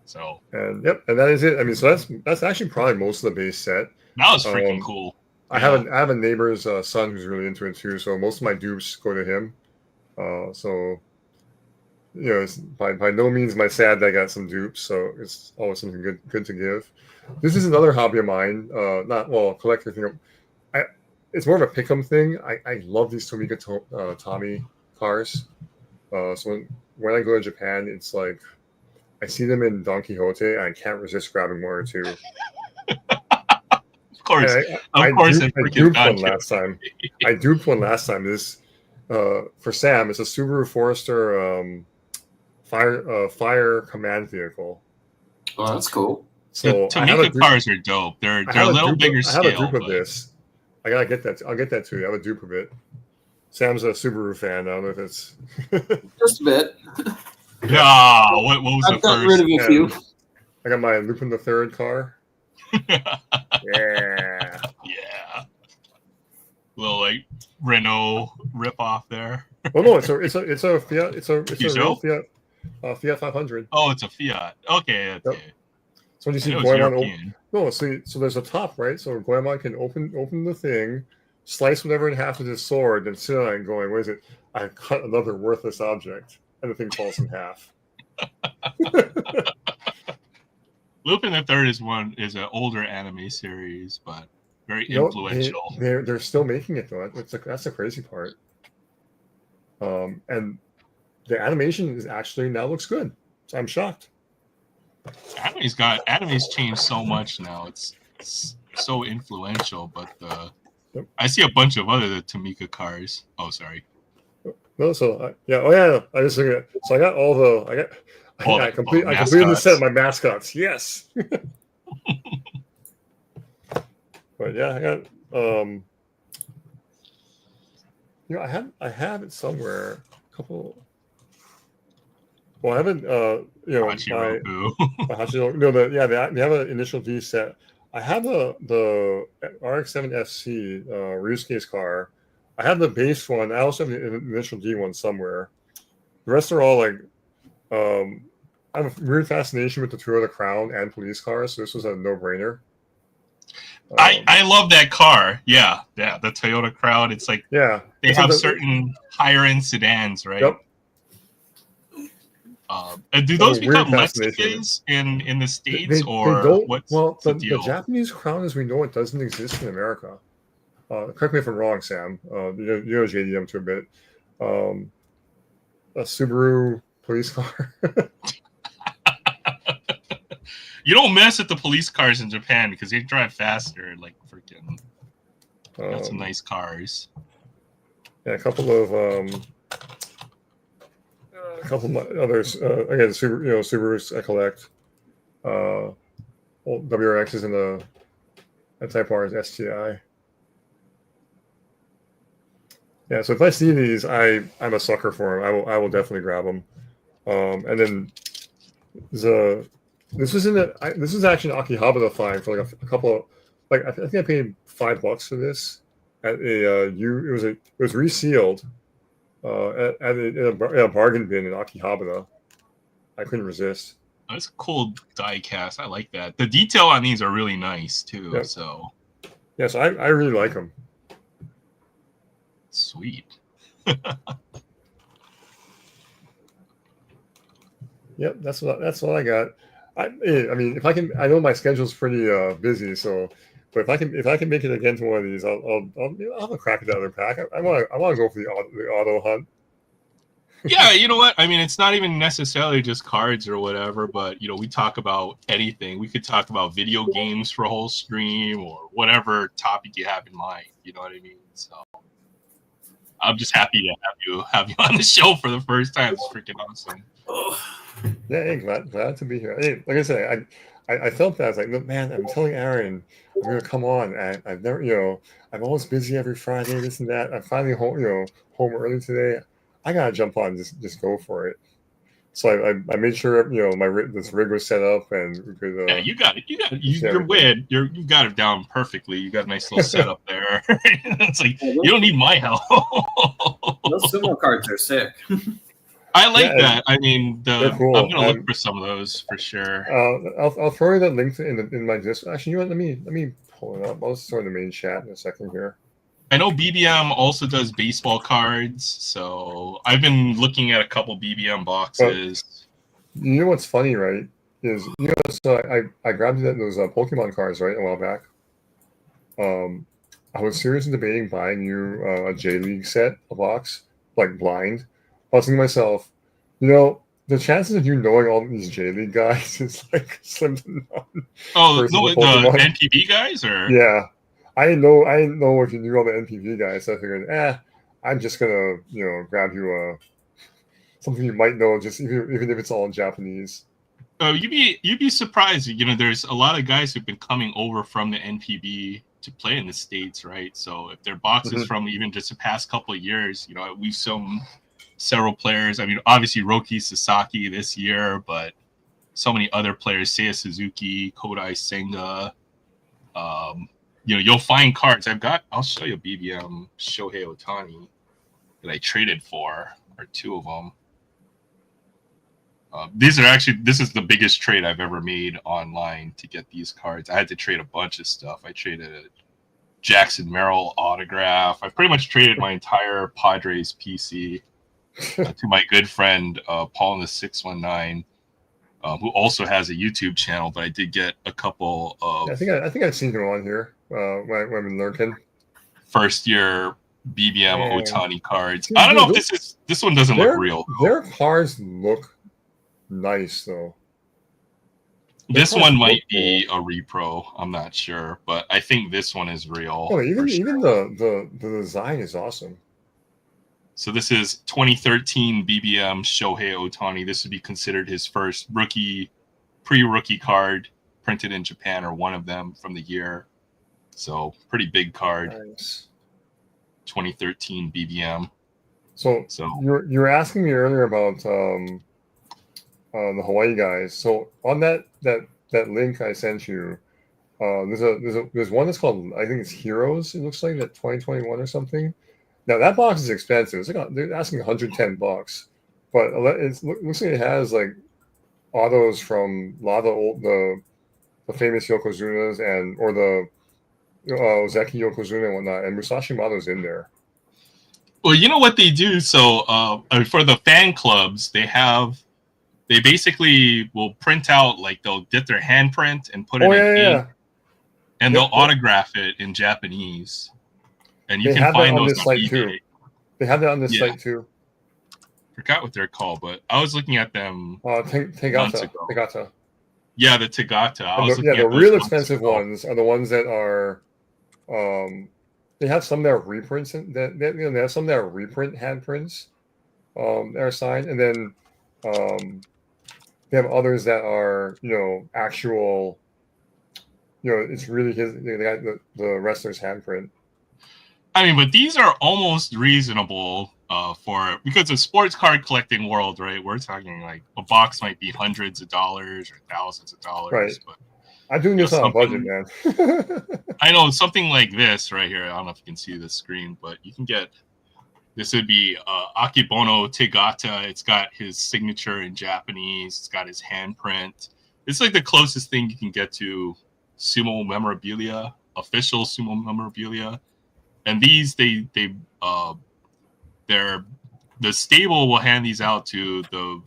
So and that is it. I mean, so that's actually probably most of the base set. That was freaking cool. I have a neighbor's son who's really into it too. So most of my dupes go to him. So it's by no means my sad that I got some dupes. So it's always something good to give. This is another hobby of mine. Collector thing. It's more of a pick'em thing. I love these Tomika Tommy cars. So when I go to Japan, it's like I see them in Don Quixote, and I can't resist grabbing one or two. Of course, I duped one last time. I duped one last time. This for Sam. It's a Subaru Forester fire command vehicle. Oh, that's cool. So Tomika cars are dope. They're a little bigger scale. I have a dupe of this. I gotta get that. I'll get that too. I have a dupe of it. Sam's a Subaru fan. I don't know if it's just a bit. Yeah. What was the first? Rid of a few. I got my Lupin the Third car. Yeah. Little like Renault rip off there. Well, no, it's a Fiat. It's a real Fiat. Fiat 500. Oh, it's a Fiat. Okay. Yep. So when you see Goemon, so there's a top, right? So Goemon can open the thing, slice whatever in half with his sword, and sit on it and going, what is it? I cut another worthless object, and the thing falls in half. Lupin the Third is an older anime series, but very influential. They're still making it though. That's the crazy part. And the animation is actually now looks good. So I'm shocked. Anime's changed so much now. It's so influential, but I see a bunch of other Tomika cars. Oh, sorry. No, so I just look at so I got all the I completed the set of my mascots. Yes. But yeah, I got I have it somewhere. A couple. Well, I haven't my Hachiro, they have an initial D set. I have the RX-7 FC Ryusuke's car. I have the base one. I also have the initial D one somewhere. The rest are all like I have a weird fascination with the Toyota Crown and police cars, so this was a no-brainer. I love that car. Yeah, the Toyota Crown. It's like they have certain higher end sedans, right? Yep. Do those become Lexicas in the States, or don't? what's well, the the deal? Japanese Crown, as we know it, doesn't exist in America. Correct me if I'm wrong, Sam. You know JDM to a bit. A Subaru police car. You don't mess with the police cars in Japan because they drive faster. Like freaking, got some nice cars. Yeah, a couple of others. Again, Subarus I collect. Old WRXs in the Type R's STI. Yeah, so if I see these, I'm a sucker for them. I will definitely grab them. And then this was actually an Akihabara find for like a couple of, like I think I paid $5 for this at it was resealed at a bargain bin in Akihabara. I couldn't resist. That's a cool die cast. I like that. The detail on these are really nice too. Yep. So yes, I really like them. Sweet. Yep, that's what I got. I mean, if I can, I know my schedule's pretty busy, so. But if I can make it again to one of these, I'll have a crack at the other pack. I want to go for the auto hunt. Yeah, you know what? I mean, it's not even necessarily just cards or whatever, but we talk about anything. We could talk about video games for a whole stream or whatever topic you have in mind. You know what I mean? So I'm just happy to have you on the show for the first time. It's freaking awesome. Yeah, hey, glad to be here. Hey, like I said, I felt that. I was like, look, man, I'm telling Aaron I'm gonna come on, and I've never, I'm always busy every Friday, this and that. I'm finally home, home early today. I gotta jump on, just go for it. So I made sure this rig was set up and we could. Yeah, you got it. You're weird. You've got it down perfectly. You got a nice little setup there. It's like you don't need my help. Those sumo cards are sick. I like that. I mean, cool. I'm gonna look for some of those for sure. I'll throw you that link in my Discord. Actually, you know what? Let me pull it up. I'll just throw in the main chat in a second here. I know BBM also does baseball cards, so I've been looking at a couple BBM boxes. You know what's funny, right? Is so I grabbed those Pokemon cards right a while back. I was seriously debating buying you a J League set, a box, like blind. I was thinking to myself, the chances of you knowing all these J League guys is like slim to none. Oh no, the NPB guys, or yeah. I didn't know if you knew all the NPV guys, so I figured, I'm just gonna, grab you something you might know, just even if it's all in Japanese. Oh, you'd be surprised. There's a lot of guys who've been coming over from the NPB to play in the States, right? So if they're boxes from even just the past couple of years, we've shown several players. I mean, obviously Roki Sasaki this year, but so many other players, Seiya Suzuki, Kodai Senga. You'll find cards. I'll show you a BBM Shohei Ohtani that I traded for, or two of them. This is the biggest trade I've ever made online to get these cards. I had to trade a bunch of stuff. I traded a Jackson Merrill autograph. I pretty much traded my entire Padres PC to my good friend Paul in the 619. Who also has a YouTube channel, but I did get a couple of. I think I've seen him on here when I've been lurking. First year BBM Ohtani cards. I don't know if this one doesn't look real. Their cards look nice though. This one might be a repro. I'm not sure, but I think this one is real. Oh, even the design is awesome. So this is 2013 BBM Shohei Ohtani. This would be considered his first pre-rookie card. printed in Japan or one of them from the year. So pretty big card. Nice. 2013 BBM. So you were asking me earlier about the Hawaii guys. So on that link I sent you, there's one that's called, I think it's Heroes. It looks like that 2021 or something. Now that box is expensive. It's like they're asking $110, but it looks like it has like autos from a lot of the famous Yokozunas or the Ozeki Yokozuna and whatnot, and Musashi Mado's in there. Well, you know what they do? So for the fan clubs, they basically will print out, like they'll get their handprint and put it in ink, and they'll autograph it in Japanese. And you can find those on eBay. Too. They have that on this site too. Forgot what they're called, but I was looking at them. Tegata. Yeah, the Tegata. The real expensive ones are the ones that are. They have some that are reprints. They have some that are reprint handprints. That are signed, and then they have others that are actual. It's really the wrestler's handprint. I mean, but these are almost reasonable because of sports card collecting world, right? We're talking like a box might be hundreds of dollars or thousands of dollars. Right. But I'm doing this on a budget, man. I know something like this right here. I don't know if you can see the screen, but you can get. This would be Akibono Tegata. It's got his signature in Japanese. It's got his handprint. It's like the closest thing you can get to sumo memorabilia, official sumo memorabilia. And these, the stable will hand these out to the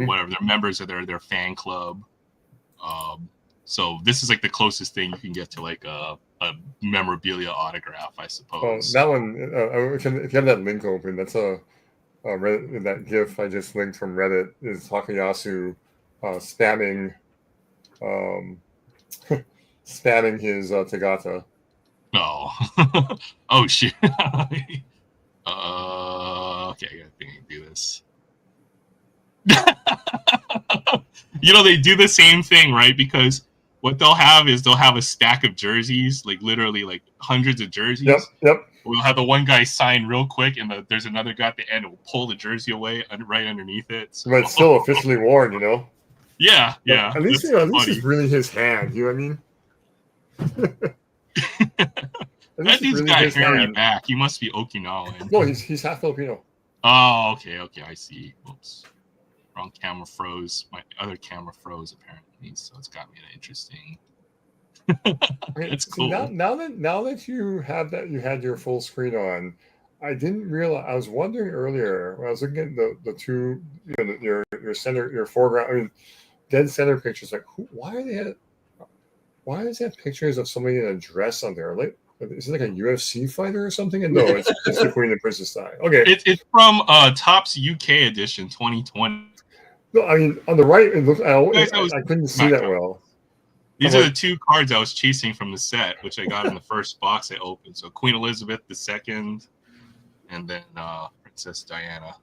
whatever their members of their fan club. So this is like the closest thing you can get to like a memorabilia autograph, I suppose. That one, if you have that link open, that's Reddit, that GIF I just linked from Reddit is Takayasu spamming his Tegata. No. Oh shit. Okay, I think I can do this. They do the same thing, right? Because what they'll have is they'll have a stack of jerseys, like literally like hundreds of jerseys. Yep. We'll have the one guy sign real quick, and there's another guy at the end who will pull the jersey away right underneath it. So. But it's still officially worn, Yeah. At least it's really his hand. You know what I mean? That dude's got hairy back. He must be Okinawan. No, he's half Filipino. Oh, okay, I see. Oops. Wrong camera froze. My other camera froze apparently, so it's got me interesting. It's cool. Now that you had your full screen on, I didn't realize. I was wondering earlier when I was looking at the two, your center, your foreground, I mean, dead center pictures. Like, why does it have pictures of somebody in a dress on there? Like, is it like a UFC fighter or something? And no, it's the Queen and Princess Di. Okay, it's from Topps UK edition 2020. No, I mean on the right, it looks. I couldn't see that well. These are the two cards I was chasing from the set, which I got in the first box I opened. So Queen Elizabeth II, and then Princess Diana.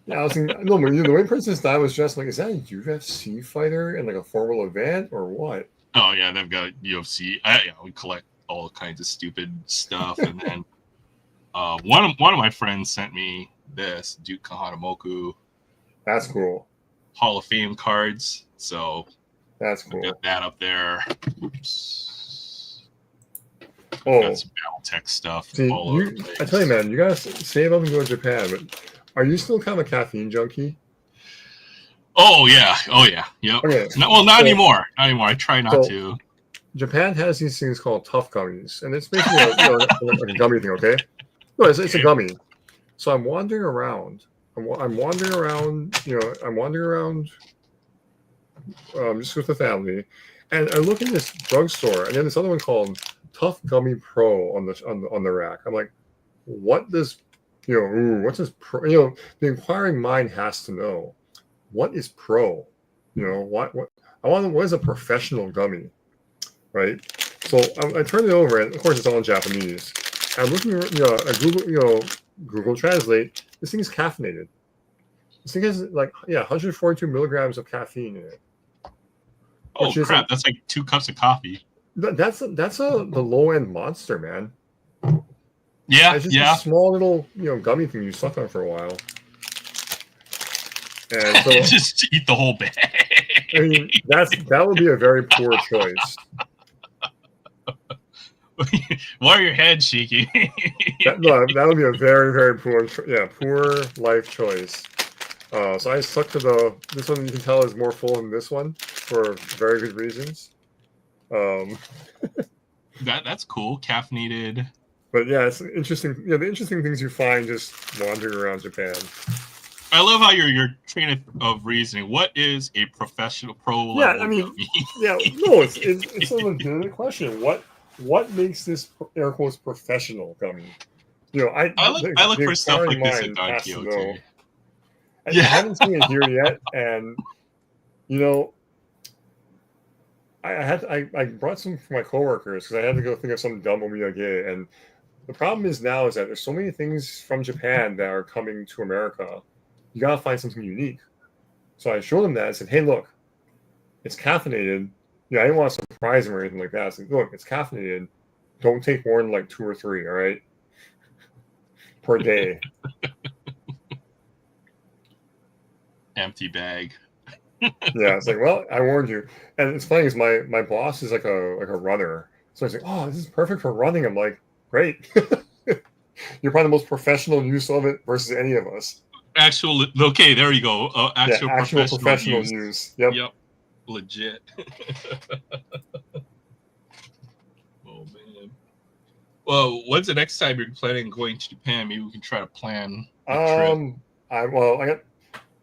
Yeah, I was thinking, no, the way Princess Di was dressed, like, is that a UFC fighter in like a formal event or what? Oh yeah, they've got UFC. We collect all kinds of stupid stuff, and then one of my friends sent me this Duke Kahanamoku. That's cool. Hall of Fame cards. So that's cool. Got that up there. Oops. Got some Battletech stuff. See, I tell you, man, you gotta save up and go to Japan. But are you still kind of a caffeine junkie? Oh yeah. Yep. Okay. Not anymore. Not anymore. I try not to. Japan has these things called tough gummies, and it's basically like a gummy thing. Okay. No, it's a gummy. So I'm wandering around. I'm wandering around just with the family, and I look in this drugstore, and then this other one called Tough Gummy Pro on the rack. I'm like, what does what's this pro? The inquiring mind has to know, what is pro? What what is a professional gummy, right? So I turned it over, and of course it's all in Japanese. I'm looking, I Google Translate. This thing is caffeinated. This thing has 142 milligrams of caffeine in it. Oh which is crap! That's like 2 cups of coffee. That's the low end monster, man. Yeah, It's just yeah. a small little gummy thing you suck on for a while. And so just eat the whole bag. I mean, that would be a very poor choice. Why are your head shaking? that would be a very, very poor life choice. So I stuck to this one. You can tell is more full than this one for very good reasons. That's cool. Caffeinated. But yeah, it's interesting. The interesting things you find just wandering around Japan. I love how your train of reasoning. What is a professional pro level? Yeah, I mean, it's a legitimate question. What makes this air quotes professional gummy? I look for stuff like this at Don Quixote. I haven't seen it here yet, and I brought some for my coworkers because I had to go think of some dumb omiyage. And the problem is that there's so many things from Japan that are coming to America. You gotta find something unique. So I showed them that. I said, "Hey, look, it's caffeinated. I didn't want to surprise them or anything like that. I said, look, it's caffeinated. Don't take more than like 2 or 3, all right, per day." Empty bag. Yeah, it's like, well, I warned you. And it's funny is my boss is like a runner, so he's like, "Oh, this is perfect for running." I'm like, "Great." You're probably the most professional use of it versus any of us. Okay, there you go. Actual professional use. Yep. Legit. Oh man. Well, when's the next time you're planning on going to Japan? Maybe we can try to plan a trip.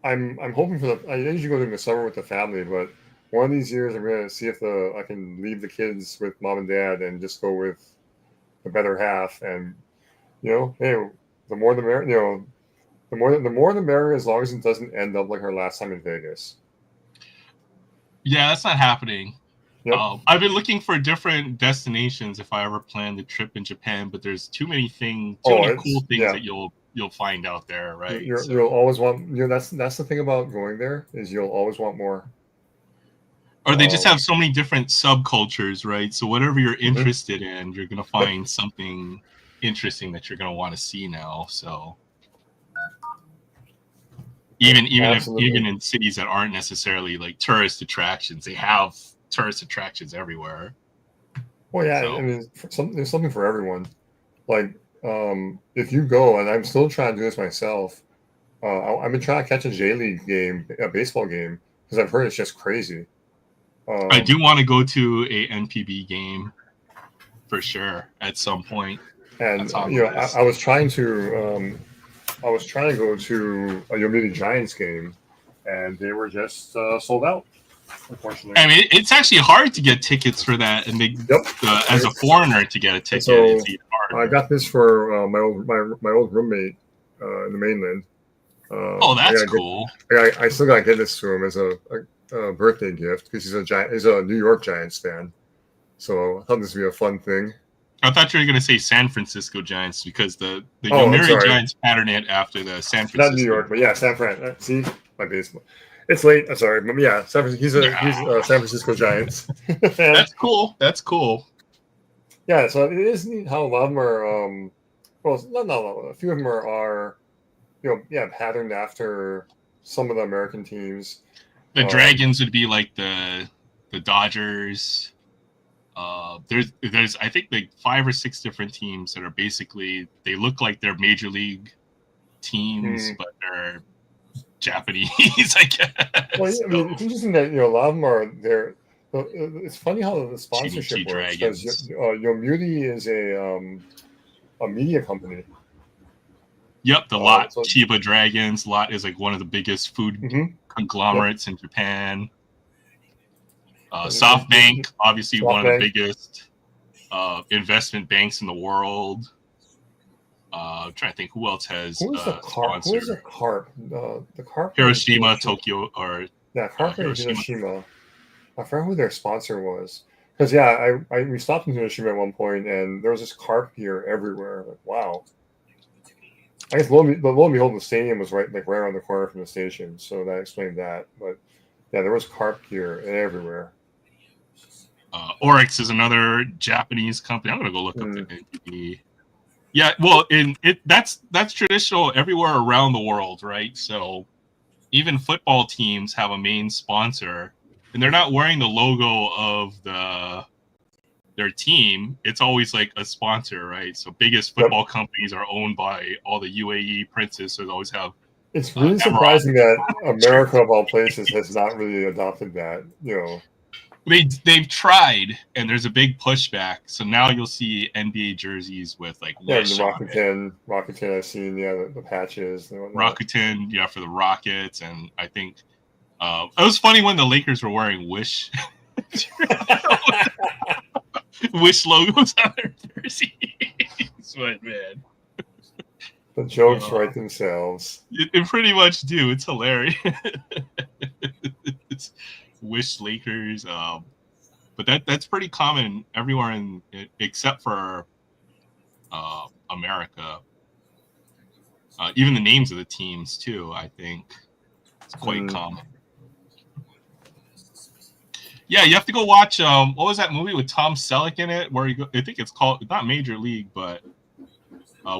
I'm hoping for I usually go during the summer with the family, but one of these years I'm gonna see if I can leave the kids with mom and dad and just go with the better half. And hey, the more the merrier. The more the merrier, as long as it doesn't end up like our last time in Vegas. Yeah, that's not happening. Yep. I've been looking for different destinations if I ever plan the trip in Japan, but there's too many cool things that you'll find out there, right? You'll always want. That's the thing about going there is you'll always want more. Or they just have so many different subcultures, right? So whatever you're interested in, you're gonna find something interesting that you're gonna want to see now. So. Even in cities that aren't necessarily like tourist attractions, they have tourist attractions everywhere. Well, yeah, so. I mean, there's something for everyone. Like, if you go, and I'm still trying to do this myself, I've been trying to catch a J-League game, a baseball game, because I've heard it's just crazy. I do want to go to a NPB game for sure at some point. And I was trying to go to a Yomiuri Giants game, and they were just sold out, unfortunately. I mean, it's actually hard to get tickets for that, and as a foreigner to get a ticket, it's even harder. I got this for my old roommate in the mainland. That's cool. I still gotta get this to him as a birthday gift because he's a New York Giants fan. So I thought this would be a fun thing. I thought you were going to say San Francisco Giants because the Yomiuri Giants patterned it after the San Francisco. Not New York, but yeah, San Fran. See, my baseball. It's late. I'm sorry, but yeah, he's a San Francisco Giants fan. That's cool. That's cool. Yeah, so it is neat how a lot of them are. A few of them are patterned after some of the American teams. The Dragons would be like the Dodgers. There's I think like 5 or 6 different teams that are basically they look like they're major league teams, but they're Japanese, I guess. Well, I mean, it's interesting that a lot of them are there. It's funny how the sponsorship works because Yomiuri is a media company. Yep, the Lot Chiba Dragons. Lot is like one of the biggest food conglomerates in Japan. SoftBank, obviously one of the biggest investment banks in the world. I'm trying to think who else has sponsor. Who is the carp? The carp. Hiroshima, Tokyo, or carp Hiroshima. I forgot who their sponsor was. Because we stopped in Hiroshima at one point, and there was this carp gear everywhere. Like, wow. I guess lo and behold, the stadium was right around the corner from the station, so that explained that. But yeah, there was carp gear everywhere. Oryx is another Japanese company. I'm gonna go look up the NBA. Yeah, well, that's traditional everywhere around the world, right? So even football teams have a main sponsor, and they're not wearing the logo of their team. It's always like a sponsor, right? So biggest football companies are owned by all the UAE princes, so they always have. It's really surprising that America, of all places, has not really adopted that. They've tried, and there's a big pushback. So now you'll see NBA jerseys with like the Rakuten I've seen, the patches. Rakuten, for the Rockets, and I think it was funny when the Lakers were wearing Wish Wish logos on their jerseys. But man, the jokes write themselves. It pretty much do. It's hilarious. It's Wish Lakers, but that's pretty common everywhere except for America. Even the names of the teams too. I think it's quite common. Yeah, you have to go watch. What was that movie with Tom Selleck in it? Where I think it's called not Major League, but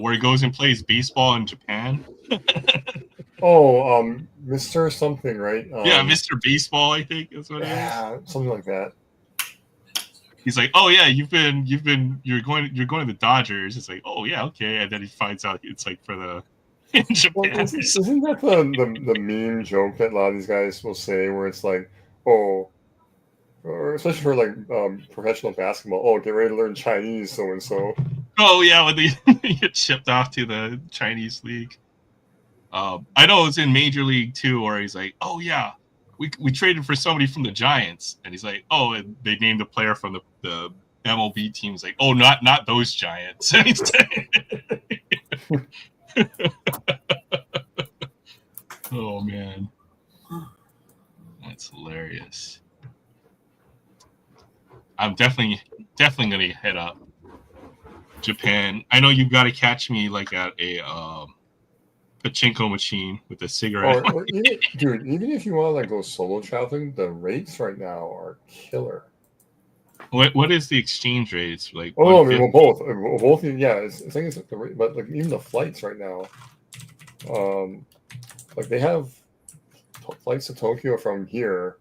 where he goes and plays baseball in Japan. Mr. Something, right? Yeah, Mr. Baseball, I think is what it is. Yeah, something like that. He's like, "Oh yeah, you're going to the Dodgers." It's like, "Oh yeah, okay," and then he finds out it's like for the in Japan. Well, isn't that the meme joke that a lot of these guys will say, where it's like, or especially for like professional basketball, get ready to learn Chinese, so and so. Oh yeah, when they get shipped off to the Chinese league. I know it's in Major League too, where he's like, "Oh yeah, we traded for somebody from the Giants," and he's like, "Oh," and they named a player from the MLB team. He's like, "Oh, not those Giants." Oh man, that's hilarious. I'm definitely gonna hit up Japan. I know you've got to catch me like at a pachinko machine with a cigarette. Or even if you want to like go solo traveling, the rates right now are killer. What is the exchange rates like? Oh, I mean, both. Yeah, I think it's the rate, but like even the flights right now, like they have flights to Tokyo from here.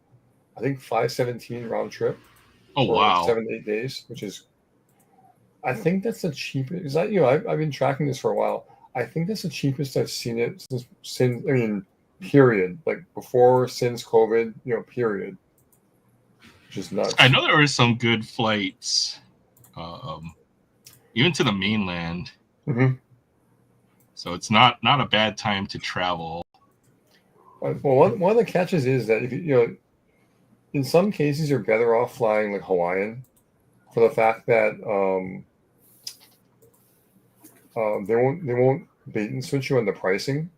I think 517 round trip. Oh wow, 7-8 days, which is. I think that's the cheapest. Is that I've been tracking this for a while. I think that's the cheapest I've seen it since. I mean, period. Like since COVID. Period. Which is nuts. I know there were some good flights, even to the mainland. Mm-hmm. So it's not a bad time to travel. Well, one of the catches is that if in some cases you're better off flying like Hawaiian, for the fact that they won't bait and switch you on the pricing.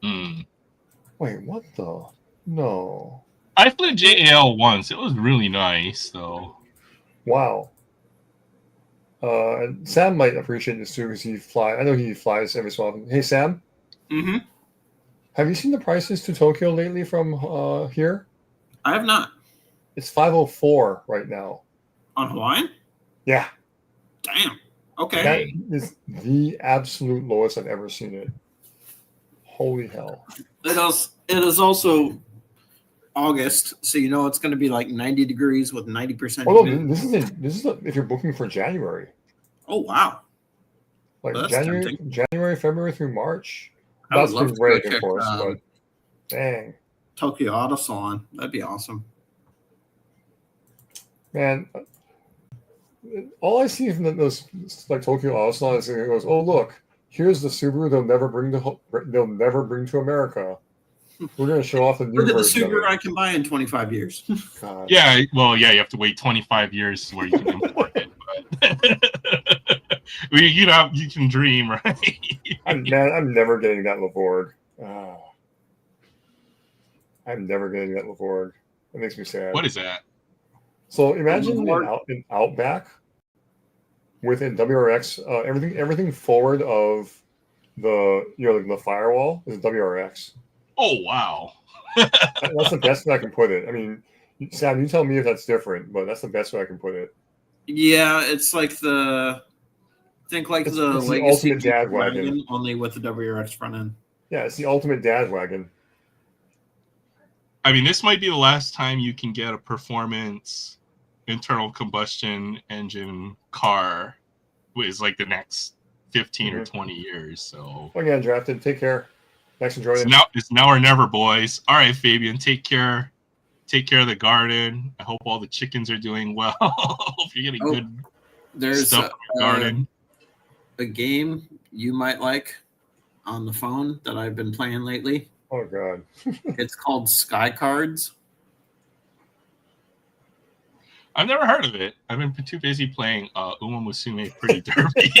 Wait, what the? No. I flew JAL once. It was really nice, though. Wow. Sam might appreciate this too because I know he flies every so often. Hey, Sam. Mm-hmm. Have you seen the prices to Tokyo lately from here? I have not. It's $504 right now. On Hawaiian? Yeah. Damn. Okay. That is the absolute lowest I've ever seen it. Holy hell. It is also August, so it's going to be like 90 degrees with 90%. Oh no, this is if you're booking for January. Oh wow. Like January, February through March. I would love to break, check, of course, but dang. Tokyo Auto Salon. That'd be awesome. Man, all I see from those like Tokyo Auto Salon is it goes, "Oh look, here's the Subaru they'll never bring to America. We're going to show off the new Look at the version Subaru I can buy in 25 years." God. Yeah, well, yeah, you have to wait 25 years where you can import it. But you can dream, right? I'm never getting that Lavorg. I'm never getting that Lavorg. That makes me sad. What is that? So imagine an Outback with a WRX. Everything forward of the the firewall is a WRX. Oh wow. That's the best way I can put it. I mean, Sam, you tell me if that's different, but that's the best way I can put it. Yeah, it's like think like It's the the Legacy ultimate dad wagon. only with the WRX front end. Yeah, it's the ultimate dad wagon. I mean, this might be the last time you can get a performance internal combustion engine car with like the next 15 or 20 years. So Again, drafted. Take care. Thanks for joining. it's now or never, boys. All right, Fabian, take care. Take care of the garden. I hope all the chickens are doing well. Hope you're getting good stuff from the garden. A game you might like on the phone that I've been playing lately. Oh God. It's called Sky Cards. I've never heard of it. I've been too busy playing Uma Musume Pretty Derby.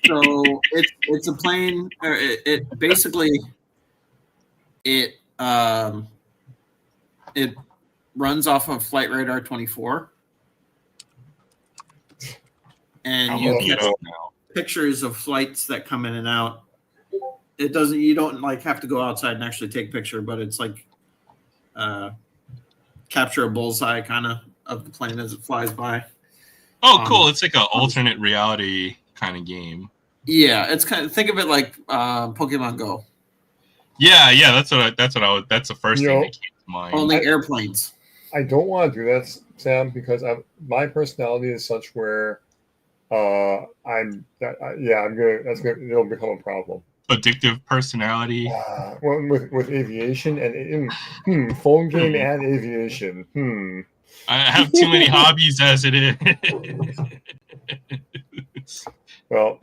So it's a plane. Or it basically it runs off of Flight Radar 24, and you get pictures of flights that come in and out. It doesn't. You don't like have to go outside and actually take a picture, but it's like capture a bullseye kind of the plane as it flies by. Oh, cool! It's like an alternate reality kind of game. Yeah, it's kind of think of it like Pokemon Go. Yeah, that's the first thing that came to mind. Only airplanes. I don't want to do that, Sam, because my personality is such where it'll become a problem. Addictive personality. Well, with aviation and phone game and aviation. I have too many hobbies as it is. Well,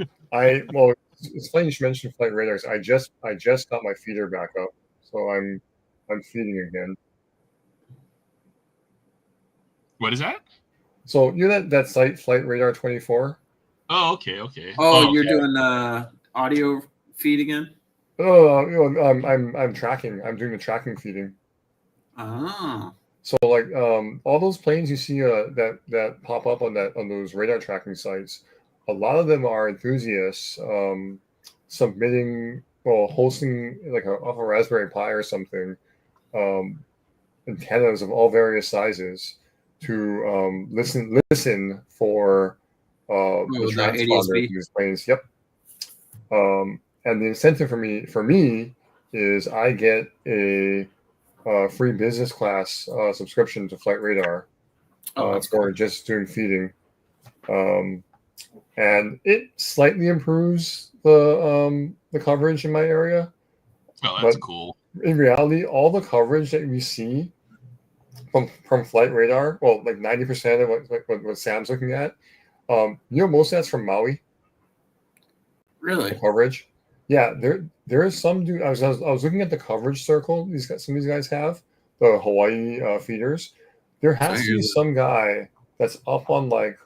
it's funny you should mention flight radars. I just got my feeder back up, so I'm feeding again. What is that? So you know that site Flight Radar 24? Oh, okay. Oh, you're doing audio feed again? Oh, I'm tracking. I'm doing the tracking feeding. Oh. So like all those planes you see that pop up on those radar tracking sites, a lot of them are enthusiasts hosting like off a Raspberry Pi or something, antennas of all various sizes to listen for the transponder of these planes. Yep. And the incentive for me is I get a free business class subscription to Flight Radar for just doing feeding, and it slightly improves the coverage in my area. Oh, that's cool. In reality, all the coverage that we see from Flight Radar, well, like 90% of what Sam's looking at, most of that's from Maui. Really? The coverage. Yeah, there is some dude. I was looking at the coverage circle. Some of these guys have the Hawaii feeders. There has to be some guy that's up on like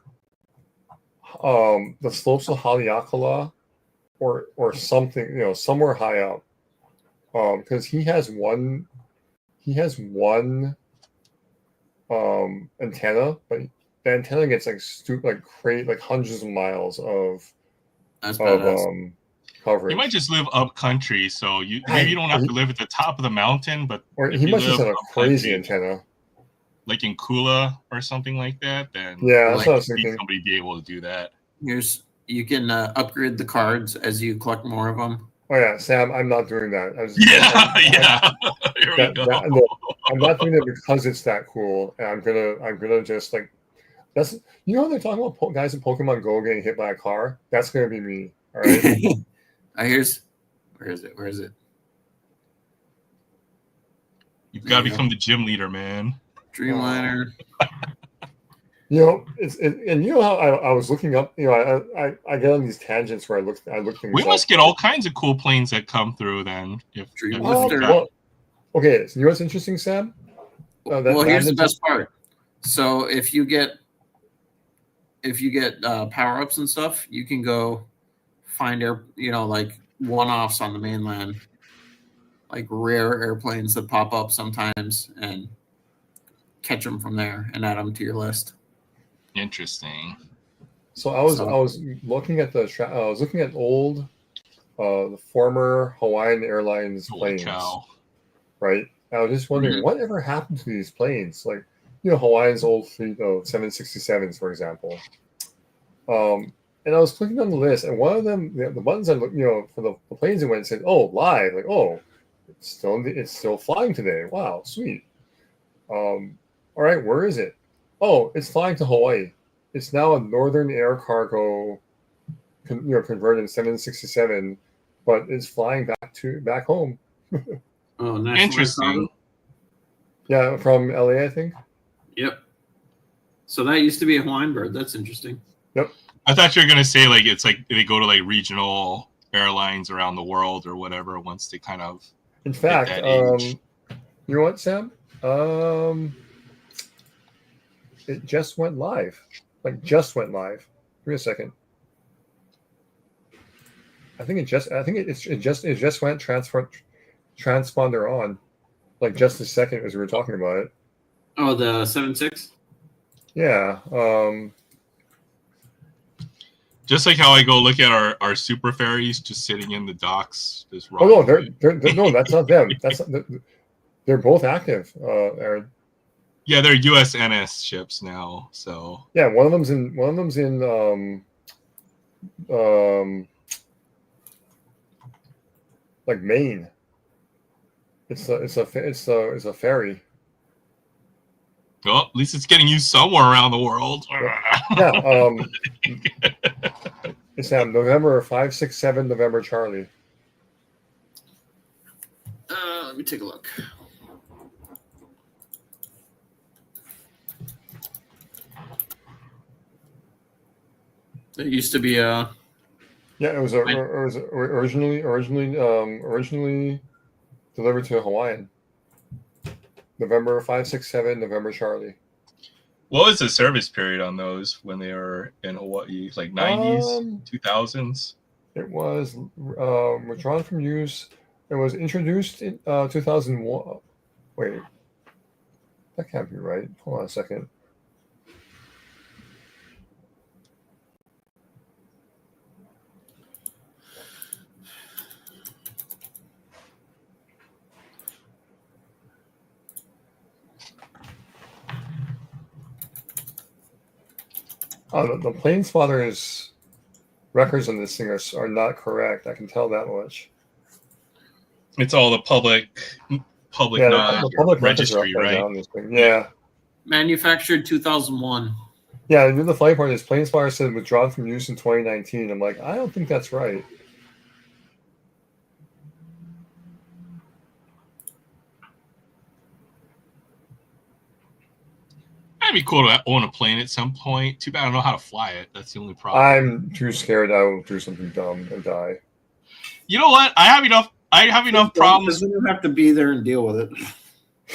the slopes of Haleakala or something, somewhere high up. Because he has one antenna, but the antenna gets like hundreds of miles of coverage. You might just live up country, so maybe you don't have to live at the top of the mountain, but he must just have a crazy antenna, like in Kula or something like that. Then that's what I was thinking. Somebody be able to do that. You can upgrade the cards as you collect more of them. Oh yeah, Sam, I'm not doing that. Here we go. I'm not doing it because it's that cool. And I'm gonna just like that's how they're talking about guys in Pokemon Go getting hit by a car. That's gonna be me. All right. Where is it? You've got to become the gym leader, man. Dreamliner. And how I was looking up. I get on these tangents where I look things We must up. get all kinds of cool planes that come through then. Okay, so you know what's interesting, Sam? Here's the best part. So if you get power ups and stuff, you can go find like one-offs on the mainland, like rare airplanes that pop up sometimes, and catch them from there and add them to your list. Interesting. So I was looking at old the former Hawaiian Airlines planes, right? I was just wondering whatever happened to these planes, like Hawaiian's old fleet of 767s, for example. And I was clicking on the list, and one of them, the buttons I looked, for the planes it went and said, "Oh, live!" Like, "Oh, it's still flying today." Wow, sweet. All right, where is it? Oh, it's flying to Hawaii. It's now a Northern Air Cargo, converted 767, but it's flying back home. Oh, National Interesting. Yeah, from LA, I think. Yep. So that used to be a Hawaiian bird. That's interesting. Yep. I thought you were gonna say like it's like they go to like regional airlines around the world or whatever once they kind of. In fact, you know what, Sam? It just went live. Like just went live. Give me a second. I think it just went transponder on, like just a second as we were talking about it. Oh, the 7.6. Yeah. Just like how I go look at our super ferries just sitting in the docks. Oh no, they're no, that's not them. They're both active, Aaron. Yeah, they're USNS ships now. So yeah, one of them's in like Maine. It's a ferry. Well, at least it's getting used somewhere around the world. Yeah. It's November 567 November Charlie. Let me take a look. There used to be a. Yeah, it was originally delivered to Hawaiian. November 567 November Charlie. What was the service period on those when they were in Hawaii? Like 90s, 2000s? It was withdrawn from use. It was introduced in 2001. Wait, that can't be right. Hold on a second. The Planeswatter's records on this thing are not correct. I can tell that much. It's all the public the public registry, right? On this thing. Yeah. Manufactured 2001. Yeah, and the funny part is Planeswalker said withdrawn from use in 2019. I'm like, I don't think that's right. That'd be cool to own a plane at some point. Too bad I don't know how to fly it. That's the only problem. I'm too scared I will do something dumb and die. You know what? I have enough problems. You don't have to be there and deal with it.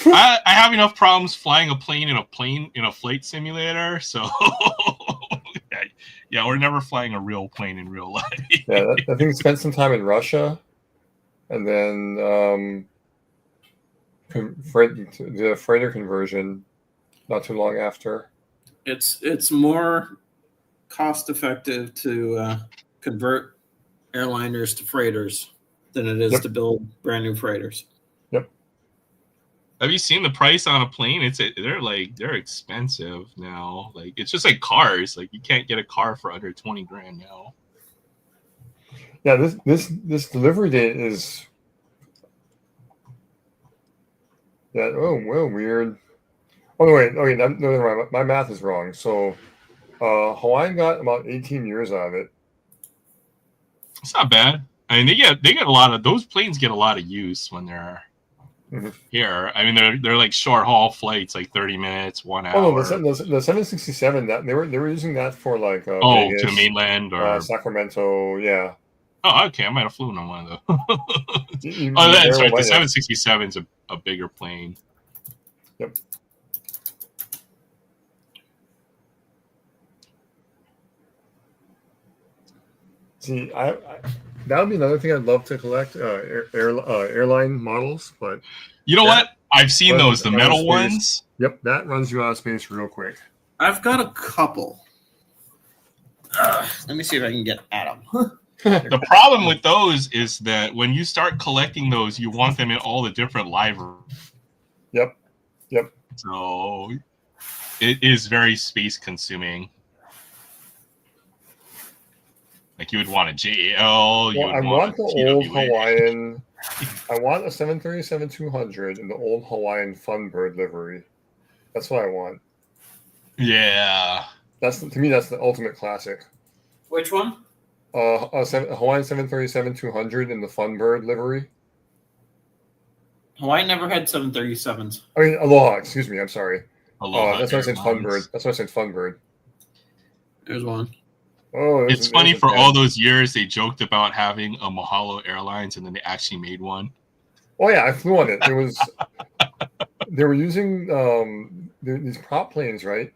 I have enough problems flying a plane in a flight simulator. So yeah, we're never flying a real plane in real life. Yeah, I think spent some time in Russia, and then the freighter conversion. Not too long after. It's more cost effective to convert airliners to freighters than it is to build brand new freighters. Yep. Have you seen the price on a plane? They're expensive now. Like it's just like cars. Like you can't get a car for under 20 grand now. Yeah, this delivery date is. Yeah. Oh well, weird. Oh no, wait. Okay, no, my math is wrong. So, Hawaiian got about 18 years out of it. It's not bad. I mean, they get a lot of those planes get a lot of use when they're here. I mean, they're like short haul flights, like 30 minutes, 1 hour. Oh no, the 767 that they were using that for like Vegas, to the mainland or Sacramento, yeah. Oh, okay. I might have flown on one of those. That's right. The 767 is a bigger plane. Yep. See, that would be another thing I'd love to collect, airline models. But you know what? I've seen those, the metal ones. Yep, that runs you out of space real quick. I've got a couple. Let me see if I can get at them. The problem with those is that when you start collecting those, you want them in all the different liveries. Yep. So it is very space consuming. Like you would want a JAL. Well, I want the old Hawaiian. I want a 737-200 in the old Hawaiian Funbird livery. That's what I want. Yeah. To me, that's the ultimate classic. Which one? A Hawaiian 737-200 in the Funbird livery. Hawaii never had 737s. I mean, Aloha. Excuse me. I'm sorry. Aloha that's why I said Airlines. Funbird. That's why I said Funbird. There's one. Oh, It's funny, for all those years they joked about having a Mahalo Airlines, and then they actually made one. Oh yeah, I flew on it. It was they were using these prop planes, right?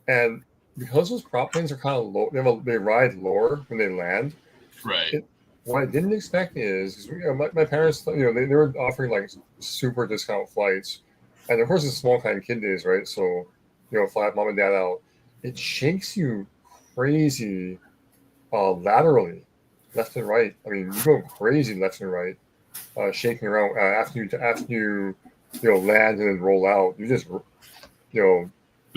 And because those prop planes are kind of low, they ride lower when they land. Right. What I didn't expect is my parents, they were offering like super discount flights, and of course it's small kind of kid days, right? So fly mom and dad out. It shakes you crazy laterally, left and right. I mean, you go crazy left and right, shaking around after you land and then roll out. You just the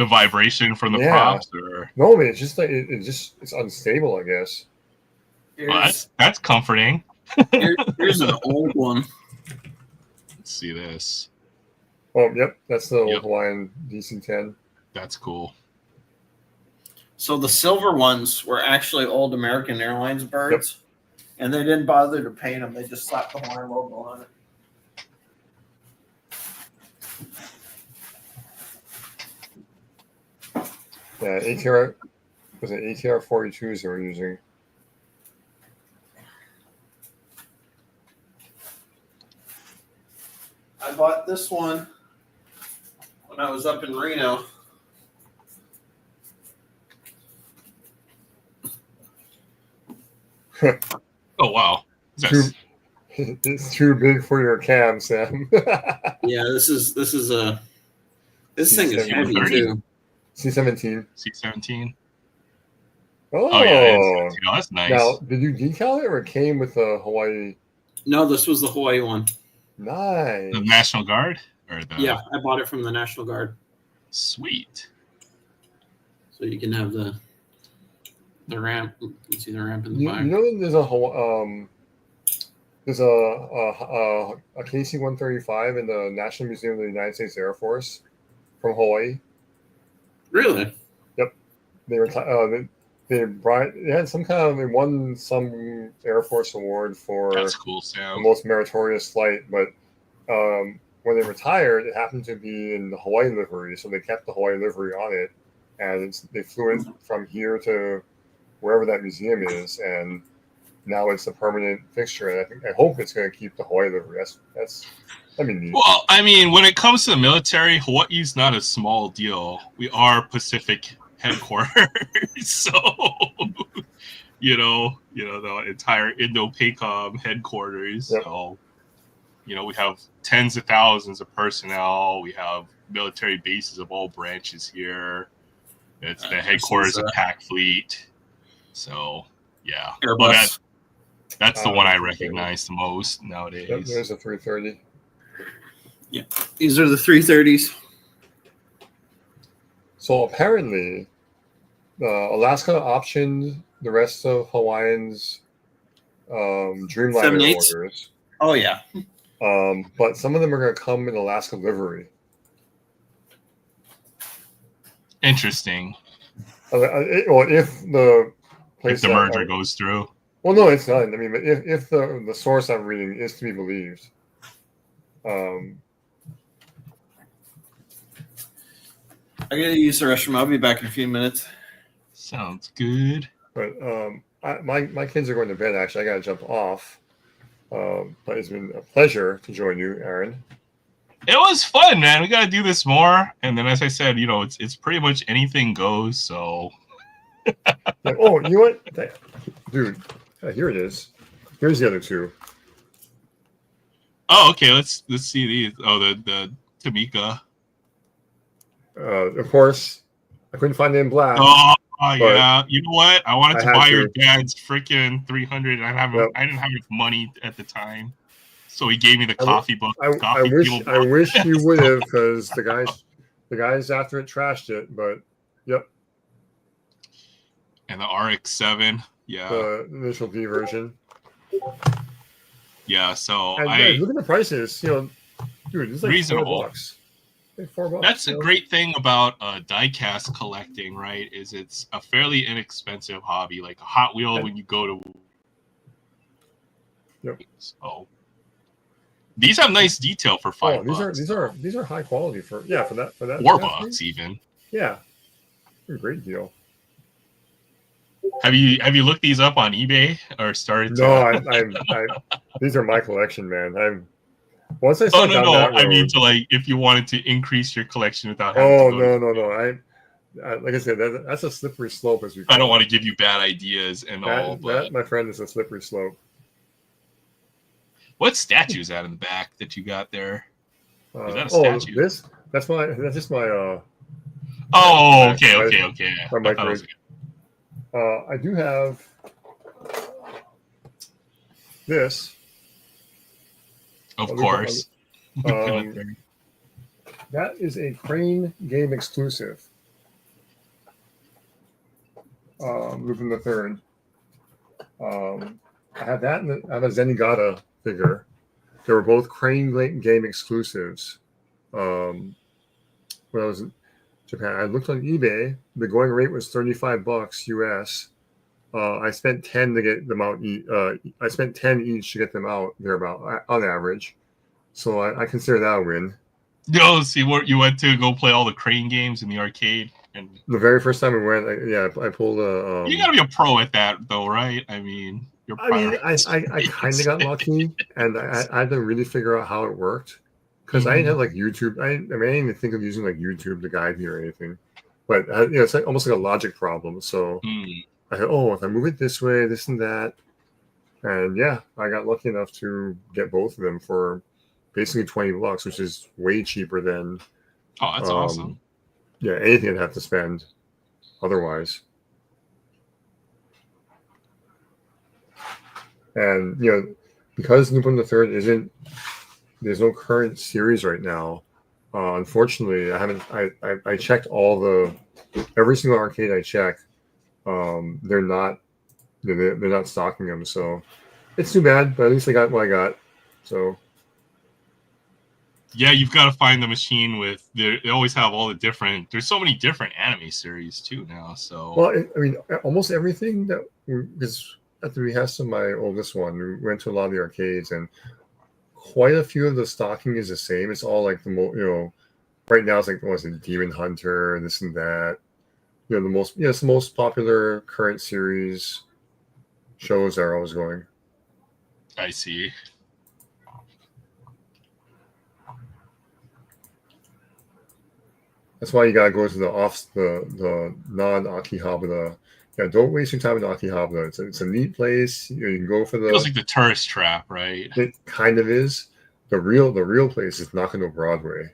vibration from the props, or no, man, it's just like it's unstable, I guess. Well, that's comforting. Here's an old one. Let's see this. Oh, yep, that's the old Hawaiian DC-10. That's cool. So the silver ones were actually old American Airlines birds, and they didn't bother to paint them. They just slapped the Hawaiian logo on it. Yeah, ATR was it ATR 42s they were using. I bought this one when I was up in Reno. Oh wow! It's too big for your cam, Sam. Yeah, this thing is heavy too. C-17. C-17. Oh yeah, that's nice. Now, did you decal it, or it came with the Hawaii? No, this was the Hawaii one. Nice. The National Guard, or the Yeah, I bought it from the National Guard. Sweet. So you can have the ramp. You can see the ramp in the back. You know, there's a KC-135 in the National Museum of the United States Air Force from Hawaii. Really? Yep. They were they had some kind of, they won some Air Force award for That's cool, Sam. the most meritorious flight, but when they retired, it happened to be in the Hawaii livery, so they kept the Hawaii livery on it, and they flew it from here to wherever that museum is, and now it's a permanent fixture. And I hope it's going to keep the Hawaii livery. That's neat. Well, I mean, when it comes to the military, Hawaii's not a small deal. We are Pacific headquarters, so the entire Indo-PACOM headquarters. Yep. So we have tens of thousands of personnel. We have military bases of all branches here. It's the headquarters of PAC Fleet. So yeah, well, that's the one I recognize the most nowadays. Yep, there's a 330. Yeah, these are the 330s. So apparently, Alaska optioned the rest of Hawaiian's Dreamliner orders. Oh yeah. But some of them are going to come in Alaska livery. Interesting. If the merger goes through. Well, no, it's not. I mean, but if the source I'm reading is to be believed. I gotta use the restroom. I'll be back in a few minutes. Sounds good. But my kids are going to bed. Actually, I got to jump off. But it's been a pleasure to join you, Aaron. It was fun, man. We got to do this more. And then, as I said, it's pretty much anything goes. So. Oh, you know what, dude? Here it is. Here's the other two. Oh, okay. Let's see these. Oh, the Tamika. Of course, I couldn't find it in black. Oh yeah. You know what? I wanted to buy your to. dad's freaking 300. I didn't have enough money at the time. So he gave me the coffee book. I coffee wish table I book. wish you would have, because the guys after it trashed it. But yep, And the RX-7. Yeah. the initial D version. Yeah. So And look at the prices. Dude, it's like reasonable. $4. Like $4. That's the great thing about diecast collecting, right? Is it's a fairly inexpensive hobby, like a Hot Wheel when you go to. Yep. So these have nice detail for $5. These are high quality for that $4 even. Yeah, a great deal. Have you looked these up on eBay or started? No, I these are my collection, man. Once I start down that road, I mean, to like if you wanted to increase your collection without having no. Like I said, that's a slippery slope, as we call I don't want to give you bad ideas and all, but that, my friend, is a slippery slope. What statue is that in the back that you got there? Is that a statue? That's just my Oh, okay. My microwave. I do have this. Of course. That is a Crane game exclusive. Lupin the Third. I have that, and I have a Zenigata figure. They were both Crane game exclusives. When I was in Japan, I looked on eBay. The going rate was $35 US. I spent 10 to get them out. I spent 10 each to get them out thereabout on average. So I consider that a win. Yo, see what you went to go play all the Crane games in the arcade, and the very first time we went, I pulled a. You gotta be a pro at that, though, right? I mean, I kind of got lucky, and I had to really figure out how it worked, because I didn't have like YouTube. I didn't even think of using like YouTube to guide me or anything. But it's like almost like a logic problem. So I thought, if I move it this way, this and that, and I got lucky enough to get both of them for basically $20, which is way cheaper than. Oh, that's awesome. Yeah, anything I'd have to spend otherwise. And because Lupin the Third there's no current series right now. Unfortunately, I haven't. I checked every single arcade I checked. They're not stocking them, so it's too bad. But at least I got what I got. So. Yeah, you've got to find the machine with. They always have all the different. There's so many different anime series too now. So. Well, I mean, almost everything that is at the behest of my oldest one. We went to a lot of the arcades, and quite a few of the stocking is the same. It's all like right now it's like Demon Hunter, this and that. It's the most popular current series shows that are always going. I see. That's why you gotta go to the non-Akihabara. Yeah, don't waste your time in Akihabara. It's a neat place. You can go for the. It feels like the tourist trap, right? It kind of is. The real place is Nakano Broadway.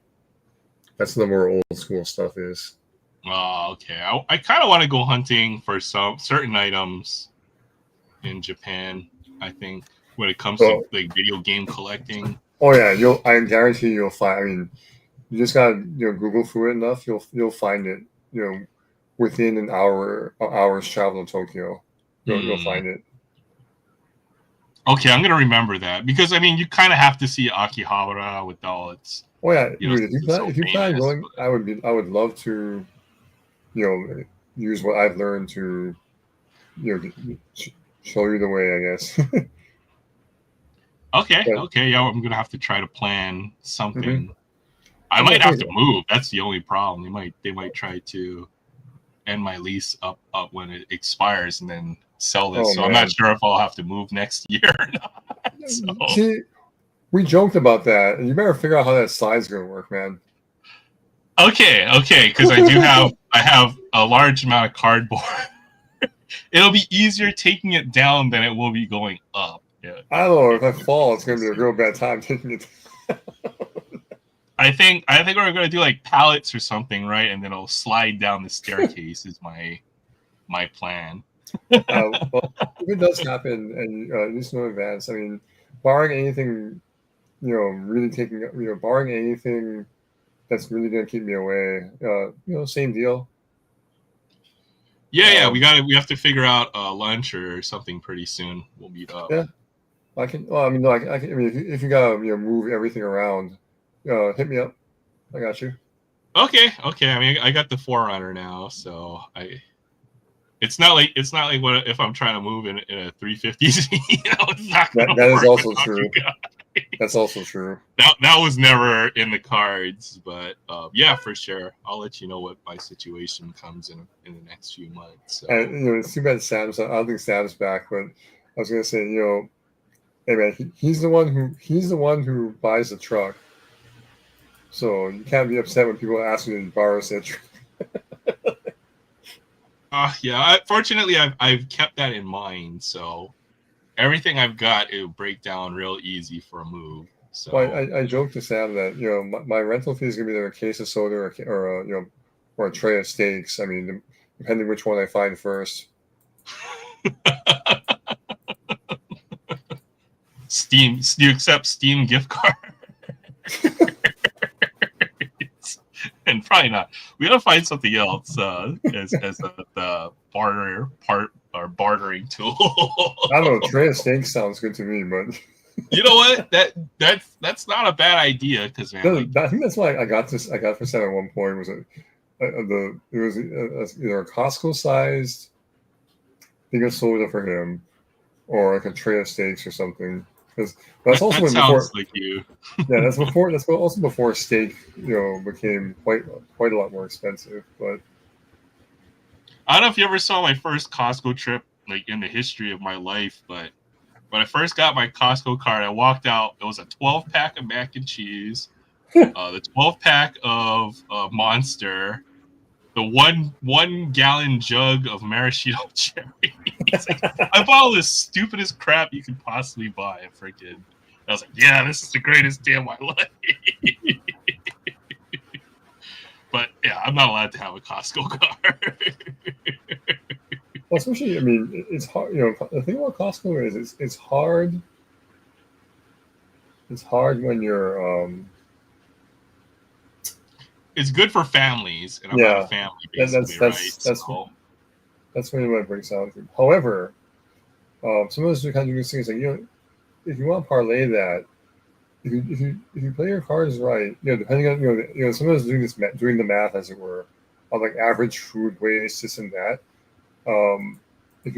That's the more old school stuff is. Oh, okay. I kind of want to go hunting for some certain items in Japan. I think when it comes to like video game collecting. Oh yeah, I guarantee you'll find. I mean, you just gotta Google through it enough. You'll find it. Within an hour's travel to Tokyo, you'll find it. Okay, I'm gonna remember that, because I mean, you kind of have to see Akihabara with all its. Oh yeah, if you plan going, I would love to, use what I've learned to, show you the way, I guess. Okay, yeah, I'm gonna have to try to plan something. Mm-hmm. I might have to move. That's the only problem. They might try to end my lease up when it expires and then sell this. I'm not sure if I'll have to move next year or not. So. See, we joked about that, and you better figure out how that slide's gonna work, man. Okay, because I have a large amount of cardboard. It'll be easier taking it down than it will be going up. Yeah. I don't know, if I fall, it's gonna be a real bad time taking it. I think we're gonna do like pallets or something, right? And then it'll slide down the staircase. Is my plan. Well, if it does happen, and at least no advance, I mean, barring anything really taking, barring anything that's really going to keep me away, same deal. Yeah, we have to figure out lunch or something pretty soon. We'll meet up. Yeah, I can. Well, I mean, no, I can. I mean, if you gotta move everything around, hit me up. I got you. Okay. I mean, I got the 4Runner now, so it's not like what if I'm trying to move in a 350. It's not that is also true. That's also true. That was never in the cards, but yeah, for sure. I'll let you know what my situation comes in the next few months. So. And it's too bad Sam's. I don't think Sam's back, but I was gonna say, hey man, he's the one who buys the truck. So you can't be upset when people ask you to borrow said truck. Yeah. Fortunately, I've kept that in mind. So everything I've got, it will break down real easy for a move. So well, I joked to Sam that my rental fee is gonna be either a case of soda or a tray of steaks. I mean, depending which one I find first. Steam? Do you accept Steam gift card? And probably not. We gotta find something else as the bartering tool. I don't know. Tray of steaks sounds good to me, but you know what? That's not a bad idea because man, I think that's why I got this. I got for Sam at one point was either a Costco sized thing of soda for him, or like a tray of steaks or something. Because that's also that sounds like you. Yeah, that's before. That's also before steak, became quite a lot more expensive. But I don't know if you ever saw my first Costco trip, like in the history of my life. But when I first got my Costco card, I walked out. It was a 12-pack of mac and cheese, the 12-pack of Monster, the one gallon jug of maraschino cherry. I bought all the stupidest crap you could possibly buy. I was like, yeah, this is the greatest day of my life. But yeah, I'm not allowed to have a Costco card. Well, especially, I mean, it's hard. The thing about Costco is it's hard. It's hard when you're. It's good for families, and I'm not a family, basically, That's when it breaks down. However, some of those kind of things, like if you want to parlay that, if you play your cards right, depending on some of us doing the math, as it were, on like average food waste, this and that. If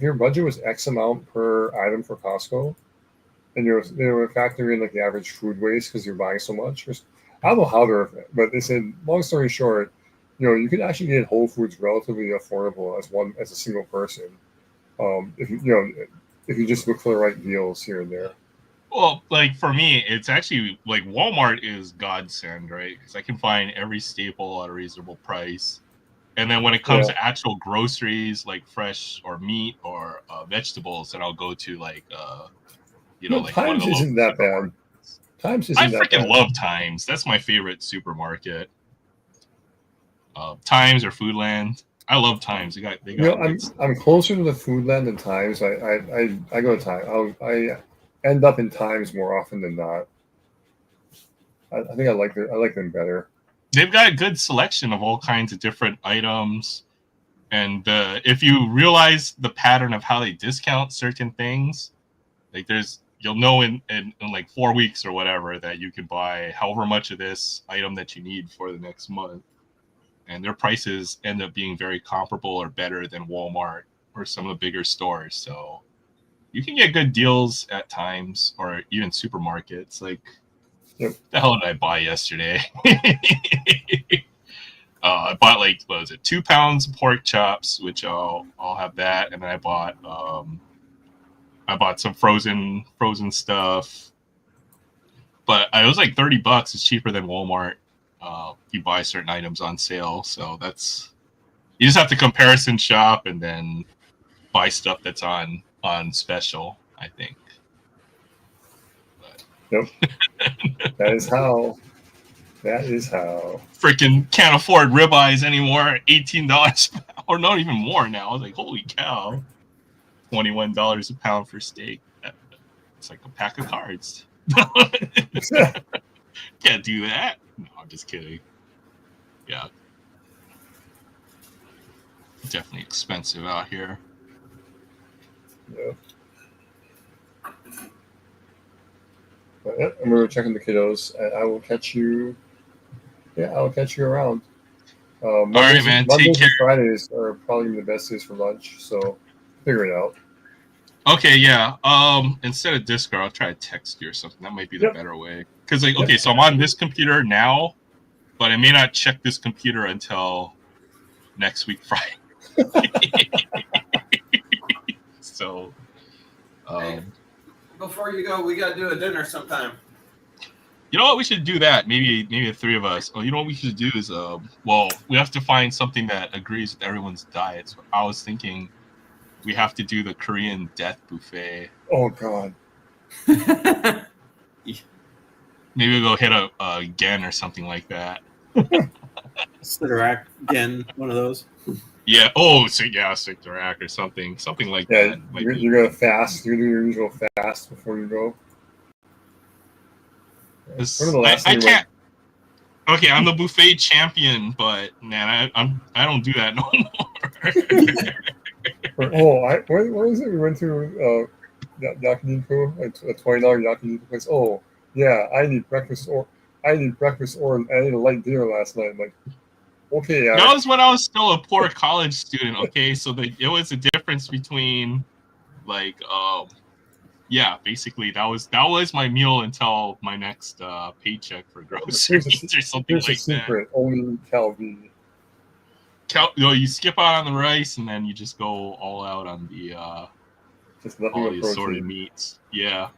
your budget was X amount per item for Costco, and you're factoring in like the average food waste because you're buying so much. I don't know how but they said, long story short, you could actually get Whole Foods relatively affordable as a single person, if you just look for the right deals here and there. Well, like for me, it's actually like Walmart is godsend, right? Because I can find every staple at a reasonable price, and then when it comes to actual groceries like fresh or meat or vegetables, then I'll go to like like Times one of the isn't that bad. Times isn't that bad. I freaking love Times. That's my favorite supermarket. Times or Foodland. I love Times. They got I'm closer to the Foodland than Times. I go to Times. I end up in Times more often than not. I think I like them better. They've got a good selection of all kinds of different items, and if you realize the pattern of how they discount certain things, like you'll know in like 4 weeks or whatever that you can buy however much of this item that you need for the next month. And their prices end up being very comparable or better than Walmart or some of the bigger stores. So you can get good deals at Times or even supermarkets. Like, what the hell did I buy yesterday? I bought 2 pounds of pork chops, which I'll have that. And then I bought some frozen stuff, but it was like $30. It's cheaper than Walmart. You buy certain items on sale, so you just have to comparison shop and then buy stuff that's on special, I think. Yep. That is how. Freaking can't afford ribeyes anymore. $18 or not even more now. I was like, holy cow. $21 a pound for steak. It's like a pack of cards. Can't do that. No, I'm just kidding. Yeah. Definitely expensive out here. Yeah. But yeah, and we were checking the kiddos, and I will catch you. Yeah, I will catch you around. Mondays, All right, man. Mondays Take care. and Fridays are probably the best days for lunch, so figure it out. Okay, yeah. Instead of Discord, I'll try to text you or something. That might be the better way. Because, like, okay, so I'm on this computer now, but I may not check this computer until next week Friday. So, Before you go, we got to do a dinner sometime. you know what? We should do that. Maybe the three of us. Oh, you know what we should do is, well, we have to find something that agrees with everyone's diet. So I was thinking we have to do the Korean death buffet. Oh God. Maybe we'll go hit a Gen or something like that. Sidorak Gen, one of those. Yeah. Oh, so yeah, Sidorak or something like that. You're gonna fast. You do your usual fast before you go. I can't. Okay, I'm the buffet champion, but man, I don't do that no more. What was it? We went to yakiniku, a $20 yakiniku place. Oh yeah, I need breakfast or I need a light dinner last night. I'm like, okay, yeah. That was when I was still a poor college student. Okay, so it was a difference between like yeah, basically that was my meal until my next paycheck for groceries or something like that. Only Calvi. You skip out on the rice and then you just go all out on the just nothing all the assorted meats. Yeah.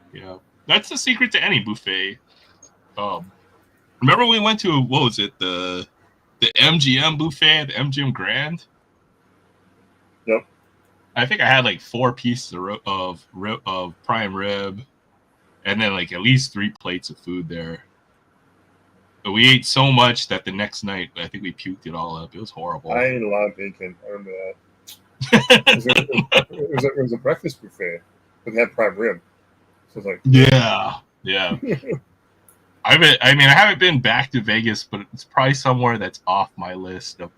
That's the secret to any buffet. Remember we went to what was it, the MGM buffet, the MGM Grand? Yep. I think I had like 4 pieces of prime rib, and then like at least 3 plates of food there. But we ate so much that the next night I think we puked it all up. It was horrible. I ate a lot of bacon. I remember that. it was a breakfast buffet, but they had prime rib. So it's like yeah. I haven't been back to Vegas, but it's probably somewhere that's off my list of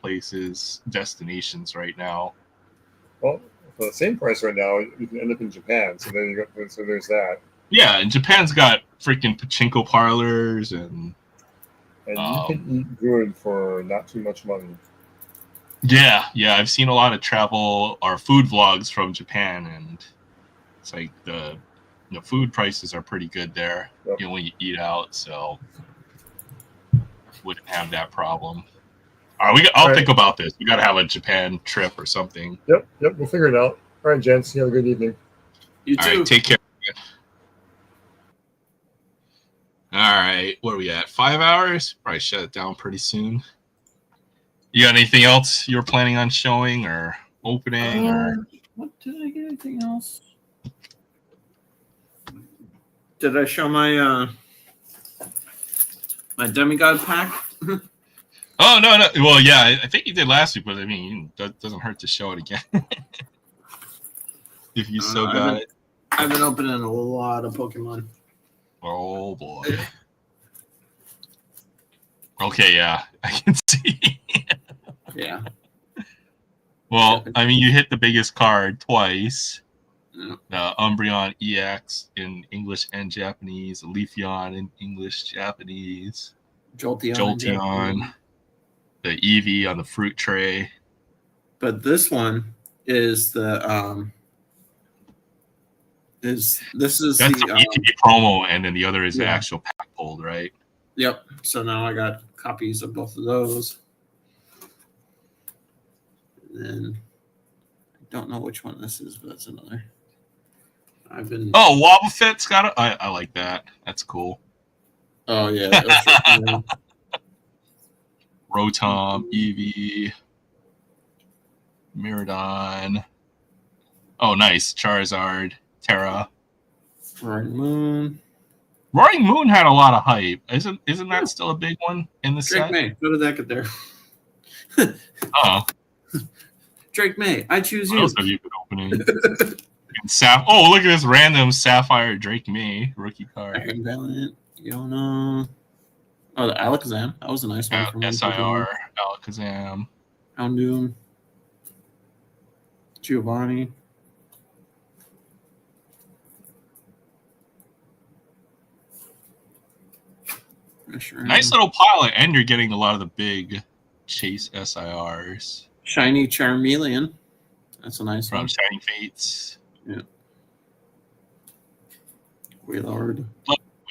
destinations right now. Well, for the same price right now, you can end up in Japan. So there's that. Yeah, and Japan's got freaking pachinko parlors and you can eat good for not too much money. Yeah, I've seen a lot of travel or food vlogs from Japan, and it's like the food prices are pretty good there. Yep. When you eat out, so wouldn't have that problem. All right, I'll think about this. We got to have a Japan trip or something. Yep, we'll figure it out. All right, gents, you have a good evening. You too. All right, take care. All right, what are we at? 5 hours? Probably shut it down pretty soon. You got anything else you're planning on showing or opening? What did I get? Anything else? Did I show my my demigod pack? Oh no! Well, yeah, I think you did last week, but I mean, that doesn't hurt to show it again. If you still got it. I've been opening a lot of Pokemon. Oh boy. Okay, yeah, I can see. Yeah. Well, I mean, you hit the biggest card twice. The Umbreon EX in English and Japanese, Leafeon in English, Japanese, Jolteon, the Eevee on the fruit tray. But this one is the that's the ETB promo, and then the other is the actual pack pulled, right? Yep. So now I got copies of both of those. And then I don't know which one this is, but that's another. Wobbuffet's got it. I like that. That's cool. Oh yeah. Rotom, Eevee, Miraidon. Oh, nice. Charizard, Terra. Roaring Moon. Roaring Moon had a lot of hype. Isn't that still a big one in the set? Drake May. How did that get there? Oh. Drake May. I choose you. What else have you been opening? Oh, look at this random Sapphire Drake May rookie card. Iron Valiant, Yona. Oh, the Alakazam. That was a nice one from SIR, Alakazam. Houndoom. Giovanni. Nice little pile, and you're getting a lot of the big Chase SIRs. Shiny Charmeleon. That's a nice one. From Shining Fates. Yeah. Wailord.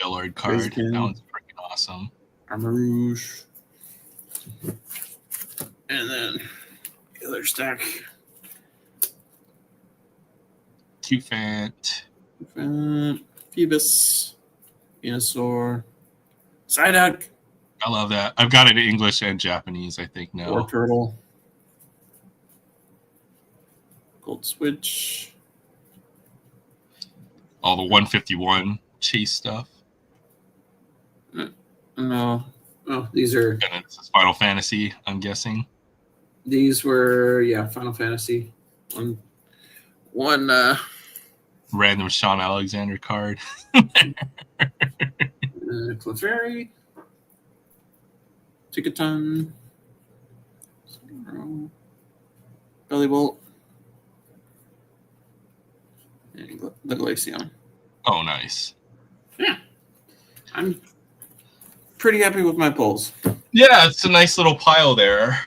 Wailord card. That one's freaking awesome. Armarouge. And then the other stack. Cufant. Phoebus. Venusaur. Psyduck. I love that. I've got it in English and Japanese, I think, now. War Turtle. Gold Switch. All the 151 Chase stuff. No. Oh, these are... And then this is Final Fantasy, I'm guessing. These were, Final Fantasy. One random Sean Alexander card. Clefairy. Tickaton. Bellybolt. And the Glaceon. Oh, nice. Yeah. I'm pretty happy with my pulls. Yeah, it's a nice little pile there.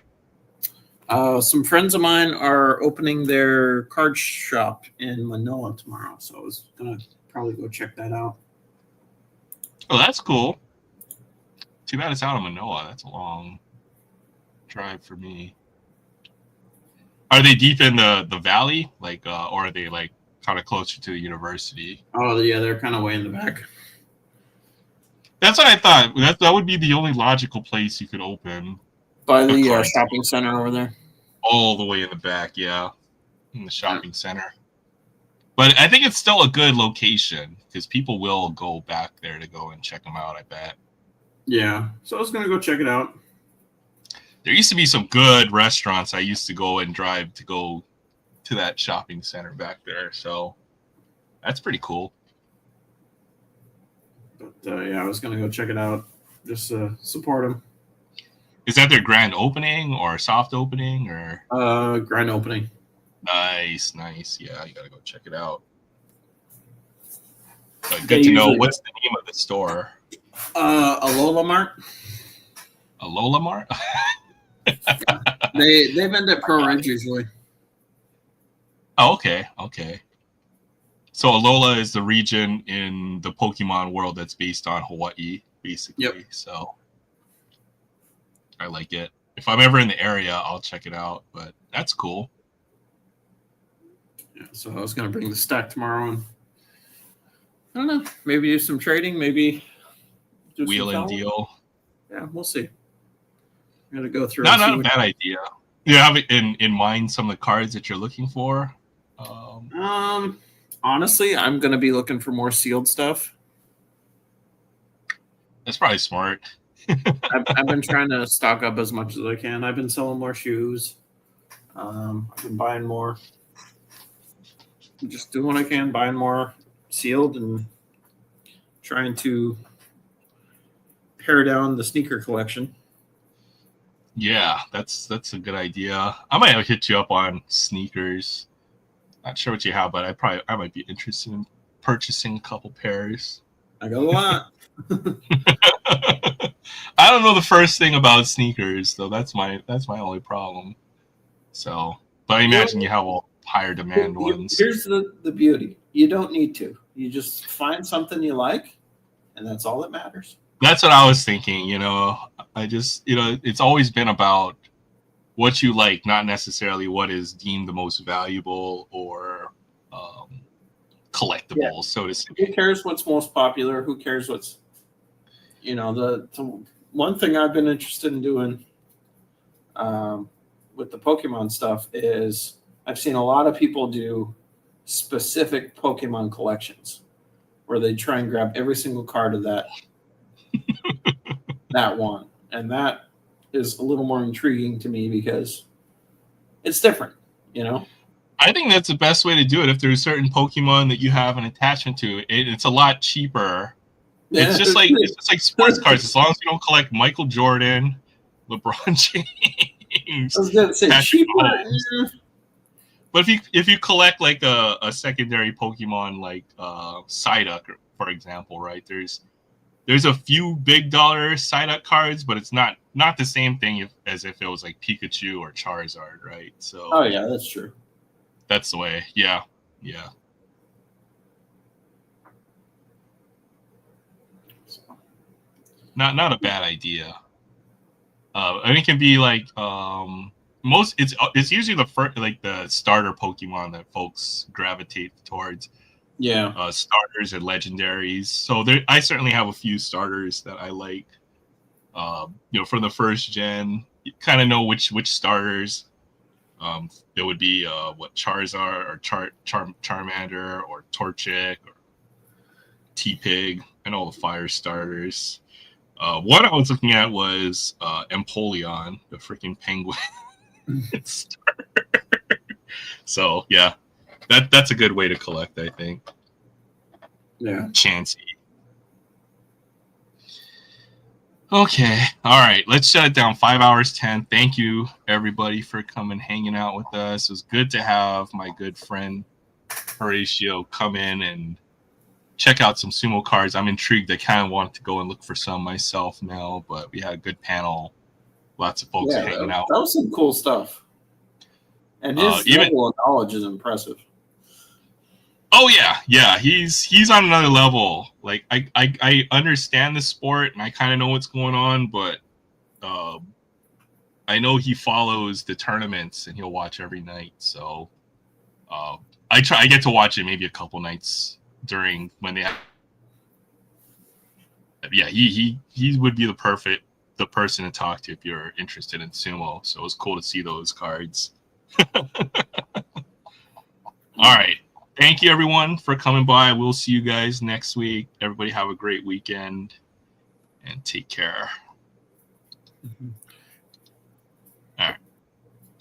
Some friends of mine are opening their card shop in Manila tomorrow, so I was going to probably go check that out. Oh, that's cool. Too bad it's out of Manila. That's a long drive for me. Are they deep in the valley, or are they kind of closer to the university? Oh yeah, they're kind of way in the back. That's what I thought. That would be the only logical place you could open. By the shopping center over there. All the way in the back, yeah, in the shopping center. But I think it's still a good location because people will go back there to go and check them out, I bet. Yeah, so I was going to go check it out. There used to be some good restaurants I used to go and drive to go to that shopping center back there. So that's pretty cool. But I was going to go check it out. Just support them. Is that their grand opening or soft opening or? Grand opening. Nice. Yeah, you got to go check it out. But good to know. What's the name of the store? Aloha Mart. Aloha Mart? They vend at Pro Ridge usually. Oh, okay. So Alola is the region in the Pokemon world that's based on Hawaii, basically. Yep. So I like it. If I'm ever in the area, I'll check it out. But that's cool. Yeah, so I was going to bring the stack tomorrow and I don't know, maybe do some trading, maybe do wheel and deal. Yeah, we'll see. I'm going to go through. Not a bad idea. You have in mind some of the cards that you're looking for? Honestly, I'm going to be looking for more sealed stuff. That's probably smart. I've been trying to stock up as much as I can. I've been selling more shoes. I've been buying more. Just doing what I can, buying more sealed and trying to pare down the sneaker collection. Yeah, that's a good idea. I might hit you up on sneakers. Not sure what you have, but I might be interested in purchasing a couple pairs. I got a lot. I don't know the first thing about sneakers, though. That's my only problem. So, but I imagine you have all higher demand ones. Here's the beauty. You don't need to. You just find something you like, and that's all that matters. That's what I was thinking. I just, it's always been about what you like, not necessarily what is deemed the most valuable or collectibles, so to speak. Who cares what's most popular? Who cares what's, the one thing I've been interested in doing with the Pokemon stuff is I've seen a lot of people do specific Pokemon collections where they try and grab every single card of that one. And that is a little more intriguing to me because it's different, I I think that's the best way to do it. If there's certain Pokemon that you have an attachment to, it's a lot cheaper. Yeah. It's just like sports cards. As long as you don't collect Michael Jordan, LeBron James, I was gonna say Patrick cheaper. Mahomes. But if you collect like a secondary Pokemon like Psyduck, for example, right? There's a few big dollar Psyduck cards, but it's not the same thing as if it was like Pikachu or Charizard, right? So Oh yeah, that's true. That's the way. Yeah. Not a bad idea. And it can be like it's usually the first, like the starter Pokemon that folks gravitate towards. Yeah. Starters and legendaries. So I certainly have a few starters that I like. From the first gen, you kind of know which starters. It would be Charizard or Charmander or Torchic or T-Pig and all the fire starters. One I was looking at was Empoleon, the freaking penguin starter. So yeah, that's a good way to collect, I think. Yeah. Chansey. Okay. All right. Let's shut it down. 5 hours 10. Thank you, everybody, for coming, hanging out with us. It was good to have my good friend Horatio come in and check out some sumo cards. I'm intrigued. I kind of wanted to go and look for some myself now, but we had a good panel. Lots of folks hanging out. That was some cool stuff. And his level of knowledge is impressive. Oh yeah, he's on another level. Like I understand the sport and I kind of know what's going on, but I know he follows the tournaments and he'll watch every night. So I get to watch it maybe a couple nights during when they have. Yeah, he would be the person to talk to if you're interested in sumo. So it was cool to see those cards. All right. Thank you, everyone, for coming by. We'll see you guys next week. Everybody have a great weekend and take care. Mm-hmm.